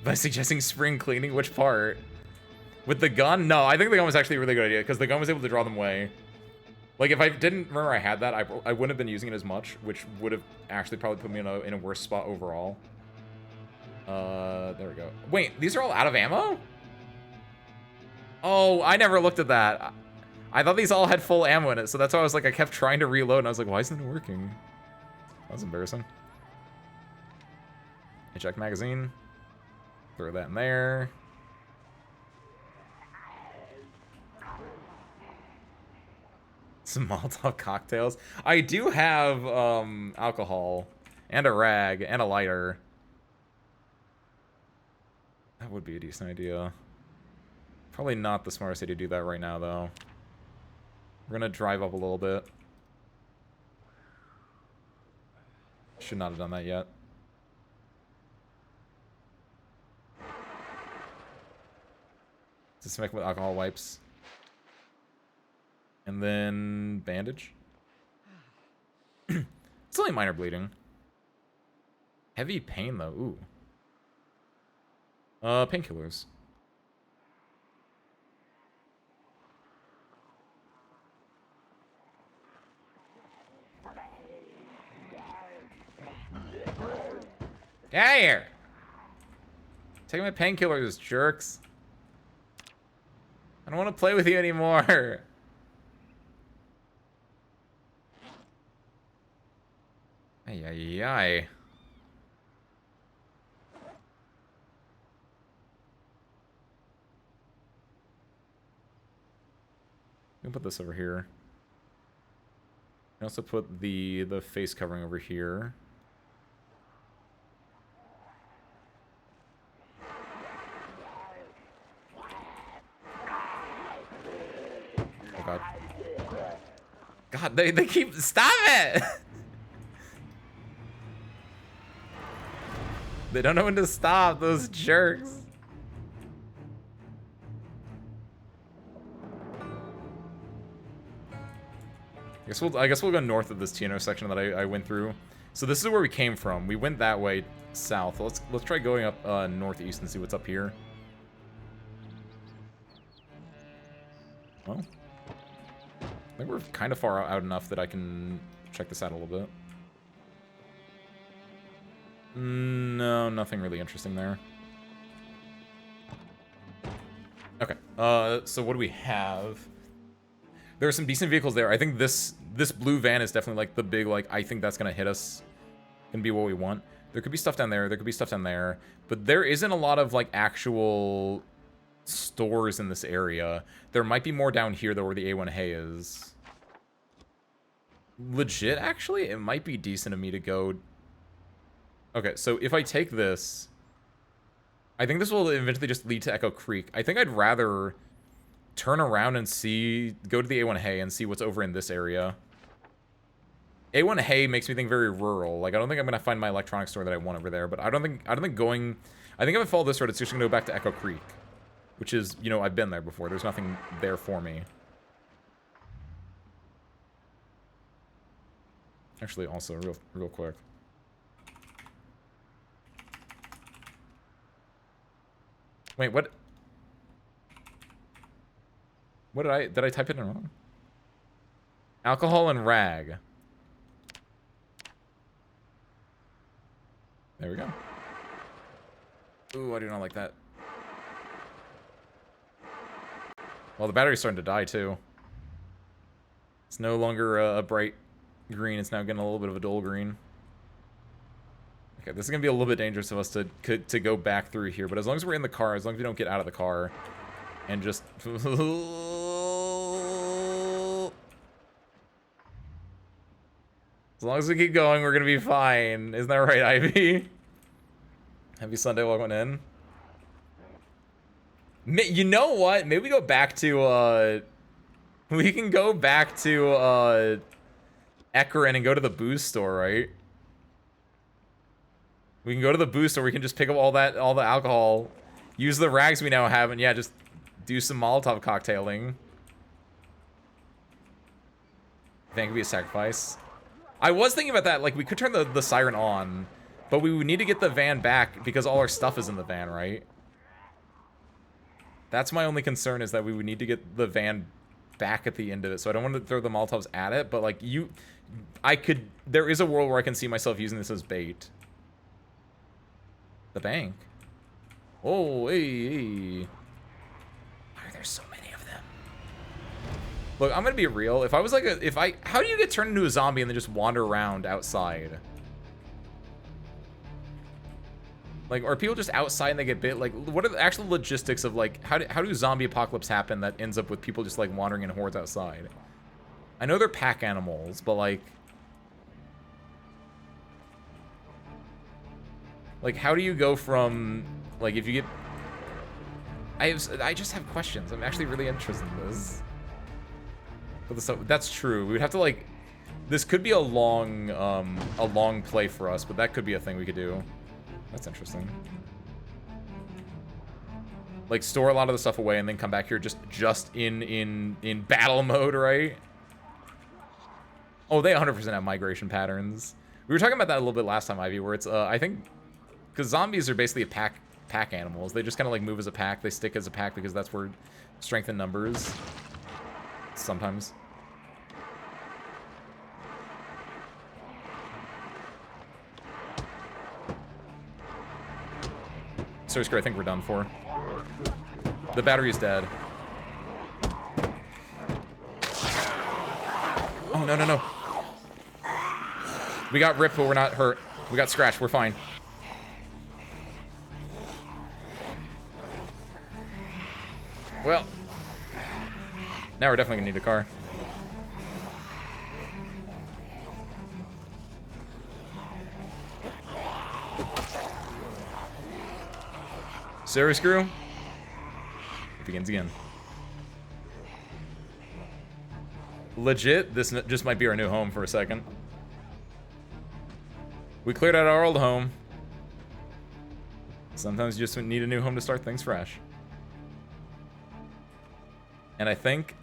By suggesting spring cleaning, which part? With the gun? No, I think the gun was actually a really good idea, because the gun was able to draw them away. Like, if I didn't remember I had that, I wouldn't have been using it as much, which would have actually probably put me in a worse spot overall. There we go. Wait, these are all out of ammo? Oh, I never looked at that. I thought these all had full ammo in it, so that's why I was like, I kept trying to reload, and I was like, why isn't it working? That was embarrassing. Eject magazine. Throw that in there. Some Molotov cocktails. I do have alcohol and a rag and a lighter. That would be a decent idea. Probably not the smartest way to do that right now, though. We're gonna drive up a little bit. Should not have done that yet. Disinfect with alcohol wipes. And then bandage. It's only minor bleeding. Heavy pain though. Ooh. Painkillers. Get out of here! Take my painkillers, jerks. I don't want to play with you anymore. Ay, ay, ay. We can put this over here. I also put the face covering over here. Oh god. God, they keep, stop it! They don't know when to stop, those jerks. I guess we'll go north of this TNO section that I went through. So this is where we came from. We went that way south. Let's try going up northeast and see what's up here. Well, I think we're kind of far out enough that I can check this out a little bit. No, nothing really interesting there. Okay, so what do we have? There are some decent vehicles there. I think this blue van is definitely like the big, like, I think that's gonna hit us. Gonna be what we want. There could be stuff down there, there could be stuff down there. But there isn't a lot of, like, actual stores in this area. There might be more down here, though, where the A1 hay is. Legit, actually, it might be decent of me to go... Okay, so if I take this... I think this will eventually just lead to Echo Creek. I think I'd rather turn around and go to the A1 hay and see what's over in this area. A1 hay makes me think very rural. Like, I don't think I'm gonna find my electronics store that I want over there, but I don't think going... I think if I follow this road, it's just gonna go back to Echo Creek. Which is, you know, I've been there before. There's nothing there for me. Actually, also, real quick. Wait, what? What did I type it in wrong? Alcohol and rag. There we go. Ooh, I do not like that. Well, the battery's starting to die, too. It's no longer a bright green. It's now getting a little bit of a dull green. Okay, this is going to be a little bit dangerous of us to go back through here. But as long as we're in the car, as long as we don't get out of the car and just... As long as we keep going, we're going to be fine. Isn't that right, Ivy? Happy Sunday, welcome in. You know what? Maybe we go back to, we can go back to, Ekron and go to the booze store, right? We can go to the booze store, we can just pick up all the alcohol, use the rags we now have, and yeah, just do some Molotov cocktailing. I think it could be a sacrifice. I was thinking about that, like, we could turn the siren on, but we would need to get the van back because all our stuff is in the van, right? That's my only concern, is that we would need to get the van back at the end of it. So I don't want to throw the Molotovs at it, but like there is a world where I can see myself using this as bait. The bank. Oh, hey. Why are there so many of them? Look, I'm gonna be real. If I was like how do you get turned into a zombie and then just wander around outside? Like, are people just outside and they get bit? Like, what are the actual logistics of, like, how do zombie apocalypse happen that ends up with people just, like, wandering in hordes outside? I know they're pack animals, but, like, how do you go from, like, if you get... I just have questions. I'm actually really interested in this. But that's true. We would have to, like... This could be a long play for us, but that could be a thing we could do. That's interesting. Like, store a lot of the stuff away and then come back here just in battle mode, right? Oh, they 100% have migration patterns. We were talking about that a little bit last time, Ivy, where it's, I think... Because zombies are basically pack animals. They just kind of, like, move as a pack. They stick as a pack because that's where strength in numbers. Sometimes. So I think we're done for. The battery is dead. Oh, no, no, no. We got ripped, but we're not hurt. We got scratched. We're fine. Well. Now we're definitely gonna need a car. Service crew. It begins again. Legit, this just might be our new home for a second. We cleared out our old home. Sometimes you just need a new home to start things fresh. And I think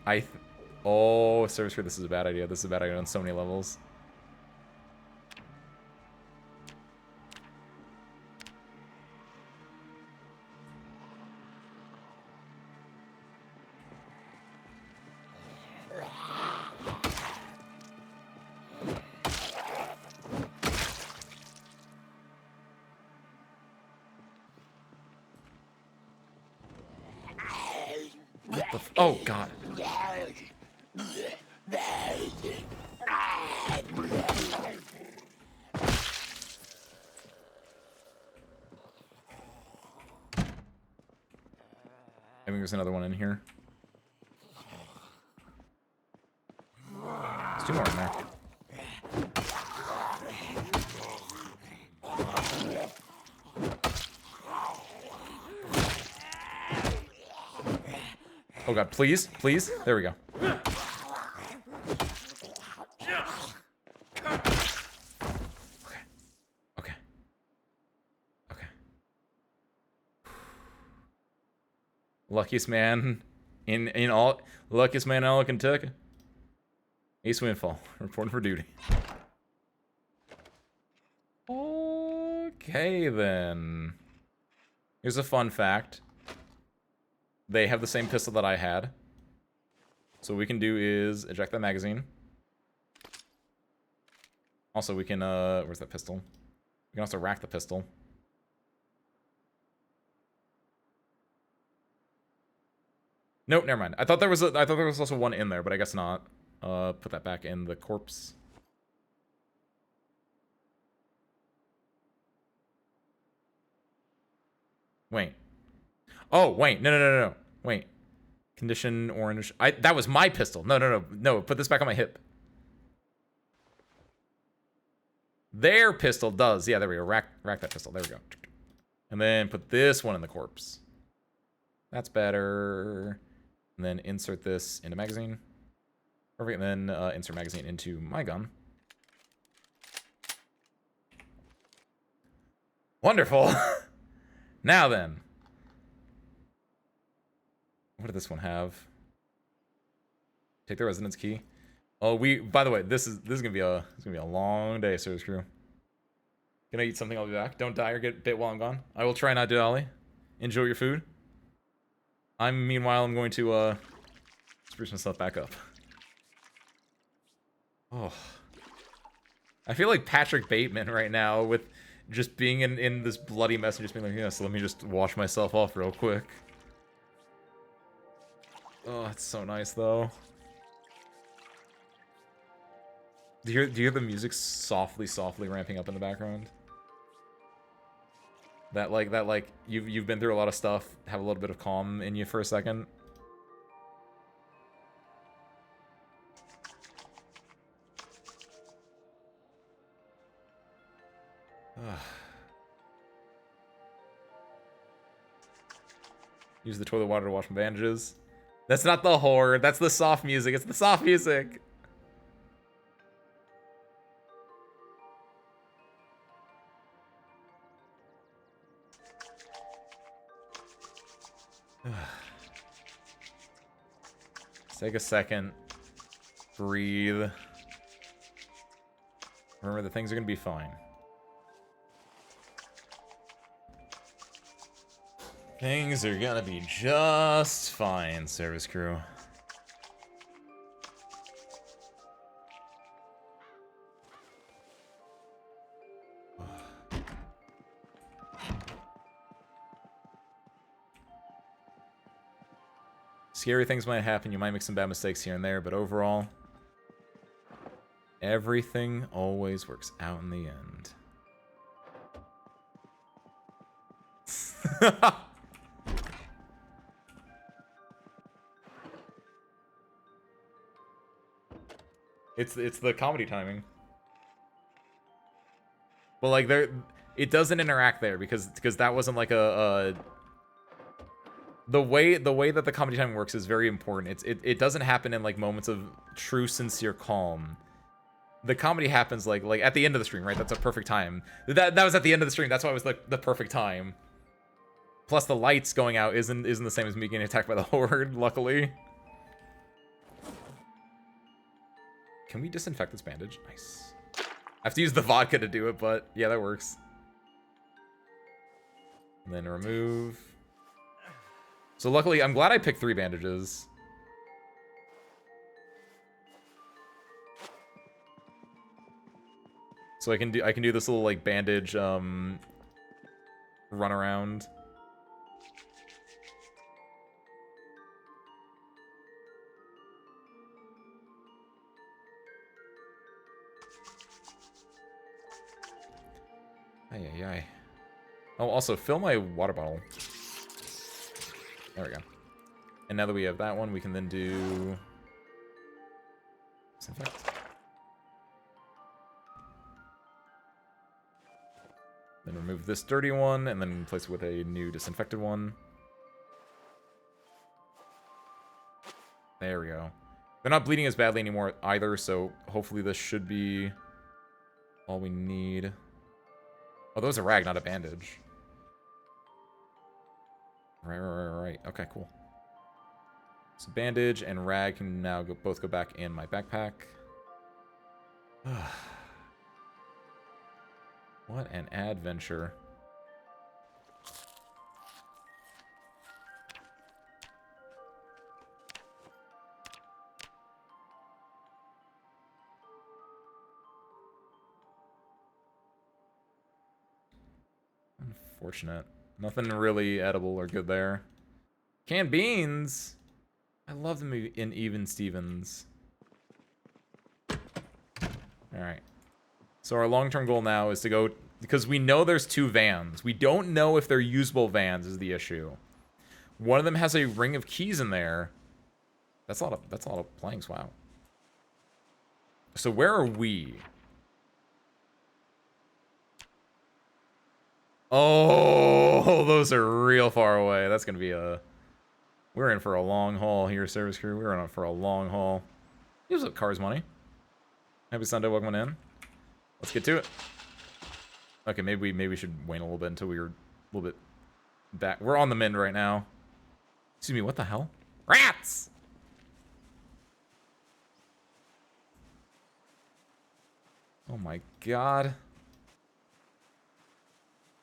oh, service crew, this is a bad idea. This is a bad idea on so many levels. Oh, God. I think there's another one in here. There's two more in there. Oh God, please, please. There we go. Okay. Luckiest man luckiest man in all of Kentucky. Ace Windfall, reporting for duty. Okay then. Here's a fun fact. They have the same pistol that I had. So what we can do is eject that magazine. Also, we can, where's that pistol? We can also rack the pistol. Nope, never mind. I thought there was also one in there, but I guess not. Put that back in the corpse. Wait. Oh, wait. No. Wait. Condition orange. That was my pistol. No. Put this back on my hip. Their pistol does. Yeah, there we go. Rack that pistol. There we go. And then put this one in the corpse. That's better. And then insert this into magazine. Perfect. And then insert magazine into my gun. Wonderful. Now then. What did this one have? Take the residence key. Oh, by the way, this is gonna be a long day, service crew. Gonna eat something, I'll be back. Don't die or get bit while I'm gone. I will try not to, Ollie. Enjoy your food. Meanwhile, I'm going to spruce myself back up. Oh. I feel like Patrick Bateman right now with just being in this bloody mess and just being like, yeah, so let me just wash myself off real quick. Oh, it's so nice though. Do you hear the music softly ramping up in the background? That like you've been through a lot of stuff, have a little bit of calm in you for a second. Use the toilet water to wash my bandages. That's not the horror, that's the soft music. It's the soft music. Let's take a second. Breathe. Remember that things are gonna be fine. Things are gonna be just fine, service crew. Scary things might happen, you might make some bad mistakes here and there, but overall, everything always works out in the end. It's the comedy timing. But like it doesn't interact there because that wasn't like the way that the comedy timing works is very important. It doesn't happen in like moments of true sincere calm. The comedy happens like at the end of the stream, right? That's a perfect time. That was at the end of the stream. That's why it was like the perfect time. Plus the lights going out isn't the same as me getting attacked by the horde, luckily. Can we disinfect this bandage? Nice. I have to use the vodka to do it, but yeah, that works. And then remove. So luckily, I'm glad I picked 3 bandages. So I can do this little like bandage run around. Ay. Oh, also, fill my water bottle. There we go. And now that we have that one, we can then do... disinfect. Then remove this dirty one, and then replace it with a new disinfected one. There we go. They're not bleeding as badly anymore either, so hopefully this should be all we need. Oh, that was a rag, not a bandage. Right. Okay, cool. So bandage and rag can now both go back in my backpack. What an adventure. Unfortunate. Nothing really edible or good there. Canned beans! I love them in Even Stevens. Alright. So our long-term goal now is to go... Because we know there's 2 vans. We don't know if they're usable vans is the issue. One of them has a ring of keys in there. That's a lot of planks, wow. So where are we? Oh, those are real far away. That's gonna be a... We're in for a long haul here, service crew. We're in for a long haul. Use up cars money. Happy Sunday, welcome in. Let's get to it. Okay, maybe we should wait a little bit until we're a little bit back. We're on the mend right now. Excuse me, what the hell? Rats! Oh my god.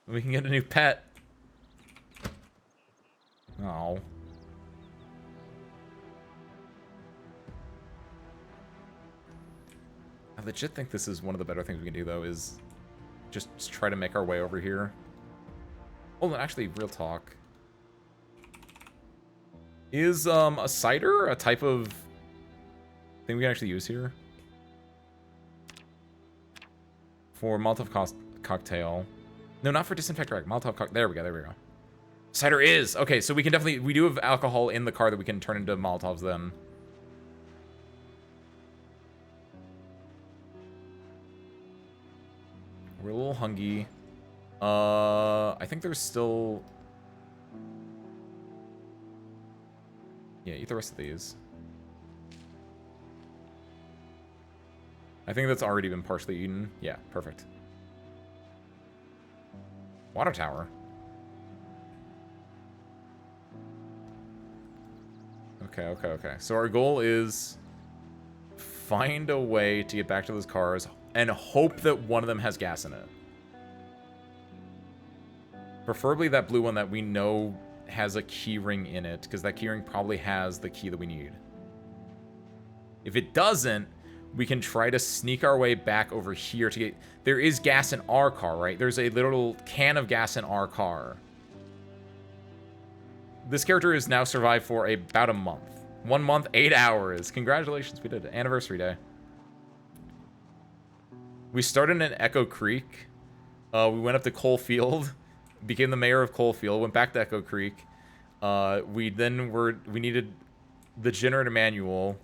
We can get a new pet. Oh. I legit think this is one of the better things we can do, though, is just try to make our way over here. Oh, actually, real talk. Is a cider a type of thing we can actually use here? For Molotov cocktail. No, not for disinfect rack. Molotov cocktail. There we go, there we go. Cider is! Okay, so we can definitely... We do have alcohol in the car that we can turn into Molotovs then. We're a little hungry. I think there's still... Yeah, eat the rest of these. I think that's already been partially eaten. Yeah, perfect. Water tower. Okay. So our goal is find a way to get back to those cars and hope that one of them has gas in it. Preferably that blue one that we know has a key ring in it, because that key ring probably has the key that we need. If it doesn't, we can try to sneak our way back over here to get... There is gas in our car, right? There's a little can of gas in our car. This character has now survived for about a month. 1 month, 8 hours. Congratulations, we did it. Anniversary day. We started in Echo Creek. We went up to Coalfield. Became the mayor of Coalfield. Went back to Echo Creek. We needed the generator manual.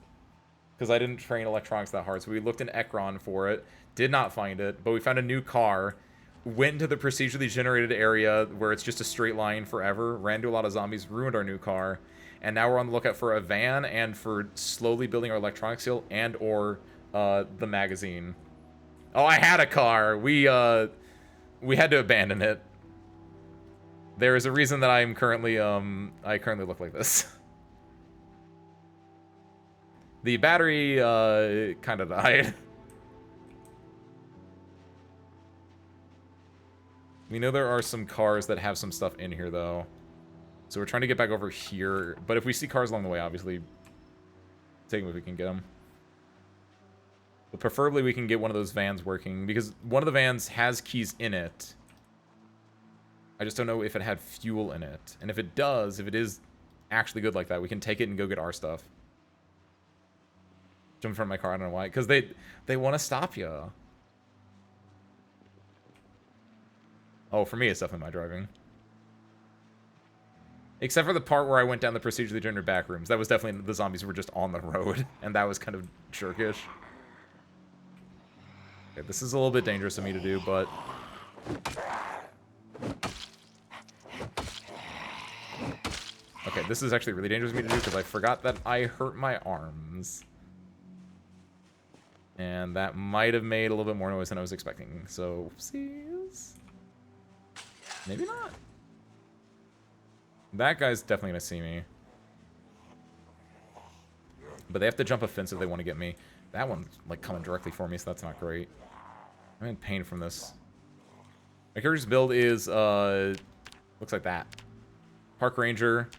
Because I didn't train electronics that hard. So we looked in Ekron for it. Did not find it. But we found a new car. Went into the procedurally generated area where it's just a straight line forever. Ran into a lot of zombies. Ruined our new car. And now we're on the lookout for a van. And for slowly building our electronics skill. And or the magazine. Oh, I had a car. We had to abandon it. There is a reason that I'm currently, I currently look like this. The battery, kind of died. We know there are some cars that have some stuff in here, though. So we're trying to get back over here. But if we see cars along the way, obviously, take them if we can get them. But preferably we can get one of those vans working, because one of the vans has keys in it. I just don't know if it had fuel in it. And if it does, if it is actually good like that, we can take it and go get our stuff. Jump in front of my car, I don't know why. Because they want to stop you. Oh, for me, it's definitely my driving. Except for the part where I went down the procedurally generated back rooms. That was definitely, the zombies were just on the road. And that was kind of jerkish. Okay, this is a little bit dangerous of me to do, but... Okay, this is actually really dangerous of me to do because I forgot that I hurt my arms. And that might have made a little bit more noise than I was expecting. So, oopsies. Maybe not. That guy's definitely gonna see me. But they have to jump a fence if they want to get me. That one's like coming directly for me, so that's not great. I'm in pain from this. My character's build is, looks like that. Park Ranger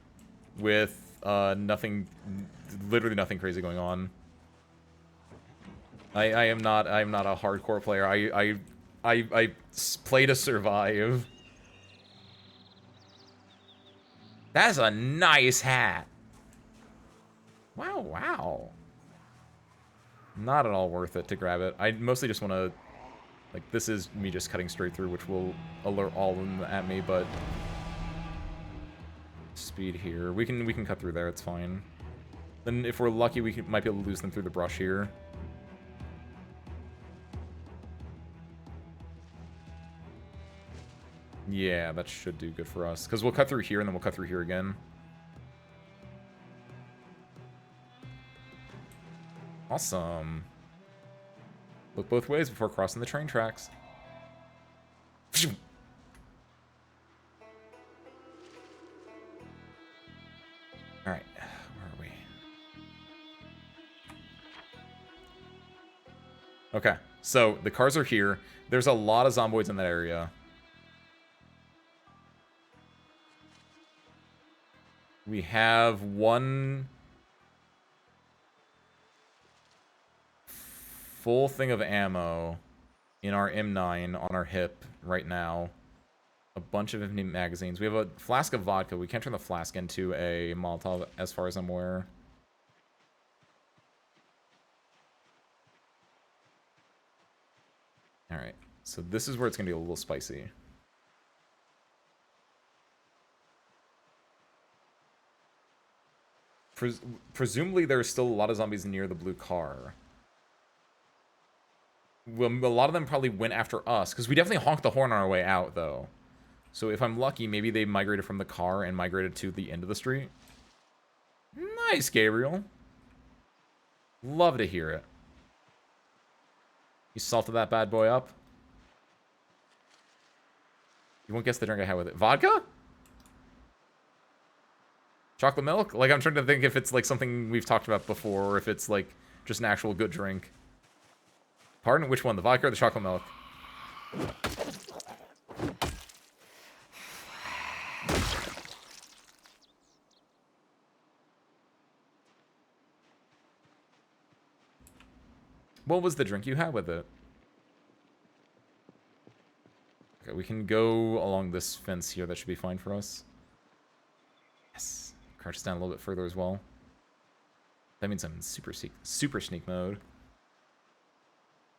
with, nothing, literally nothing crazy going on. I am not a hardcore player. I play to survive. That's a nice hat. Wow, wow. Not at all worth it to grab it. I mostly just want to... Like, this is me just cutting straight through, which will alert all of them at me, but... Speed here. We can cut through there, it's fine. Then if we're lucky, we might be able to lose them through the brush here. Yeah, that should do good for us. Because we'll cut through here, and then we'll cut through here again. Awesome. Look both ways before crossing the train tracks. Alright, where are we? Okay, so the cars are here. There's a lot of zomboids in that area. We have one full thing of ammo in our M9 on our hip right now. A bunch of empty magazines. We have a flask of vodka. We can't turn the flask into a Molotov as far as I'm aware. Alright, so this is where it's going to be a little spicy. Presumably there's still a lot of zombies near the blue car. Well, a lot of them probably went after us, because we definitely honked the horn on our way out, though. So if I'm lucky, maybe they migrated from the car and migrated to the end of the street. Nice, Gabriel. Love to hear it. You salted that bad boy up. You won't guess the drink I had with it. Vodka? Chocolate milk? Like, I'm trying to think if it's, like, something we've talked about before, or if it's, like, just an actual good drink. Pardon? Which one? The vodka or the chocolate milk? What was the drink you had with it? Okay, we can go along this fence here. That should be fine for us. Yes. Crouch down a little bit further as well. That means I'm in super sneak mode.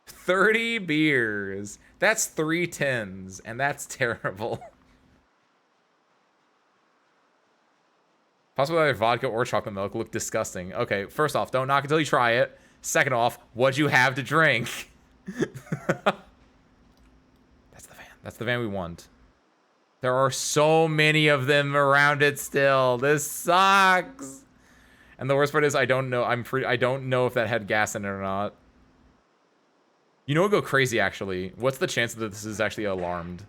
30 beers. That's 3 tins, and that's terrible. Possibly either vodka or chocolate milk look disgusting. Okay, first off, don't knock until you try it. Second off, what'd you have to drink? That's the van. That's the van we want. There are so many of them around it still. This sucks. And the worst part is I don't know. I don't know if that had gas in it or not. You know what would go crazy, actually? What's the chance that this is actually alarmed?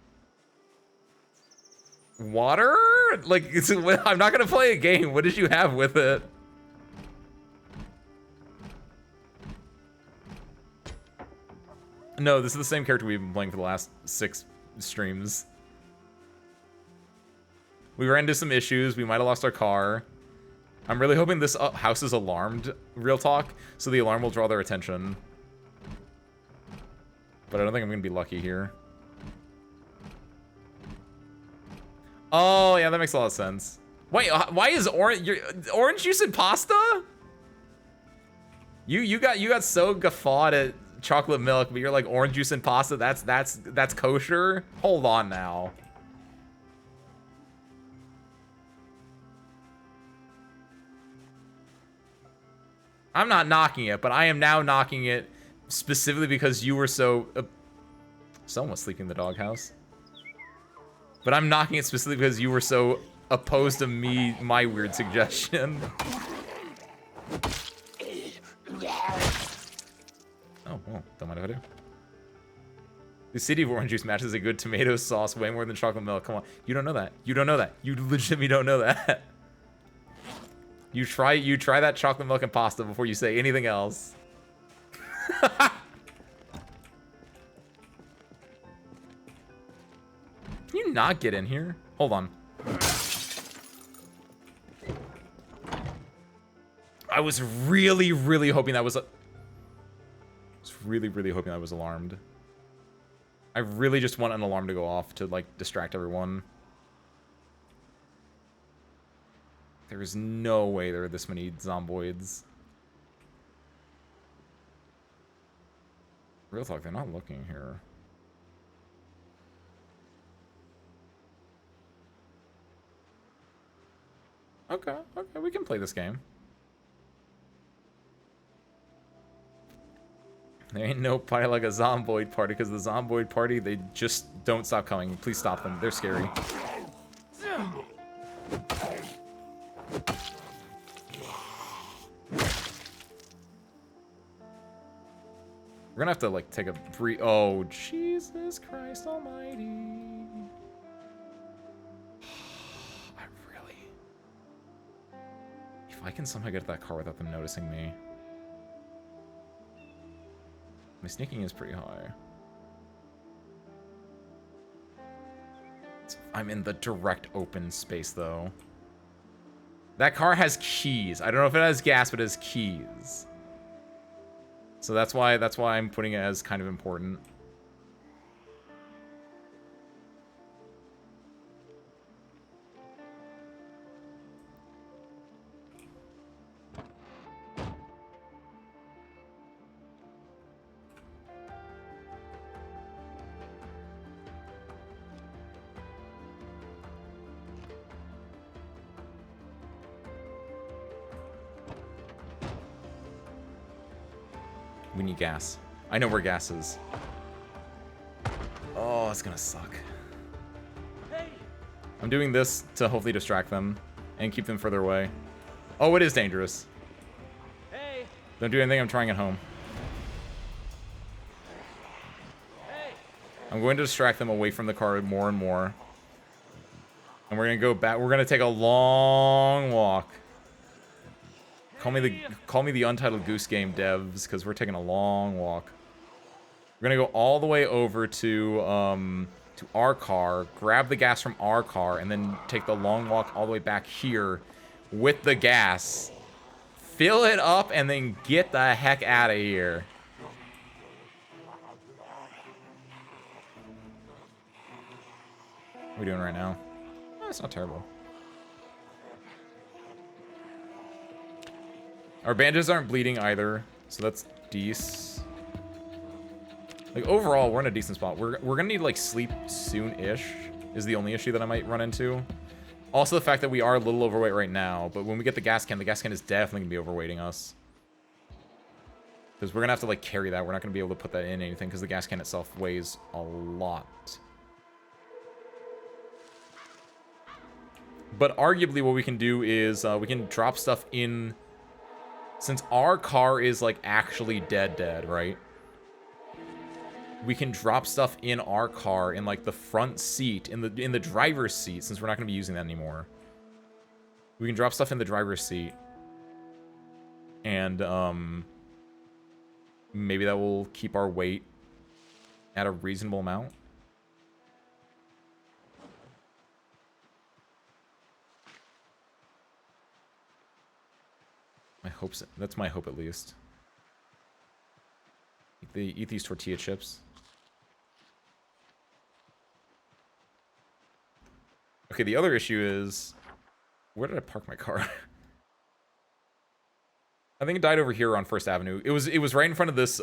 Water? Like, I'm not gonna play a game. What did you have with it? No, this is the same character we've been playing for the last 6 streams. We ran into some issues. We might have lost our car. I'm really hoping this house is alarmed, real talk, so the alarm will draw their attention. But I don't think I'm going to be lucky here. Oh, yeah, that makes a lot of sense. Wait, why is orange juice and pasta? You got so guffawed at chocolate milk, but you're like orange juice and pasta. That's kosher. Hold on now. I'm not knocking it, but I am now knocking it specifically because you were so... someone was sleeping in the doghouse. But I'm knocking it specifically because you were so opposed to my weird suggestion. Oh, well, don't mind if I do. The city of orange juice matches a good tomato sauce way more than chocolate milk. Come on. You don't know that. You don't know that. You legitimately don't know that. You try that chocolate milk and pasta before you say anything else. Can you not get in here? Hold on. I was really, really hoping that was a... I was really, really hoping that was alarmed. I really just want an alarm to go off to, like, distract everyone. There's no way there are this many Zomboids. Real talk, they're not looking here. Okay, we can play this game. There ain't no party like a Zomboid party, because the Zomboid party, they just don't stop coming. Please stop them. They're scary. We're gonna have to, like, take a brief... Oh, Jesus Christ almighty. I really... If I can somehow get to that car without them noticing me... My sneaking is pretty high. I'm in the direct open space, though. That car has keys. I don't know if it has gas, but it has keys. So that's why I'm putting it as kind of important. We need gas. I know where gas is. Oh, it's gonna suck. Hey! I'm doing this to hopefully distract them and keep them further away. Oh, it is dangerous. Hey! Don't do anything, I'm trying at home. Hey! I'm going to distract them away from the car more and more. And we're gonna go back. We're gonna take a long walk. Call me the Untitled Goose Game devs, because we're taking a long walk. We're gonna go all the way over to our car, grab the gas from our car, and then take the long walk all the way back here with the gas. Fill it up, and then get the heck out of here. What are we doing right now? Oh, it's not terrible. Our bandages aren't bleeding either, so that's decent. Like, overall, we're in a decent spot. We're gonna need, like, sleep soon-ish is the only issue that I might run into. Also, the fact that we are a little overweight right now, but when we get the gas can is definitely gonna be overweighting us. Because we're gonna have to, like, carry that. We're not gonna be able to put that in anything, because the gas can itself weighs a lot. But arguably, what we can do is we can drop stuff in... Since our car is, like, actually dead, right? We can drop stuff in our car in, like, the front seat, in the driver's seat, since we're not going to be using that anymore. We can drop stuff in the driver's seat. And, maybe that will keep our weight at a reasonable amount. My hopes. That's my hope, at least. Eat these tortilla chips. Okay, the other issue is... Where did I park my car? I think it died over here on First Avenue. It was right in front of this,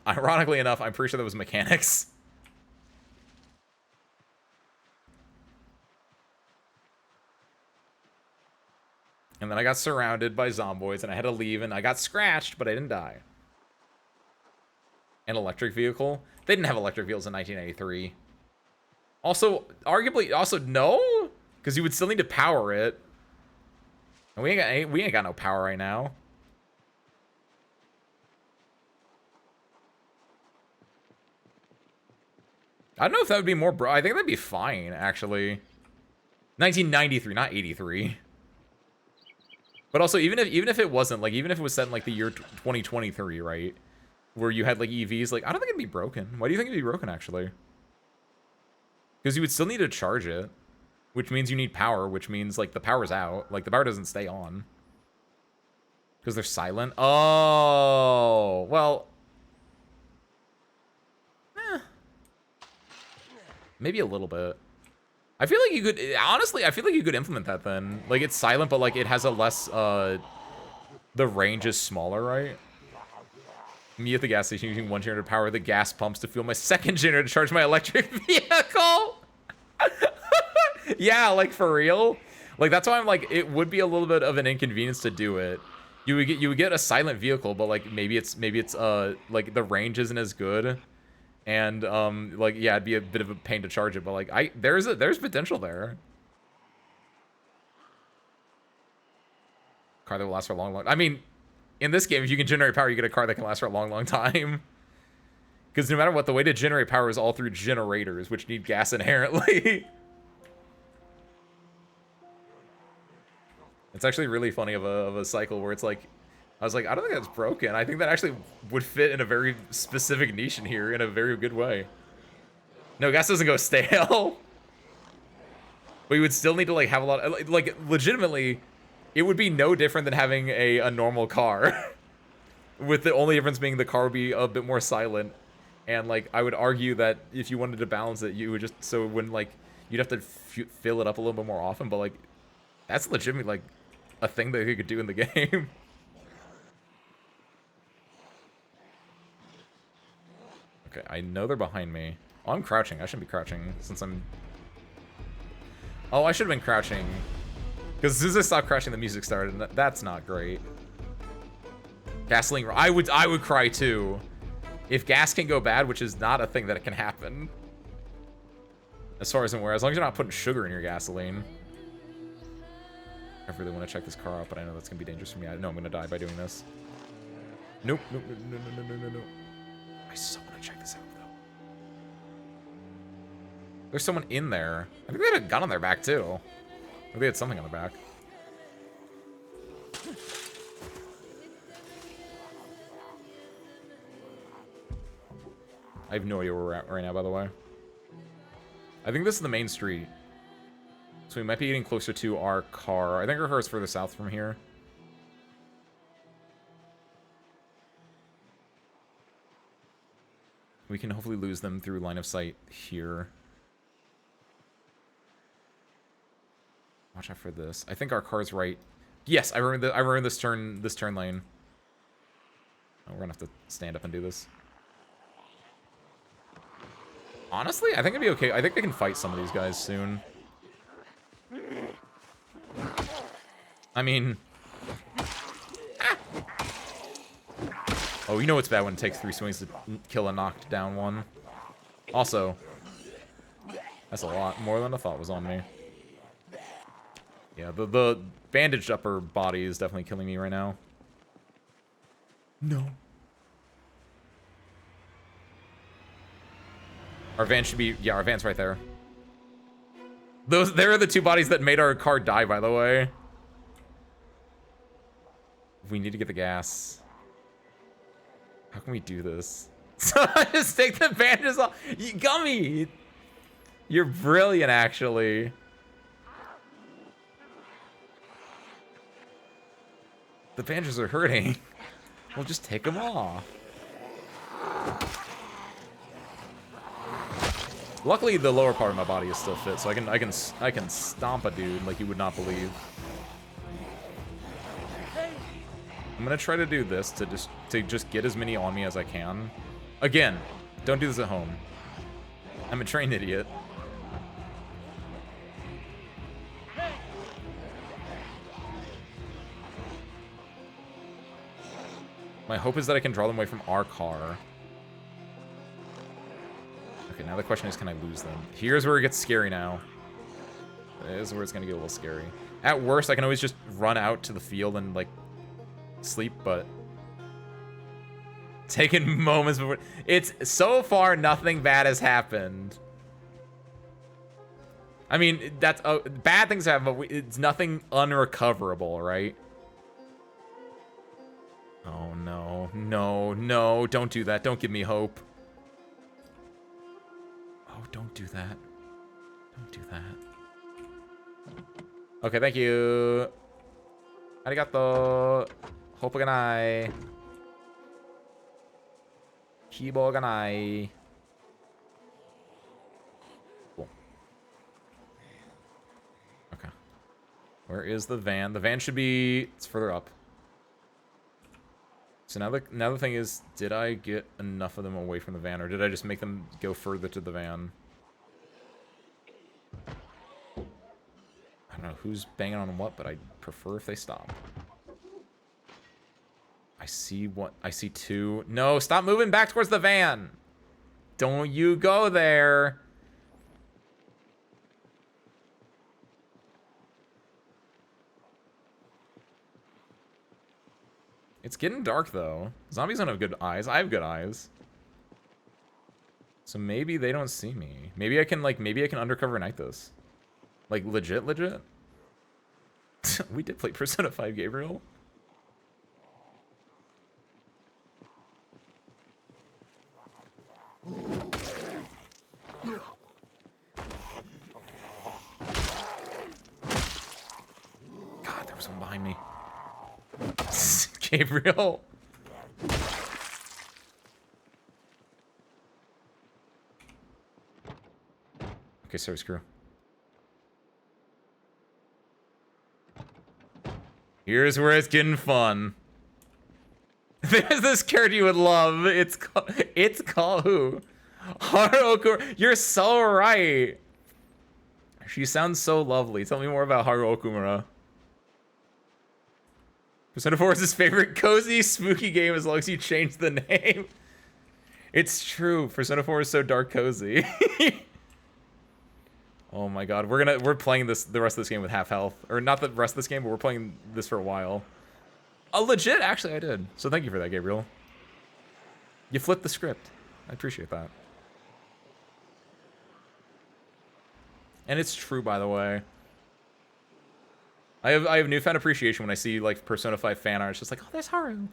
ironically enough, I'm pretty sure that was mechanics. And then I got surrounded by Zomboids, and I had to leave, and I got scratched, but I didn't die. An electric vehicle? They didn't have electric vehicles in 1993. Also, arguably, no? Because you would still need to power it. And we ain't got no power right now. I don't know if that would be more I think that'd be fine, actually. 1993, not 83. But also, even if it wasn't, like, even if it was set in, like, the year 2023, right? Where you had, like, EVs, like, I don't think it'd be broken. Why do you think it'd be broken, actually? Because you would still need to charge it. Which means you need power, which means, like, the power's out. Like, the power doesn't stay on. Because they're silent. Oh, well. Maybe a little bit. I feel like you could, honestly, I feel like you could implement that then. Like, it's silent, but, like, it has a less, the range is smaller, right? Me at the gas station using one generator to power the gas pumps to fuel my second generator to charge my electric vehicle. Yeah, like, for real. Like, that's why I'm like, it would be a little bit of an inconvenience to do it. You would get a silent vehicle, but, like, maybe it's, like, the range isn't as good. And, like, yeah, it'd be a bit of a pain to charge it, but, like, there's potential there. Car that will last for a long, long... I mean, in this game, if you can generate power, you get a car that can last for a long, long time. Because no matter what, the way to generate power is all through generators, which need gas inherently. It's actually really funny of a cycle where it's like, I was like, I don't think that's broken. I think that actually would fit in a very specific niche in here in a very good way. No, gas doesn't go stale. But you would still need to, like, have a lot of, like, legitimately, it would be no different than having a normal car. With the only difference being the car would be a bit more silent. And, like, I would argue that if you wanted to balance it, you would just, so it wouldn't, like, you'd have to fill it up a little bit more often. But, like, that's legitimately, like, a thing that you could do in the game. Okay, I know they're behind me. Oh, I'm crouching. I shouldn't be crouching since I'm... Oh, I should have been crouching. Because as soon as I stopped crouching, the music started, and that's not great. Gasoline... I would cry, too. If gas can go bad, which is not a thing that can happen. As far as I'm aware, as long as you're not putting sugar in your gasoline. I really want to check this car out, but I know that's going to be dangerous for me. I know I'm going to die by doing this. Nope, nope, no, no, no, no, no, no. I so want to check this out, though. There's someone in there. I think they had a gun on their back, too. Maybe they had something on their back. I have no idea where we're at right now, by the way. I think this is the main street. So we might be getting closer to our car. I think our car is further south from here. We can hopefully lose them through line of sight here. Watch out for this. I think our car's right. Yes, I remember this turn lane. Oh, we're gonna have to stand up and do this. Honestly, I think it'd be okay. I think they can fight some of these guys soon. I mean... Ah. Oh, you know it's bad when it takes 3 swings to kill a knocked down one. Also, that's a lot more than I thought was on me. Yeah, the bandaged upper body is definitely killing me right now. No. Our van should be... Yeah, our van's right there. There are the 2 bodies that made our car die, by the way. We need to get the gas. How can we do this? So I just take the bandages off. Gummy! You're brilliant, actually. The bandages are hurting. We'll just take them off. Luckily, the lower part of my body is still fit, so I can stomp a dude like you would not believe. I'm gonna try to do this to just get as many on me as I can. Again, don't do this at home. I'm a trained idiot. My hope is that I can draw them away from our car. Okay, now the question is, can I lose them? Here's where it gets scary now. This is where it's gonna get a little scary. At worst, I can always just run out to the field and, like, sleep, but... Taking moments before... It's... So far, nothing bad has happened. I mean, that's... bad things happen, but it's nothing unrecoverable, right? Oh, no. No, no. Don't do that. Don't give me hope. Oh, don't do that. Don't do that. Okay, thank you. Arigato. Hope-ganai. Kibo-ganai. Cool. Where is the van? The van should be... It's further up. So now the thing is, did I get enough of them away from the van, or did I just make them go further to the van? I don't know who's banging on what, but I prefer if they stop. I see what... I see two. No, stop moving back towards the van! Don't you go there! It's getting dark, though. Zombies don't have good eyes. I have good eyes. So maybe they don't see me. Maybe I can, like, undercover night this. Like, legit? We did play Persona 5, Gabriel. God, there was one behind me. Gabriel. Okay, service crew. Here's where it's getting fun. There's this character you would love. It's called who? Haru Okumura. You're so right. She sounds so lovely. Tell me more about Haru Okumura. Persona 4 is his favorite cozy, spooky game as long as you change the name. It's true. Persona 4 is so dark cozy. Oh my god, we're playing the rest of this game with half health, or not the rest of this game, but we're playing this for a while. Legit, actually, I did. So thank you for that, Gabriel. You flipped the script. I appreciate that. And it's true, by the way. I have newfound appreciation when I see like Persona 5 fan art. It's just like, oh, there's Haru.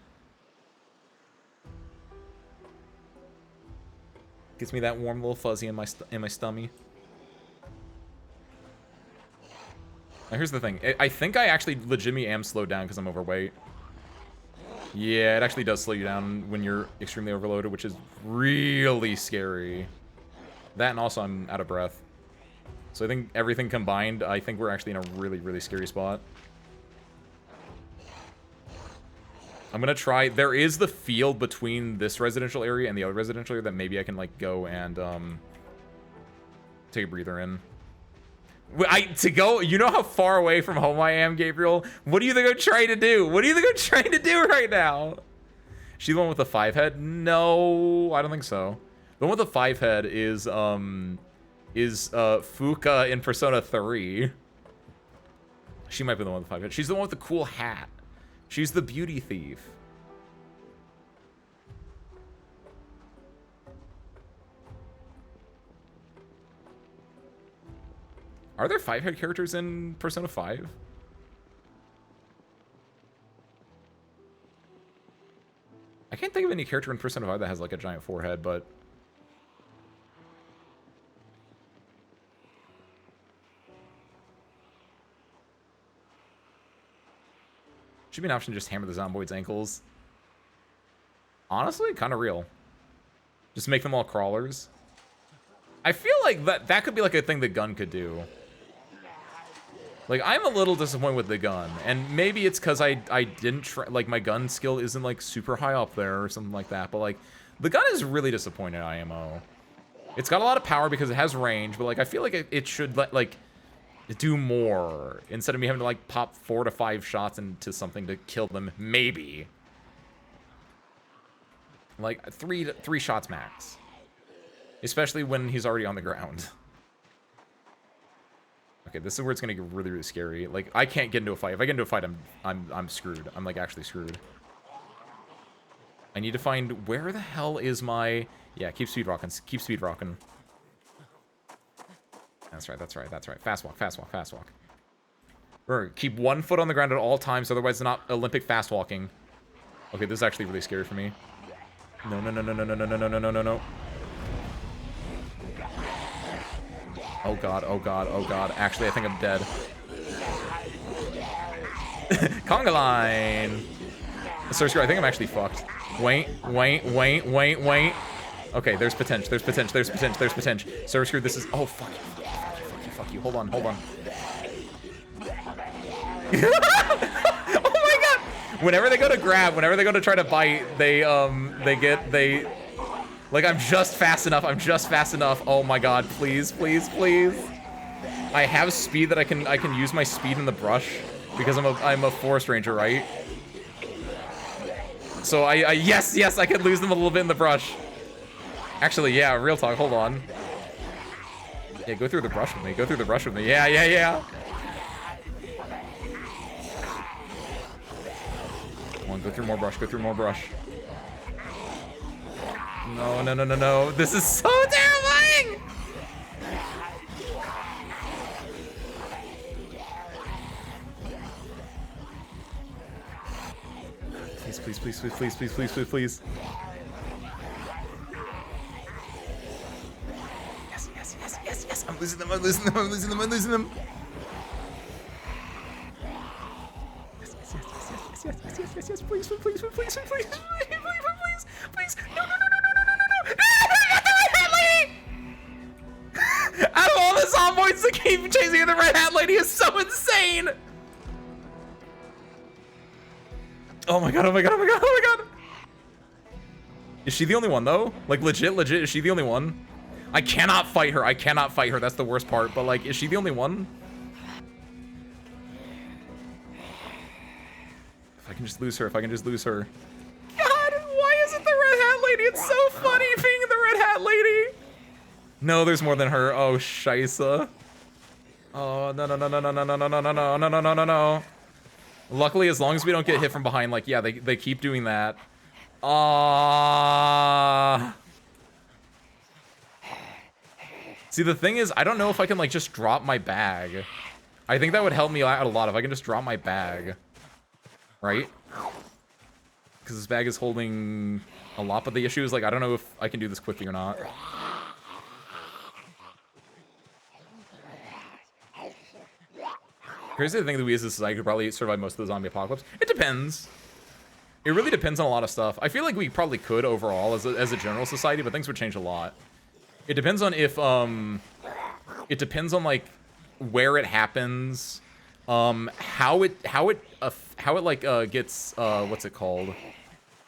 Gives me that warm little fuzzy in my stummy. Now here's the thing. I think I actually legitimately am slowed down because I'm overweight. Yeah, it actually does slow you down when you're extremely overloaded, which is really scary. That, and also I'm out of breath. So I think everything combined, I think we're actually in a really, really scary spot. I'm gonna try... There is the field between this residential area and the other residential area that maybe I can, like, go and, take a breather in. You know how far away from home I am, Gabriel? What do you think I'm trying to do? What do you think I'm trying to do right now? She the one with the 5 head? No, I don't think so. The one with the 5 head is Fuka in Persona 3. She might be the one with the 5 head. She's the one with the cool hat. She's the beauty thief. Are there 5 head characters in Persona 5? I can't think of any character in Persona 5 that has like a giant forehead, but... Should be an option to just hammer the Zomboid's ankles. Honestly, kind of real. Just make them all crawlers. I feel like that could be like a thing the gun could do. Like, I'm a little disappointed with the gun, and maybe it's because I didn't try, like, my gun skill isn't, like, super high up there or something like that, but, like, the gun is really disappointing at IMO. It's got a lot of power because it has range, but, like, I feel like it should, like, do more, instead of me having to, like, pop 4 to 5 shots into something to kill them, maybe. Like, three shots max. Especially when he's already on the ground. Okay, this is where it's gonna get really, really scary. Like, I can't get into a fight. If I get into a fight, I'm screwed. I'm like actually screwed. I need to find where the hell is my... Yeah, keep speed rocking. Keep speed rocking. That's right, that's right, that's right. Fast walk, fast walk, fast walk. Remember, keep 1 foot on the ground at all times, otherwise it's not Olympic fast walking. Okay, this is actually really scary for me. No, no, no, no, no, no, no, no, no, no, no, no. Oh god, oh god, oh god. Actually, I think I'm dead. Conga line! Sorcerer, I think I'm actually fucked. Wait. Okay, there's potential, there's potential, there's potential, there's potential. Sorcerer, this is... Oh, fuck you, fuck you, fuck you, fuck you. Hold on, hold on. Oh my god! Whenever they go to grab, whenever they go to try to bite, they like, I'm just fast enough. I'm just fast enough. Oh my god! Please, please, please! I have speed that I can use my speed in the brush because I'm a forest ranger, right? So yes, I can lose them a little bit in the brush. Actually, yeah, real talk. Hold on. Yeah, go through the brush with me. Go through the brush with me. Yeah, yeah, yeah. Come on, go through more brush. Go through more brush. No, no, no, no, no. This is so terrifying! Please, please, please, please, please, please, please, please, please. Yes, yes, yes, yes, yes. I'm losing them, I'm losing them, I'm losing them, I'm losing them. Yes, yes, yes, yes, yes, yes, yes, yes, yes, yes, please, please, please, please, please, please, please, please. No, no, no, no, no, no, no, no. I got the red hat lady! Out of all the zomboids that keep chasing the red hat lady is so insane! Oh my god, oh my god, oh my god, oh my god! Is she the only one, though? Like, legit, is she the only one? I cannot fight her, that's the worst part, but, like, is she the only one? If I can just lose her, if I can just lose her. God, why is it the red hat lady? It's so funny being the red hat lady! No, there's more than her. Oh, scheisse. Oh, no, no, no, no, no, no, no, no, no, no, no, no, no, no, no, no. Luckily, as long as we don't get hit from behind, like, yeah, they keep doing that. See, the thing is, I don't know if I can, like, just drop my bag. I think that would help me out a lot if I can just drop my bag. Right? Because this bag is holding a lot, but the issue is, like, I don't know if I can do this quickly or not. Crazy to think that we as a society could probably survive most of the zombie apocalypse. It depends. It really depends on a lot of stuff. I feel like we probably could overall as a general society, but things would change a lot. It depends on if, it depends on, like, where it happens, how it gets, what's it called?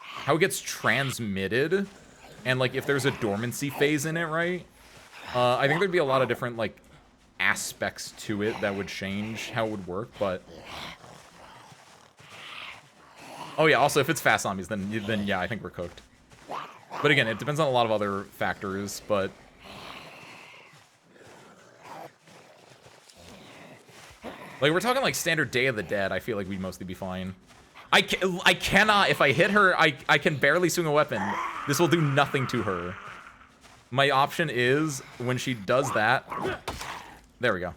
How it gets transmitted, and, like, if there's a dormancy phase in it, right? I think there'd be a lot of different, like, aspects to it that would change how it would work, but... Oh yeah, also, if it's fast zombies, then yeah, I think we're cooked. But again, it depends on a lot of other factors, but... Like, we're talking, like, standard Day of the Dead, I feel like we'd mostly be fine. I cannot, if I hit her, I can barely swing a weapon. This will do nothing to her. My option is, when she does that... There we go.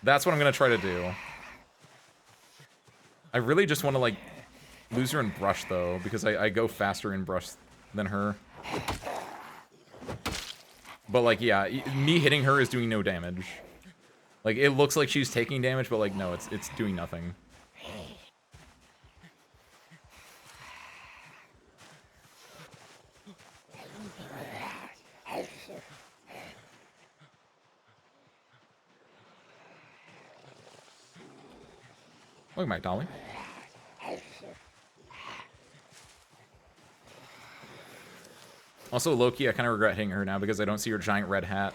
That's what I'm gonna try to do. I really just want to, like, lose her in brush, though, because I go faster in brush than her. But, like, yeah, me hitting her is doing no damage. Like, it looks like she's taking damage, but, like, no, it's doing nothing. Welcome back, Dolly. Also, low-key, I kind of regret hitting her now because I don't see her giant red hat.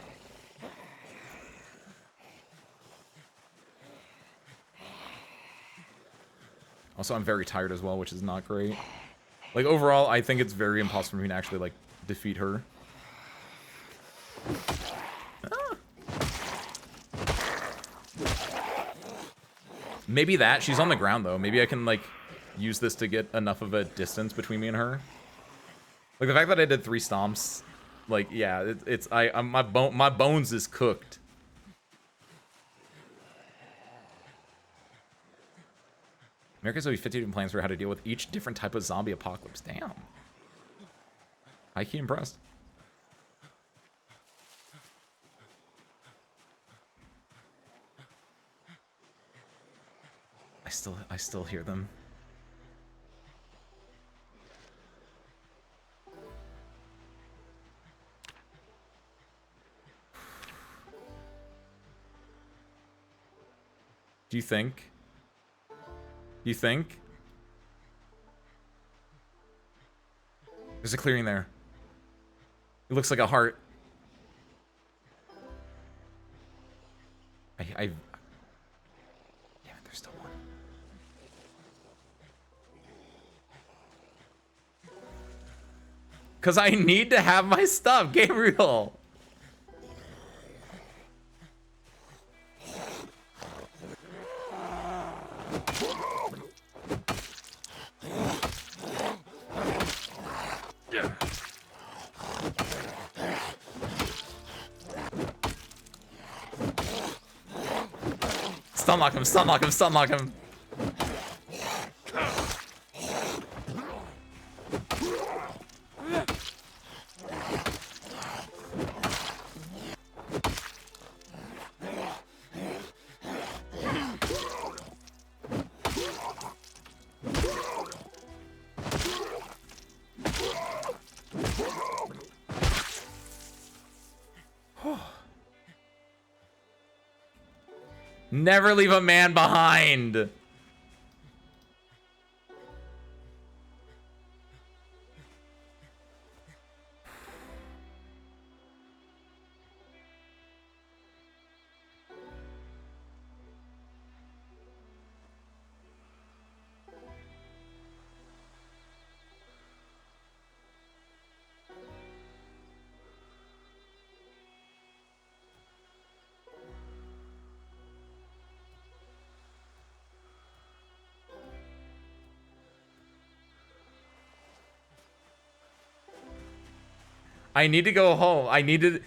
Also, I'm very tired as well, which is not great. Like, overall, I think it's very impossible for me to actually, like, defeat her. Ah. Maybe that. She's on the ground, though. Maybe I can, like, use this to get enough of a distance between me and her. Like, the fact that I did 3 stomps, like, yeah, my bones is cooked. America's always 50 different plans for how to deal with each different type of zombie apocalypse. Damn. High-key impressed. I still hear them. Do you think You think? There's a clearing there. It looks like a heart. Damn it, there's still one. Because I need to have my stuff, Gabriel. Stunlock him, stunlock him, stunlock him. Never leave a man behind. I need to go home. I need to...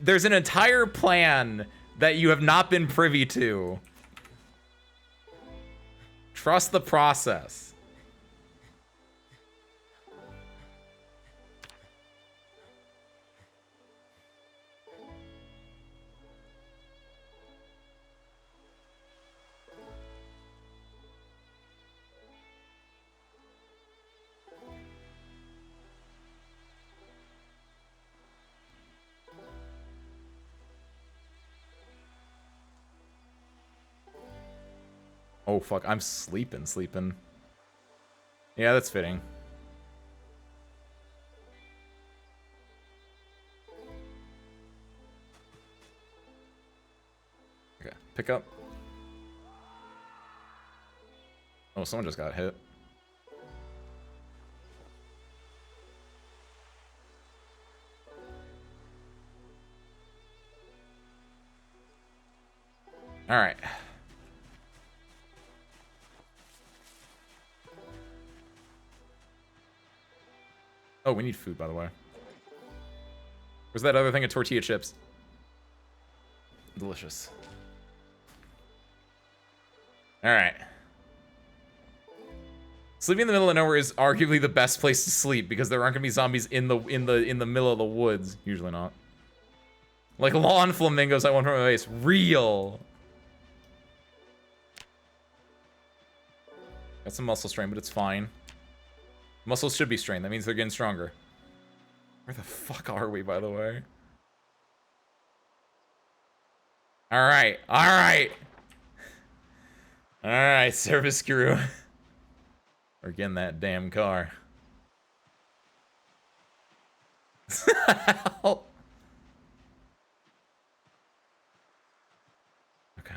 There's an entire plan that you have not been privy to. Trust the process. Oh, fuck. I'm sleeping. Yeah, that's fitting. Okay, pick up. Oh, someone just got hit. All right. Oh, we need food, by the way. Where's that other thing of tortilla chips? Delicious. All right. Sleeping in the middle of nowhere is arguably the best place to sleep because there aren't gonna be zombies in the middle of the woods. Usually not. Like lawn flamingos I want from my base. Real. Got some muscle strain, but it's fine. Muscles should be strained. That means they're getting stronger. Where the fuck are we, by the way? Alright. Alright. Alright, service crew. We're getting that damn car. Help. Okay.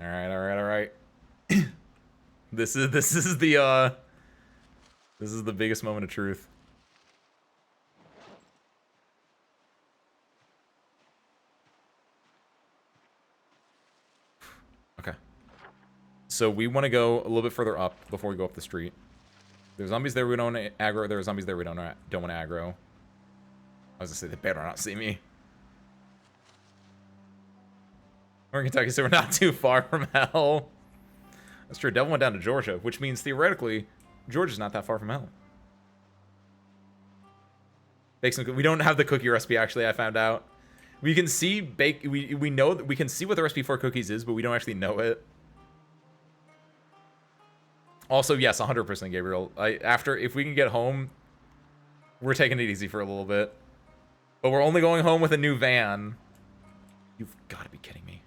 Alright. This is the biggest moment of truth. Okay. So we want to go a little bit further up before we go up the street. There's zombies there we don't want to aggro. There are zombies there we don't want to aggro. I was gonna say they better not see me. We're in Kentucky, so we're not too far from hell. That's true. Devil went down to Georgia, which means theoretically, Georgia's not that far from hell. Bake some. We don't have the cookie recipe. Actually, I found out. We can see We know that we can see what the recipe for cookies is, but we don't actually know it. Also, yes, 100% Gabriel. If we can get home, We're taking it easy for a little bit. But we're only going home with a new van. You've got to be kidding me.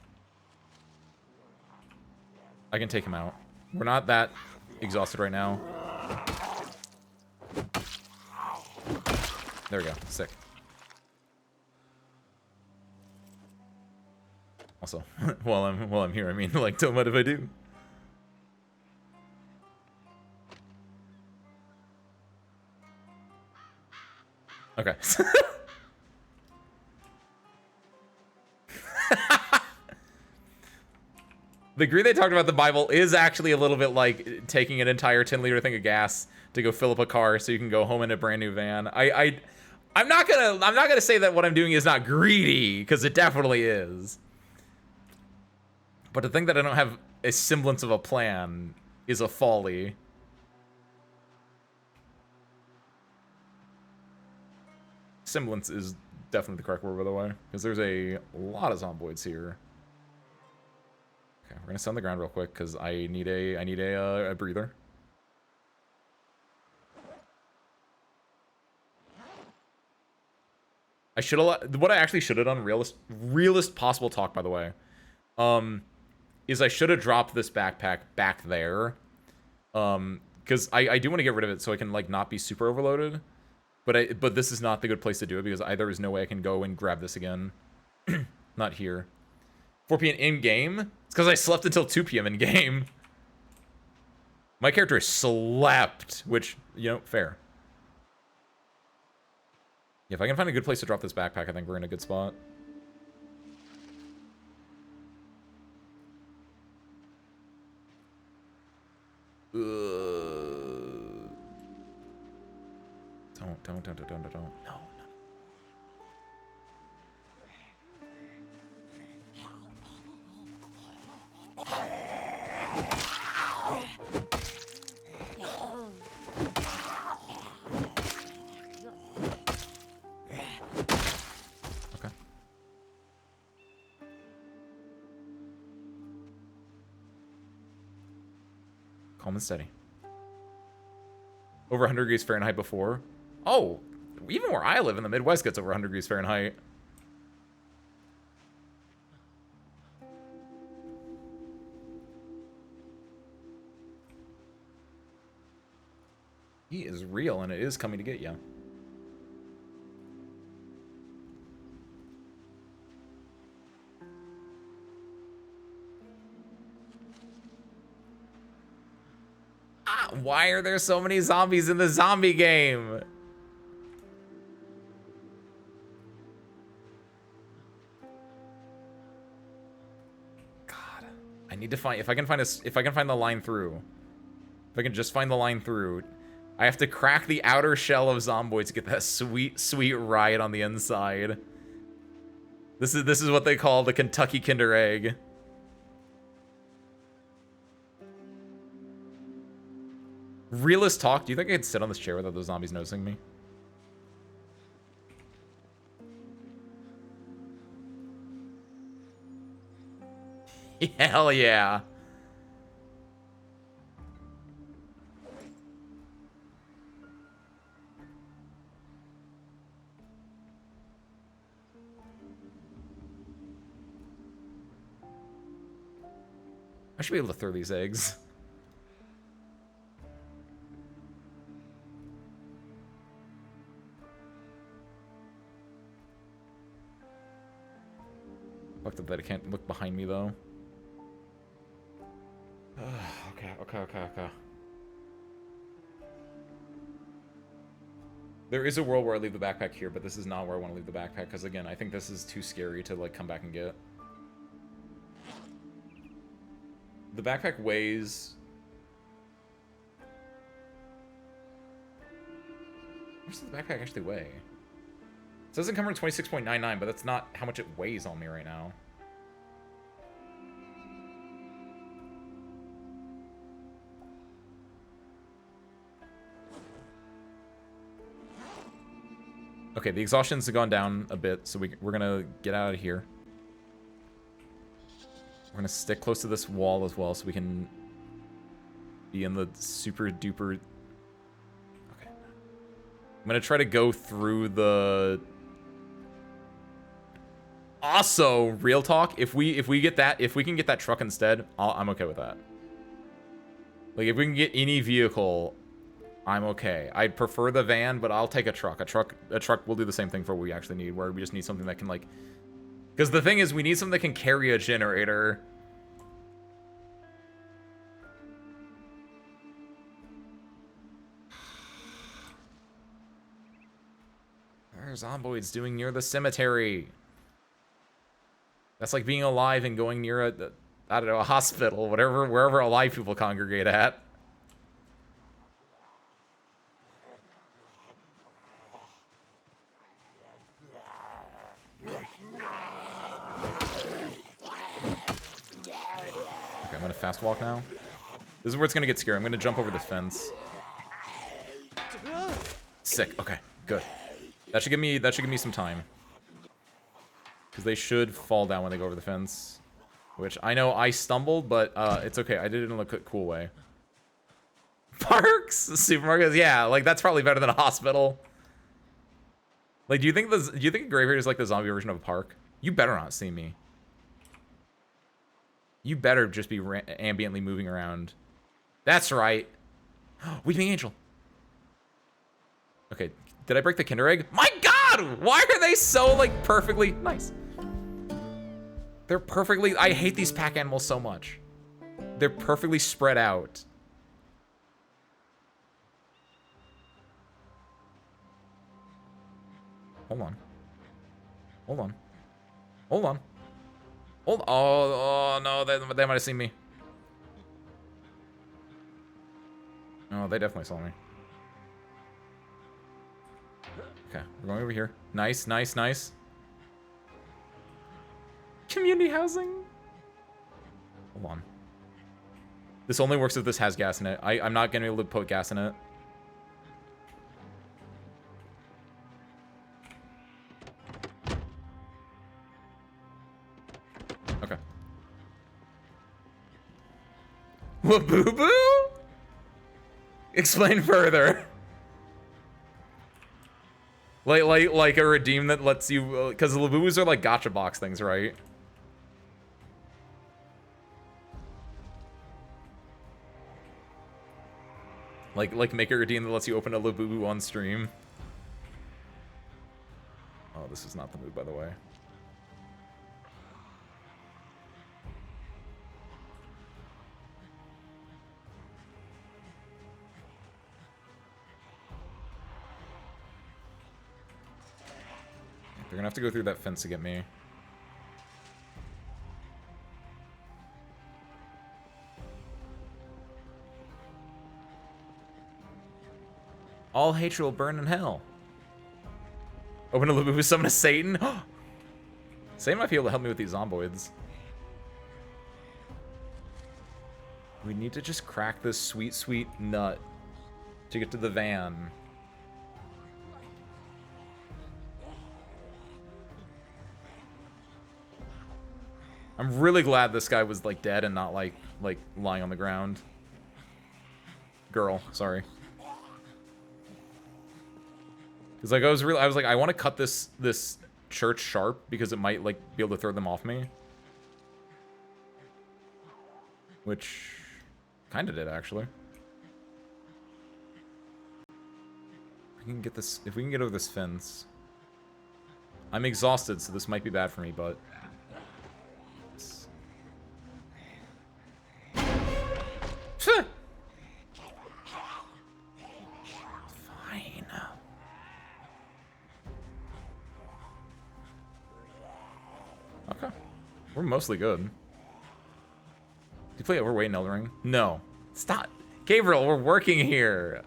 I can take him out. We're not that exhausted right now. There we go. Sick. Also, while I'm here, I mean, like, don't mind if I do. Okay. The degree they talked about the Bible is actually a little bit like taking an entire 10-liter thing of gas to go fill up a car so you can go home in a brand new van. I'm not gonna say that what I'm doing is not greedy, because it definitely is. But to think that I don't have a semblance of a plan is a folly. Semblance is definitely the correct word, by the way, because there's a lot of zomboids here. Okay, we're gonna sit on the ground real quick because I need a breather. I should have. What I actually should have done, realist possible talk, by the way, is I should have dropped this backpack back there, because I do want to get rid of it so I can like not be super overloaded, but this is not the good place to do it because there is no way I can go and grab this again. Not here. 4 p.m. in game. It's because I slept until 2 p.m. in game. My character slept, which, you know, fair. Yeah, if I can find a good place to drop this backpack, I think we're in a good spot. Don't. No. Okay. Calm and steady. Over 100 degrees Fahrenheit before. Oh, even where I live in the Midwest gets over 100 degrees Fahrenheit. He is real, and it is coming to get you. Ah, why are there so many zombies in the zombie game? God, I need to find if I can find the line through. If I can just find the line through. I have to crack the outer shell of Zomboid to get that sweet, sweet riot on the inside. This is what they call the Kentucky Kinder Egg. Realist talk, do you think I could sit on this chair without those zombies noticing me? Hell yeah. I should be able to throw these eggs. Fucked up that I can't look behind me, though. Okay. There is a world where I leave the backpack here, but this is not where I want to leave the backpack, because, again, I think this is too scary to, like, come back and get. The backpack weighs... How much does the backpack actually weigh? It says encumbered 26.99, but that's not how much it weighs on me right now. Okay, the exhaustion's gone down a bit, so we're gonna get out of here. We're gonna stick close to this wall as well, so we can be in the super duper... Okay. gonna try to go through the... Also, real talk, if we can get that truck instead, I'm okay with that. Like, if we can get any vehicle, I'm okay. I'd prefer the van, but I'll take a truck. A truck will do the same thing for what we actually need, where we just need something that can, like... Because the thing is, we need something that can carry a generator. There's Zomboids doing near the cemetery. That's like being alive and going near I don't know, a hospital, wherever alive people congregate at. Okay, I'm gonna fast walk now. This is where it's gonna get scary. I'm gonna jump over the fence. Sick. Okay, good. That should give me some time. Because they should fall down when they go over the fence. Which, I know I stumbled, but it's okay. I did it in a cool way. Parks? Supermarkets? Yeah, like, that's probably better than a hospital. Like, do you think a graveyard is like the zombie version of a park? You better not see me. You better just be ambiently moving around. That's right. Weeping Angel. Okay, did I break the Kinder Egg? My God! Why are they so, like, perfectly... Nice. They're perfectly... I hate these pack animals so much. They're perfectly spread out. Hold on. Hold on. Hold on. Hold... Oh, no, they might have seen me. Oh, they definitely saw me. Okay, we're going over here. Nice, nice, nice. Community housing? Hold on. This only works if this has gas in it. I'm not gonna be able to put gas in it. Okay. What, boo-boo? Explain further. Like a redeem that lets you, because the Laboos are like gacha box things, right? Like make a redeem that lets you open a Labubu on stream. Oh, this is not the move, by the way. They're gonna have to go through that fence to get me. All hatred will burn in hell. Open a Labubu, summon a Satan. Satan might be able to help me with these Zomboids. We need to just crack this sweet, sweet nut to get to the van. I'm really glad this guy was like dead and not like lying on the ground. Girl, sorry. Cause like I was like, I want to cut this church sharp because it might like be able to throw them off me. Which kind of did actually. If we can get this, if we can get over this fence. I'm exhausted, so this might be bad for me, but. Fine. Okay. We're mostly good. Did you play Overweight in Elden Ring? No. Stop. Gabriel, we're working here.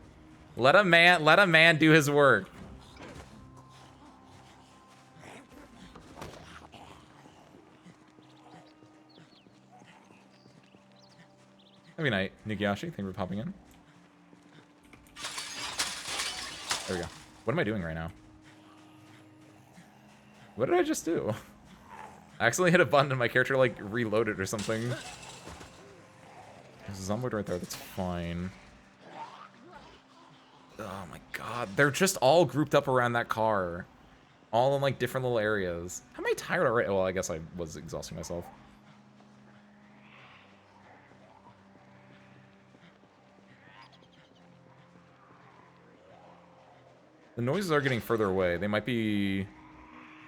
Let a man do his work. Every night, Nikiyashi, thank you for popping in. There we go. What am I doing right now? What did I just do? I accidentally hit a button and my character like reloaded or something. There's a Zomboid right there, that's fine. Oh my god. They're just all grouped up around that car. All in like different little areas. How am I tired already? Well, I guess I was exhausting myself. The noises are getting further away. They might be...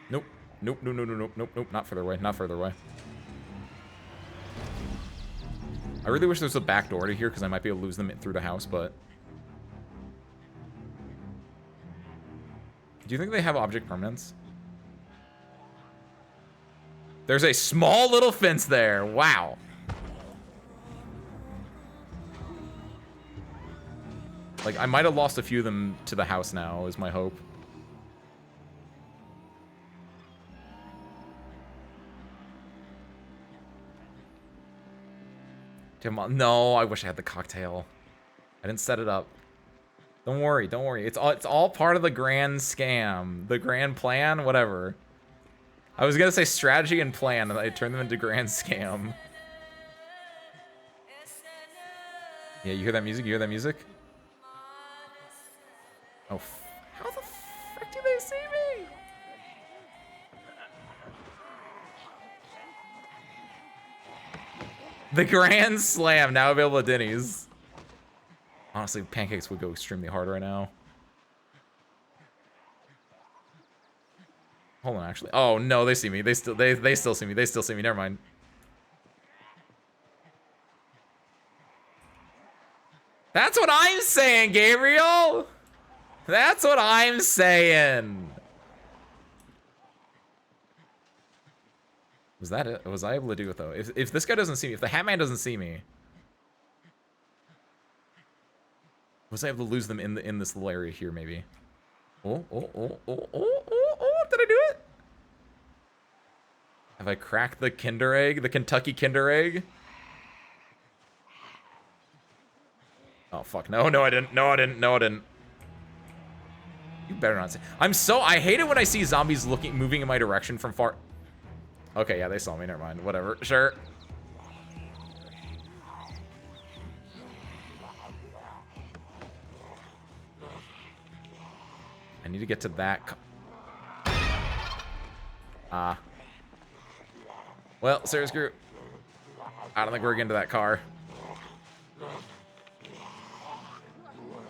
Nope. Nope, no, no, no, nope, nope, nope. Not further away. Not further away. I really wish there was a back door to here because I might be able to lose them through the house, but... Do you think they have object permanence? There's a small little fence there. Wow. Like, I might have lost a few of them to the house now, is my hope. No, I wish I had the cocktail. I didn't set it up. Don't worry, don't worry. It's all part of the grand scam. The grand plan, whatever. I was gonna say strategy and plan, and I turned them into grand scam. Yeah, you hear that music? You hear that music? Oh, how the frick do they see me? The Grand Slam, now available at Denny's. Honestly, pancakes would go extremely hard right now. Hold on, actually. Oh no, they see me. They still see me. They still see me. Never mind. That's what I'm saying, Gabriel. That's what I'm saying. Was that it? Was I able to do it though? If this guy doesn't see me, if the Hat Man doesn't see me, was I able to lose them in this little area here? Maybe. Oh! Did I do it? Have I cracked the Kinder Egg? The Kentucky Kinder Egg? Oh fuck! No, I didn't. No, I didn't. You better not say. I hate it when I see zombies moving in my direction from far. Okay, yeah, they saw me. Never mind. Whatever. Sure. I need to get to that. Well, serious group. I don't think we're getting to that car.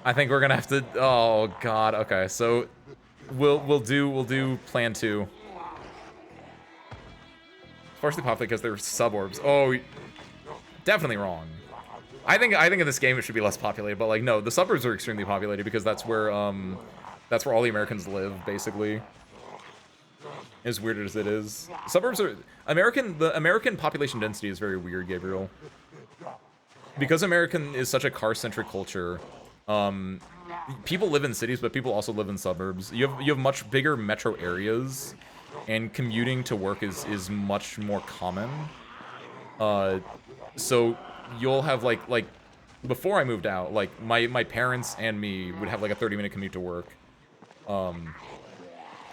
I think we're gonna have to. Oh God. Okay, so we'll do plan 2. Partially popular because they're suburbs. Oh, definitely wrong. I think in this game it should be less populated, but like no, the suburbs are extremely populated because that's where all the Americans live, basically. As weird as it is, suburbs are the American population density is very weird, Gabriel. Because American is such a car-centric culture. People live in cities, but people also live in suburbs. You have much bigger metro areas. And commuting to work is much more common. So you'll have like before I moved out, like my parents and me would have like a 30-minute commute to work.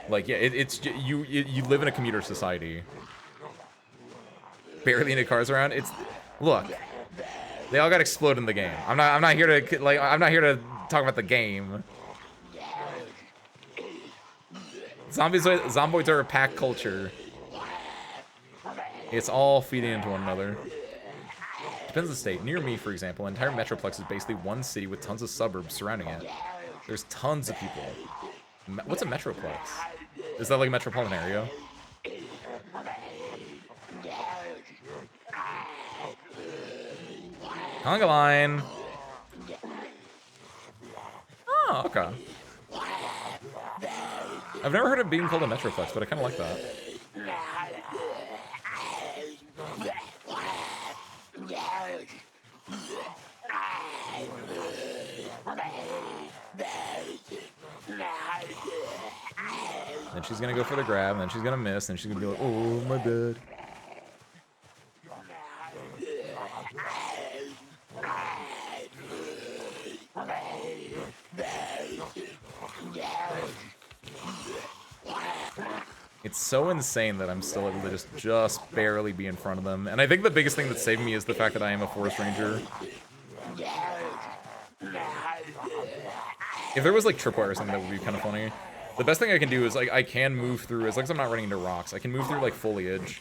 Like yeah, you live in a commuter society. Barely any cars around. Look, they all got exploded in the game. I'm not here to talk about the game. Zomboids are a pack culture. It's all feeding into one another. Depends on the state. Near me, for example, an entire metroplex is basically one city with tons of suburbs surrounding it. There's tons of people. What's a metroplex? Is that like a metropolitan area? Conga line. Oh, okay. I've never heard of it being called a metroplex, but I kind of like that. Then she's gonna go for the grab, and then she's gonna miss, and she's gonna be like, "Oh, my bad." It's so insane that I'm still able to just barely be in front of them. And I think the biggest thing that's saving me is the fact that I am a forest ranger. If there was like tripwire or something, that would be kind of funny. The best thing I can do is like I can move through, as long as I'm not running into rocks, I can move through like foliage,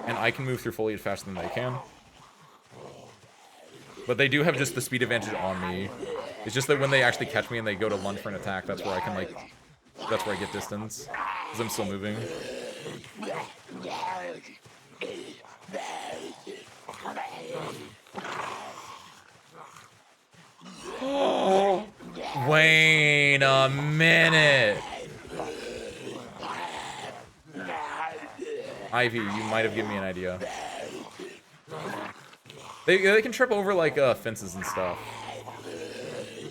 and I can move through foliage faster than they can. But they do have just the speed advantage on me. It's just that when they actually catch me and they go to lunge for an attack, that's where I can like, that's where I get distance, because I'm still moving. Oh, wait a minute. Ivy, you might have given me an idea. They can trip over like fences and stuff.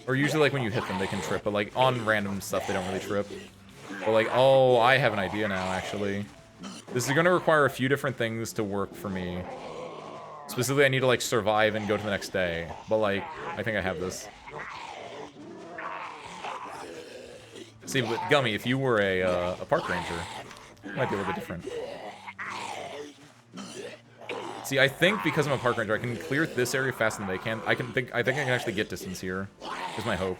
Or usually like when you hit them they can trip, but like on random stuff they don't really trip. But like, oh, I have an idea now actually. This is gonna require a few different things to work for me. Specifically I need to like survive and go to the next day. But like, I think I have this. See, but Gummy, if you were a park ranger, it might be a little bit different. See, I think because I'm a park ranger, I can clear this area faster than they can. I think I can actually get distance here. Is my hope.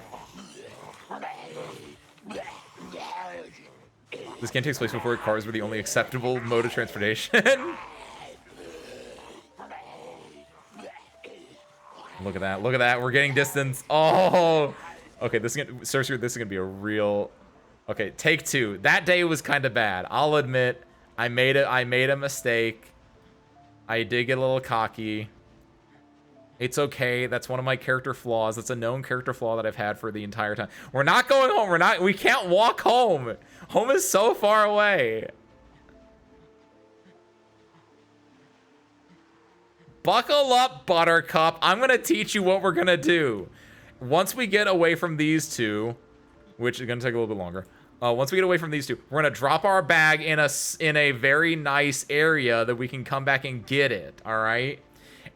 This game takes place before cars were the only acceptable mode of transportation. Look at that! Look at that! We're getting distance. Oh, okay. This is gonna, Cersei, this is gonna be a real. Okay, take two. That day was kind of bad. I'll admit, I made a mistake. I did get a little cocky. It's okay. That's one of my character flaws. That's a known character flaw that I've had for the entire time. We're not going home. We can't walk home. Home is so far away. Buckle up, Buttercup. I'm going to teach you what we're going to do. Once we get away from these two, which is going to take a little bit longer. Once we get away from these two, we're gonna drop our bag in a very nice area that we can come back and get it, all right?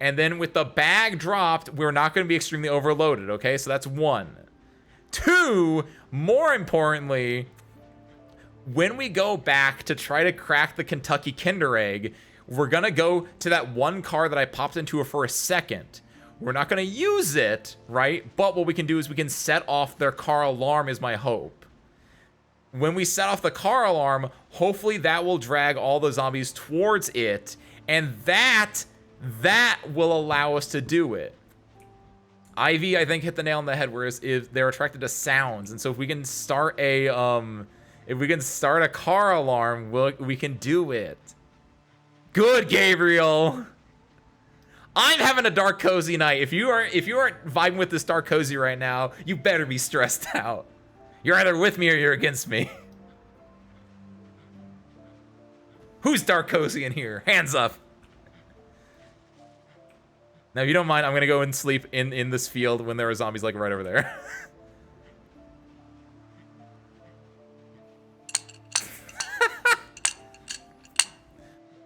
And then with the bag dropped, we're not gonna be extremely overloaded, okay? So that's one. Two, more importantly, when we go back to try to crack the Kentucky Kinder Egg, we're gonna go to that one car that I popped into for a second. We're not gonna use it, right? But what we can do is we can set off their car alarm is my hope. When we set off the car alarm, hopefully that will drag all the zombies towards it, and that will allow us to do it. Ivy, I think, hit the nail on the head, whereas if they're attracted to sounds, and so if we can start a car alarm, we can do it. Good, Gabriel. I'm having a dark cozy night. If you aren't vibing with this dark cozy right now, you better be stressed out. You're either with me or you're against me. Who's dark cozy in here? Hands up. Now, if you don't mind, I'm gonna go and sleep in this field when there are zombies like right over there.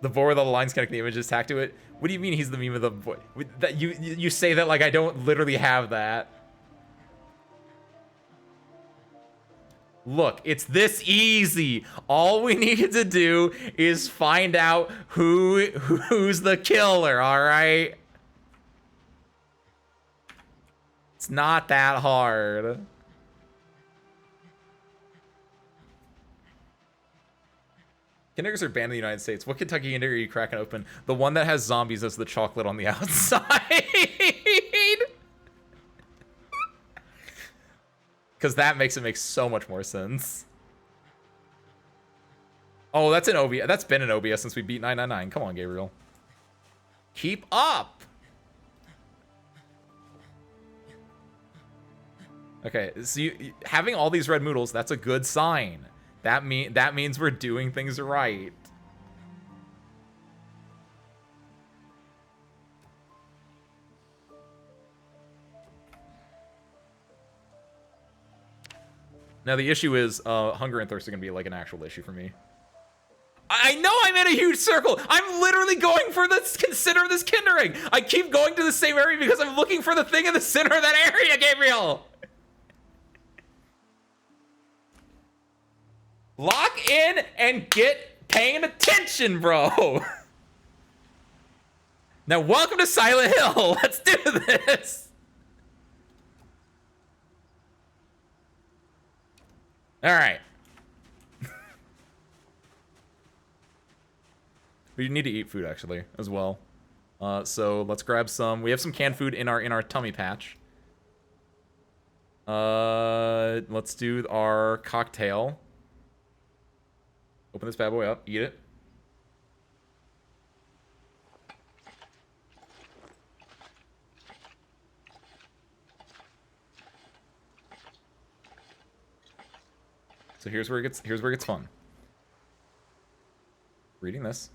The boar with all the lines connecting the images tacked to it. What do you mean he's the meme of the boy? That you say that like I don't literally have that. Look, it's this easy. All we needed to do is find out who's the killer, all right? It's not that hard. Kinder Eggs are banned in the United States. What Kentucky Kinder Egg are you cracking open? The one that has zombies as the chocolate on the outside. Because that makes it make so much more sense. Oh, that's an OBS. That's been an OBS since we beat 999. Come on, Gabriel. Keep up. Okay, so having all these red noodles, that's a good sign. That means we're doing things right. Now the issue is hunger and thirst are gonna be like an actual issue for me. I know I'm in a huge circle. I'm literally going for the center of this Kinder Egg. I keep going to the same area because I'm looking for the thing in the center of that area, Gabriel. Lock in and get paying attention, bro. Now, welcome to Silent Hill. Let's do this. All right. We need to eat food actually as well. So let's grab some. We have some canned food in our tummy patch. Let's do our cocktail. Open this bad boy up. Eat it. So here's where it gets fun. Reading this.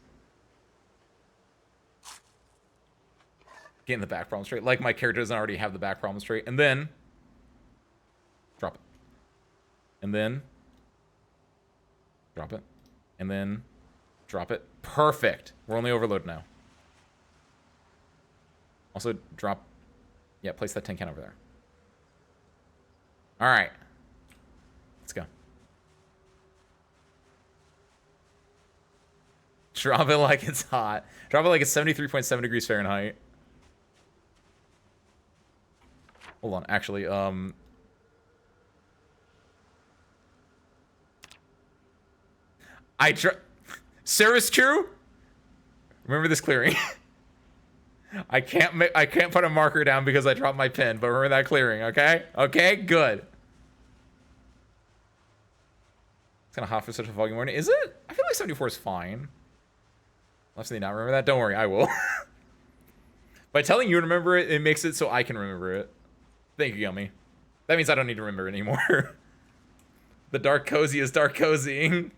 Getting the back problem straight. Like my character doesn't already have the back problem straight. And then drop it. And then drop it. And then drop it. Perfect. We're only overloaded now. Also drop. Yeah, place that tin can over there. All right. Let's go. Drop it like it's hot. Drop it like it's 73.7 degrees Fahrenheit. Hold on, actually, Service crew? Remember this clearing. I can't put a marker down because I dropped my pin, but remember that clearing, okay? Okay, good. It's kind of hot for such a foggy morning. Is it? I feel like 74 is fine. Unless they not remember that. Don't worry, I will. By telling you to remember it, it makes it so I can remember it. Thank you, Yummy. That means I don't need to remember it anymore. The dark cozy is dark cozying.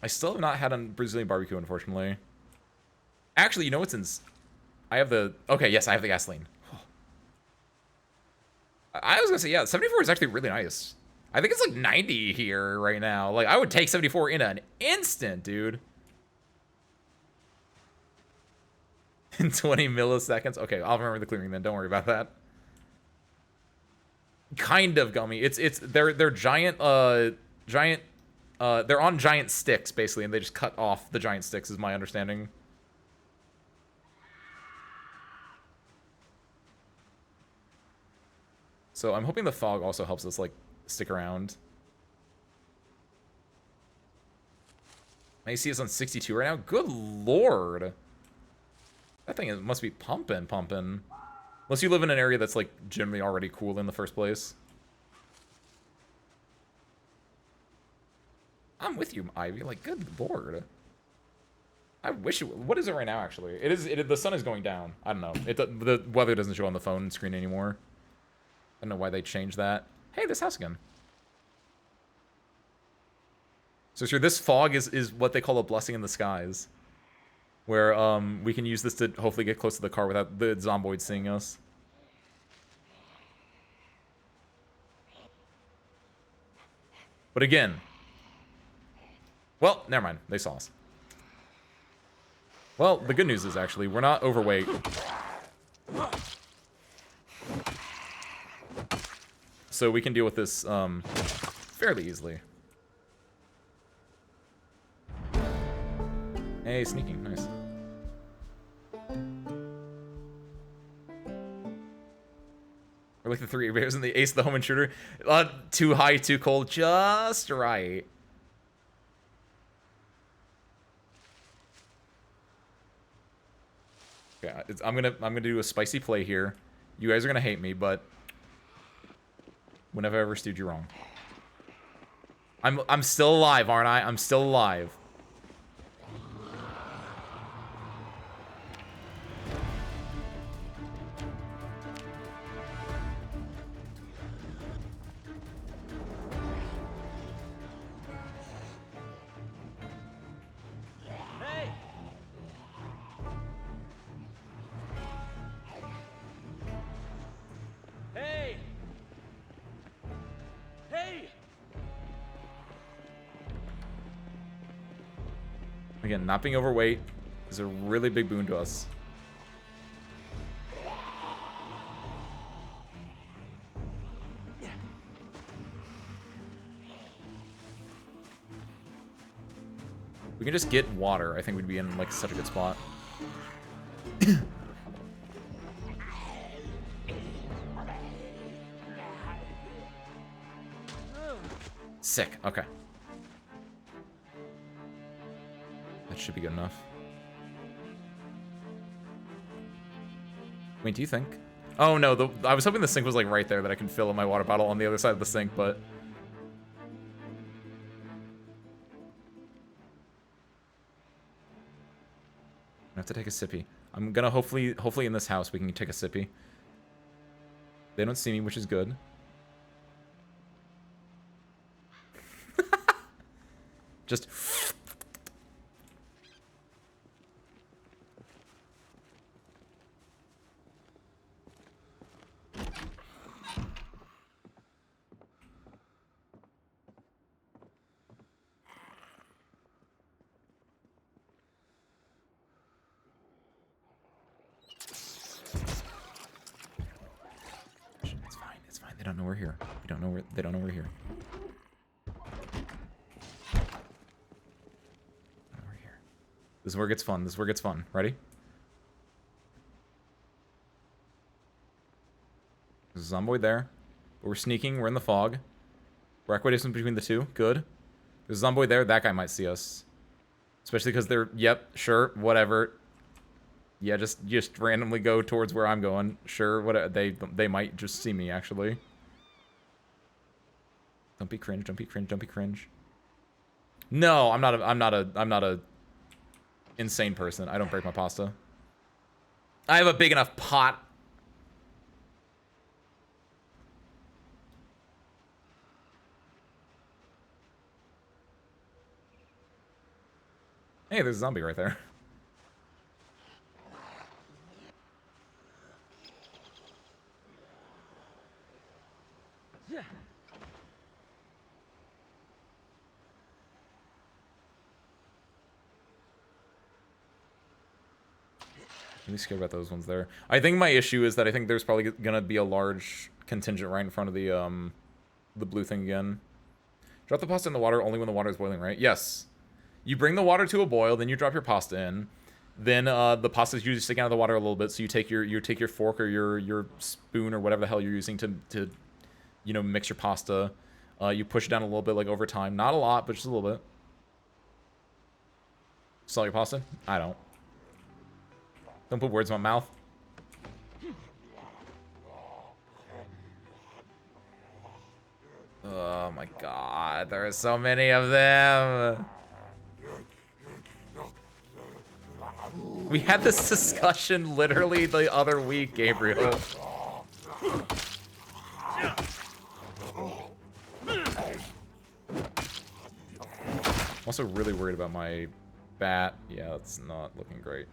I still have not had a Brazilian barbecue, unfortunately. Actually, you know what's in... I have the... Okay, yes, I have the gasoline. I was gonna say, yeah, 74 is actually really nice. I think it's like 90 here right now. Like, I would take 74 in an instant, dude. In 20 milliseconds. Okay, I'll remember the clearing then. Don't worry about that. Kind of gummy. They're giant, they're on giant sticks, basically, and they just cut off the giant sticks, is my understanding. So I'm hoping the fog also helps us, like, stick around. My AC is on 62 right now. Good lord. That thing must be pumping. Unless you live in an area that's, like, generally already cool in the first place. I'm with you, Ivy. Like, good lord. I wish it... What is it right now, actually? The sun is going down. I don't know. The weather doesn't show on the phone screen anymore. I don't know why they changed that. Hey, this house again. So sure, this fog is what they call a blessing in the skies. Where we can use this to hopefully get close to the car without the Zomboid seeing us. But again... Well, never mind. They saw us. Well, the good news is, actually, we're not overweight. So we can deal with this fairly easily. Hey, sneaking. Nice. Or like the three bears and the ace of the home intruder. Too high, too cold, just right. Okay, I'm gonna do a spicy play here. You guys are gonna hate me, but whenever I ever steered you wrong. I'm still alive, aren't I? I'm still alive. Hey! Hey! Hey! Again, not being overweight is a really big boon to us. We can just get water. I think we'd be in like such a good spot. Sick. Okay. That should be good enough. Wait, do you think? Oh no, I was hoping the sink was like right there that I can fill in my water bottle on the other side of the sink, but I have to take a sippy. I'm gonna hopefully in this house we can take a sippy. They don't see me, which is good. Just it's fine. They don't know we're here. They don't know we're here. This is where it gets fun. This is where it gets fun. Ready? There's a Zomboid there. But we're sneaking. We're in the fog. We're equidistant between the two. Good. There's a Zomboid there. That guy might see us. Especially because they're... Yep. Sure. Whatever. Yeah, just randomly go towards where I'm going. Sure. Whatever. They might just see me, actually. Don't be cringe. Don't be cringe. Don't be cringe. No, I'm not a insane person. I don't break my pasta. I have a big enough pot. Hey, there's a zombie right there. I'm really scared about those ones there. I think my issue is that I think there's probably gonna be a large contingent right in front of the blue thing again. Drop the pasta in the water only when the water is boiling, right? Yes. You bring the water to a boil, then you drop your pasta in. Then the pasta is usually sticking out of the water a little bit, so you take your fork or your spoon or whatever the hell you're using to you know, mix your pasta. You push it down a little bit, like over time. Not a lot, but just a little bit. Salt your pasta? I don't. Don't put words in my mouth. Oh my god, there are so many of them. We had this discussion literally the other week, Gabriel. I'm also really worried about my bat. Yeah, that's not looking great.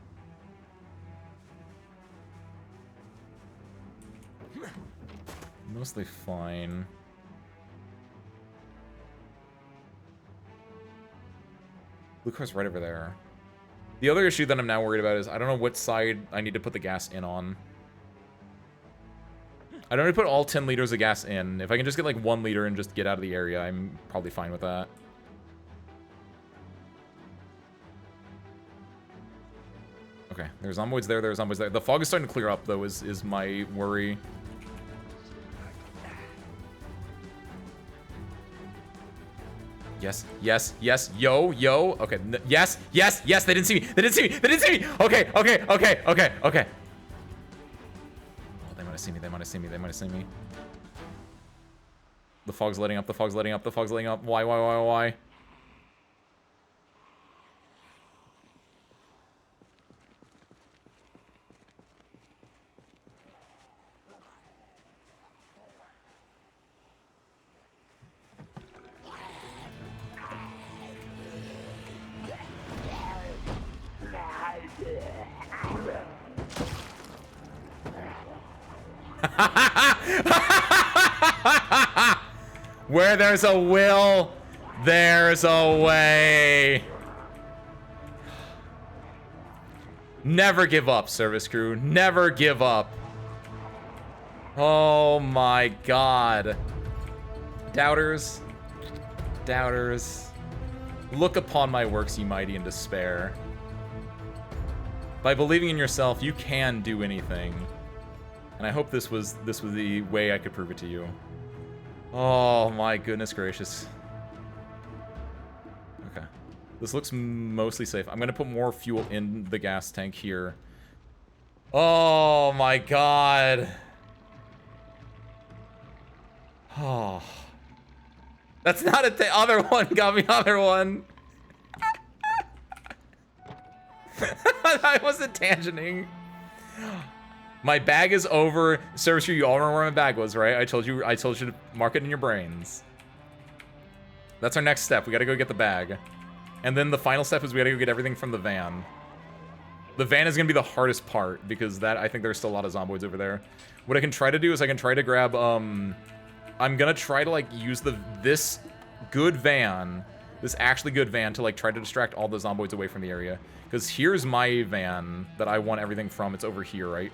Mostly fine. Blue car's right over there. The other issue that I'm now worried about is I don't know what side I need to put the gas in on. I don't need to put all 10 liters of gas in. If I can just get like 1 liter and just get out of the area, I'm probably fine with that. Okay, there's Zomboids there, there's Zomboids there. The fog is starting to clear up, though, is my worry. Yes, yes, yes, yo, yo. Okay, yes, yes, yes, they didn't see me. They didn't see me. They didn't see me. Okay, okay, okay, okay, okay. Oh, they might have seen me. They might have seen me. They might have seen me. The fog's letting up. The fog's letting up. The fog's letting up. Why? Where there's a will, there's a way. Never give up, service crew. Never give up. Oh my god. Doubters. Doubters. Look upon my works, ye mighty, in despair. By believing in yourself, you can do anything. And I hope this was the way I could prove it to you. Oh my goodness gracious. Okay. This looks mostly safe. I'm gonna put more fuel in the gas tank here. Oh my god. Oh. That's not the other one. Got me other one. I wasn't tangenting. My bag is over. Service crew, you all remember where my bag was, right? I told you to mark it in your brains. That's our next step. We gotta go get the bag. And then the final step is we gotta go get everything from the van. The van is gonna be the hardest part because I think there's still a lot of zomboids over there. What I can try to do is I can try to grab, I'm gonna try to like use this good van, this actually good van to like try to distract all the zomboids away from the area. Because here's my van that I want everything from. It's over here, right?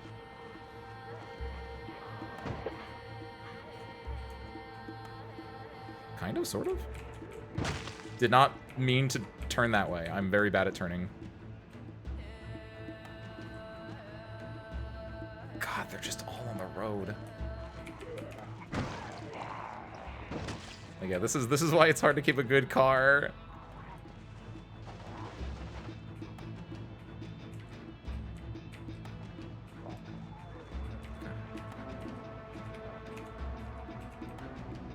Kind of, sort of. Did not mean to turn that way. I'm very bad at turning. God, they're just all on the road. Yeah, this is why it's hard to keep a good car.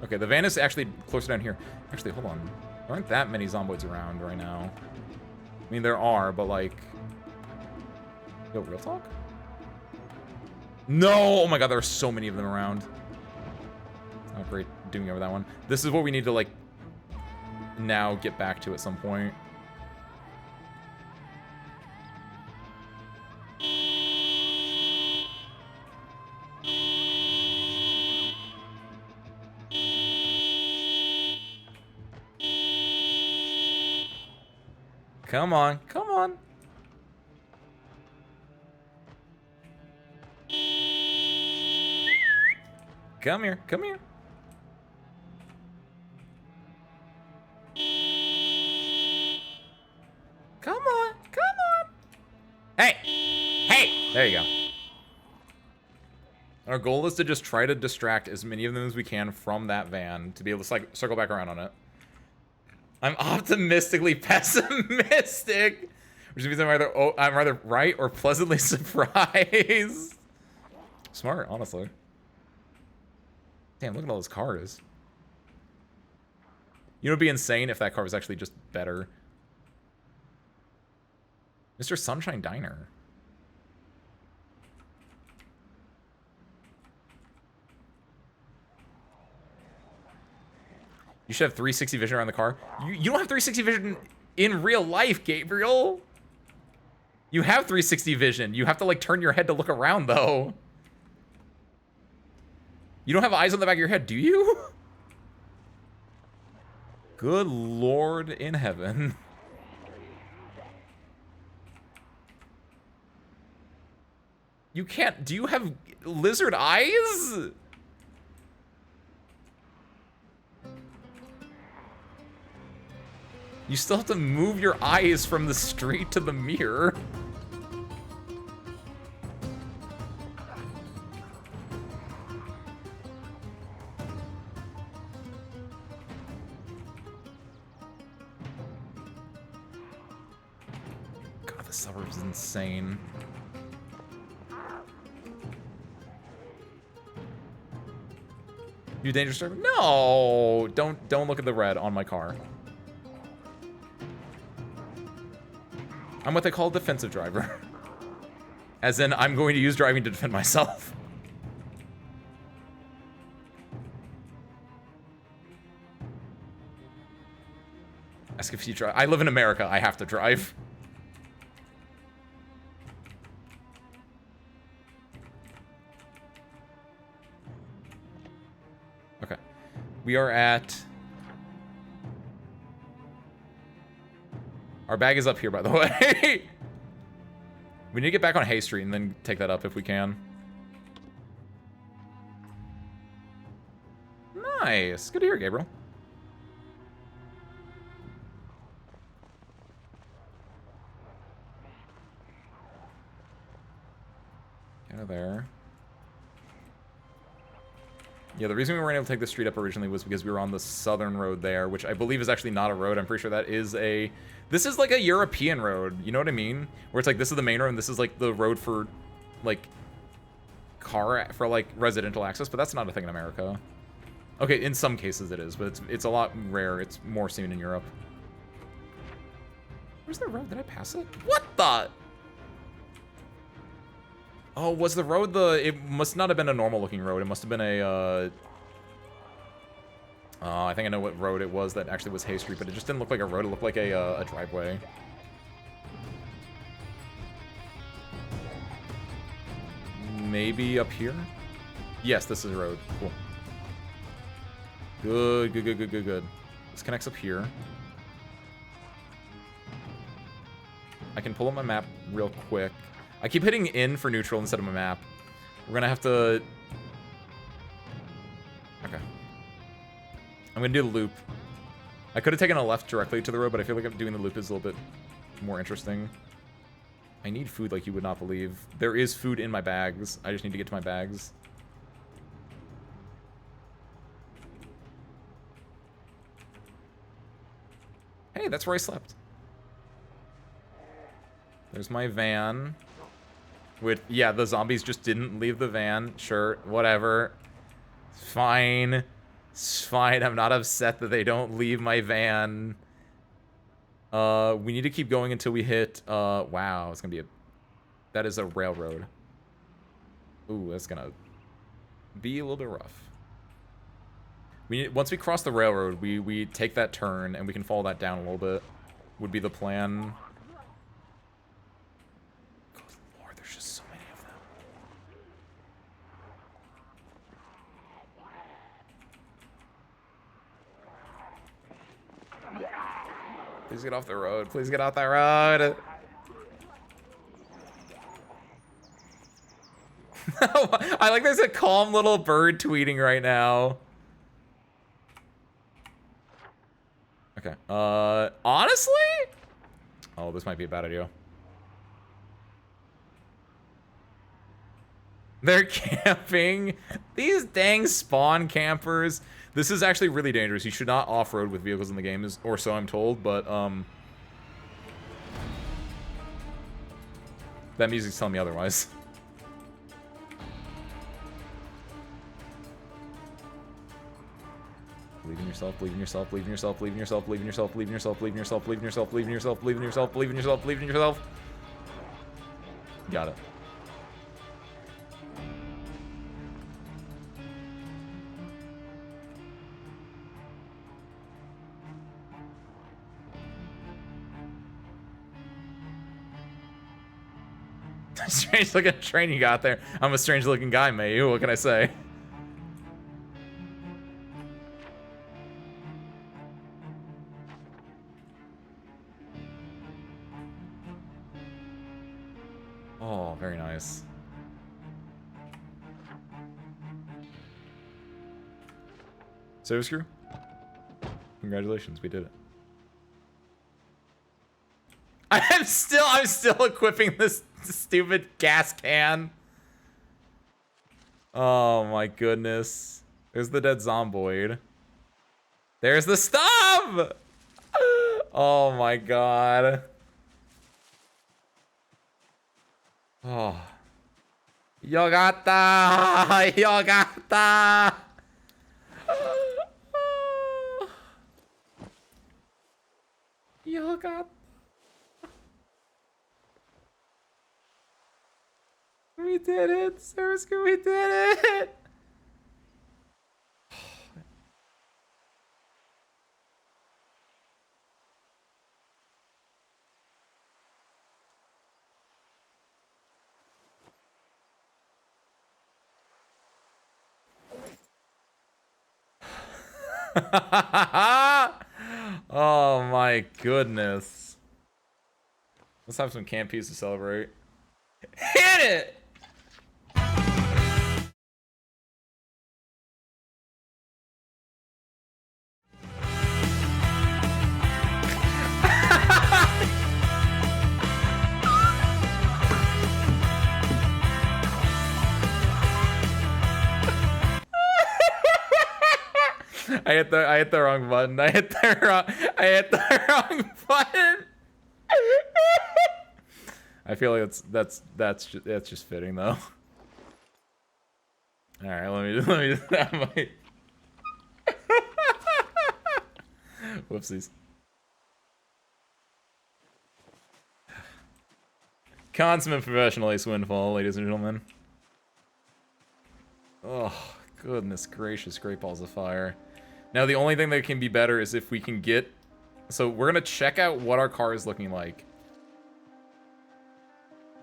Okay, the van is actually closer down here. Actually, hold on. There aren't that many zomboids around right now. I mean, there are, but like... Yo, real talk? No! Oh my god, there are so many of them around. It's not great doing over that one. This is what we need to, like, now get back to at some point. Come on, come on. Come here, come here. Come on, come on. Hey, hey, there you go. Our goal is to just try to distract as many of them as we can from that van to be able to like circle back around on it. I'm optimistically pessimistic, which means I'm either right or pleasantly surprised. Smart, honestly. Damn, look at all those cars. You know, it'd be insane if that car was actually just better. Mr. Sunshine Diner. You should have 360 vision around the car. You don't have 360 vision in real life, Gabriel. You have 360 vision. You have to, like, turn your head to look around, though. You don't have eyes on the back of your head, do you? Good Lord in heaven. You can't... Do you have lizard eyes? You still have to move your eyes from the street to the mirror. God, the suburb's insane. You dangerous driver? No! Don't look at the red on my car. I'm what they call a defensive driver. As in, I'm going to use driving to defend myself. Ask if you drive. I live in America. I have to drive. Okay. We are at... Our bag is up here, by the way. We need to get back on Hay Street and then take that up if we can. Nice. Good to hear, Gabriel. Kind of there. Yeah, the reason we weren't able to take the street up originally was because we were on the southern road there, which I believe is actually not a road. I'm pretty sure that is a... This is like a European road, you know what I mean? Where it's like, this is the main road, and this is like the road for, like, for like residential access, but that's not a thing in America. Okay, in some cases it is, but it's a lot rare. It's more seen in Europe. Where's the road? Did I pass it? What the? Oh, was the road the... It must not have been a normal-looking road. It must have been a, I think I know what road it was that actually was Hay Street, but it just didn't look like a road. It looked like a driveway. Maybe up here? Yes, this is a road. Cool. Good, good, good, good, good, good. This connects up here. I can pull up my map real quick. I keep hitting in for neutral instead of my map. We're gonna have to... Okay. I'm gonna do the loop. I could have taken a left directly to the road, but I feel like doing the loop is a little bit more interesting. I need food like you would not believe. There is food in my bags. I just need to get to my bags. Hey, that's where I slept. There's my van. Yeah, the zombies just didn't leave the van. Sure, whatever. It's fine. It's fine. I'm not upset that they don't leave my van. We need to keep going until we hit... wow, it's gonna be a... That is a railroad. Ooh, that's gonna be a little bit rough. Once we cross the railroad, we take that turn, and we can follow that down a little bit. Would be the plan. Please get off the road. Please get off that road. I like there's a calm little bird tweeting right now. Okay. Honestly? Oh, this might be a bad idea. They're camping. These dang spawn campers. This is actually really dangerous. You should not off-road with vehicles in the game, or so I'm told, but, that music's telling me otherwise. Believe in yourself, believe in yourself, believe in yourself, believe in yourself, believe in yourself, believe in yourself, believe in yourself, believe in yourself, believe in yourself, believe in yourself, believe in yourself, believe in yourself. Got it. Strange looking train you got there. I'm a strange looking guy, Mayu. What can I say? Oh, very nice. Service crew? Congratulations, we did it. I'm still equipping this stupid gas can. Oh my goodness. There's the dead Zomboid. There's the stuff! Oh my god. Oh. Yogata! Yogata! Yogata. We did it, Sarasco, we did it! Oh my goodness. Let's have some campies to celebrate. Hit it! I hit the wrong button. I hit the wrong button. I feel like that's just fitting though. All right, let me that might. Whoopsies. Consummate professional Ace Windfall, ladies and gentlemen. Oh, goodness gracious, great balls of fire. Now, the only thing that can be better is if we can get... So, we're going to check out what our car is looking like.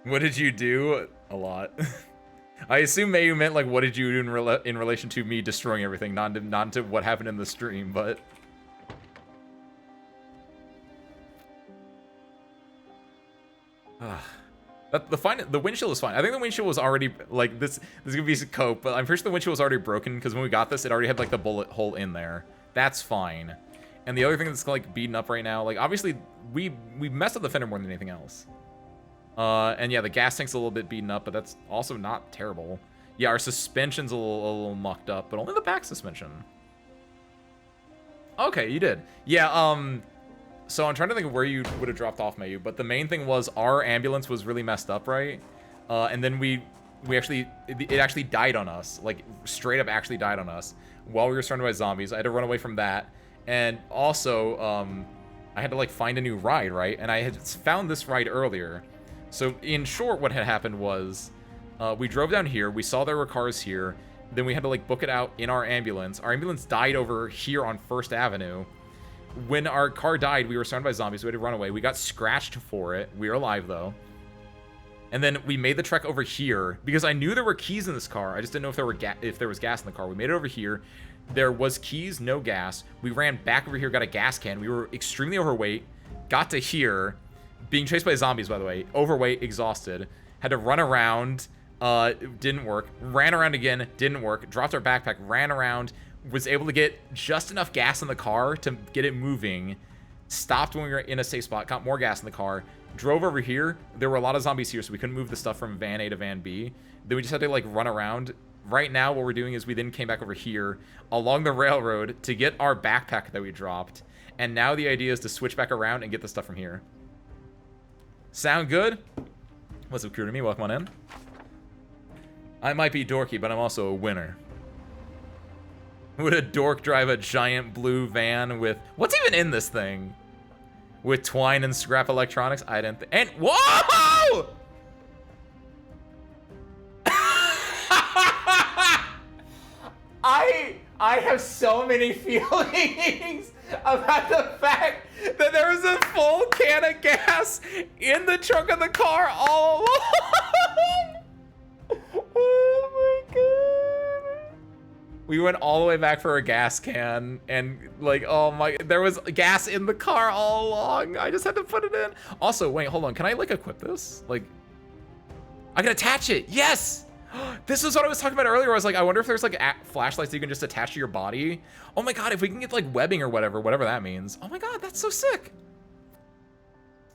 What did you do? A lot. I assume Mayu meant, like, what did you do in relation to me destroying everything, not to what happened in the stream, but... The windshield was fine. I think the windshield was already, like, this is gonna be a cope, but I'm pretty sure the windshield was already broken, because when we got this, it already had, like, the bullet hole in there. That's fine. And the other thing that's, like, beaten up right now, like, obviously, we messed up the fender more than anything else. And yeah, the gas tank's a little bit beaten up, but that's also not terrible. Yeah, our suspension's a little mucked up, but only the back suspension. Okay, you did. Yeah, so I'm trying to think of where you would have dropped off, Mayu, but the main thing was our ambulance was really messed up, right? And then it actually died on us, like straight up actually died on us while we were surrounded by zombies. I had to run away from that, and also I had to like find a new ride, right? And I had found this ride earlier. So in short, what had happened was we drove down here, we saw there were cars here, then we had to like book it out in our ambulance. Our ambulance died over here on 1st Avenue. When our car died, we were surrounded by zombies. We had to run away. We got scratched for it. We are alive, though. And then we made the trek over here because I knew there were keys in this car. I just didn't know if there was gas in the car. We made it over here. There was keys, no gas. We ran back over here, got a gas can. We were extremely overweight. Got to here, being chased by zombies, by the way. Overweight, exhausted. Had to run around. Didn't work. Ran around again. Didn't work. Dropped our backpack. Ran around. Was able to get just enough gas in the car to get it moving. Stopped when we were in a safe spot. Got more gas in the car. Drove over here. There were a lot of zombies here, so we couldn't move the stuff from van A to van B. Then we just had to like run around. Right now, what we're doing is we then came back over here along the railroad to get our backpack that we dropped. And now the idea is to switch back around and get the stuff from here. Sound good? What's up, crew to me? Welcome on in. I might be dorky, but I'm also a winner. Would a dork drive a giant blue van with... What's even in this thing? With twine and scrap electronics? I didn't think... And... Whoa! I have so many feelings about the fact that there was a full can of gas in the trunk of the car all along. Oh my god. We went all the way back for a gas can, and like, oh my, there was gas in the car all along. I just had to put it in. Also, wait, hold on. Can I like equip this? Like, I can attach it. Yes. This is what I was talking about earlier. I was like, I wonder if there's like flashlights that you can just attach to your body. Oh my god, if we can get like webbing or whatever that means. Oh my god, that's so sick.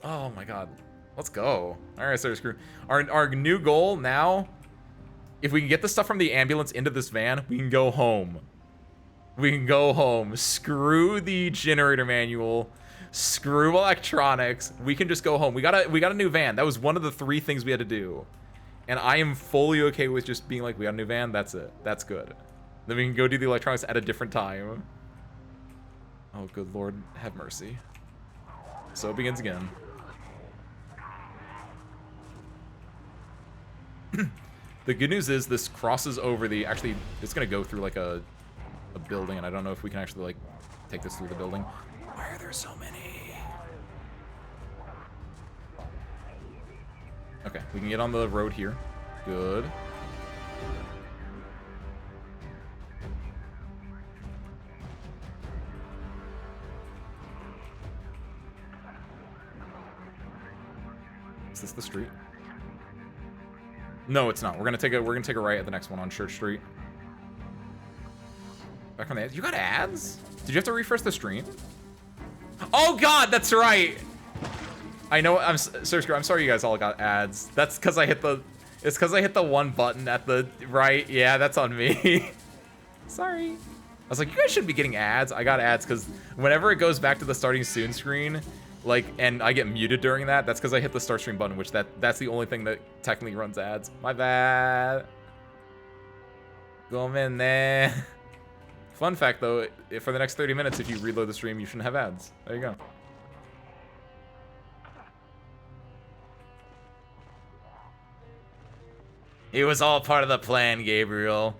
Oh my god. Let's go. All right, Service Crew. Our new goal now, if we can get the stuff from the ambulance into this van, we can go home. We can go home. Screw the generator manual. Screw electronics. We can just go home. We got a new van. That was one of the 3 things we had to do. And I am fully okay with just being like, we got a new van, that's it. That's good. Then we can go do the electronics at a different time. Oh, good Lord, have mercy. So it begins again. The good news is this crosses over the... Actually, it's going to go through like a building, and I don't know if we can actually like take this through the building. Why are there so many? Okay, we can get on the road here. Good. Is this the street? No, it's not. We're gonna take a right at the next one on Church Street. Back on the ads. You got ads? Did you have to refresh the stream? Oh god, that's right. I know. I'm sorry you guys all got ads. That's because I hit the... It's because I hit the one button at the right. Yeah, that's on me. Sorry. was like, you guys shouldn't be getting ads. I got ads because whenever it goes back to the starting soon screen, like, and I get muted during that, that's because I hit the start stream button, which that's the only thing that technically runs ads. My bad. Go in there. Fun fact though, for the next 30 minutes, if you reload the stream, you shouldn't have ads. There you go. It was all part of the plan, Gabriel.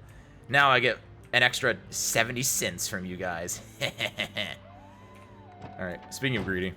Now I get an extra 70 cents from you guys. Alright, speaking of greedy.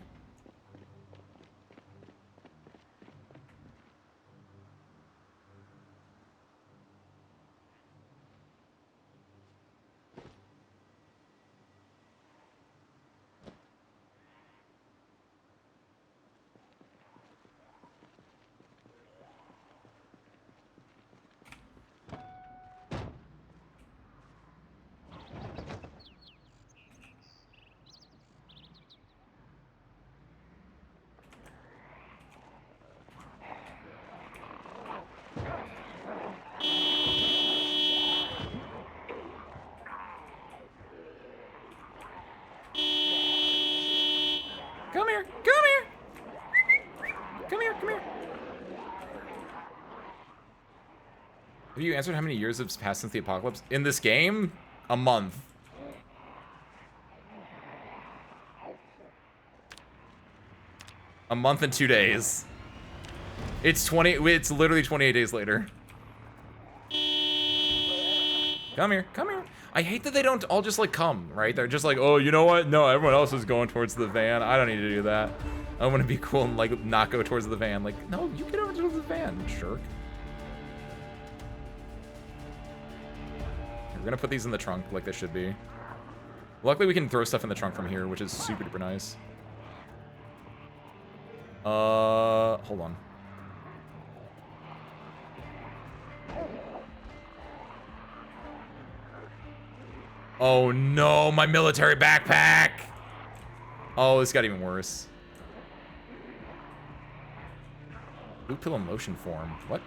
Come here, come here. Come here, come here. Have you answered how many years have passed since the apocalypse? In this game? A month. A month and 2 days. It's literally 28 days later. Come here, come here. I hate that they don't all just like come, right? They're just like, oh, you know what? No, everyone else is going towards the van. I don't need to do that. I want to be cool and like not go towards the van. Like, no, you get over to the van, jerk. We're gonna put these in the trunk like they should be. Luckily we can throw stuff in the trunk from here, which is super duper nice. Hold on. Oh no, my military backpack! Oh, this got even worse. Blue pill in motion form. What?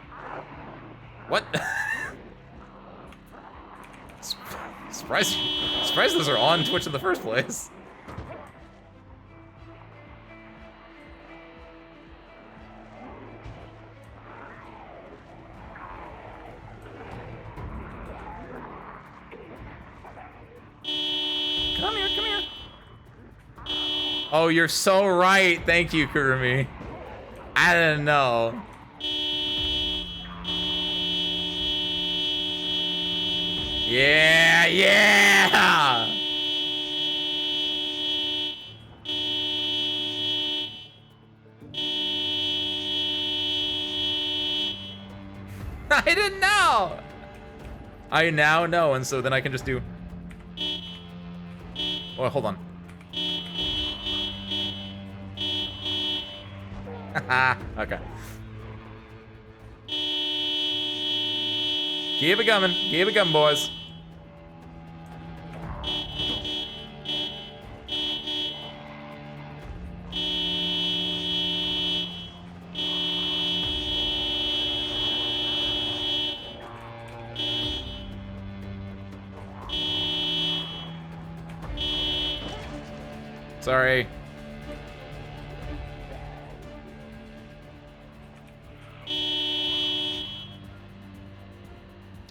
What? Surprised those are on Twitch in the first place. Come here, come here. Oh, you're so right. Thank you, Kurumi. I didn't know. Yeah, yeah! I didn't know! I now know, and so then I can just do... Oh, hold on. Okay. Keep it coming. Keep it coming, boys. Sorry.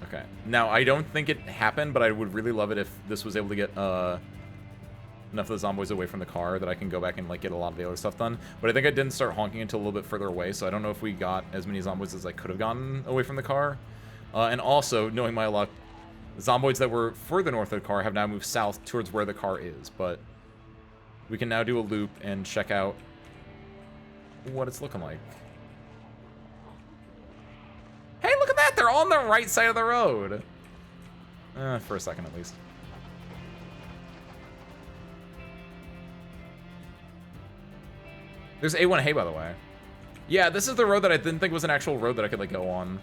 Okay. Now, I don't think it happened, but I would really love it if this was able to get enough of the zomboids away from the car that I can go back and like get a lot of the other stuff done. But I think I didn't start honking until a little bit further away, so I don't know if we got as many zomboids as I could have gotten away from the car. And also, knowing my luck, zomboids that were further north of the car have now moved south towards where the car is, but we can now do a loop and check out what it's looking like. Hey, look at that! They're on the right side of the road. For a second, at least. There's A1 hay, by the way. Yeah, this is the road that I didn't think was an actual road that I could, like, go on.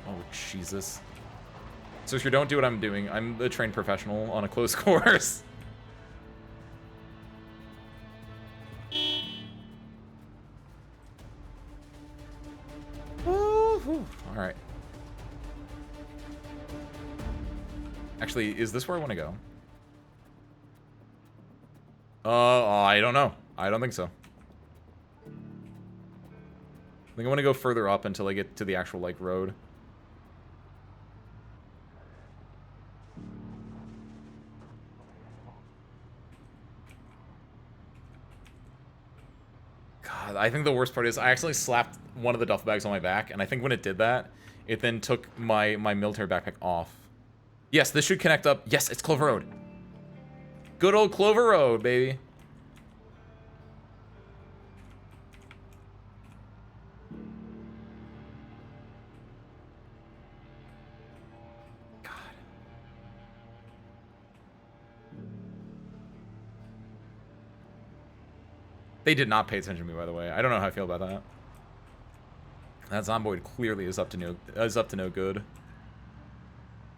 Oh, Jesus. So if you don't do what I'm doing, I'm a trained professional on a closed course. All right. Actually, is this where I want to go? I don't know. I don't think so. I think I want to go further up until I get to the actual, like, road. God, I think the worst part is I accidentally slapped one of the duffel bags on my back, and I think when it did that, it then took my military backpack off. Yes, this should connect up. Yes, it's Clover Road. Good old Clover Road, baby. God. They did not pay attention to me, by the way. I don't know how I feel about that. That Zomboid clearly is up to no good.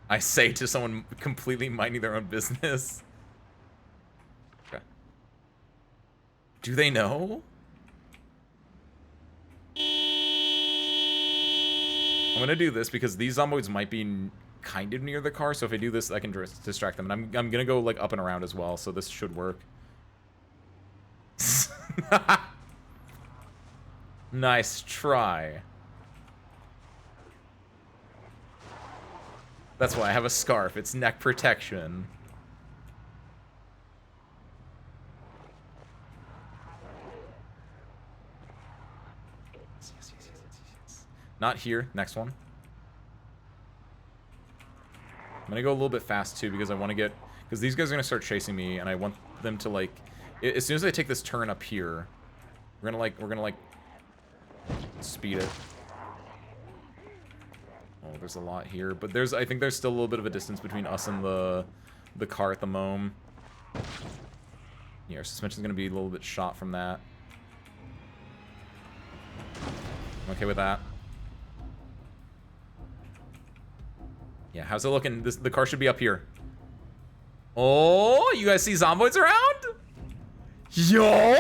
I say to someone completely minding their own business. Okay. Do they know? I'm gonna do this because these Zomboids might be kind of near the car, so if I do this, I can distract them. And I'm gonna go like up and around as well, so this should work. Nice try. That's why I have a scarf. It's neck protection. Yes. Not here. Next one. I'm gonna go a little bit fast too because I want to get, because these guys are gonna start chasing me, and I want them to like, as soon as I take this turn up here, we're gonna like speed it. Oh, there's a lot here, but I think there's still a little bit of a distance between us and the car at the moment. Yeah, our suspension's gonna be a little bit shot from that. I'm okay with that. Yeah, how's it looking? The car should be up here. Oh, you guys see Zomboids around? Yo!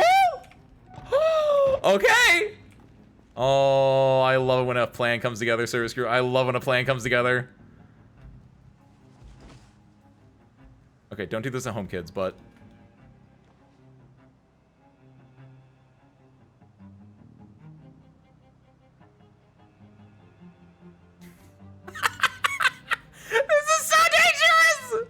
Okay! Oh, I love it when a plan comes together, service crew. I love when a plan comes together. Okay, don't do this at home, kids, but... This is so dangerous!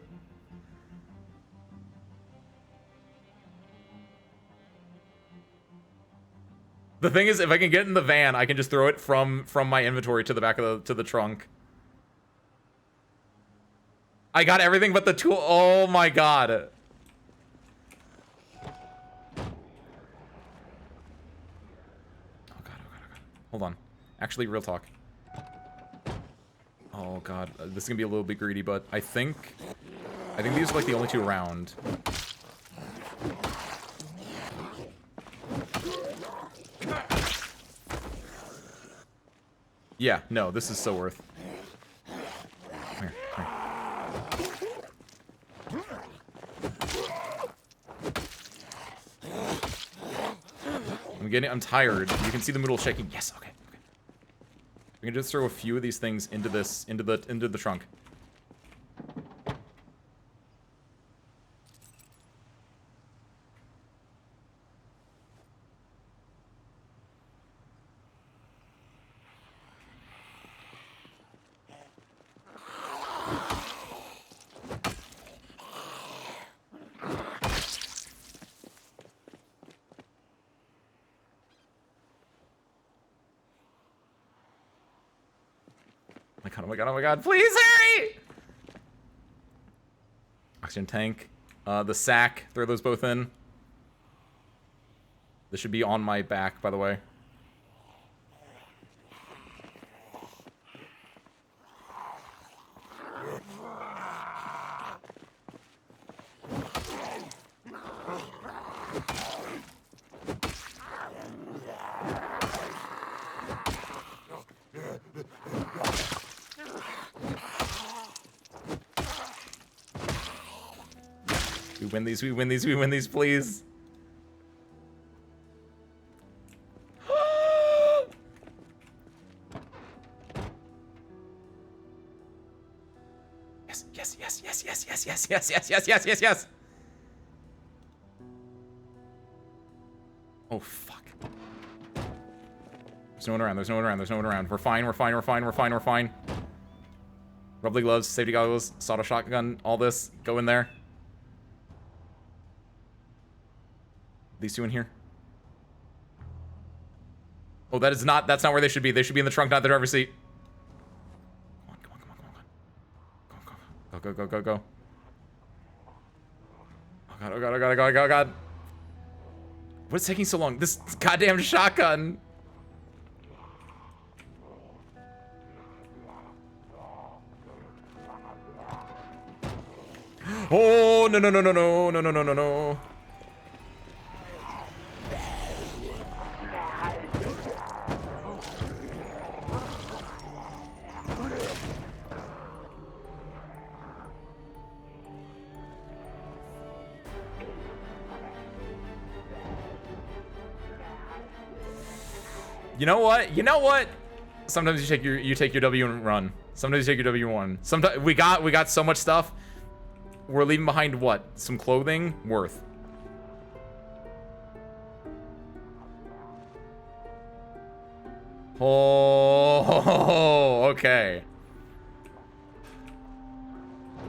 The thing is, if I can get in the van, I can just throw it from my inventory to the back of the trunk. I got everything but the tool. Oh my god. Oh god, oh god, oh god. Hold on. Actually, real talk. Oh god, this is gonna be a little bit greedy, but I think these are like the only two around. Yeah, no, this is so worth. Come here, come here. I'm tired. You can see the noodle shaking. Yes, okay. We can just throw a few of these things into the trunk. Oh my god, oh my god, please hurry! Oxygen tank. The sack, throw those both in. This should be on my back, by the way. We win these, we win these, we win these, please. Yes, yes, yes, yes, yes, yes, yes, yes, yes, yes, yes, yes, yes. Oh, fuck. There's no one around, there's no one around, there's no one around. We're fine, we're fine, we're fine, we're fine, we're fine. Rubbly gloves, safety goggles, sawed-off shotgun, all this. Go in there. These two in here. Oh, that's not where they should be. They should be in the trunk, not the driver's seat. Come on, come on, come on, come on. Go, go, go, go, go, go. Oh god, oh god, oh god, oh god, oh god, oh god. What's taking so long? This goddamn shotgun. Oh, no, no, no, no, no, no, no, no, no, no. You know what? You know what? Sometimes you take your W and run. Sometimes you take your W and run. Sometimes we got so much stuff. We're leaving behind what? Some clothing worth. Oh, okay.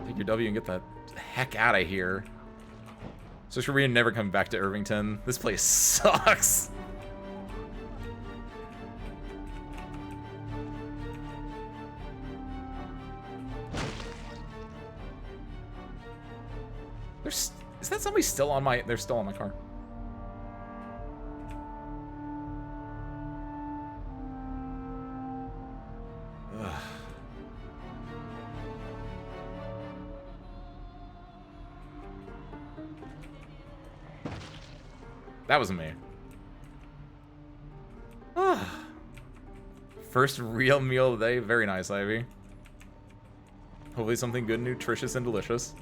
Take your W and get the heck out of here. So should we never come back to Irvington? This place sucks. Is that somebody still on my... They're still on my car. Ugh. That wasn't me. First real meal of the day. Very nice, Ivy. Hopefully something good, nutritious, and delicious.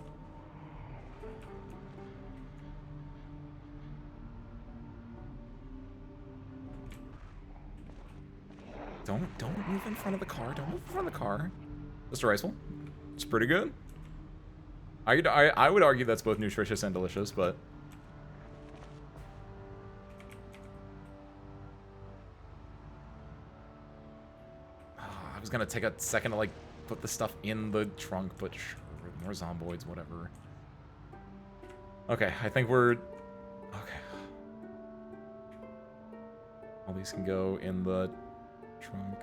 Don't move in front of the car. Don't move in front of the car. Mr. Riceful. It's pretty good. I would argue that's both nutritious and delicious, but... I was gonna take a second to, like, put the stuff in the trunk, but sure, more zomboids, whatever. Okay, I think we're... Okay. All these can go in the trunk.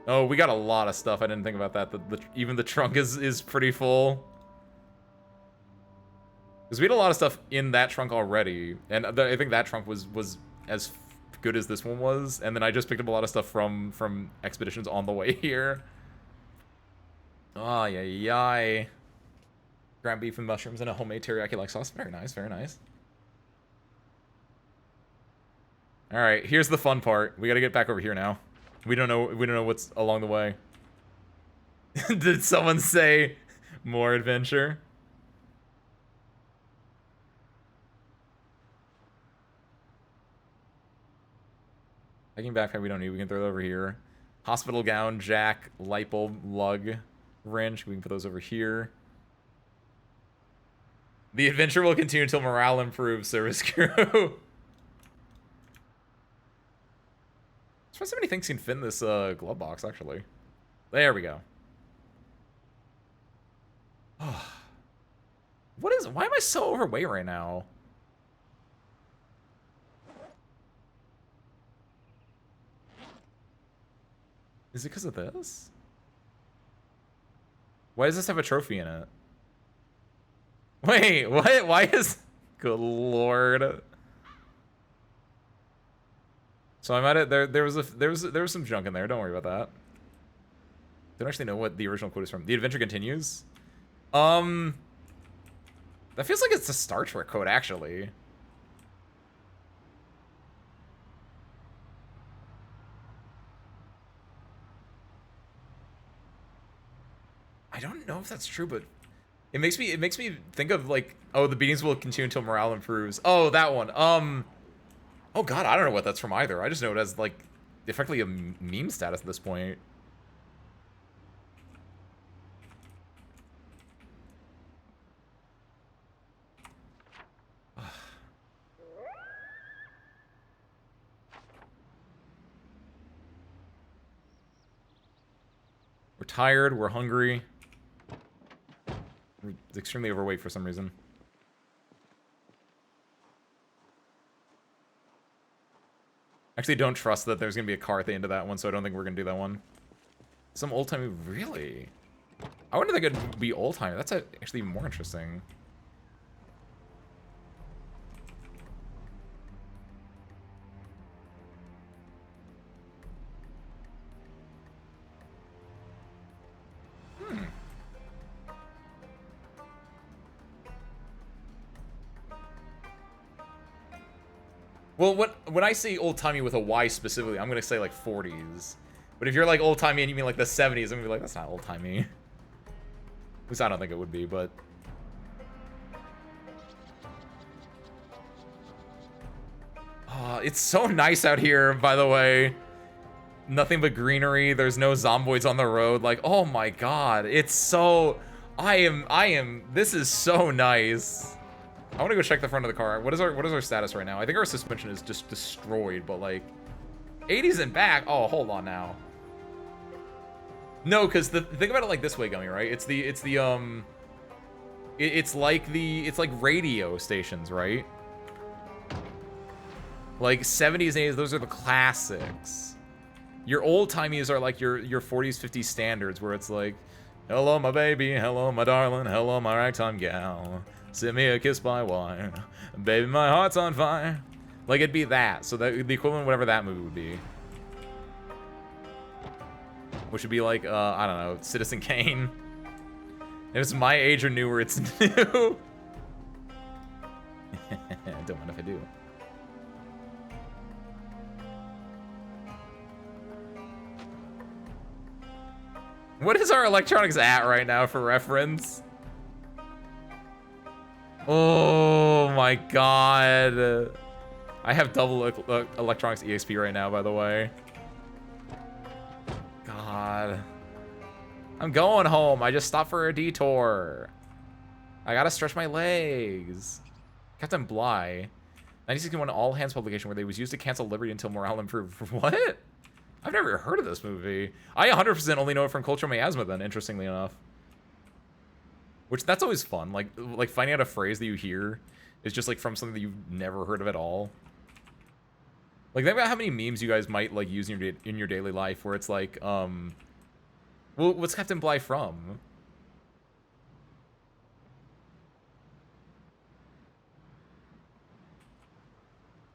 Oh, we got a lot of stuff. I didn't think about that. Even the trunk is pretty full. Because we had a lot of stuff in that trunk already. And I think that trunk was as good as this one was. And then I just picked up a lot of stuff from expeditions on the way here. Oh, yeah. Ground beef and mushrooms and a homemade teriyaki-like sauce. Very nice, very nice. Alright, here's the fun part. We gotta get back over here now. We don't know what's along the way. Did someone say more adventure? Taking backpack we don't need. We can throw it over here. Hospital gown, jack, light bulb, lug, wrench. We can put those over here. The adventure will continue until morale improves, service crew. I suppose so many things can fit in this glove box, actually. There we go. Why am I so overweight right now? Is it because of this? Why does this have a trophy in it? Wait, what? Why is... Good lord. So I might have, there was some junk in there. Don't worry about that. Don't actually know what the original quote is from. The adventure continues. That feels like it's a Star Trek quote, actually. I don't know if that's true, but it makes me think of, like, oh, the beatings will continue until morale improves. Oh, that one. Oh god, I don't know what that's from either. I just know it as, like, effectively a meme status at this point. We're tired, we're hungry. We're extremely overweight for some reason. Actually, don't trust that there's gonna be a car at the end of that one, so I don't think we're gonna do that one. Some old-timey, really? I wouldn't think it'd be old-timey. That's actually more interesting. Well, when I say old-timey with a Y specifically, I'm gonna say like 40s. But if you're like old-timey and you mean like the 70s, I'm gonna be like, that's not old-timey. At least I don't think it would be, but... Oh, it's so nice out here, by the way. Nothing but greenery. There's no zomboids on the road. Like, oh my god. It's so... This is so nice. I want to go check the front of the car. What is our status right now? I think our suspension is just destroyed, but like 80s and back. Oh, hold on now. No, because think about it like this way, Gummy, right? It's like radio stations, right? Like 70s and 80s, those are the classics. Your old timies are like your 40s, 50s standards, where it's like, hello my baby, hello my darling, hello my ragtime gal. Send me a kiss by wire. Baby, my heart's on fire. Like, it'd be that. So that the equivalent of whatever that movie would be. Which would be like, I don't know, Citizen Kane. If it's my age or newer, it's new. Don't mind if I do. What is our electronics at right now for reference? Oh my god. I have double electronics EXP right now, by the way. God. I'm going home. I just stopped for a detour. I gotta stretch my legs. Captain Bligh. 1961 all hands publication where they was used to cancel Liberty until morale improved. What? I've never heard of this movie. I 100% only know it from Culture Miasma then, interestingly enough. Which, that's always fun. Like finding out a phrase that you hear is just like from something that you've never heard of at all. Like, think about how many memes you guys might like use in your daily life where it's like, well, what's Captain Bligh from?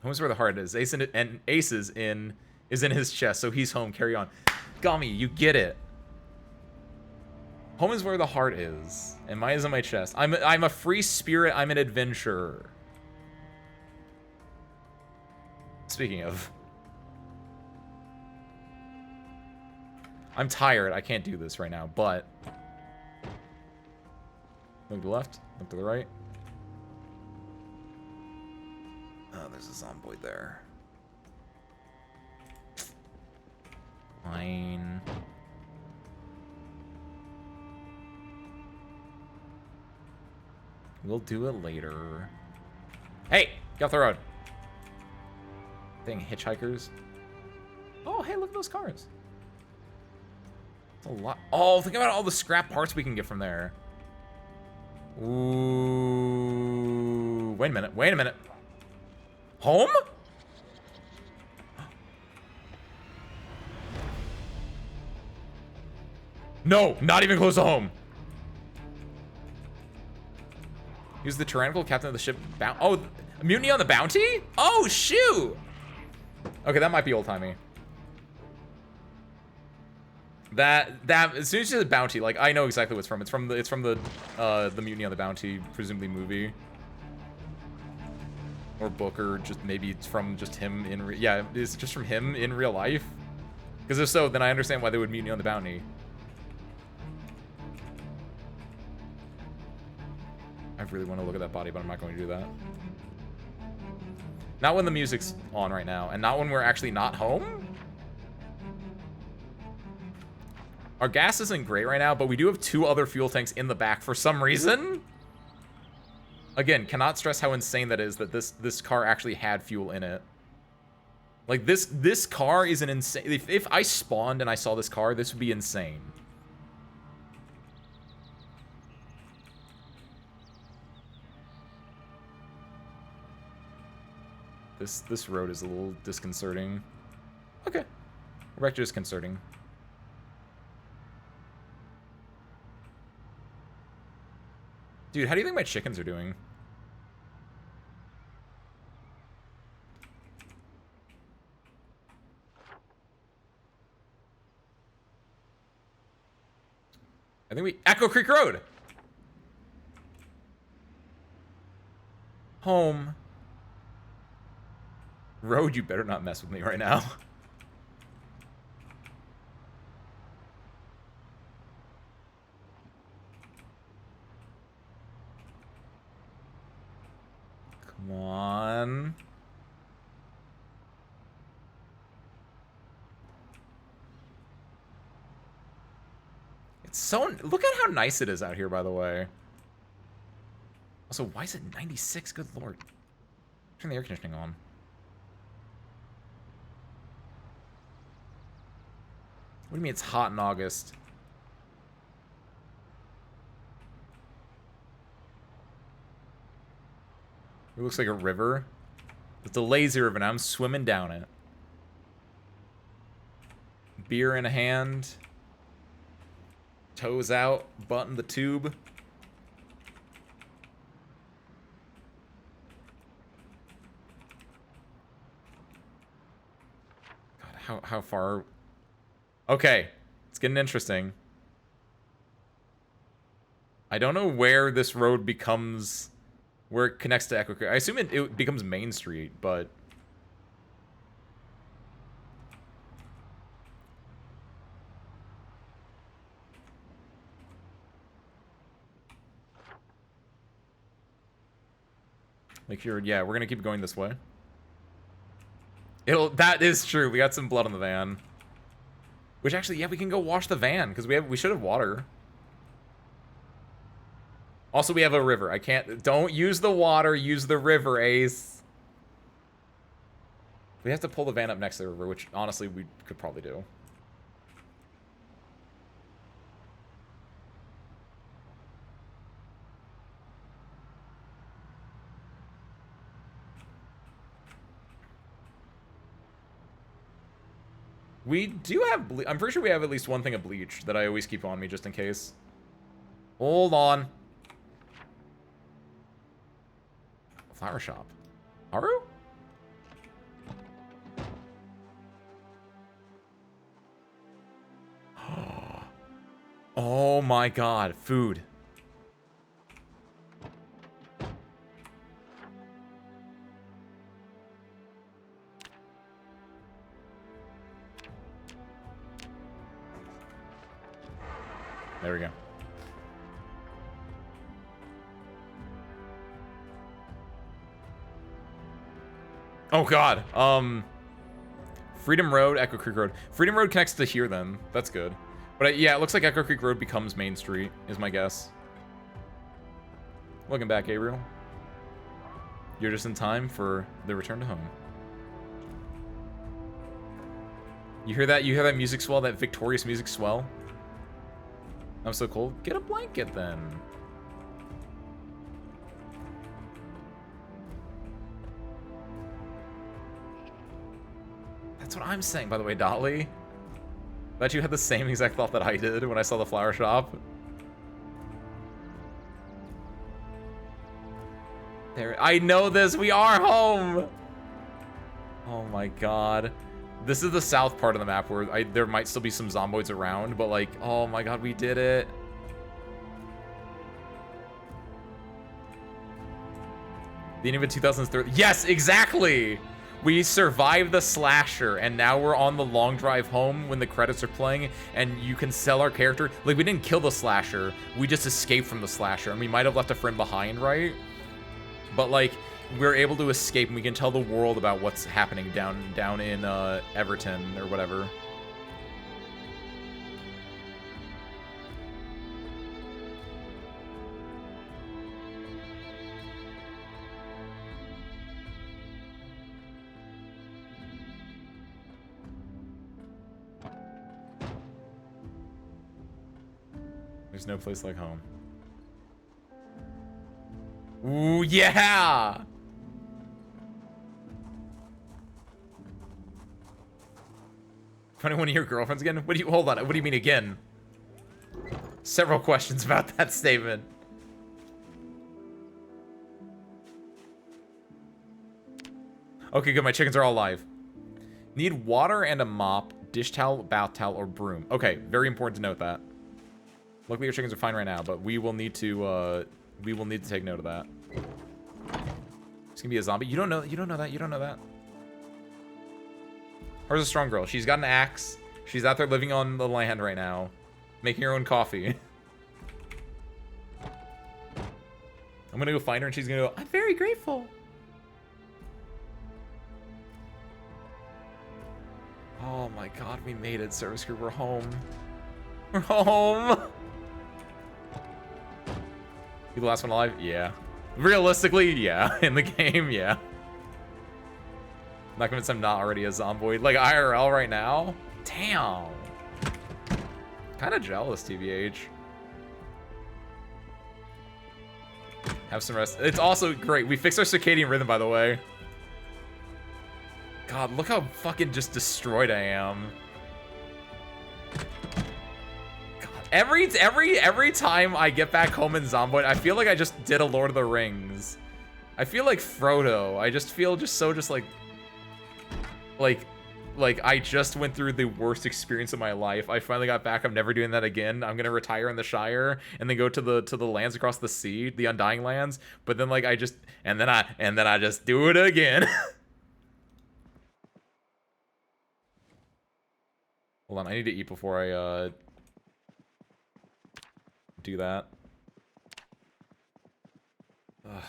Home's where the heart is. Ace is in his chest, so he's home. Carry on. Gummy, you get it. Home is where the heart is, and mine is in my chest. I'm a free spirit. I'm an adventurer. Speaking of, I'm tired. I can't do this right now, but look to the left, look to the right. Oh, there's a zomboid there. Fine. We'll do it later. Hey, get off the road. Dang, hitchhikers. Oh, hey, look at those cars. That's a lot. Oh, think about all the scrap parts we can get from there. Ooh. Wait a minute. Wait a minute. Home? No, not even close to home. He was the tyrannical captain of the ship. Oh, mutiny on the Bounty? Oh, shoot. Okay, that might be old-timey. That as soon as you said Bounty, like, I know exactly what it's from. It's from the Mutiny on the Bounty, presumably movie. Or book, or just maybe it's from just him in yeah, it's just from him in real life. Because if so, then I understand why they would mutiny on the Bounty. I really want to look at that body, but I'm not going to do that. Not when the music's on right now, and not when we're actually not home. Our gas isn't great right now, but we do have 2 other fuel tanks in the back for some reason. Again, cannot stress how insane that is that this car actually had fuel in it. Like, this car is an insane... If I spawned and I saw this car, this would be insane. This road is a little disconcerting. Okay. We're back to disconcerting. Dude, how do you think my chickens are doing? I think we... Echo Creek Road! Home. Road, you better not mess with me right now. Come on. It's so... Look at how nice it is out here, by the way. Also, why is it 96? Good lord. Turn the air conditioning on. What do you mean it's hot in August? It looks like a river. It's a lazy river and I'm swimming down it. Beer in a hand. Toes out, butt in the tube. God, how far... Okay, it's getting interesting. I don't know where this road becomes... Where it connects to Echo Creek. I assume it becomes Main Street, but... Like you're... Yeah, we're gonna keep going this way. That is true. We got some blood on the van. Which actually, yeah, we can go wash the van, because we should have water. Also, we have a river. I can't... Don't use the water, use the river, Ace. We have to pull the van up next to the river, which, honestly, we could probably do. We do have... I'm pretty sure we have at least one thing of bleach that I always keep on me, just in case. Hold on. Flower shop. Haru? Oh my god, food. There we go. Oh god. Freedom Road, Echo Creek Road. Freedom Road connects to here then. That's good. But yeah, it looks like Echo Creek Road becomes Main Street, is my guess. Welcome back, Gabriel. You're just in time for the return to home. You hear that? You hear that music swell? That victorious music swell? I'm so cold. Get a blanket then. That's what I'm saying, by the way, Dolly. Bet you had the same exact thought that I did when I saw the flower shop. There, I know this. We are home. Oh my god. This is the south part of the map where there might still be some zomboids around, but like, oh my god, we did it. The end of 2030. Yes, exactly. We survived the slasher, and now we're on the long drive home when the credits are playing, and you can sell our character. Like, we didn't kill the slasher. We just escaped from the slasher, and we might have left a friend behind, right? But like, we're able to escape and we can tell the world about what's happening down in Everton or whatever. There's no place like home. Ooh, yeah! Finding one of your girlfriends again? What do you, hold on, what do you mean again? Several questions about that statement. Okay, good, my chickens are all alive. Need water and a mop, dish towel, bath towel, or broom. Okay, very important to note that. Luckily your chickens are fine right now, but we will need to take note of that. It's gonna be a zombie. You don't know that, you don't know that. Her's a strong girl. She's got an axe. She's out there living on the land right now. Making her own coffee. I'm gonna go find her and she's gonna go, I'm very grateful. Oh my god, we made it, service crew. We're home. We're home. You the last one alive? Yeah. Realistically, yeah. In the game, yeah. Not convinced I'm not already a Zomboid. Like, IRL right now? Damn. Kinda jealous, TBH. Have some rest. It's also great. We fixed our circadian rhythm, by the way. God, look how fucking just destroyed I am. Every time I get back home in Zomboid, I feel like I just did a Lord of the Rings. I feel like Frodo. I just feel like I just went through the worst experience of my life. I finally got back. I'm never doing that again. I'm gonna retire in the Shire and then go to the lands across the sea, the Undying Lands. But then like I just and then I just do it again. Hold on, I need to eat before I do that. Ugh.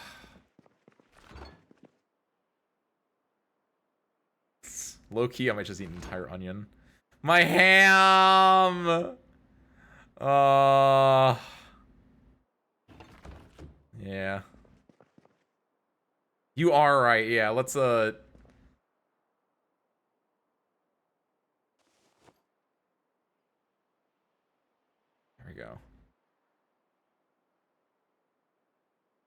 Low key, I might just eat an entire onion. My ham! Yeah. You are right, yeah, let's, There we go.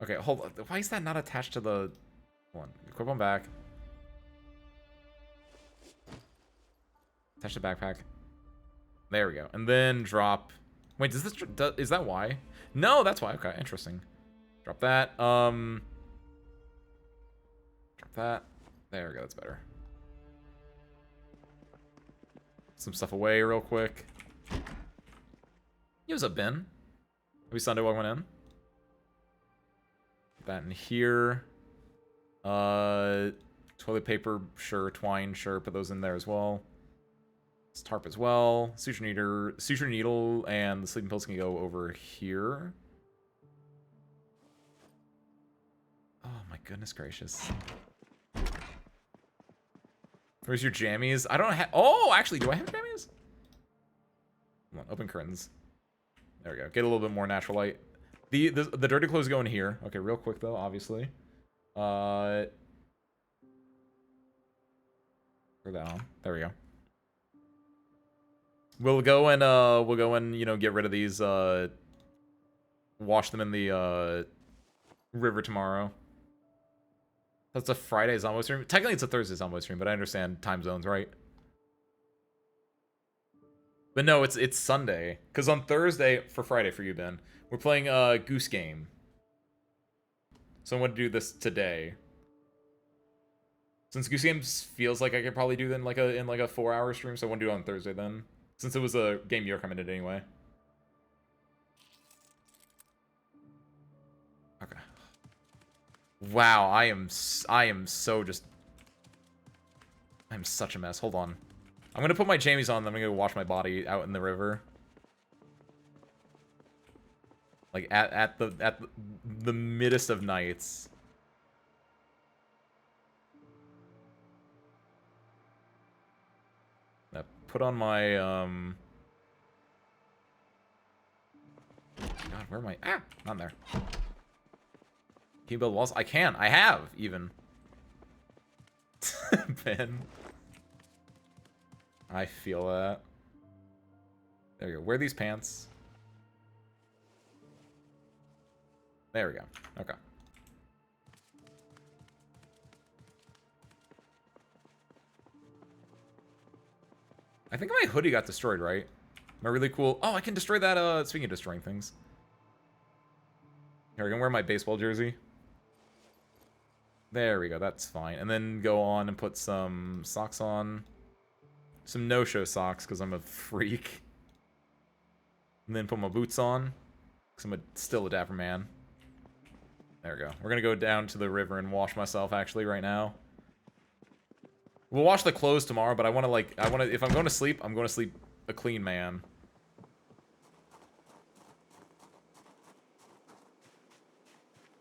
Okay, hold on. Why is that not attached to the... Hold on, equip on back. Attach the backpack. There we go. And then drop... Wait, does this... is that why? No, that's why. Okay, interesting. Drop that. Drop that. There we go, that's better. Some stuff away real quick. Use a bin. Have we Sunday while I went in? Put that in here. Toilet paper, sure. Twine, sure. Put those in there as well. This tarp as well. Suture needle, and the sleeping pills can go over here. Oh my goodness gracious. Where's your jammies? I don't have... Oh, actually, do I have jammies? Come on, open curtains. There we go. Get a little bit more natural light. The dirty clothes go in here. Okay, real quick though, obviously. Throw that on. There we go. We'll go and you know, get rid of these, wash them in the river tomorrow. That's a Friday Zombo stream. Technically it's a Thursday Zombo stream, but I understand time zones, right? But no, it's Sunday. Because on Thursday, for Friday for you, Ben, we're playing Goose Game. So I want to do this today. Since Goose Game feels like I could probably do it in like a 4-hour stream, so I want to do it on Thursday then. Since it was a game you recommended anyway. Okay. Wow, I am so just... I'm such a mess. Hold on. I'm gonna put my jammies on, then I'm gonna go wash my body out in the river. Like at the midst of nights. Put on my, God, where am I? Ah! Not in there. Can you build walls? I can. I have, even. Ben. I feel that. There you go. Wear these pants. There we go. Okay. I think my hoodie got destroyed, right? Am I really cool? Oh, I can destroy that, speaking of destroying things. Here, I can wear my baseball jersey. There we go, that's fine. And then go on and put some socks on. Some no-show socks, because I'm a freak. And then put my boots on, because I'm still a dapper man. There we go. We're going to go down to the river and wash myself, actually, right now. We'll wash the clothes tomorrow, but I want to, if I'm going to sleep, I'm going to sleep a clean man.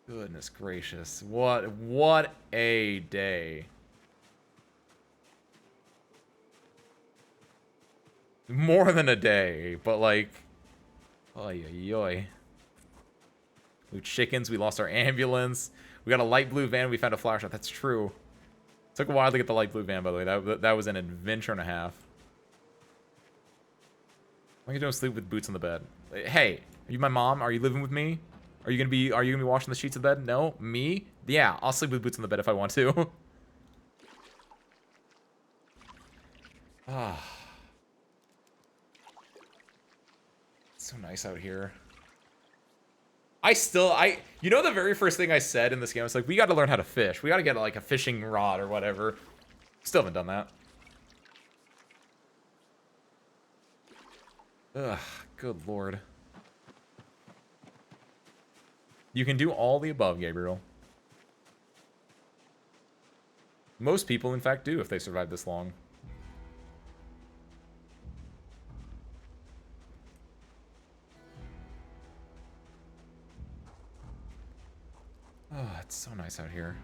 Goodness gracious. What a day. More than a day, but like, oy, oy, oy. We chickens, we lost our ambulance. We got a light blue van, we found a flower shop. That's true. Took a while to get the light blue van, by the way. That was an adventure and a half. Why don't you don't sleep with boots on the bed? Hey, are you my mom? Are you living with me? Are you gonna be washing the sheets of the bed? No? Me? Yeah, I'll sleep with boots on the bed if I want to. Ah. It's so nice out here. You know the very first thing I said in this game, I was like, we gotta learn how to fish. We gotta get like a fishing rod or whatever. Still haven't done that. Ugh, good lord. You can do all the above, Gabriel. Most people, in fact, do if they survive this long. Oh, it's so nice out here.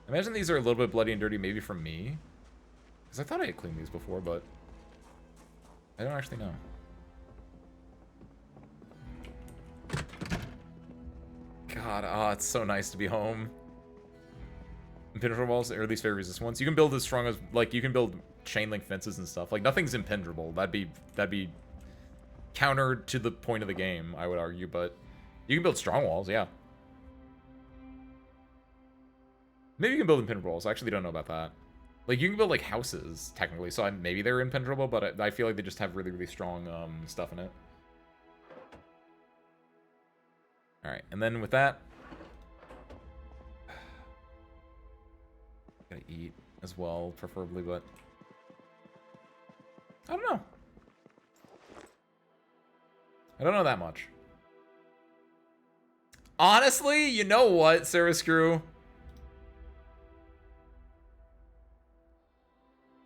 Imagine these are a little bit bloody and dirty, maybe from me. Because I thought I had cleaned these before, but I don't actually know. God, it's so nice to be home. Impenetrable walls, or at least very resistant ones. You can build as strong as, like, you can build chain link fences and stuff. Like, nothing's impenetrable. That'd be counter to the point of the game, I would argue, but you can build strong walls, yeah. Maybe you can build impenetrable walls. I actually don't know about that. Like, you can build, like, houses, technically, so maybe they're impenetrable, but I feel like they just have really, really strong stuff in it. Alright, and then with that... Gotta eat as well, preferably, but... I don't know. I don't know that much. Honestly, you know what, Service Crew?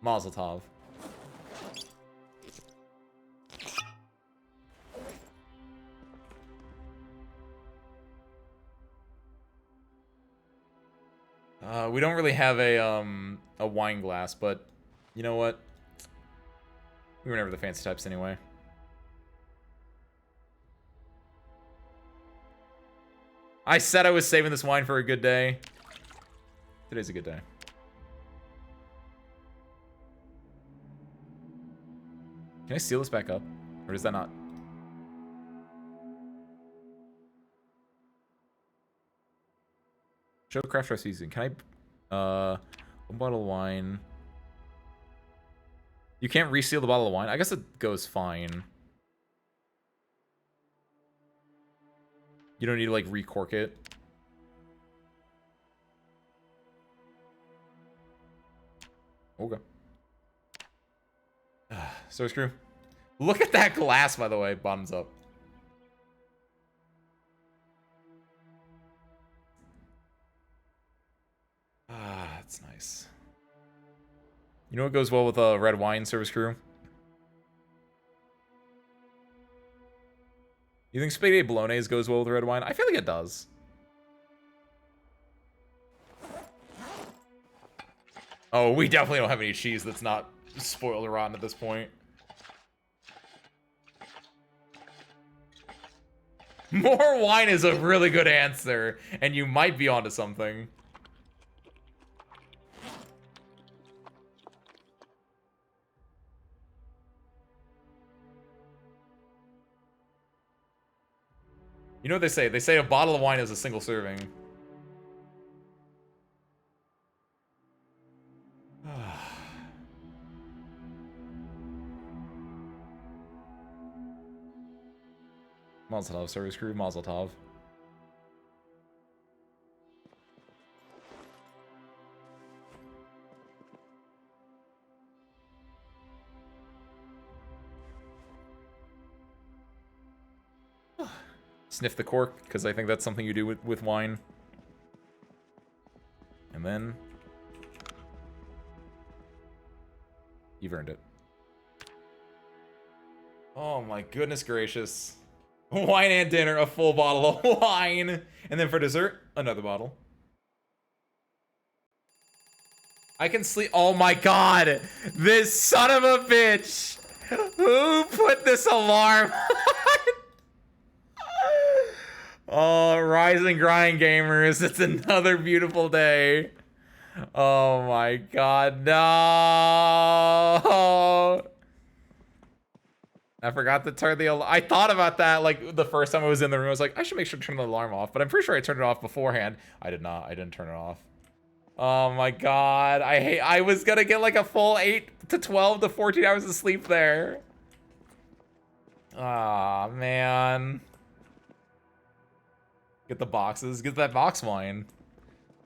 Mazel tov. We don't really have a wine glass, but you know what? We were never the fancy types anyway. I said I was saving this wine for a good day. Today's a good day. Can I seal this back up? Or does that not? Show craft recipes. Can I, one bottle of wine. You can't reseal the bottle of wine? I guess it goes fine. You don't need to, like, recork it. Okay. So screw. Look at that glass, by the way. Bottoms up. That's nice. You know what goes well with a red wine, Service Crew? You think spaghetti bolognese goes well with red wine? I feel like it does. Oh, we definitely don't have any cheese that's not spoiled or rotten at this point. More wine is a really good answer, and you might be onto something. You know what they say? They say a bottle of wine is a single serving. Mazel tov, service crew. Mazel tov. Sniff the cork, because I think that's something you do with wine. And then... you've earned it. Oh my goodness gracious. Wine and dinner, a full bottle of wine. And then for dessert, another bottle. I can sleep. Oh my god. This son of a bitch. Who put this alarm on? Oh, rise and grind, gamers. It's another beautiful day. Oh my god, no. I forgot to turn the alarm. I thought about that like the first time I was in the room. I was like, I should make sure to turn the alarm off. But I'm pretty sure I turned it off beforehand. I did not. I didn't turn it off. Oh my god. I was gonna get like a full 8 to 12 to 14 hours of sleep there. Ah, man. Get the boxes. Get that box wine.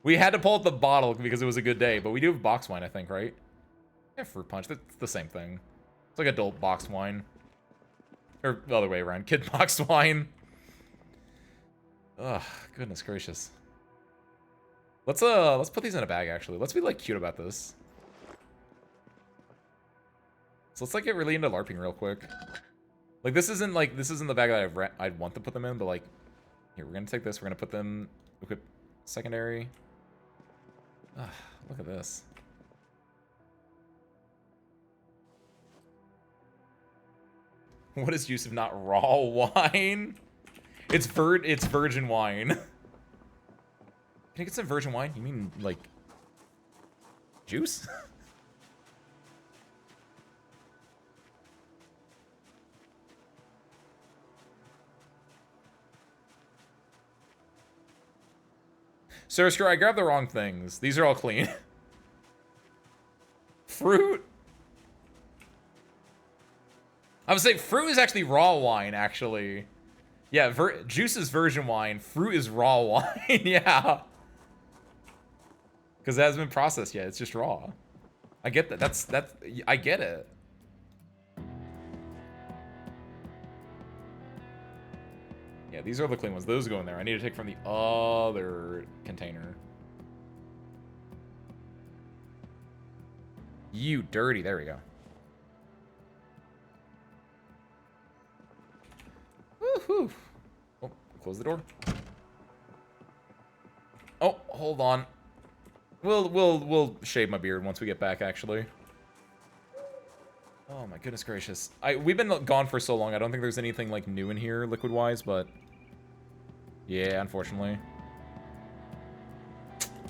We had to pull up the bottle because it was a good day. But we do have box wine, I think, right? Yeah, fruit punch. That's the same thing. It's like adult boxed wine. Or the other way around. Kid boxed wine. Ugh, goodness gracious. Let's put these in a bag, actually. Let's be, like, cute about this. So let's, like, get really into LARPing real quick. Like, this isn't the bag that I'd want to put them in, but, like, here, we're gonna take this. We're gonna put them, equip secondary. Ugh, look at this. What is use if not raw wine? It's virgin wine. Can I get some virgin wine? You mean like juice? Sir, screw, I grabbed the wrong things. These are all clean. Fruit. I would say fruit is actually raw wine, actually. Yeah, juice is virgin wine. Fruit is raw wine. Yeah. Because it hasn't been processed yet. It's just raw. I get that. That's I get it. Yeah, these are the clean ones. Those go in there. I need to take from the other container. You dirty. There we go. Woohoo. Oh, close the door. Oh, hold on. We'll shave my beard once we get back, actually. Oh my goodness gracious. We've been gone for so long. I don't think there's anything like new in here liquid-wise, but yeah, unfortunately.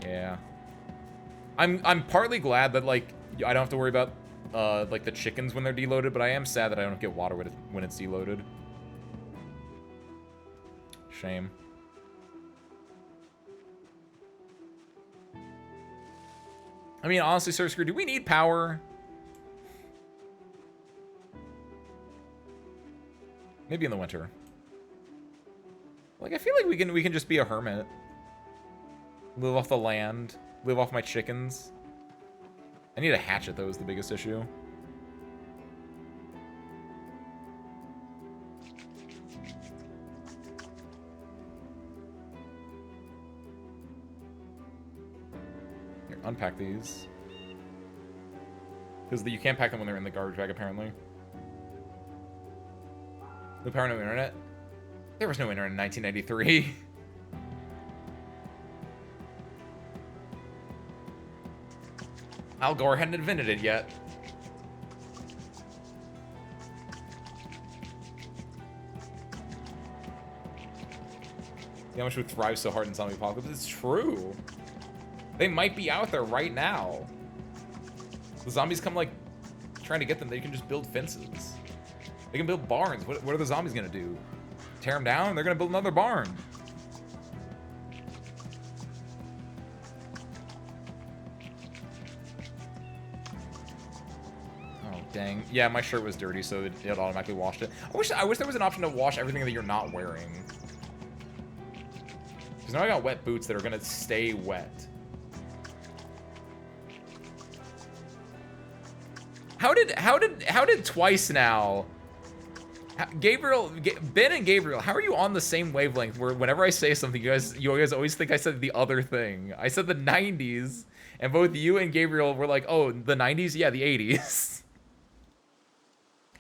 Yeah. I'm partly glad that like I don't have to worry about like the chickens when they're deloaded, but I am sad that I don't get water when it's deloaded. Shame. I mean, honestly, Sir Screw, do we need power? Maybe in the winter. Like, I feel like we can just be a hermit. Live off the land. Live off my chickens. I need a hatchet, though, is the biggest issue. Here, unpack these. Because you can't pack them when they're in the garbage bag, apparently. No power, no internet? There was no internet in 1993. Al Gore hadn't invented it yet. See how much would thrive so hard in zombie apocalypse? It's true. They might be out there right now. The zombies come like trying to get them. They can just build fences. They can build barns. What are the zombies gonna do? Tear them down? They're gonna build another barn. Oh dang! Yeah, my shirt was dirty, so it automatically washed it. I wish there was an option to wash everything that you're not wearing. Because now I got wet boots that are gonna stay wet. How did twice now? Gabriel, Ben and Gabriel, how are you on the same wavelength where whenever I say something, you guys always think I said the other thing? I said the 90s, and both you and Gabriel were like, oh, the 90s? Yeah, the 80s.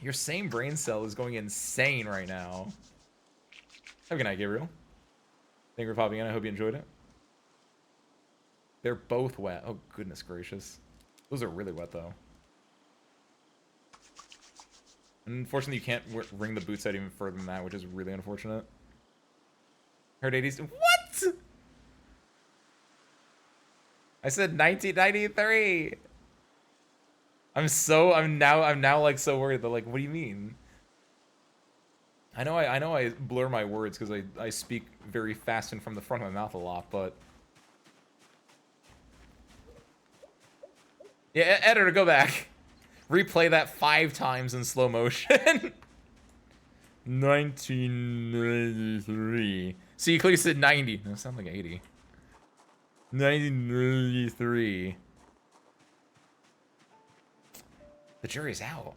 Your same brain cell is going insane right now. Have a good night, Gabriel. Thank you for popping in. I hope you enjoyed it. They're both wet. Oh, goodness gracious. Those are really wet, though. Unfortunately, you can't wring the boots out even further than that, which is really unfortunate. Heard 80s. What? I said 1993. I'm now like so worried that like, what do you mean? I know I blur my words because I speak very fast and from the front of my mouth a lot, but yeah, editor, go back. Replay that 5 times in slow motion. 1993. So you clearly said 90. No, it sounds like 80. 1993. The jury's out.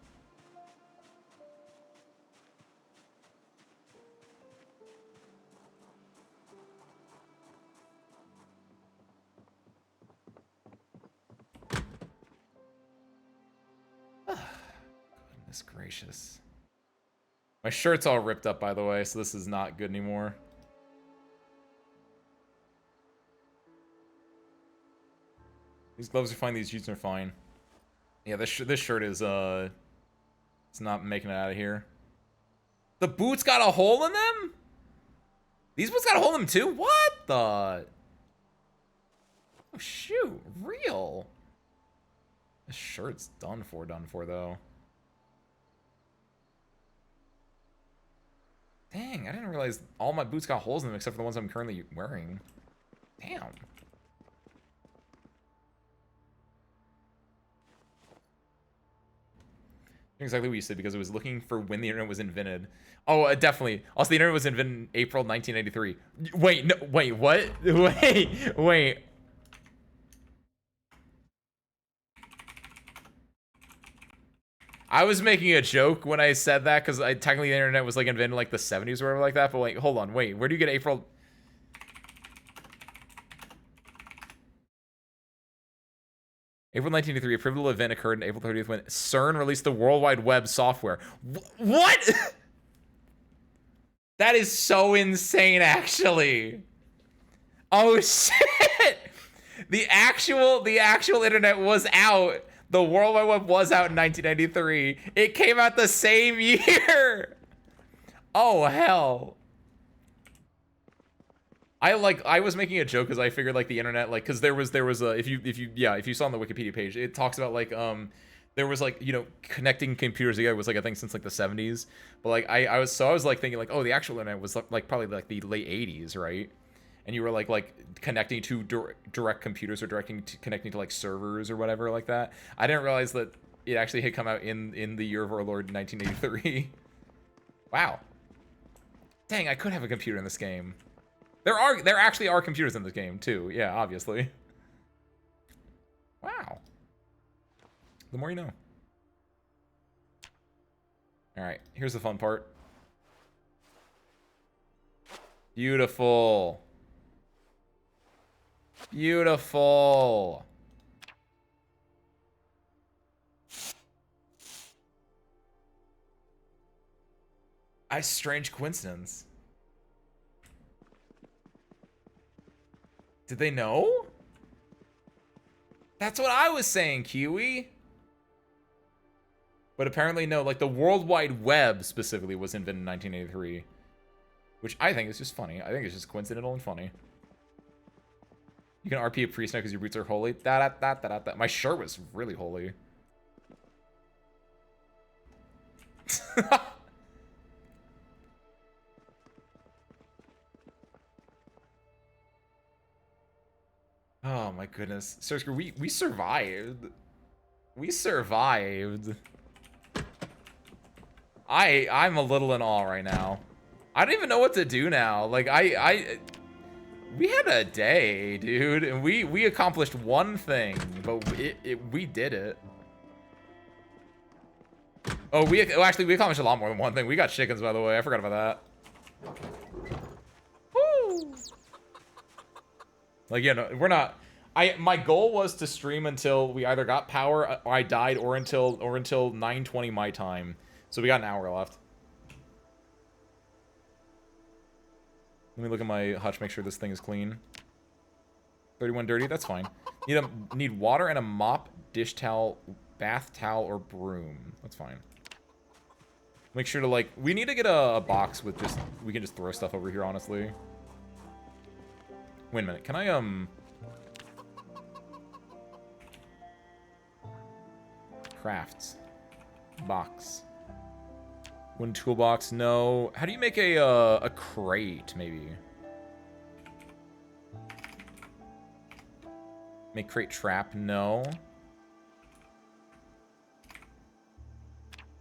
Goodness gracious. My shirt's all ripped up, by the way, so this is not good anymore. These gloves are fine, these jeans are fine. Yeah, this shirt is, it's not making it out of here. The boots got a hole in them? These boots got a hole in them too? What the? Oh, shoot. Real. This shirt's done for, though. Dang, I didn't realize all my boots got holes in them except for the ones I'm currently wearing. Damn. Exactly what you said, because it was looking for when the internet was invented. Oh, definitely. Also, the internet was invented in April 1983. Wait, no, wait, what? Wait. I was making a joke when I said that, because technically the internet was like invented in like the 70s or whatever like that, but like, hold on, wait, where do you get April? April 1983, a pivotal event occurred on April 30th when CERN released the World Wide Web software. What? That is so insane, actually. Oh shit! The actual internet was out. The World Wide Web was out in 1993. It came out the same year. Oh hell. I was making a joke because I figured like the internet, like, because there was a, if you saw on the Wikipedia page, it talks about like there was like, you know, connecting computers together was like a thing since like the 70s, but like I was like thinking like, oh, the actual internet was like probably like the late 80s, right? And you were like connecting to direct computers or connecting to like servers or whatever like that. I didn't realize that it actually had come out in the year of our Lord 1983. Wow. Dang, I could have a computer in this game. There actually are computers in this game too. Yeah, obviously. Wow. The more you know. All right, here's the fun part. Beautiful. Beautiful. A strange coincidence. Did they know? That's what I was saying, Kiwi. But apparently, no. Like, the World Wide Web, specifically, was invented in 1983. Which I think is just funny. I think it's just coincidental and funny. You can RP a priest now because your boots are holy. Da-da-da-da-da. My shirt was really holy. Oh my goodness. Seriously, we survived. We survived. I'm a little in awe right now. I don't even know what to do now. Like we had a day, dude, and we accomplished one thing, but we did it. Oh, actually we accomplished a lot more than one thing. We got chickens, by the way. I forgot about that. Woo! Like, yeah, no, we're not. My goal was to stream until we either got power, or I died, or until 9:20 my time. So we got an hour left. Let me look at my hutch, make sure this thing is clean. 31 dirty, that's fine. Need water and a mop, dish towel, bath towel, or broom. That's fine. Make sure to, like, we need to get a box with just, we can just throw stuff over here, honestly. Wait a minute, can I, crafts. Box. Wooden toolbox, no. How do you make a crate, maybe? Make crate trap, no.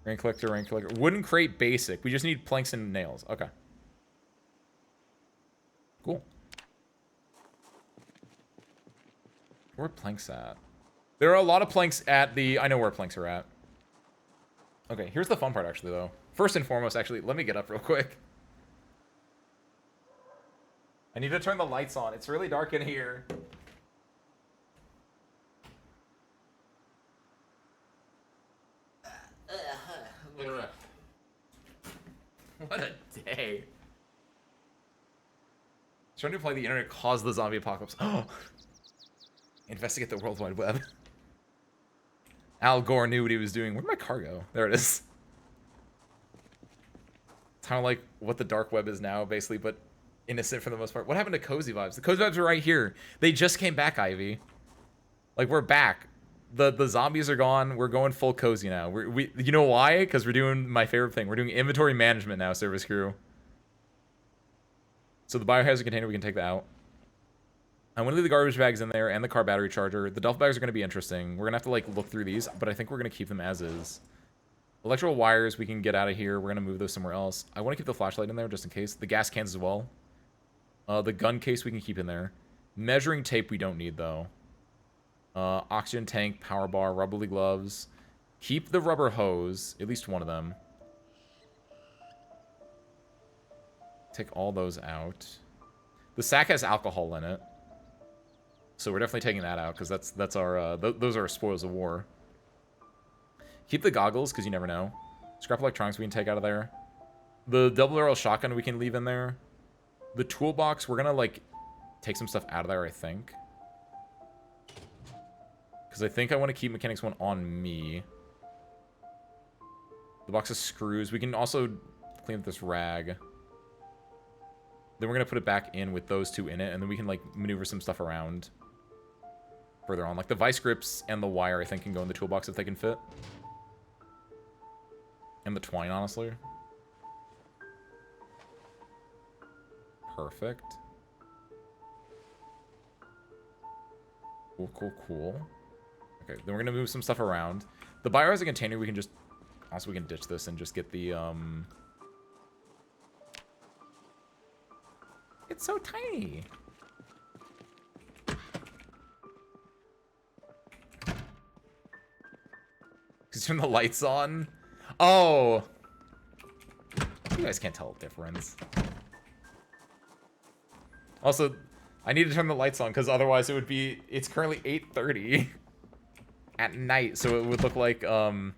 Rain collector, rain collector. Wooden crate basic. We just need planks and nails. Okay. Cool. Where are planks at? There are a lot of planks at the... I know where planks are at. Okay, here's the fun part, actually, though. First and foremost, actually, let me get up real quick. I need to turn the lights on. It's really dark in here. What a day. Trying to play the internet caused the zombie apocalypse. Oh! Investigate the World Wide Web. Al Gore knew what he was doing. Where'd my car go? There it is. It's kind of like what the dark web is now, basically, but innocent for the most part. What happened to Cozy Vibes? The Cozy Vibes are right here. They just came back, Ivy. Like, we're back. The zombies are gone. We're going full cozy now. You know why? Because we're doing my favorite thing. We're doing inventory management now, service crew. So the biohazard container, we can take that out. I'm going to leave the garbage bags in there and the car battery charger. The duffel bags are going to be interesting. We're going to have to, like, look through these, but I think we're going to keep them as is. Electrical wires, we can get out of here. We're going to move those somewhere else. I want to keep the flashlight in there just in case. The gas cans as well. The gun case we can keep in there. Measuring tape we don't need, though. Oxygen tank, power bar, rubbery gloves. Keep the rubber hose. At least one of them. Take all those out. The sack has alcohol in it. So we're definitely taking that out, because that's our, those are our spoils of war. Keep the goggles, because you never know. Scrap electronics we can take out of there. The double-barrel shotgun we can leave in there. The toolbox, we're going to, like, take some stuff out of there, I think. Because I think I want to keep Mechanics 1 on me. The box of screws. We can also clean up this rag. Then we're going to put it back in with those two in it, and then we can, like, maneuver some stuff around further on. Like, the vice grips and the wire, I think, can go in the toolbox if they can fit. And the twine, honestly. Perfect. Cool, cool, cool. Okay, then we're gonna move some stuff around. The biohazard container, we can just... Also, we can ditch this and just get the, It's so tiny. Turn the lights on. Oh. You guys can't tell the difference. Also, I need to turn the lights on because otherwise it would be... It's currently 8:30 at night, so it would look like, well,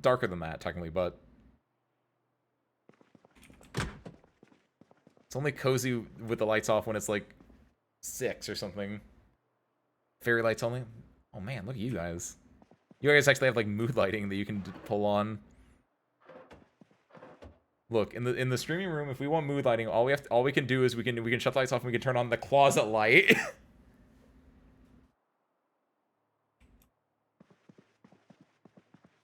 darker than that, technically, but... It's only cozy with the lights off when it's, like, 6 or something. Fairy lights only. Oh man, look at you guys. You guys actually have like mood lighting that you can pull on. Look, in the streaming room, if we want mood lighting, all we can do is we can shut the lights off and we can turn on the closet light.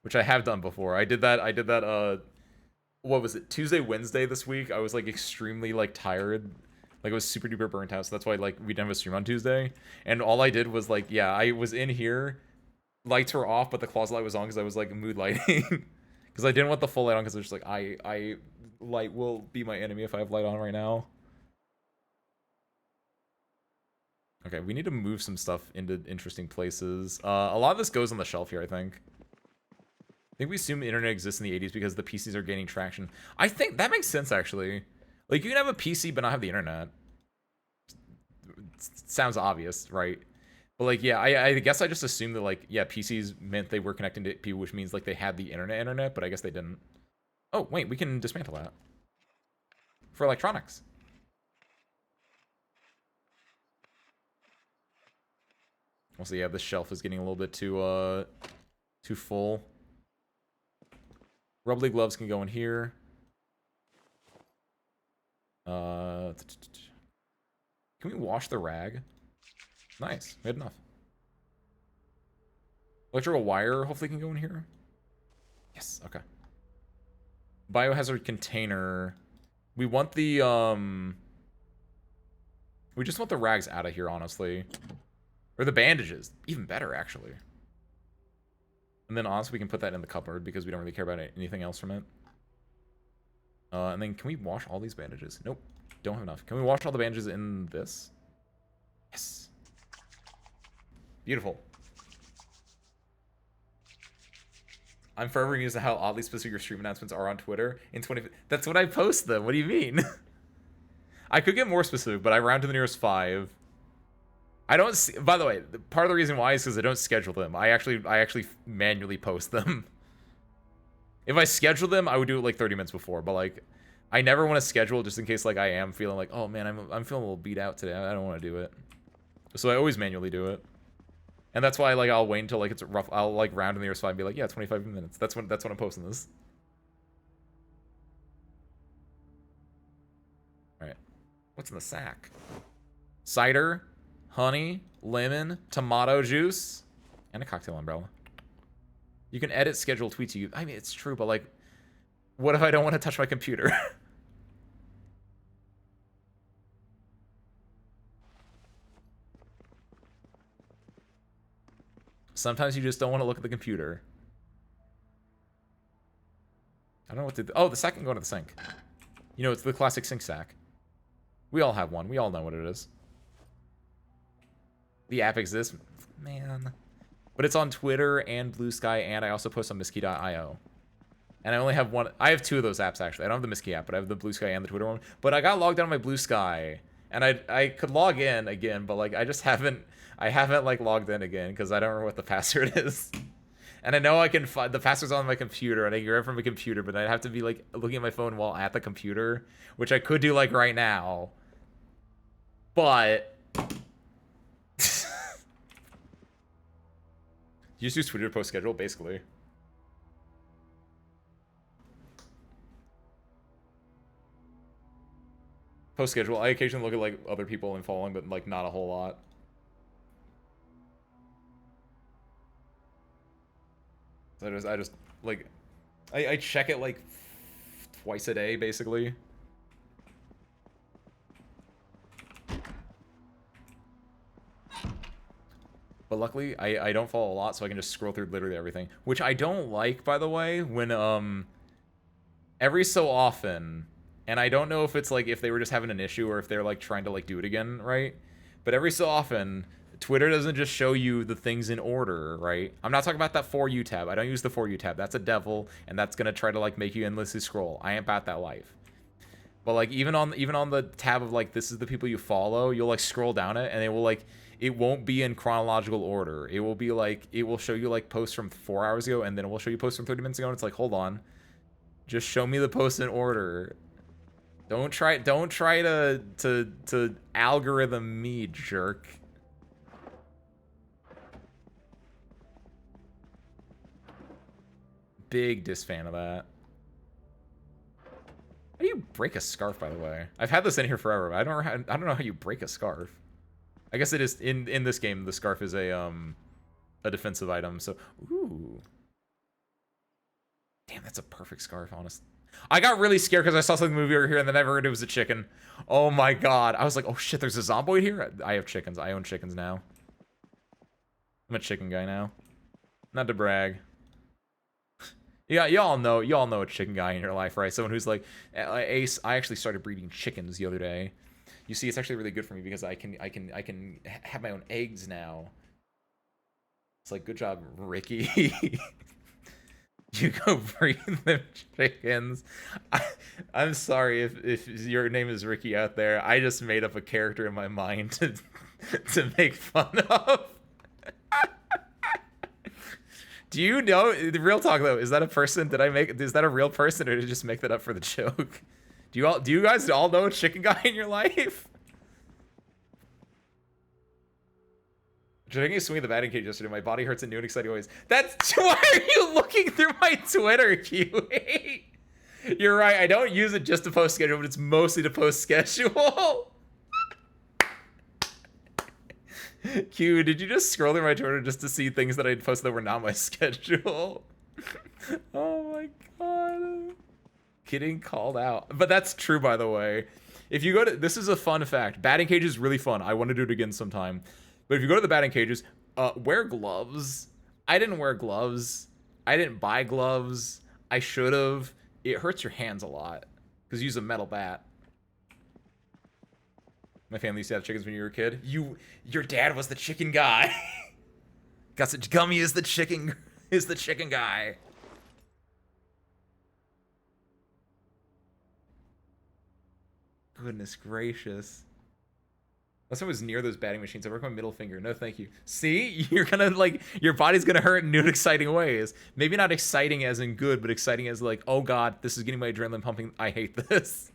Which I have done before. I did that what was it? Tuesday, Wednesday this week. I was like extremely like tired. Like I was super duper burnt out, so that's why like we didn't have a stream on Tuesday. And all I did was like, yeah, I was in here, lights were off, but the closet light was on because I was like mood lighting. Because I didn't want the full light on because I was just like, I light will be my enemy if I have light on right now. Okay, we need to move some stuff into interesting places. A lot of this goes on the shelf here, I think. I think we assume the internet exists in the 80s because the PCs are gaining traction. I think that makes sense, actually. Like, you can have a PC but not have the internet. Sounds obvious, right? But, like, yeah, I guess I just assumed that, like, yeah, PCs meant they were connecting to people, which means, like, they had the internet, but I guess they didn't. Oh, wait, we can dismantle that. For electronics. Also, yeah, this shelf is getting a little bit too full. Rubbly gloves can go in here. Can we wash the rag? Nice, we had enough. Electrical wire hopefully can go in here. Yes, okay. Biohazard container. We want the we just want the rags out of here, honestly. Or the bandages. Even better, actually. And then honestly, we can put that in the cupboard because we don't really care about anything else from it. And then can we wash all these bandages? Nope. Don't have enough. Can we wash all the bandages in this? Yes. Beautiful. I'm forever used to how oddly specific your stream announcements are on Twitter. In 20... That's what I post them. What do you mean? I could get more specific, but I round to the nearest 5. I don't see... By the way, part of the reason why is because I don't schedule them. I actually manually post them. If I schedule them, I would do it like 30 minutes before, but like I never want to schedule just in case like I am feeling like, oh man, I'm feeling a little beat out today. I don't want to do it. So I always manually do it. And that's why like I'll wait until like it's rough. I'll like round in the nearest 5 and be like, yeah, 25 minutes. That's when I'm posting this. All right. What's in the sack? Cider, honey, lemon, tomato juice, and a cocktail umbrella. You can edit scheduled tweets you... I mean, it's true, but, like... What if I don't want to touch my computer? Sometimes you just don't want to look at the computer. I don't know what to do. Oh, the sack can go into the sink. You know, it's the classic sink sack. We all have one. We all know what it is. The app exists. Man... But it's on Twitter and Blue Sky, and I also post on Miski.io. And I only have one. I have 2 of those apps, actually. I don't have the Miski app, but I have the Blue Sky and the Twitter one. But I got logged out on my Blue Sky. And I could log in again, but, like, I just haven't... I haven't, like, logged in again, because I don't remember what the password is. And I know I can find... The password's on my computer, and I can get it from my computer, but I'd have to be, like, looking at my phone while at the computer, which I could do, like, right now. But... You just use Twitter to post schedule, basically. Post schedule. I occasionally look at like other people and following, but like not a whole lot. So I just like I check it like twice a day, basically. But luckily, I don't follow a lot, so I can just scroll through literally everything. Which I don't like, by the way, when, every so often, and I don't know if it's, like, if they were just having an issue or if they're, like, trying to, like, do it again, right? But every so often, Twitter doesn't just show you the things in order, right? I'm not talking about that For You tab. I don't use the For You tab. That's a devil, and that's gonna try to, like, make you endlessly scroll. I ain't about that life. But, like, even on the tab of, like, this is the people you follow, you'll, like, scroll down it, and it will, like... It won't be in chronological order. It will be like, it will show you like posts from 4 hours ago, and then it will show you posts from 30 minutes ago, and it's like, hold on. Just show me the posts in order. Don't try to algorithm me, jerk. Big disfan of that. How do you break a scarf, by the way? I've had this in here forever, but I don't know how you break a scarf. I guess it is in this game. The scarf is a defensive item. So, ooh, damn, that's a perfect scarf. Honest, I got really scared because I saw something movie over here and then I heard it was a chicken. Oh my god, I was like, oh shit, there's a Zomboid here. I have chickens. I own chickens now. I'm a chicken guy now. Not to brag. Yeah, y'all know a chicken guy in your life, right? Someone who's like, Ace, I actually started breeding chickens the other day. You see, it's actually really good for me because I can have my own eggs now. It's like, good job, Ricky. You go breed them chickens. I'm sorry if your name is Ricky out there. I just made up a character in my mind to make fun of. Do you know, the real talk though, is that a person? Is that a real person, or did I just make that up for the joke? Do you guys all know a chicken guy in your life? Taking a swing at the batting cage yesterday, my body hurts in new and exciting ways. Why are you looking through my Twitter, Q? You're right, I don't use it just to post schedule, but it's mostly to post schedule. Q, did you just scroll through my Twitter just to see things that I'd posted that were not my schedule? Oh my god. Getting called out. But that's true, by the way. If you go to, this is a fun fact. Batting cage is really fun. I want to do it again sometime. But if you go to the batting cages, wear gloves. I didn't wear gloves. I didn't buy gloves. I should have. It hurts your hands a lot because you use a metal bat. My family used to have chickens when you were a kid. Your dad was the chicken guy. Got such Gummy is the chicken guy. Goodness gracious. Last time I was near those batting machines, I broke my middle finger. No, thank you. See? You're gonna, like, your body's gonna hurt in new and exciting ways. Maybe not exciting as in good, but exciting as, like, oh god, this is getting my adrenaline pumping. I hate this.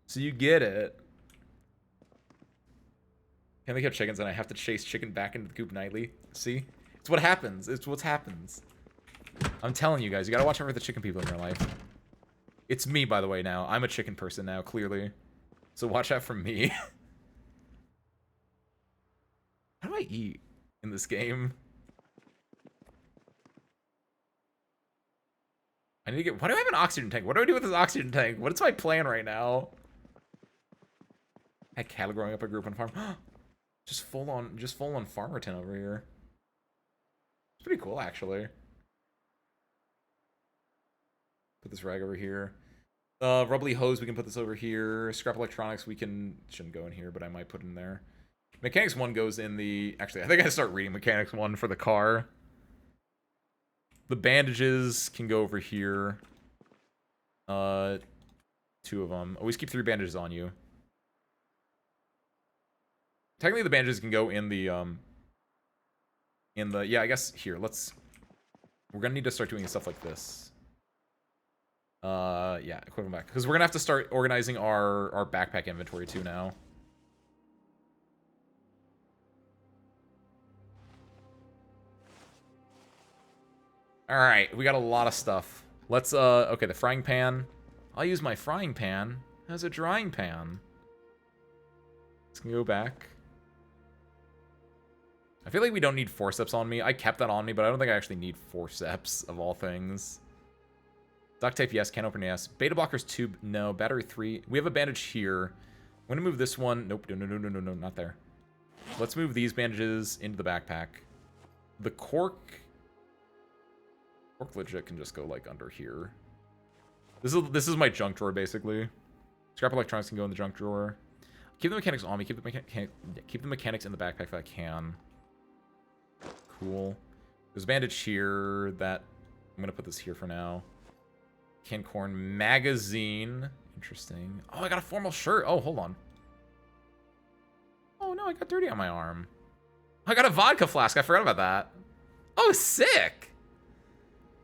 So you get it. Can't make up chickens and I have to chase chicken back into the coop nightly. See? It's what happens. It's what happens. I'm telling you guys, you gotta watch out for the chicken people in your life. It's me, by the way, now. I'm a chicken person now, clearly. So watch out for me. How do I eat in this game? I need to get... Why do I have an oxygen tank? What do I do with this oxygen tank? What is my plan right now? I had cattle growing up, I grew up on a farm. Just full on farmerton over here. It's pretty cool, actually. Put this rag over here. Rubbly hose, we can put this over here. Scrap electronics, shouldn't go in here, but I might put in there. Mechanics 1 goes in the... Actually, I think I start reading Mechanics 1 for the car. The bandages can go over here. 2 of them. Always keep 3 bandages on you. Technically, the bandages can go in the, yeah, I guess, here, we're gonna need to start doing stuff like this. Yeah, equip them back. Because we're gonna have to start organizing our backpack inventory, too, now. Alright, we got a lot of stuff. Let's, okay, the frying pan. I'll use my frying pan as a drying pan. Let's go back. I feel like we don't need forceps on me. I kept that on me, but I don't think I actually need forceps, of all things. Duct tape, yes. Can opener, yes. Beta blockers, tube, no. Battery 3. We have a bandage here. I'm going to move this one. Nope, no, not there. Let's move these bandages into the backpack. The cork legit can just go, like, under here. This is my junk drawer, basically. Scrap electronics can go in the junk drawer. Keep the mechanics on me. Keep the mechanics in the backpack if I can. Cool. There's a bandage here that... I'm going to put this here for now. Canned corn magazine. Interesting. Oh, I got a formal shirt. Oh, hold on. Oh, no, I got dirty on my arm. I got a vodka flask. I forgot about that. Oh, sick.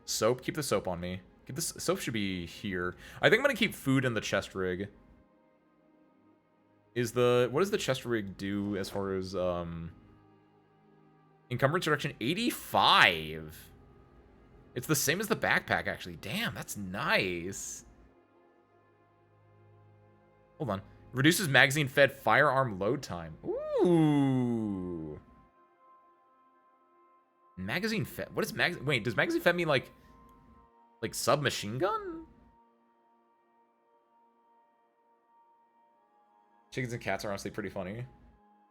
Soap. Keep the soap on me. This soap should be here. I think I'm gonna keep food in the chest rig. What does the chest rig do as far as encumbrance reduction? 85. It's the same as the backpack, actually. Damn, that's nice. Hold on. Reduces magazine-fed firearm load time. Ooh. Magazine-fed. What is magazine? Wait, does magazine-fed mean like submachine gun? Chickens and cats are honestly pretty funny.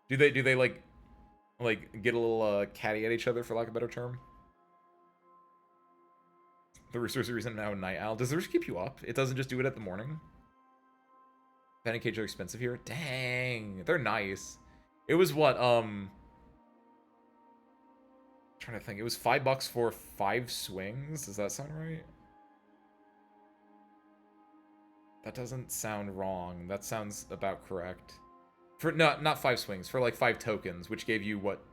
Do they like get a little catty at each other, for lack of a better term? The rooster's the reason now a night owl. Does the rooster keep you up? It doesn't just do it at the morning? Penny cage are expensive here. Dang, they're nice. It was what, trying to think. It was $5 for 5 swings. Does that sound right? That doesn't sound wrong. That sounds about correct. For not 5 swings, for like 5 tokens, which gave you what?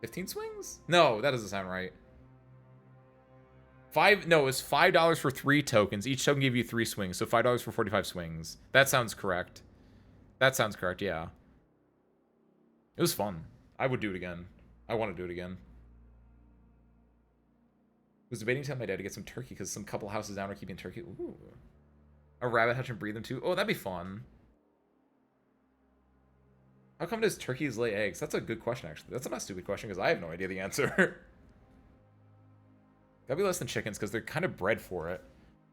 15 swings? No, that doesn't sound right. No, it was $5 for 3 tokens. Each token gave you 3 swings, so $5 for 45 swings. That sounds correct. That sounds correct, yeah. It was fun. I would do it again. I want to do it again. I was debating telling my dad to get some turkey because some couple houses down are keeping turkey. Ooh. A rabbit hutch and breed them too. Oh, that'd be fun. How come does turkeys lay eggs? That's a good question, actually. That's not a stupid question because I have no idea the answer. Gotta be less than chickens because they're kind of bred for it.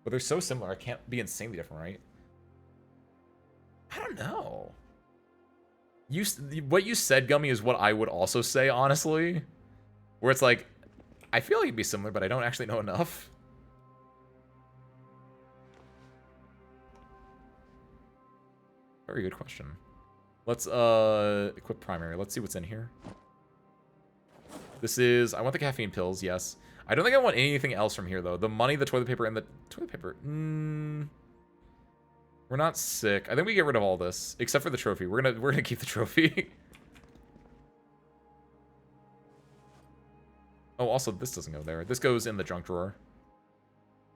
But they're so similar, I can't be insanely different, right? I don't know. What you said, Gummy, is what I would also say, honestly. Where it's like, I feel like it'd be similar, but I don't actually know enough. Very good question. Let's equip primary. Let's see what's in here. This is, I want the caffeine pills, yes. I don't think I want anything else from here though. The money, the toilet paper, and the toilet paper. We're not sick. I think we get rid of all this except for the trophy. We're gonna keep the trophy. Oh, also this doesn't go there. This goes in the junk drawer.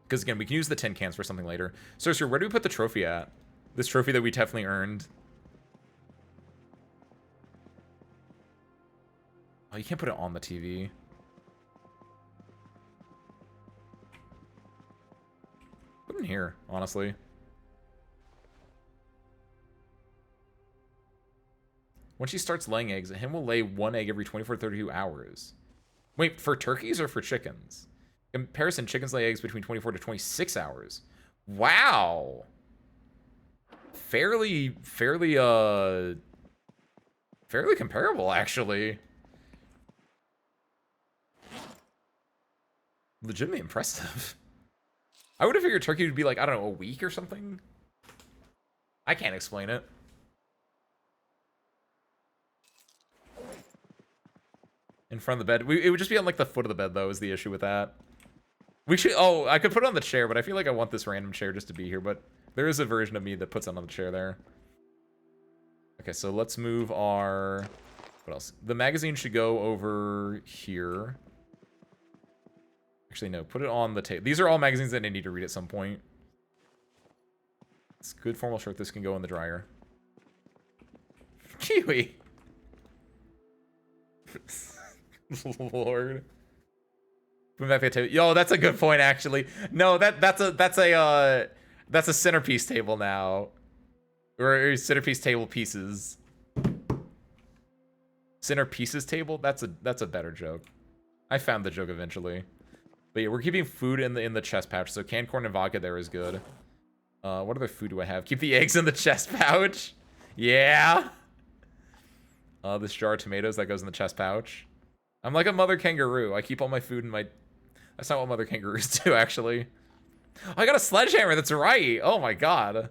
Because again, we can use the tin cans for something later. Sorcerer, where do we put the trophy at? This trophy that we definitely earned. Oh, you can't put it on the TV. Put it in here, honestly. When she starts laying eggs, a hen will lay 1 egg every 24 to 32 hours. Wait, for turkeys or for chickens? In comparison, chickens lay eggs between 24 to 26 hours. Wow. Fairly comparable, actually. Legitimately impressive. I would have figured turkey would be like, I don't know, a week or something. I can't explain it. In front of the bed. It would just be on like the foot of the bed though, is the issue with that. We should, oh, I could put it on the chair, but I feel like I want this random chair just to be here, but there is a version of me that puts it on the chair there. Okay, so let's move our, what else? The magazine should go over here. Actually, no, put it on the table. These are all magazines that I need to read at some point. It's a good formal shirt. This can go in the dryer. Kiwi. Lord. Put back the table. Yo, that's a good point, actually. No, that's a centerpiece table now. Or centerpiece table pieces. Centerpieces table? That's a better joke. I found the joke eventually. But yeah, we're keeping food in the chest pouch, so canned corn and vodka there is good. What other food do I have? Keep the eggs in the chest pouch. Yeah. This jar of tomatoes that goes in the chest pouch. I'm like a mother kangaroo. I keep all my food in my... That's not what mother kangaroos do, actually. I got a sledgehammer, that's right. Oh my god.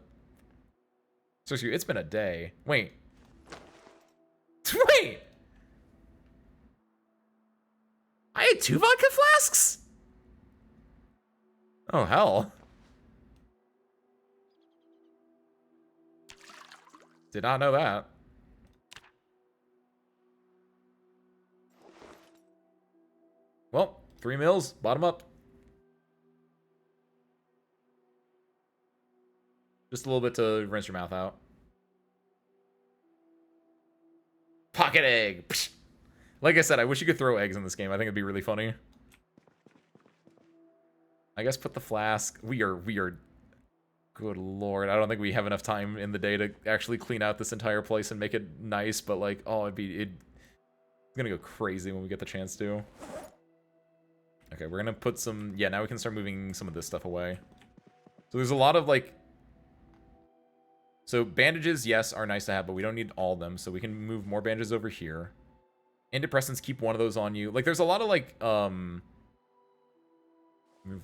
So it's been a day. Wait. Wait! I had 2 vodka flasks? Oh, hell. Did not know that. Well, 3 meals, bottom up. Just a little bit to rinse your mouth out. Pocket egg. Psh. Like I said, I wish you could throw eggs in this game. I think it'd be really funny. I guess put the flask. We are. Good lord, I don't think we have enough time in the day to actually clean out this entire place and make it nice. But like, oh, it's gonna go crazy when we get the chance to. Okay, we're gonna put some. Yeah, now we can start moving some of this stuff away. So there's a lot of like. So bandages, yes, are nice to have, but we don't need all of them. So we can move more bandages over here. Antidepressants, keep one of those on you. Like, there's a lot of like, move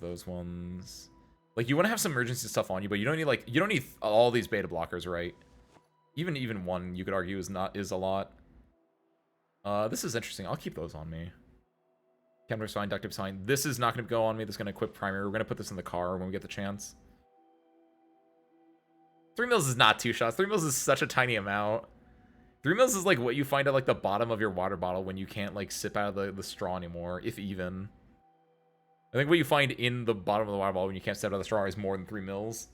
those ones. Like, you want to have some emergency stuff on you, but you don't need like, you don't need all these beta blockers, right? Even one, you could argue, is a lot. This is interesting. I'll keep those on me. Chemtrail's fine, duct tape's fine. This is not going to go on me. This is going to equip primary. We're going to put this in the car when we get the chance. 3 mils is not 2 shots. 3 mils is such a tiny amount. 3 mils is like what you find at like the bottom of your water bottle when you can't like sip out of the straw anymore, if even. I think what you find in the bottom of the water bottle when you can't sip out of the straw is more than 3 mils.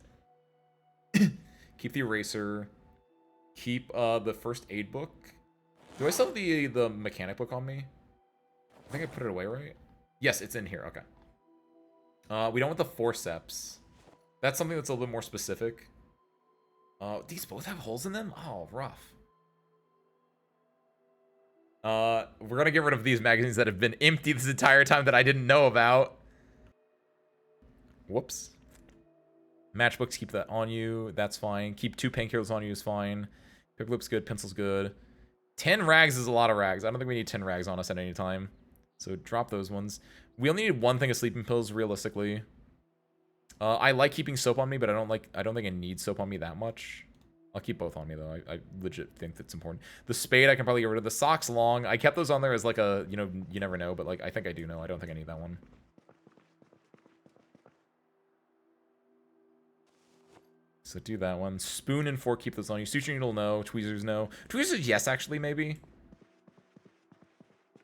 Keep the eraser. Keep the first aid book. Do I still have the mechanic book on me? I think I put it away, right? Yes, it's in here. Okay. We don't want the forceps. That's something that's a little more specific. These both have holes in them? Oh, rough. We're gonna get rid of these magazines that have been empty this entire time that I didn't know about. Whoops. Matchbooks, keep that on you. That's fine. Keep 2 painkillers on you is fine. Paperclip's good. Pencil's good. 10 rags is a lot of rags. I don't think we need 10 rags on us at any time. So drop those ones. We only need 1 thing of sleeping pills, realistically. I like keeping soap on me, but I don't think I need soap on me that much. I'll keep both on me, though. I legit think that's important. The spade, I can probably get rid of. The socks long. I kept those on there as like a, you know, you never know, but like, I think I do know. I don't think I need that one. So do that one. Spoon and fork, keep those on you. Suture needle, no. Tweezers, no. Tweezers, yes, actually, maybe.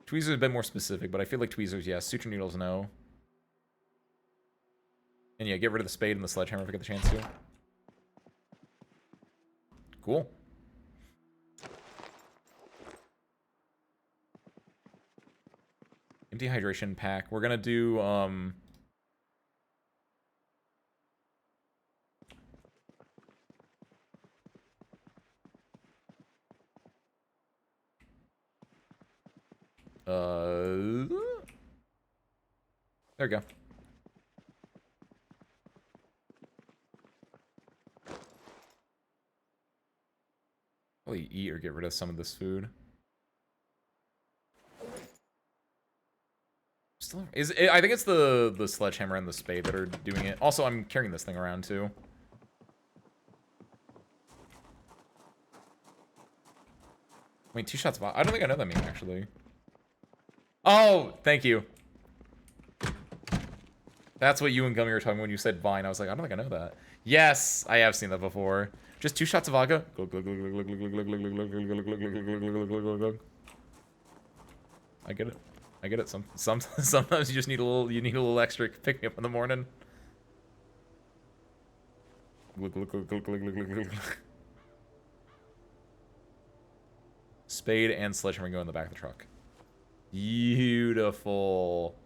Tweezers a bit more specific, but I feel like tweezers, yes. Suture needles, no. And yeah, get rid of the spade and the sledgehammer if I get the chance to. Cool. Empty hydration pack. We're gonna do, there we go. Probably eat or get rid of some of this food. Still, I think it's the sledgehammer and the spade that are doing it. Also, I'm carrying this thing around too. Wait, 2 shots of... I don't think I know that meme, actually. Oh, thank you. That's what you and Gummy were talking when you said Vine. I was like, I don't think I know that. Yes, I have seen that before. Just 2 shots of vodka. I get it. I get it. Sometimes you just need a little extra pick me up in the morning. Spade and sledgehammer go in the back of the truck. Beautiful.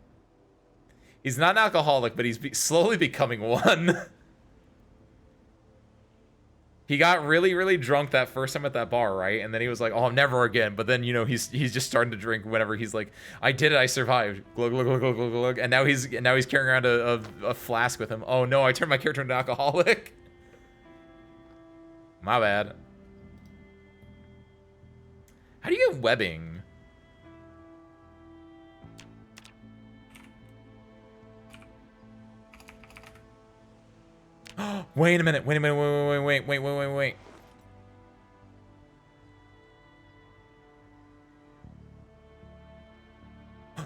He's not an alcoholic, but he's slowly becoming one. He got really, really drunk that first time at that bar, right? And then he was like, "Oh, never again." But then, you know, he's just starting to drink whenever he's like, "I did it, I survived." Glug glug glug glug glug glug. And now he's carrying around a flask with him. Oh no, I turned my character into an alcoholic. My bad. How do you get webbing? Wait a minute. Wait.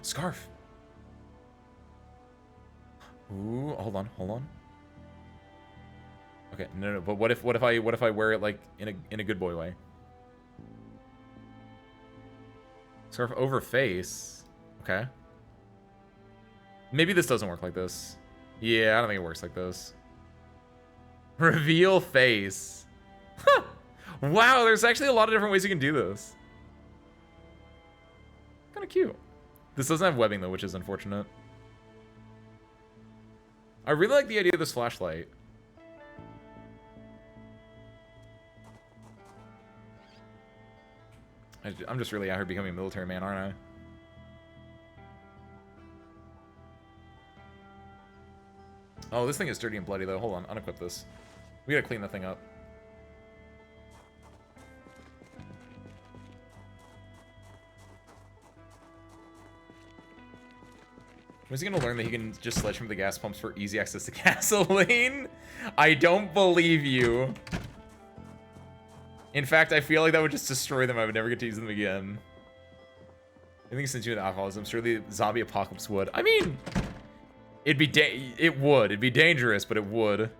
Scarf. Ooh, hold on. Okay, no, but what if I wear it like in a good boy way? Scarf over face. Okay. Maybe this doesn't work like this. Yeah, I don't think it works like this. Reveal face. Huh. Wow, there's actually a lot of different ways you can do this. Kind of cute. This doesn't have webbing though, which is unfortunate. I really like the idea of this flashlight. I'm just really out here becoming a military man, aren't I? Oh, this thing is dirty and bloody though. Hold on, unequip this. We gotta clean that thing up. When's he gonna learn that he can just sledge from the gas pumps for easy access to gasoline? I don't believe you. In fact, I feel like that would just destroy them. I would never get to use them again. I think since you had alcoholism, surely the zombie apocalypse would. I mean, it'd be dangerous, but it would.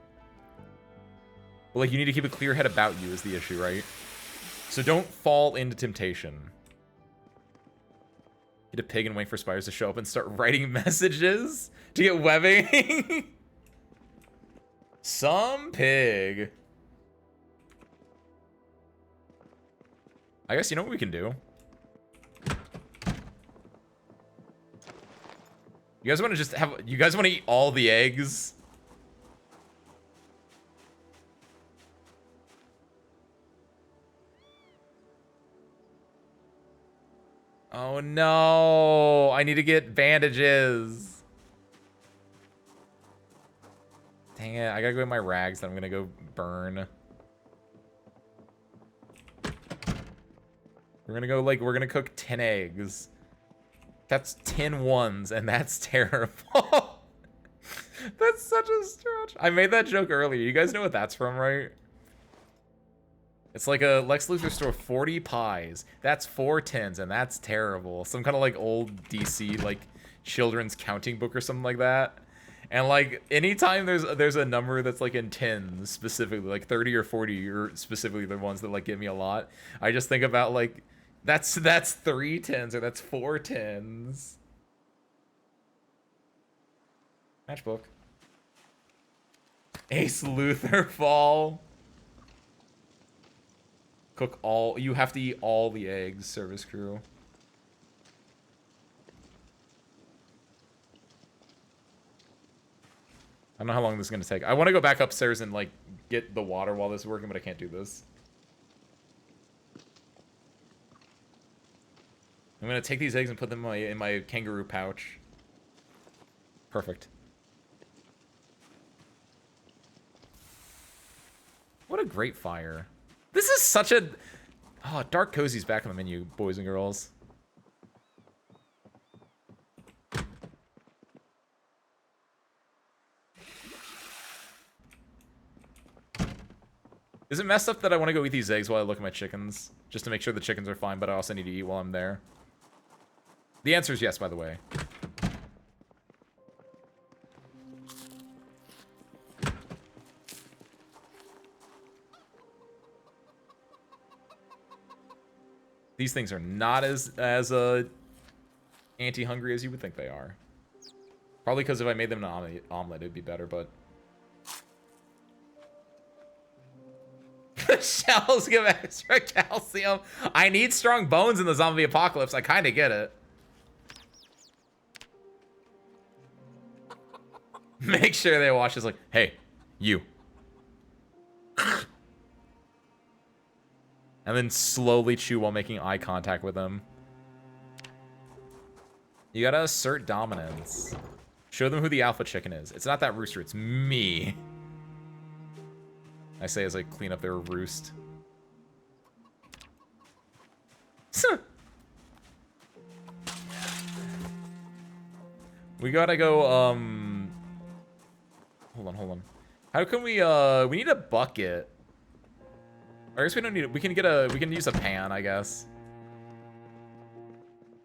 But like, you need to keep a clear head about you is the issue, right? So don't fall into temptation. Get a pig and wait for spiders to show up and start writing messages to get webbing. Some pig. I guess you know what we can do. You guys want to just have... You guys want to eat all the eggs? Oh no! I need to get bandages. Dang it, I gotta go get my rags that I'm gonna go burn. We're gonna go, like, we're gonna cook 10 eggs. That's 10 ones, and that's terrible. That's such a stretch. I made that joke earlier. You guys know what that's from, right? It's like a Lex Luthor store, 40 pies. That's 4 tens, and that's terrible. Some kind of, like, old DC, like, children's counting book or something like that. And, like, anytime there's a number that's, like, in tens, specifically, like 30 or 40, or specifically the ones that, like, give me a lot, I just think about, like, that's 3 tens, or that's 4 tens. Matchbook. Ace Luthor fall. Cook all... You have to eat all the eggs, service crew. I don't know how long this is going to take. I want to go back upstairs and, like, get the water while this is working, but I can't do this. I'm going to take these eggs and put them in my kangaroo pouch. Perfect. What a great fire. This is such a... Oh, Dark Cozy's back on the menu, boys and girls. Is it messed up that I want to go eat these eggs while I look at my chickens? Just to make sure the chickens are fine, but I also need to eat while I'm there. The answer is yes, by the way. These things are not as anti-hungry as you would think they are. Probably because if I made them an omelet, it'd be better, but... The shells give extra calcium. I need strong bones in the zombie apocalypse. I kind of get it. Make sure they watch this like, hey, you. And then slowly chew while making eye contact with them. You gotta assert dominance. Show them who the alpha chicken is. It's not that rooster, it's me. I say as I clean up their roost. We gotta go, Hold on. How can we need a bucket. I guess we don't need it. We can use a pan, I guess.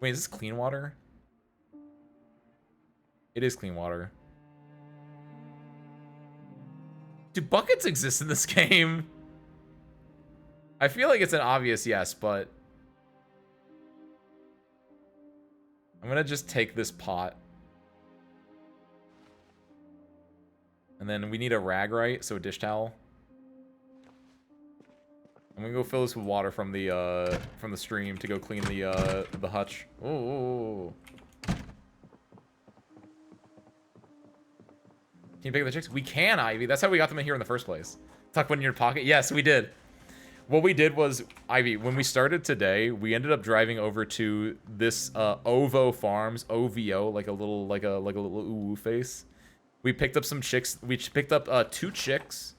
Wait, is this clean water? It is clean water. Do buckets exist in this game? I feel like it's an obvious yes, but... I'm gonna just take this pot. And then we need a rag, right? So a dish towel. I'm gonna go fill this with water from the stream to go clean the hutch. Oh. Can you pick up the chicks? We can, Ivy. That's how we got them in here in the first place. Tuck one in your pocket. Yes, we did. What we did was, Ivy, when we started today, we ended up driving over to this Ovo Farms, OVO, like a little ooh face. We picked up some chicks. We picked up 2 chicks,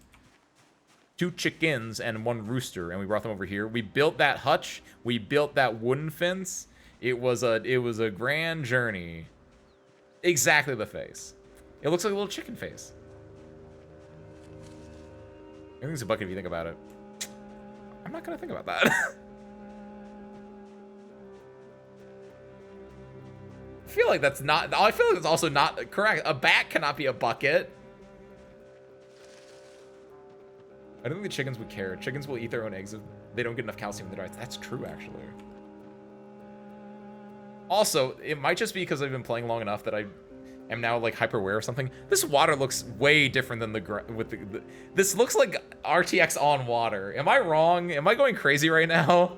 2 chickens, and 1 rooster, and we brought them over here. We built that hutch. We built that wooden fence. It was a grand journey. Exactly the face. It looks like a little chicken face. Everything's a bucket if you think about it. I'm not gonna think about that. I feel like that's not. I feel like that's also not correct. A bat cannot be a bucket. I don't think the chickens would care. Chickens will eat their own eggs if they don't get enough calcium in their diets. That's true, actually. Also, it might just be because I've been playing long enough that I am now like hyper aware or something. This water looks way different than this looks like RTX on water. Am I wrong? Am I going crazy right now?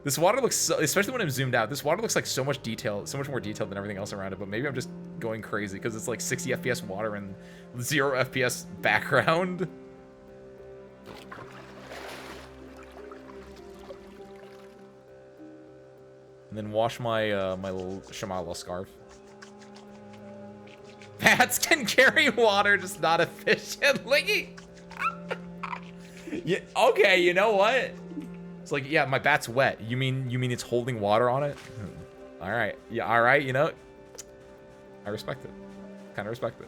This water looks so, especially when I'm zoomed out, this water looks like so much detail, so much more detailed than everything else around it, but maybe I'm just going crazy because it's like 60 FPS water and 0 FPS background. And then wash my my little Shamala scarf. Bats can carry water, just not efficiently. Yeah, okay, you know what? It's like, yeah, my bat's wet. You mean it's holding water on it? All right, yeah, all right. You know, I respect it. Kind of respect it.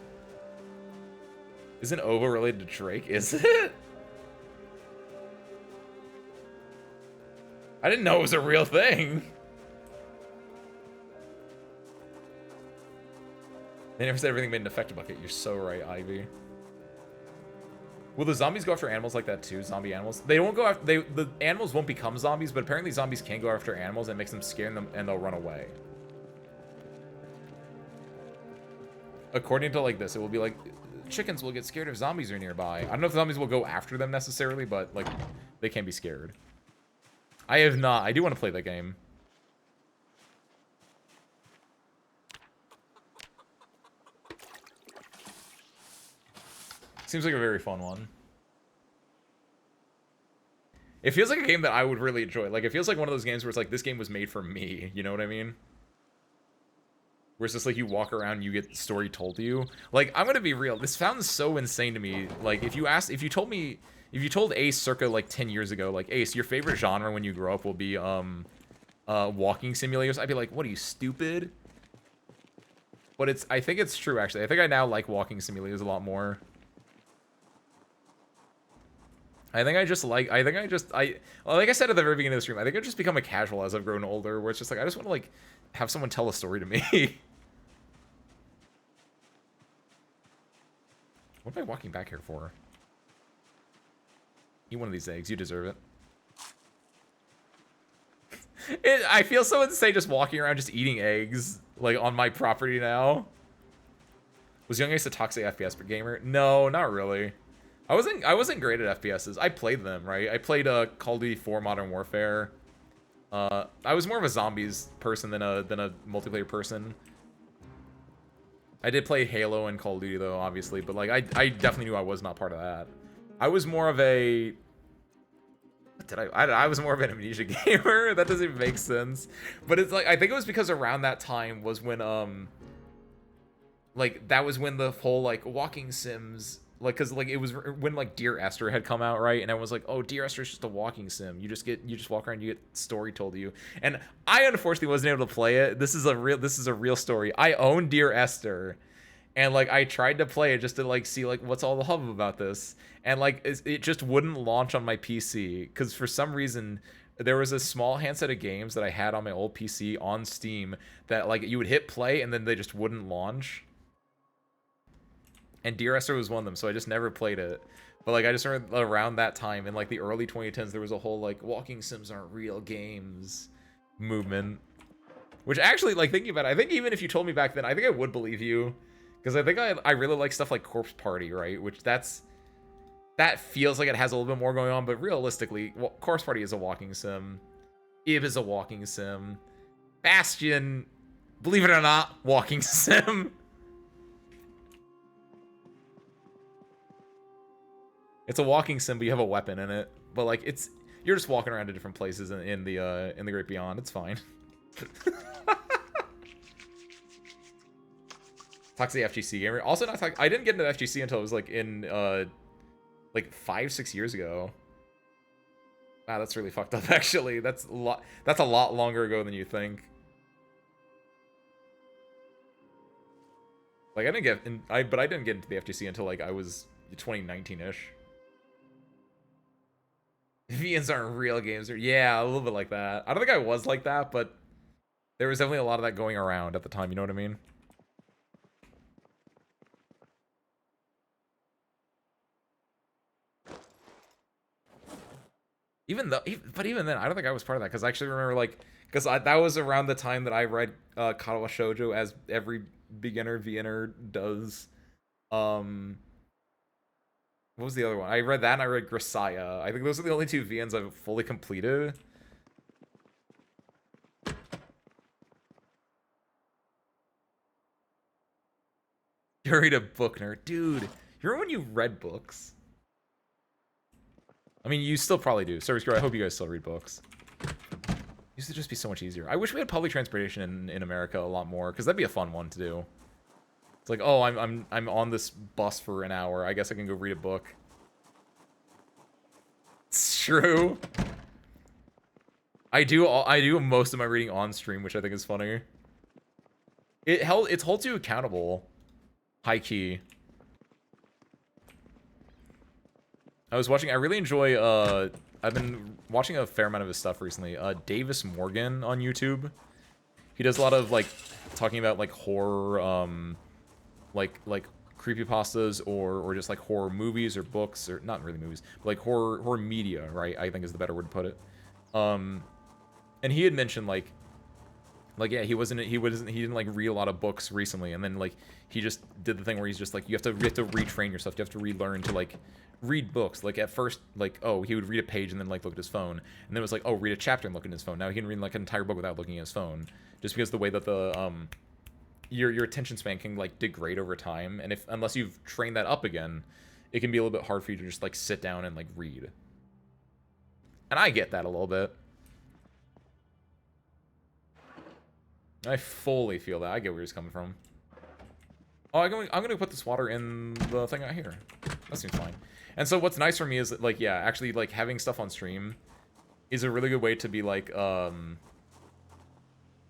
Isn't Ovo related to Drake? Is it? I didn't know it was a real thing. They never said everything made an effect bucket. You're so right, Ivy. Will the zombies go after animals like that too? Zombie animals? They won't go after. The animals won't become zombies, but apparently zombies can go after animals and it makes them scare them and they'll run away. According to like this, it will be like chickens will get scared if zombies are nearby. I don't know if zombies will go after them necessarily, but like they can be scared. I have not. I do want to play that game. Seems like a very fun one. It feels like a game that I would really enjoy. Like, it feels like one of those games where it's like, this game was made for me. You know what I mean? Where it's just like, you walk around, you get the story told to you. Like, I'm gonna be real. This sounds so insane to me. Like, if you told Ace circa, like, 10 years ago, like, Ace, your favorite genre when you grow up will be, walking simulators, I'd be like, what are you, stupid? But I think it's true, actually. I think I now like walking simulators a lot more. like I said at the very beginning of the stream, I think I've just become a casual as I've grown older, where it's just like, I just want to like have someone tell a story to me. What am I walking back here for? Eat one of these eggs, you deserve it. I feel so insane just walking around just eating eggs, like on my property now. Was Young Ace a toxic FPS gamer? No, not really. I wasn't great at FPSs. I played them, right? I played Call of Duty 4 Modern Warfare. I was more of a zombies person than a multiplayer person. I did play Halo and Call of Duty though, obviously, but like I definitely knew I was not part of that. I was more of a I was more of an Amnesia gamer. That doesn't even make sense. But it's like, I think it was because around that time was when like that was when the whole like walking sims, like, because like it was when like Dear Esther had come out, right? And everyone was like, oh, Dear Esther is just a walking sim. You just walk around, you get story told to you. And I unfortunately wasn't able to play it. This is a real story. I own Dear Esther, and like I tried to play it just to like see like what's all the hubbub about this, and like it just wouldn't launch on my PC because for some reason there was a small handset of games that I had on my old PC on Steam that like you would hit play and then they just wouldn't launch. And Dear Esther was one of them, so I just never played it. But like I just remember around that time in like the early 2010s, there was a whole like walking sims aren't real games movement. Which actually, like thinking about it, I think even if you told me back then, I think I would believe you. Because I think I really like stuff like Corpse Party, right? Which that's that feels like it has a little bit more going on, but realistically, well, Course Party is a walking sim. Ib is a walking sim. Bastion, believe it or not, walking sim. It's a walking sim, but you have a weapon in it. But like, you're just walking around to different places in the Great Beyond. It's fine. Toxic FGC gamer. Also not toxic. I didn't get into FGC until it was like in like 5-6 years ago. Wow, that's really fucked up. Actually, that's a lot. That's a lot longer ago than you think. Like I didn't get in, but I didn't get into the FGC until like I was 2019-ish. VNs aren't real games. Yeah, a little bit like that. I don't think I was like that, but there was definitely a lot of that going around at the time. You know what I mean? Even then, I don't think I was part of that because I actually remember like that was around the time that I read Katawa Shoujo, as every beginner VNer does. What was the other one? I read that and I read Grisaya. I think those are the only two VNs I've fully completed. You read a book, nerd. Dude, you remember when you read books? I mean, you still probably do. Service Girl, I hope you guys still read books. Used to just be so much easier. I wish we had public transportation in America a lot more, because that'd be a fun one to do. It's like, oh, I'm on this bus for an hour. I guess I can go read a book. It's true. I do most of my reading on stream, which I think is funny. It holds you accountable. High key. I really enjoy I've been watching a fair amount of his stuff recently. Davis Morgan on YouTube. He does a lot of like talking about like horror like creepypastas or just like horror movies or books, or not really movies, but like horror media, right? I think is the better word to put it. And he had mentioned like yeah, he didn't like read a lot of books recently, and then like he just did the thing where he's just like you have to retrain yourself. You have to relearn to like read books. Like at first, like, oh, he would read a page and then like look at his phone, and then it was like, oh, read a chapter and look at his phone. Now he can read like an entire book without looking at his phone, just because the way that the your attention span can like degrade over time, and unless you've trained that up again, it can be a little bit hard for you to just like sit down and like read. And I get that a little bit. I fully feel that. I get where he's coming from. Oh, I'm gonna put this water in the thing out here. That seems fine. And so what's nice for me is that, like, yeah, actually, like, having stuff on stream is a really good way to be, like,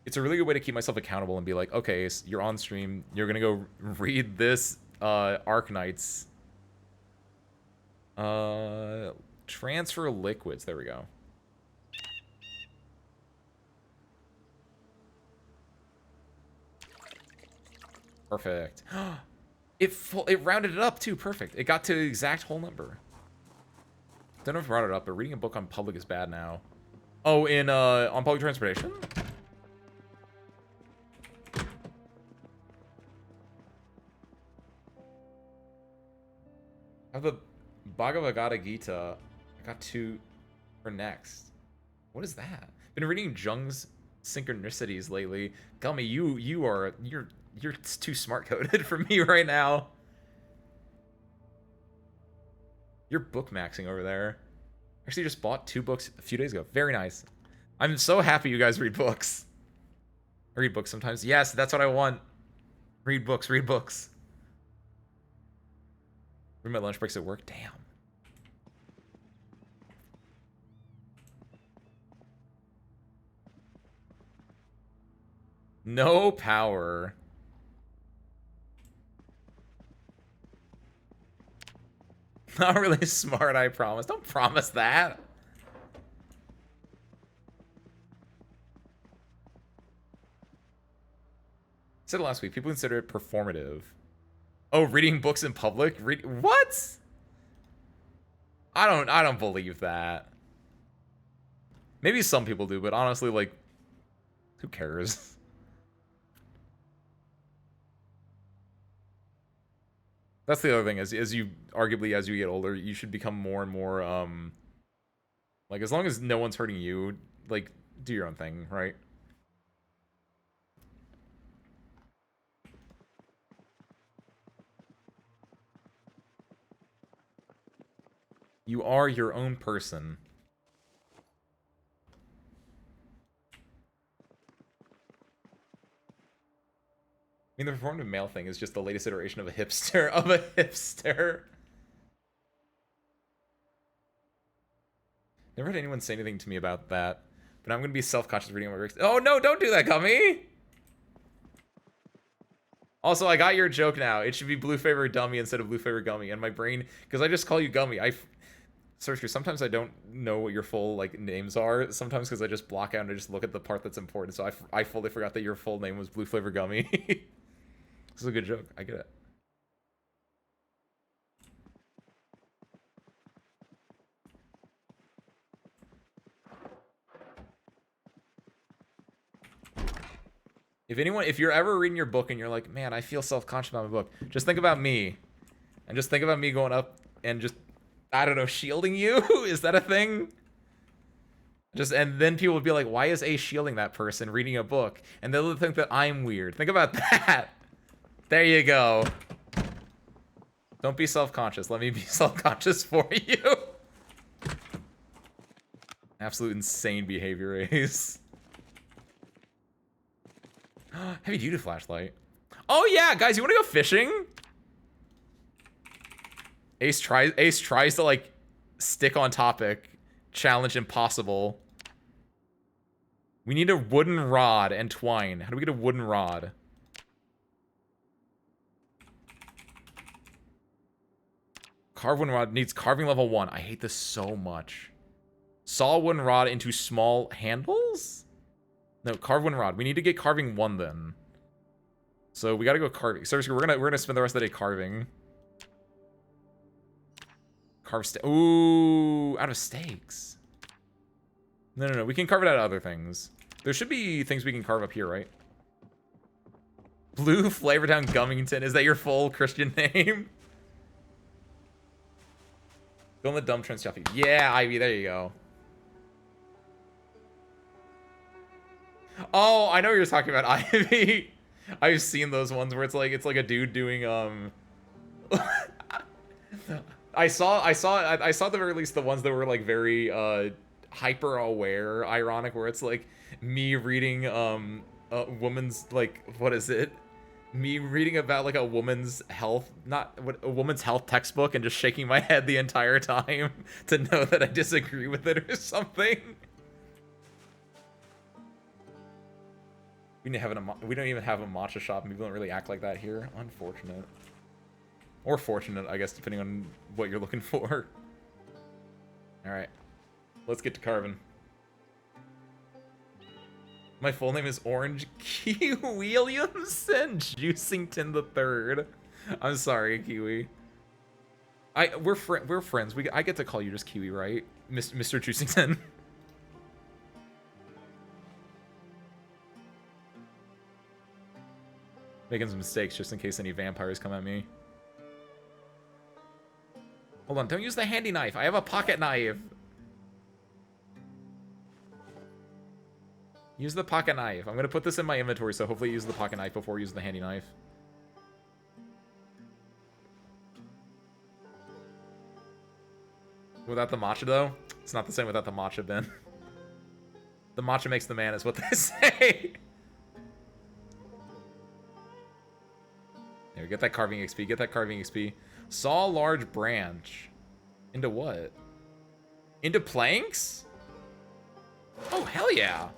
it's a really good way to keep myself accountable and be like, okay, so you're on stream, you're gonna go read this, Arknights. Transfer liquids, there we go. Perfect. It rounded it up too. Perfect. It got to the exact whole number. Don't know if I brought it up, but reading a book on public is bad now. Oh, on public transportation? I have the Bhagavad Gita. I got 2 for next. What is that? Been reading Jung's Synchronicities lately. Gummy, you're too smart coded for me right now. You're book maxing over there. Actually just bought 2 books a few days ago. Very nice. I'm so happy you guys read books. I read books sometimes. Yes, that's what I want. Read books, read books. Read my lunch breaks at work. Damn. No power. Not really smart, I promise. Don't promise that. Said it last week. People consider it performative. Oh, reading books in public? What? I don't believe that. Maybe some people do, but honestly, like, who cares? That's the other thing, as you arguably as you get older, you should become more and more like as long as no one's hurting you, like do your own thing, right? You are your own person. I mean, the performative male thing is just the latest iteration of a hipster, Never had anyone say anything to me about that, but I'm gonna be self-conscious reading my works. Oh no, don't do that, Gummy! Also, I got your joke now. It should be Blue Flavor Dummy instead of Blue Flavor Gummy. And my brain, because I just call you Gummy. Search, sometimes I don't know what your full like names are. Sometimes because I just block out and I just look at the part that's important. So I fully forgot that your full name was Blue Flavor Gummy. This is a good joke. I get it. If you're ever reading your book and you're like, man, I feel self-conscious about my book, just think about me. And just think about me going up and just, I don't know, shielding you? Is that a thing? And then people would be like, why is A shielding that person reading a book? And they'll think that I'm weird. Think about that. There you go. Don't be self-conscious. Let me be self-conscious for you. Absolute insane behavior, Ace. Heavy duty flashlight. Oh yeah, guys, you want to go fishing? Ace tries to like stick on topic. Challenge impossible. We need a wooden rod and twine. How do we get a wooden rod? Carve wooden rod needs carving level 1. I hate this so much. Saw wooden rod into small handles? No, carve wooden rod. We need to get carving 1 then. So we gotta go carving. Seriously, we're gonna spend the rest of the day carving. Carve ooh, out of steaks. No. We can carve it out of other things. There should be things we can carve up here, right? Blue Flavortown Gummington. Is that your full Christian name? Go on the dumb trend stuff. Yeah, Ivy. There you go. Oh, I know what you're talking about, Ivy. I've seen those ones where it's like a dude doing I saw at the very least the ones that were like very hyper aware, ironic, where it's like me reading a woman's like, what is it? Me reading about like a woman's health, a woman's health textbook, and just shaking my head the entire time to know that I disagree with it or something. We don't even have a matcha shop, and people don't really act like that here. Unfortunate. Or fortunate, I guess, depending on what you're looking for. Alright. Let's get to carving. My full name is Orange Kiwi Williamson Juicington III. I'm sorry, Kiwi. We're friends. I get to call you just Kiwi, right? Mr. Juicington. Making some mistakes just in case any vampires come at me. Hold on, don't use the handy knife. I have a pocket knife. Use the pocket knife. I'm gonna put this in my inventory, so hopefully use the pocket knife before using the handy knife. Without the matcha, though, it's not the same without the matcha, Ben. The matcha makes the man, is what they say. There, get that carving XP. Get that carving XP. Saw a large branch. Into what? Into planks? Oh, hell yeah.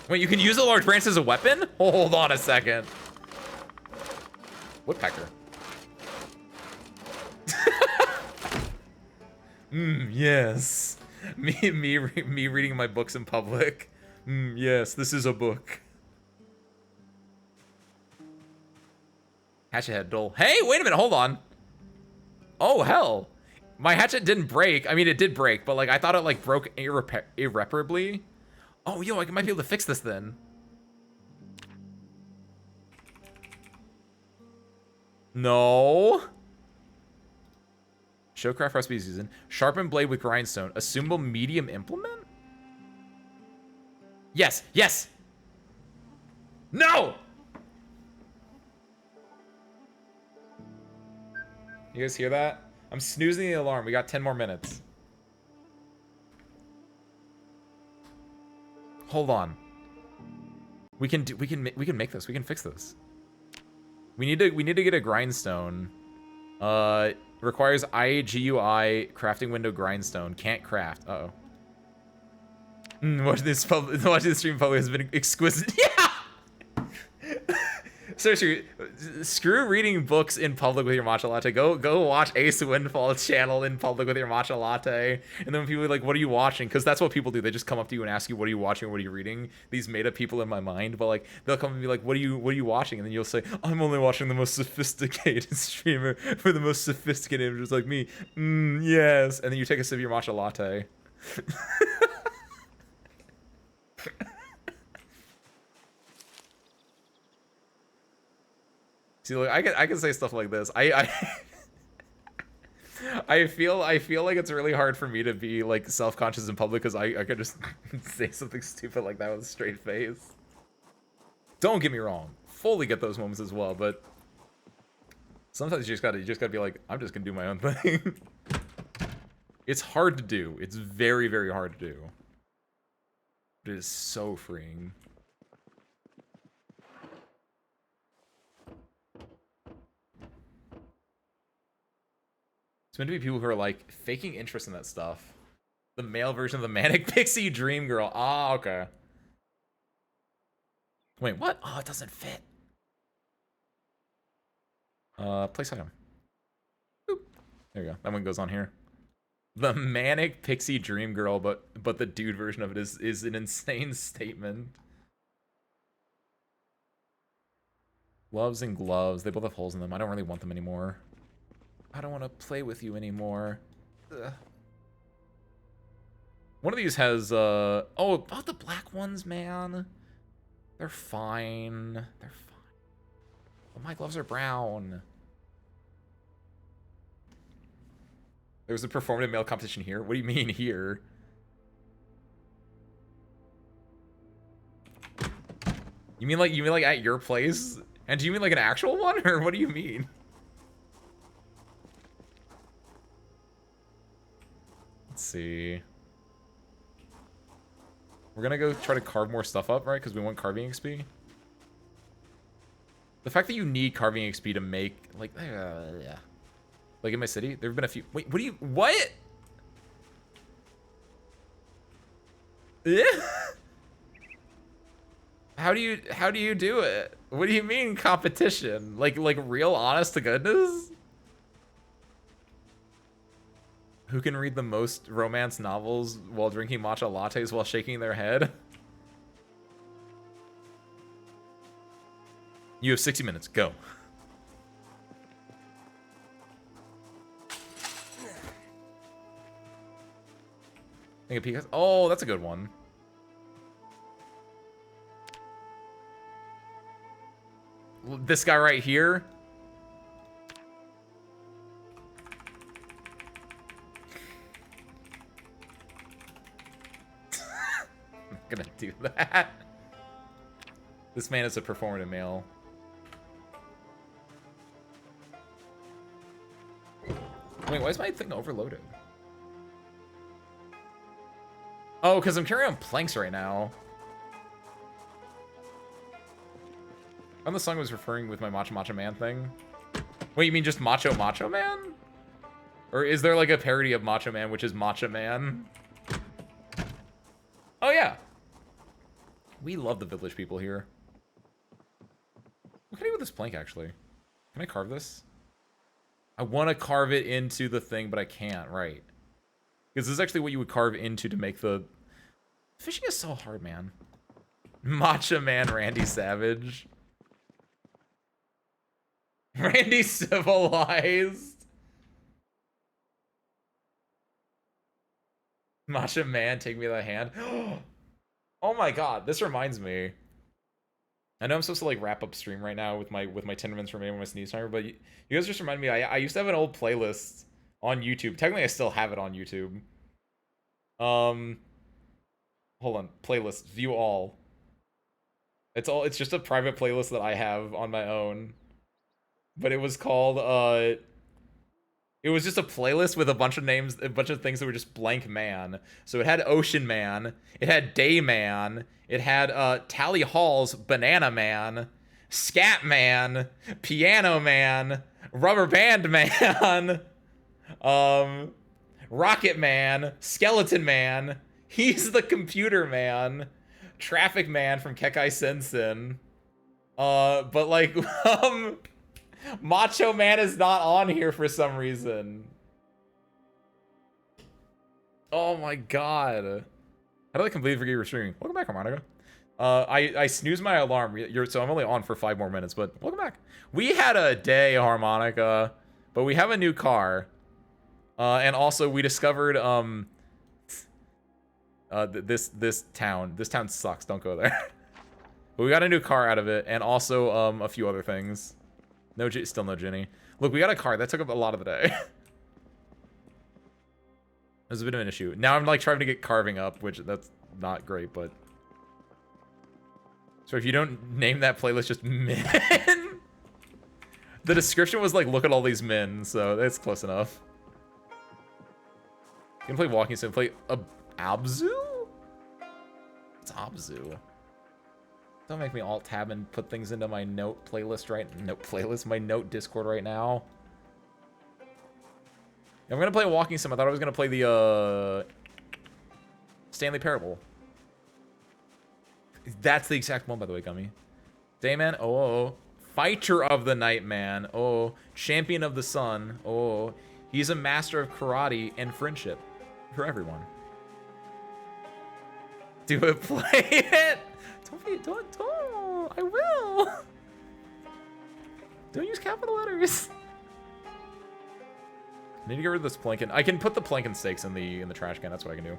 Wait, you can use a large branch as a weapon? Hold on a second. Woodpecker. Yes. Me reading my books in public. Yes, this is a book. Hatchet head dull. Hey, wait a minute, hold on. Oh, hell. My hatchet didn't break. I mean, it did break, but like I thought it like broke irreparably. Oh, yo, I might be able to fix this then. No. Showcraft recipe season. Sharpen blade with grindstone. Assumable medium implement? Yes, yes! No! You guys hear that? I'm snoozing the alarm. We got 10 more minutes. Hold on. We can make this. We can fix this. We need to get a grindstone. Requires IGUI crafting window grindstone. Can't craft. Uh-oh. Watching the stream public has been exquisite. Yeah! Seriously, screw reading books in public with your matcha latte. Go watch Ace Windfall's channel in public with your matcha latte. And then when people are like, what are you watching? Because that's what people do. They just come up to you and ask you, what are you watching or what are you reading? These made up people in my mind. But like, they'll come and be like, what are you watching? And then you'll say, I'm only watching the most sophisticated streamer for the most sophisticated images like me. Yes. And then you take a sip of your matcha latte. See, like, I can say stuff like this. I feel like it's really hard for me to be like self-conscious in public because I could just say something stupid like that with a straight face. Don't get me wrong, fully get those moments as well, but sometimes you just gotta be like, I'm just gonna do my own thing. It's hard to do. It's very, very hard to do. It is so freeing. It's meant to be people who are like faking interest in that stuff. The male version of the manic pixie dream girl. Ah, okay. Wait, what? Oh, it doesn't fit. Place item. Boop. There you go. That one goes on here. The manic pixie dream girl, but the dude version of it is an insane statement. Gloves and gloves. They both have holes in them. I don't really want them anymore. I don't want to play with you anymore. Ugh. One of these has, oh, the black ones, man. They're fine. They're fine. But my gloves are brown. There's a performative male competition here. What do you mean here? You mean like at your place? And do you mean like an actual one, or what do you mean? Let's see. We're gonna go try to carve more stuff up, right? Because we want carving XP. The fact that you need carving XP to make, like, yeah. Like in my city, there have been a few. Wait, what? Yeah. How do you do it? What do you mean competition? Like real honest to goodness? Who can read the most romance novels while drinking matcha lattes while shaking their head? You have 60 minutes. Go. Think of Picasso. Oh, that's a good one. This guy right here. I'm gonna do that. This man is a performative male. Wait, why is my thing overloaded? Oh, because I'm carrying on planks right now. On the song I was referring with my Macho Macho Man thing. Wait, you mean just Macho Macho Man? Or is there like a parody of Macho Man, which is Macho Man? Oh, yeah. We love the village people here. What can I do with this plank, actually? Can I carve this? I want to carve it into the thing, but I can't, right? Because this is actually what you would carve into to make the... Fishing is so hard, man. Macho Man Randy Savage. Randy Civilized. Macho Man, take me by the hand. Oh my god, this reminds me. I know I'm supposed to like wrap up stream right now with my 10 minutes remaining with my sneeze timer, but you guys just remind me. I used to have an old playlist on YouTube. Technically, I still have it on YouTube. Hold on, playlist, view all. It's just a private playlist that I have on my own. But it was called it was just a playlist with a bunch of names, a bunch of things that were just blank man. So it had Ocean Man, it had Day Man, it had Tally Hall's Banana Man, Scat Man, Piano Man, Rubber Band Man, Rocket Man, Skeleton Man, He's the Computer Man, Traffic Man from Kekai Sensen. But like Macho Man is not on here for some reason. Oh my god. How did I completely forget you were streaming? Welcome back, Harmonica. I snoozed my alarm. So I'm only on for 5 more minutes, but welcome back. We had a day, Harmonica, but we have a new car. And also we discovered this town. This town sucks. Don't go there. But we got a new car out of it, and also a few other things. Still no Ginny. Look, we got a car. That took up a lot of the day. It was a bit of an issue. Now I'm like trying to get carving up, which that's not great, but... So if you don't name that playlist just men... The description was like, look at all these men, so that's close enough. You can play Walking Sim, play Abzu? It's Abzu. Don't make me alt tab and put things into my note playlist my note Discord right now. I'm gonna play Walking Sim. I thought I was gonna play the Stanley Parable. That's the exact one, by the way, Gummy. Dayman, oh. Fighter of the Night Man, oh. Champion of the Sun, oh. He's a master of karate and friendship for everyone. Do it, play it. Don't. I will. Don't use capital letters. I need to get rid of this plankin. I can put the plankin steaks in the trash can. That's what I can do.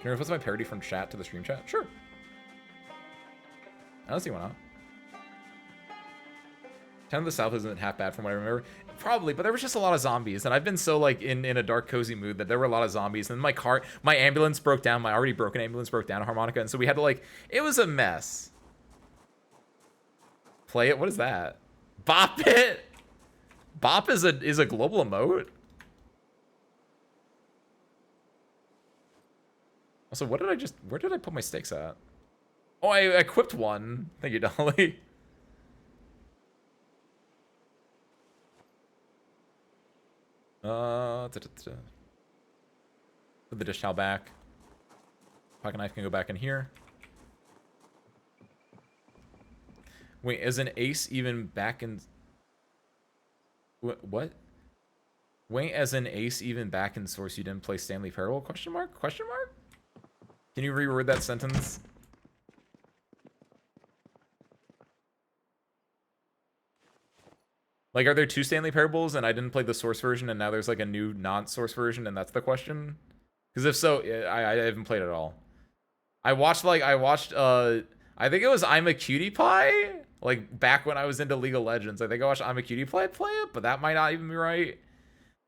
Can I post my parody from chat to the stream chat? Sure. I don't see why not. Town of the South isn't half bad from what I remember. Probably, but there was just a lot of zombies, and I've been so like in a dark cozy mood that there were a lot of zombies, and my ambulance broke down, my already broken ambulance broke down, Harmonica, and so we had to like, it was a mess. Play it? What is that? Bop it? Bop is a global emote? Also, where did I put my stakes at? Oh, I equipped one. Thank you, Dolly. Put the dish towel back. Pocket knife can go back in here. Wait, is an ace even back in... What? Wait, as an ace even back in source you didn't play Stanley Parable? Question mark? Question mark? Can you reword that sentence? Like, are there 2 Stanley Parables and I didn't play the source version and now there's like a new non-source version and that's the question? Because if so, I haven't played it at all. I watched, I think it was I'm a Cutie Pie? Like, back when I was into League of Legends. I think I watched I'm a Cutie Pie play it, but that might not even be right.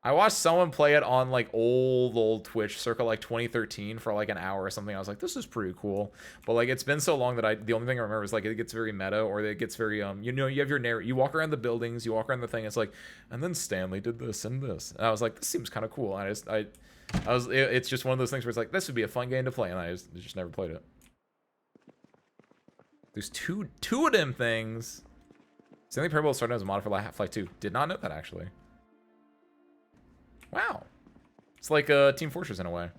I watched someone play it on, like, old Twitch, circa, like, 2013 for, like, an hour or something. I was like, this is pretty cool. But, like, it's been so long that the only thing I remember is, like, it gets very meta, or it gets very, you know, you have your narrative. You walk around the buildings, you walk around the thing, it's like, and then Stanley did this and this. And I was like, this seems kind of cool. And it's just one of those things where it's like, this would be a fun game to play, and I just never played it. There's two of them things. Stanley Parable started as a mod for Half-Life 2. Did not know that, actually. Wow. It's like Team Fortress in a way.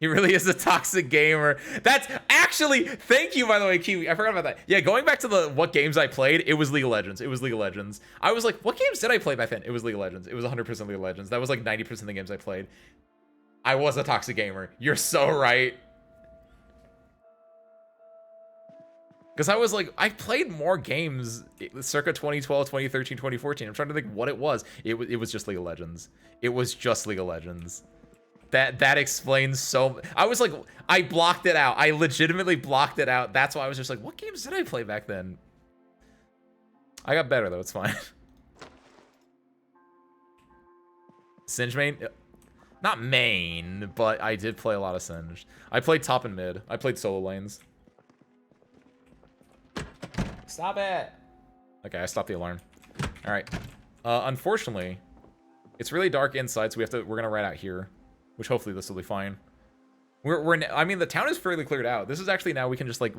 He really is a toxic gamer. That's actually, thank you, by the way, Kiwi. I forgot about that. Yeah, going back to what games I played, it was League of Legends. It was League of Legends. I was like, what games did I play back then? It was League of Legends. It was 100% League of Legends. That was like 90% of the games I played. I was a toxic gamer. You're so right. Because I was like, I played more games circa 2012, 2013, 2014. I'm trying to think what it was. It was just League of Legends. It was just League of Legends. That explains so. I was like, I blocked it out. I legitimately blocked it out. That's why I was just like, what games did I play back then? I got better though. It's fine. Singe main, not main, but I did play a lot of Singe. I played top and mid. I played solo lanes. Stop it. Okay, I stopped the alarm. All right. Unfortunately, it's really dark inside, so we're gonna ride out here, which hopefully this will be fine. I mean, the town is fairly cleared out. This is actually now we can just like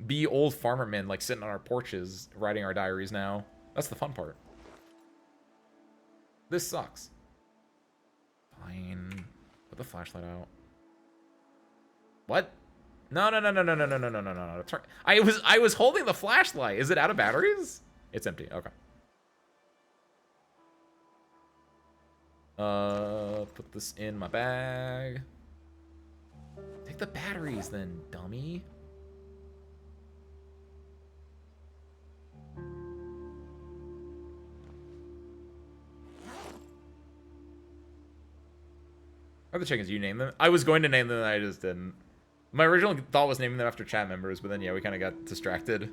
be old farmer men, like sitting on our porches writing our diaries now. That's the fun part. This sucks. Fine. Put the flashlight out. What? No. Turn. I was holding the flashlight. Is it out of batteries? It's empty. Okay. Put this in my bag. Take the batteries then, dummy. Are the chickens? You name them? I was going to name them, and I just didn't. My original thought was naming them after chat members, but then yeah, we kind of got distracted.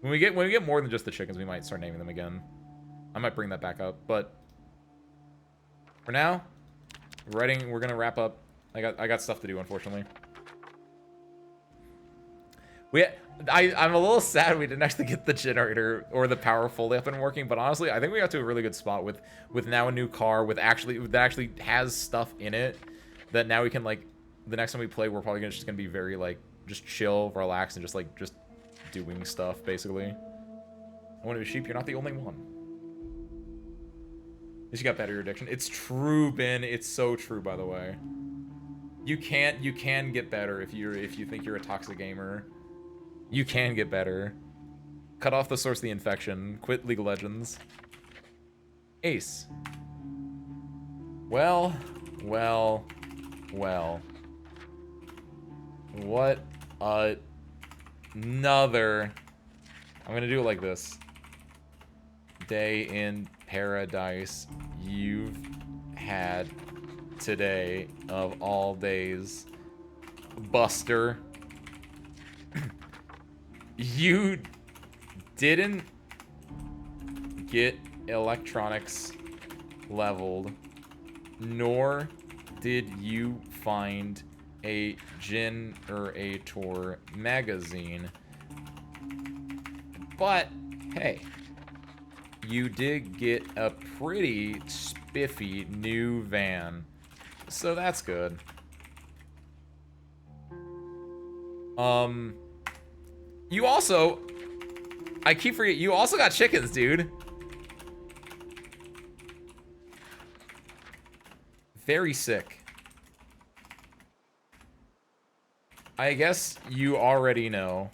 When we get more than just the chickens, we might start naming them again. I might bring that back up, but for now, we're gonna wrap up. I got stuff to do, unfortunately. I'm a little sad we didn't actually get the generator or the power fully up and working, but honestly, I think we got to a really good spot with now a new car that actually has stuff in it that now we can, like, the next time we play, we're probably just gonna be very, like, just chill, relax, and just doing stuff, basically. I want to be sheep, you're not the only one. You got battery addiction. It's true, Ben. It's so true, by the way. You can get better if you think you're a toxic gamer. You can get better. Cut off the source of the infection. Quit League of Legends. Ace. Well. What another. I'm gonna do it like this. Day in paradise you've had today of all days, Buster. You didn't get electronics leveled, nor did you find a generator magazine, but hey, you did get a pretty spiffy new van, so that's good. You also, I keep forgetting, you also got chickens, dude. Very sick. I guess you already know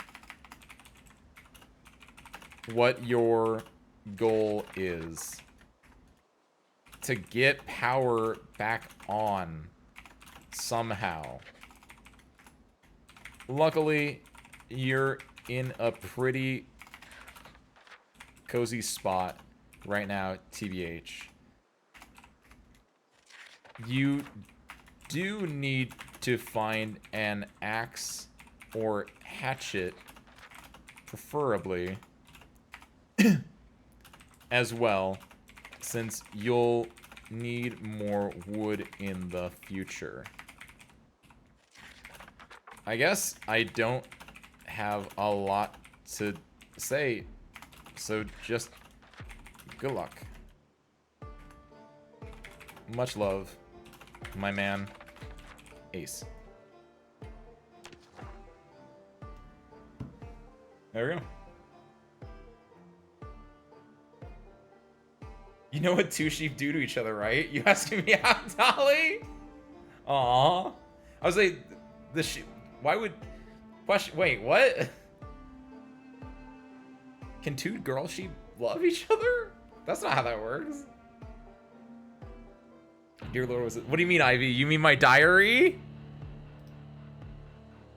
what your goal is. To get power back on somehow. Luckily, you're in a pretty cozy spot right now, TBH. You do need to find an axe or hatchet, preferably, as well, since you'll need more wood in the future. I guess I don't have a lot to say, so just good luck. Much love, my man, Ace. There we go. You know what two sheep do to each other, right? You asking me out, Dolly? Aww. I was like, the sheep. Why would? Question. Wait, what? Can two girl sheep love each other? That's not how that works. Dear Lord, was it? What do you mean, Ivy? You mean my diary?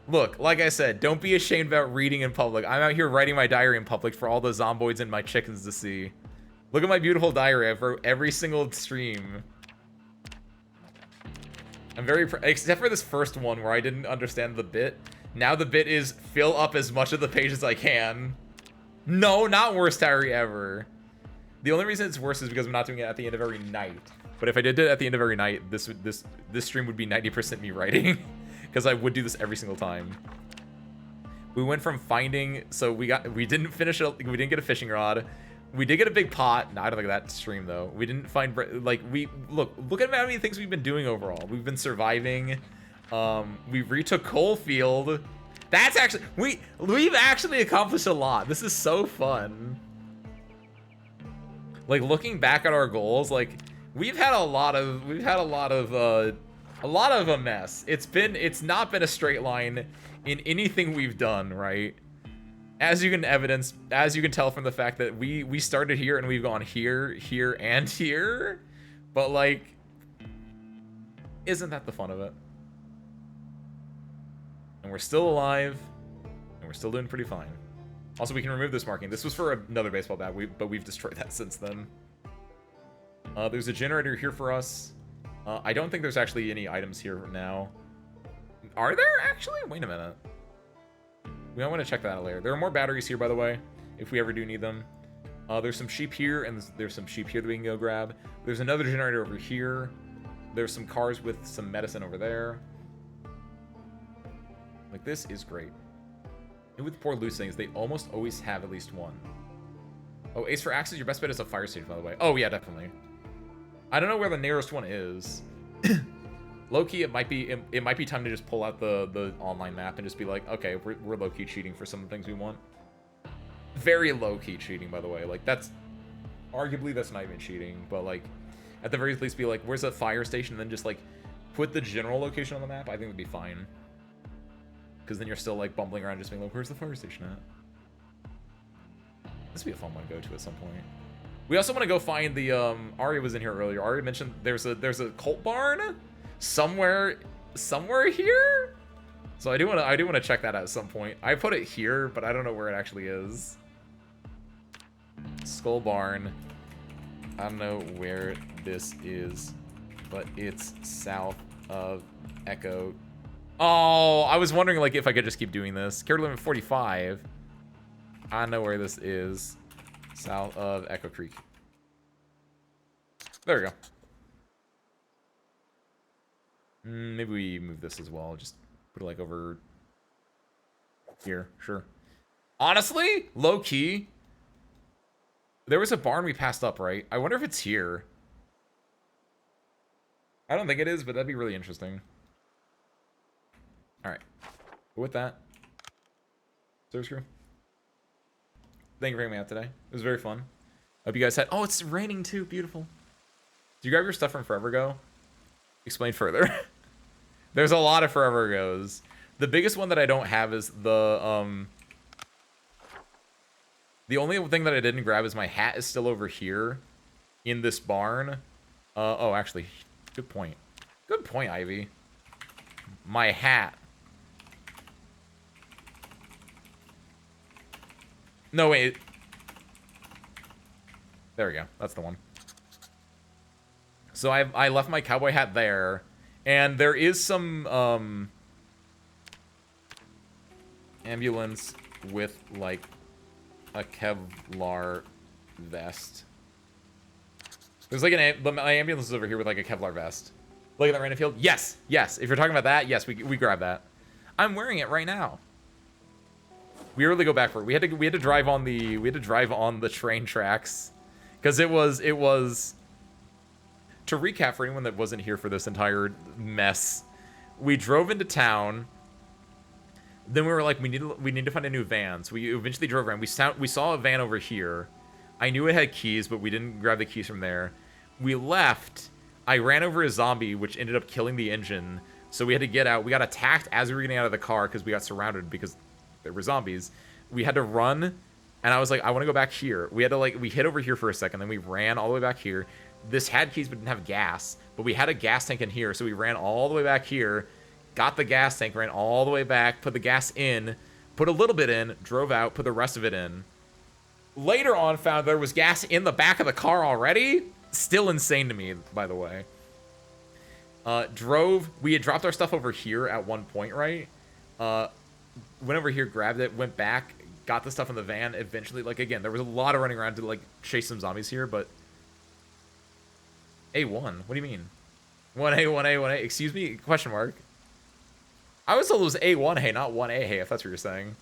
Look, like I said, don't be ashamed about reading in public. I'm out here writing my diary in public for all the zomboids and my chickens to see. Look at my beautiful diary. I wrote every single stream. I'm very except for this first one where I didn't understand the bit. Now the bit is fill up as much of the page as I can. No, not worst diary ever. The only reason it's worse is because I'm not doing it at the end of every night. But if I did it at the end of every night, this stream would be 90% me writing, because I would do this every single time. We went from finding, so we didn't finish it. We didn't get a fishing rod. We did get a big pot. No, I don't think that stream though. We didn't find like look at how many things we've been doing overall. We've been surviving. We retook Coalfield. That's actually we've actually accomplished a lot. This is so fun. Like looking back at our goals, like we've had a lot of a mess. It's not been a straight line in anything we've done, right? As you can tell from the fact that we started here and we've gone here, here, and here. But like, isn't that the fun of it? And we're still alive, and we're still doing pretty fine. Also, we can remove this marking. This was for another baseball bat, but we've destroyed that since then. There's a generator here for us. I don't think there's actually any items here now. Are there actually? Wait a minute. We might want to check that out later. There are more batteries here, by the way, if we ever do need them. There's some sheep here, and there's some sheep here that we can go grab. There's another generator over here. There's some cars with some medicine over there. Like, this is great. And with poor loose things, they almost always have at least one. Oh, Ace for Axes, your best bet is a fire station, by the way. Oh, yeah, definitely. I don't know where the nearest one is. Low-key, it might be time to just pull out the online map and just be like, okay, we're low-key cheating for some of the things we want. Very low-key cheating, by the way. Like, arguably that's not even cheating, but like, at the very least be like, where's a fire station? And then just like, put the general location on the map. I think would be fine. Because then you're still like bumbling around just being like, where's the fire station at? This would be a fun one to go to at some point. We also want to go find the, Ari was in here earlier. Ari mentioned there's a cult barn somewhere here. So I do want to check that out at some point. I put it here, but I don't know where it actually is. Skull Barn. I don't know where this is, but it's south of Echo. Oh, I was wondering like if I could just keep doing this. Character limit 45. I don't know where this is. South of Echo Creek. There we go. Maybe we move this as well. Just put it like over here. Sure. Honestly, low key. There was a barn we passed up, right? I wonder if it's here. I don't think it is, but that'd be really interesting. All right. With that, service crew. Thank you for having me out today. It was very fun. Hope you guys had. Oh, it's raining too. Beautiful. Did you grab your stuff from Forever Go? Explain further. There's a lot of Forever Goes. The biggest one that I don't have is the only thing that I didn't grab is my hat is still over here in this barn. Oh, actually, good point. Good point, Ivy. My hat. No, wait. There we go. That's the one. So I left my cowboy hat there. And there is some ambulance with like a Kevlar vest. There's like my ambulance is over here with like a Kevlar vest. Look at that random field. Yes, yes. If you're talking about that, yes, we grab that. I'm wearing it right now. We really go back for it. We had to drive on the train tracks because it was. To recap for anyone that wasn't here for this entire mess, we drove into town. Then we were like, we need to find a new van. So we eventually drove around. We saw a van over here. I knew it had keys, but we didn't grab the keys from there. We left. I ran over a zombie, which ended up killing the engine. So we had to get out. We got attacked as we were getting out of the car because we got surrounded because there were zombies. We had to run, and I was like, I want to go back here. We had to we hid over here for a second, then we ran all the way back here. This had keys but didn't have gas, but we had a gas tank in here, so we ran all the way back here, got the gas tank, ran all the way back, put the gas in, put a little bit in, drove out, put the rest of it in. Later on, found there was gas in the back of the car already. Still insane to me, by the way. We had dropped our stuff over here at one point, right? Went over here, grabbed it, went back, got the stuff in the van. Eventually, like, again, there was a lot of running around to, like, chase some zombies here, but... A1? What do you mean? 1A, 1A, 1A? Excuse me? Question mark. I was told it was A1 hey, not 1A hey, if that's what you're saying.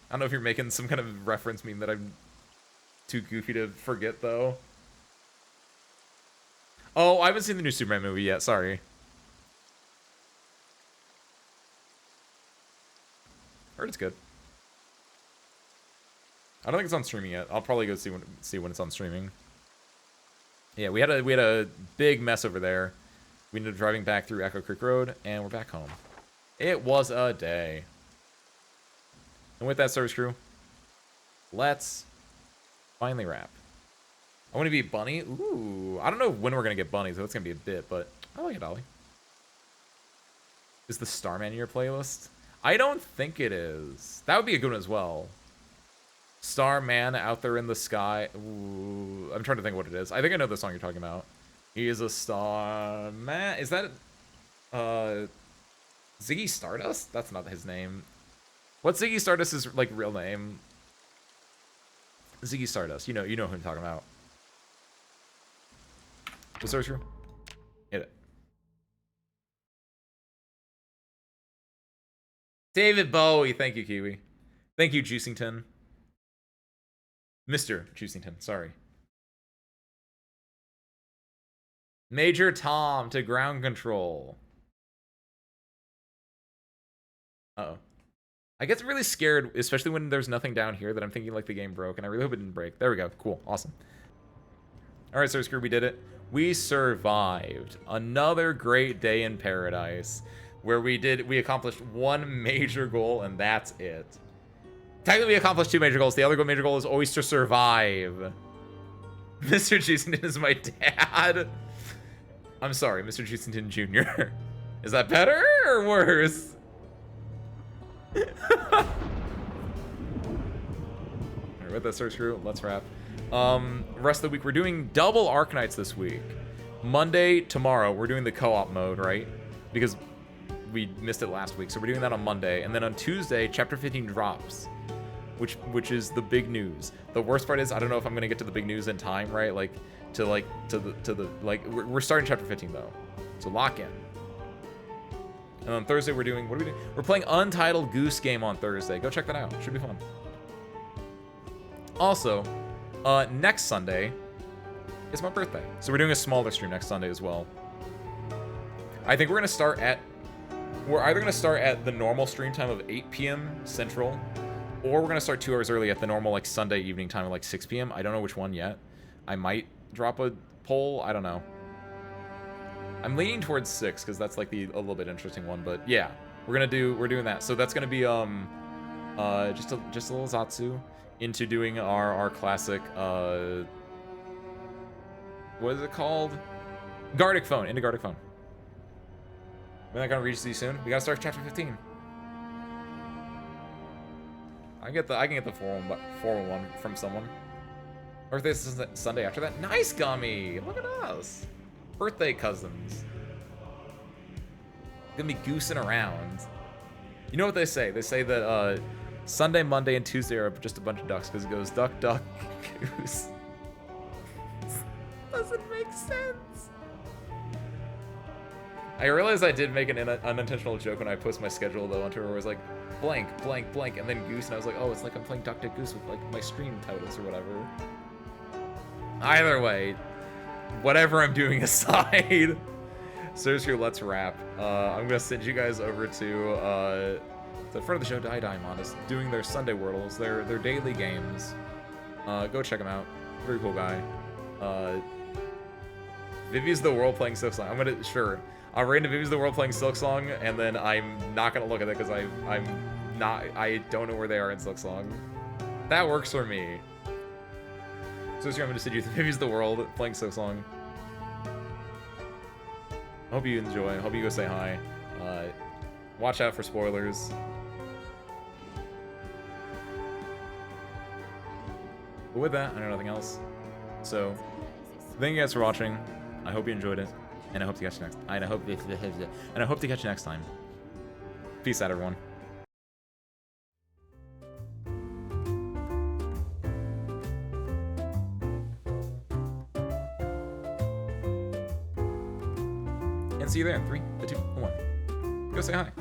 I don't know if you're making some kind of reference meme that I'm too goofy to forget, though. Oh, I haven't seen the new Superman movie yet. Sorry. Heard it's good. I don't think it's on streaming yet. I'll probably go see when it's on streaming. Yeah, we had a big mess over there. We ended up driving back through Echo Creek Road, and we're back home. It was a day. And with that, service crew, let's finally wrap. I want to be Bunny. Ooh, I don't know when we're gonna get Bunny, so it's gonna be a bit, but I like it, Ollie. Is the Starman in your playlist? I don't think it is. That would be a good one as well. Starman out there in the sky. Ooh, I'm trying to think what it is. I think I know the song you're talking about. He is a starman. Is that Ziggy Stardust? That's not his name. What's Ziggy Stardust's like real name? Ziggy Stardust. You know who I'm talking about. What's that true? Hit it. David Bowie. Thank you, Kiwi. Thank you, Juicington. Mr. Juicington, sorry. Major Tom to ground control. Uh-oh. I get really scared, especially when there's nothing down here, that I'm thinking like the game broke, and I really hope it didn't break. There we go. Cool. Awesome. Alright, so screw, we did it. We survived. Another great day in paradise, where we accomplished one major goal, and that's it. Technically, we accomplished two major goals. The other major goal is always to survive. Mr. Juicington is my dad. I'm sorry, Mr. Juicington Jr. Is that better or worse? Alright, with that search crew, let's wrap. Rest of the week, we're doing double Arknights this week. Monday, tomorrow, we're doing the co-op mode, right? Because we missed it last week, so we're doing that on Monday. And then on Tuesday, Chapter 15 drops. Which is the big news. The worst part is I don't know if I'm gonna get to the big news in time, right? Like we're starting chapter 15 though, so lock in. And on Thursday we're doing what are we doing? We're playing Untitled Goose Game on Thursday. Go check that out. Should be fun. Also, next Sunday is my birthday, so we're doing a smaller stream next Sunday as well. I think we're either gonna start at the normal stream time of 8 p.m. Central. Or we're going to start 2 hours early at the normal, like, Sunday evening time at, like, 6 p.m. I don't know which one yet. I might drop a poll. I don't know. I'm leaning towards 6, because that's, like, a little bit interesting one. But, yeah. We're doing that. So that's going to be, just a little Zatsu into doing our classic, what is it called? Gardic Phone. Into Gardic Phone. We're not going to reach these soon. We got to start chapter 15. I can get the 411 from someone. Birthday's Sunday after that. Nice, Gummy! Look at us. Birthday cousins. Gonna be goosing around. You know what they say? They say that Sunday, Monday, and Tuesday are just a bunch of ducks because it goes duck, duck, goose. Doesn't make sense. I realized I did make an unintentional joke when I posted my schedule though onto where it was like blank, blank, blank, and then goose, and I was like, oh, it's like I'm playing Duck Duck Goose with like my stream titles or whatever. Either way, whatever I'm doing aside, seriously, let's wrap. I'm gonna send you guys over to the front of the show, Die Modest, doing their Sunday Wordles, their daily games. Go check them out. Very cool guy. Vivi's the World playing Silk Song. I'll raid into Vivi's the World playing Silk Song, and then I'm not gonna look at it because I don't know where they are in Silk Song. That works for me. So I'm gonna send you Vivi's the World playing Silk Song. Hope you enjoy. Hope you go say hi. Watch out for spoilers. But with that, I know nothing else. So, thank you guys for watching. I hope you enjoyed it, and I hope to catch you next. And I hope to catch you next time. Peace out, everyone. And see you there in 3, 2, 1. Go say hi.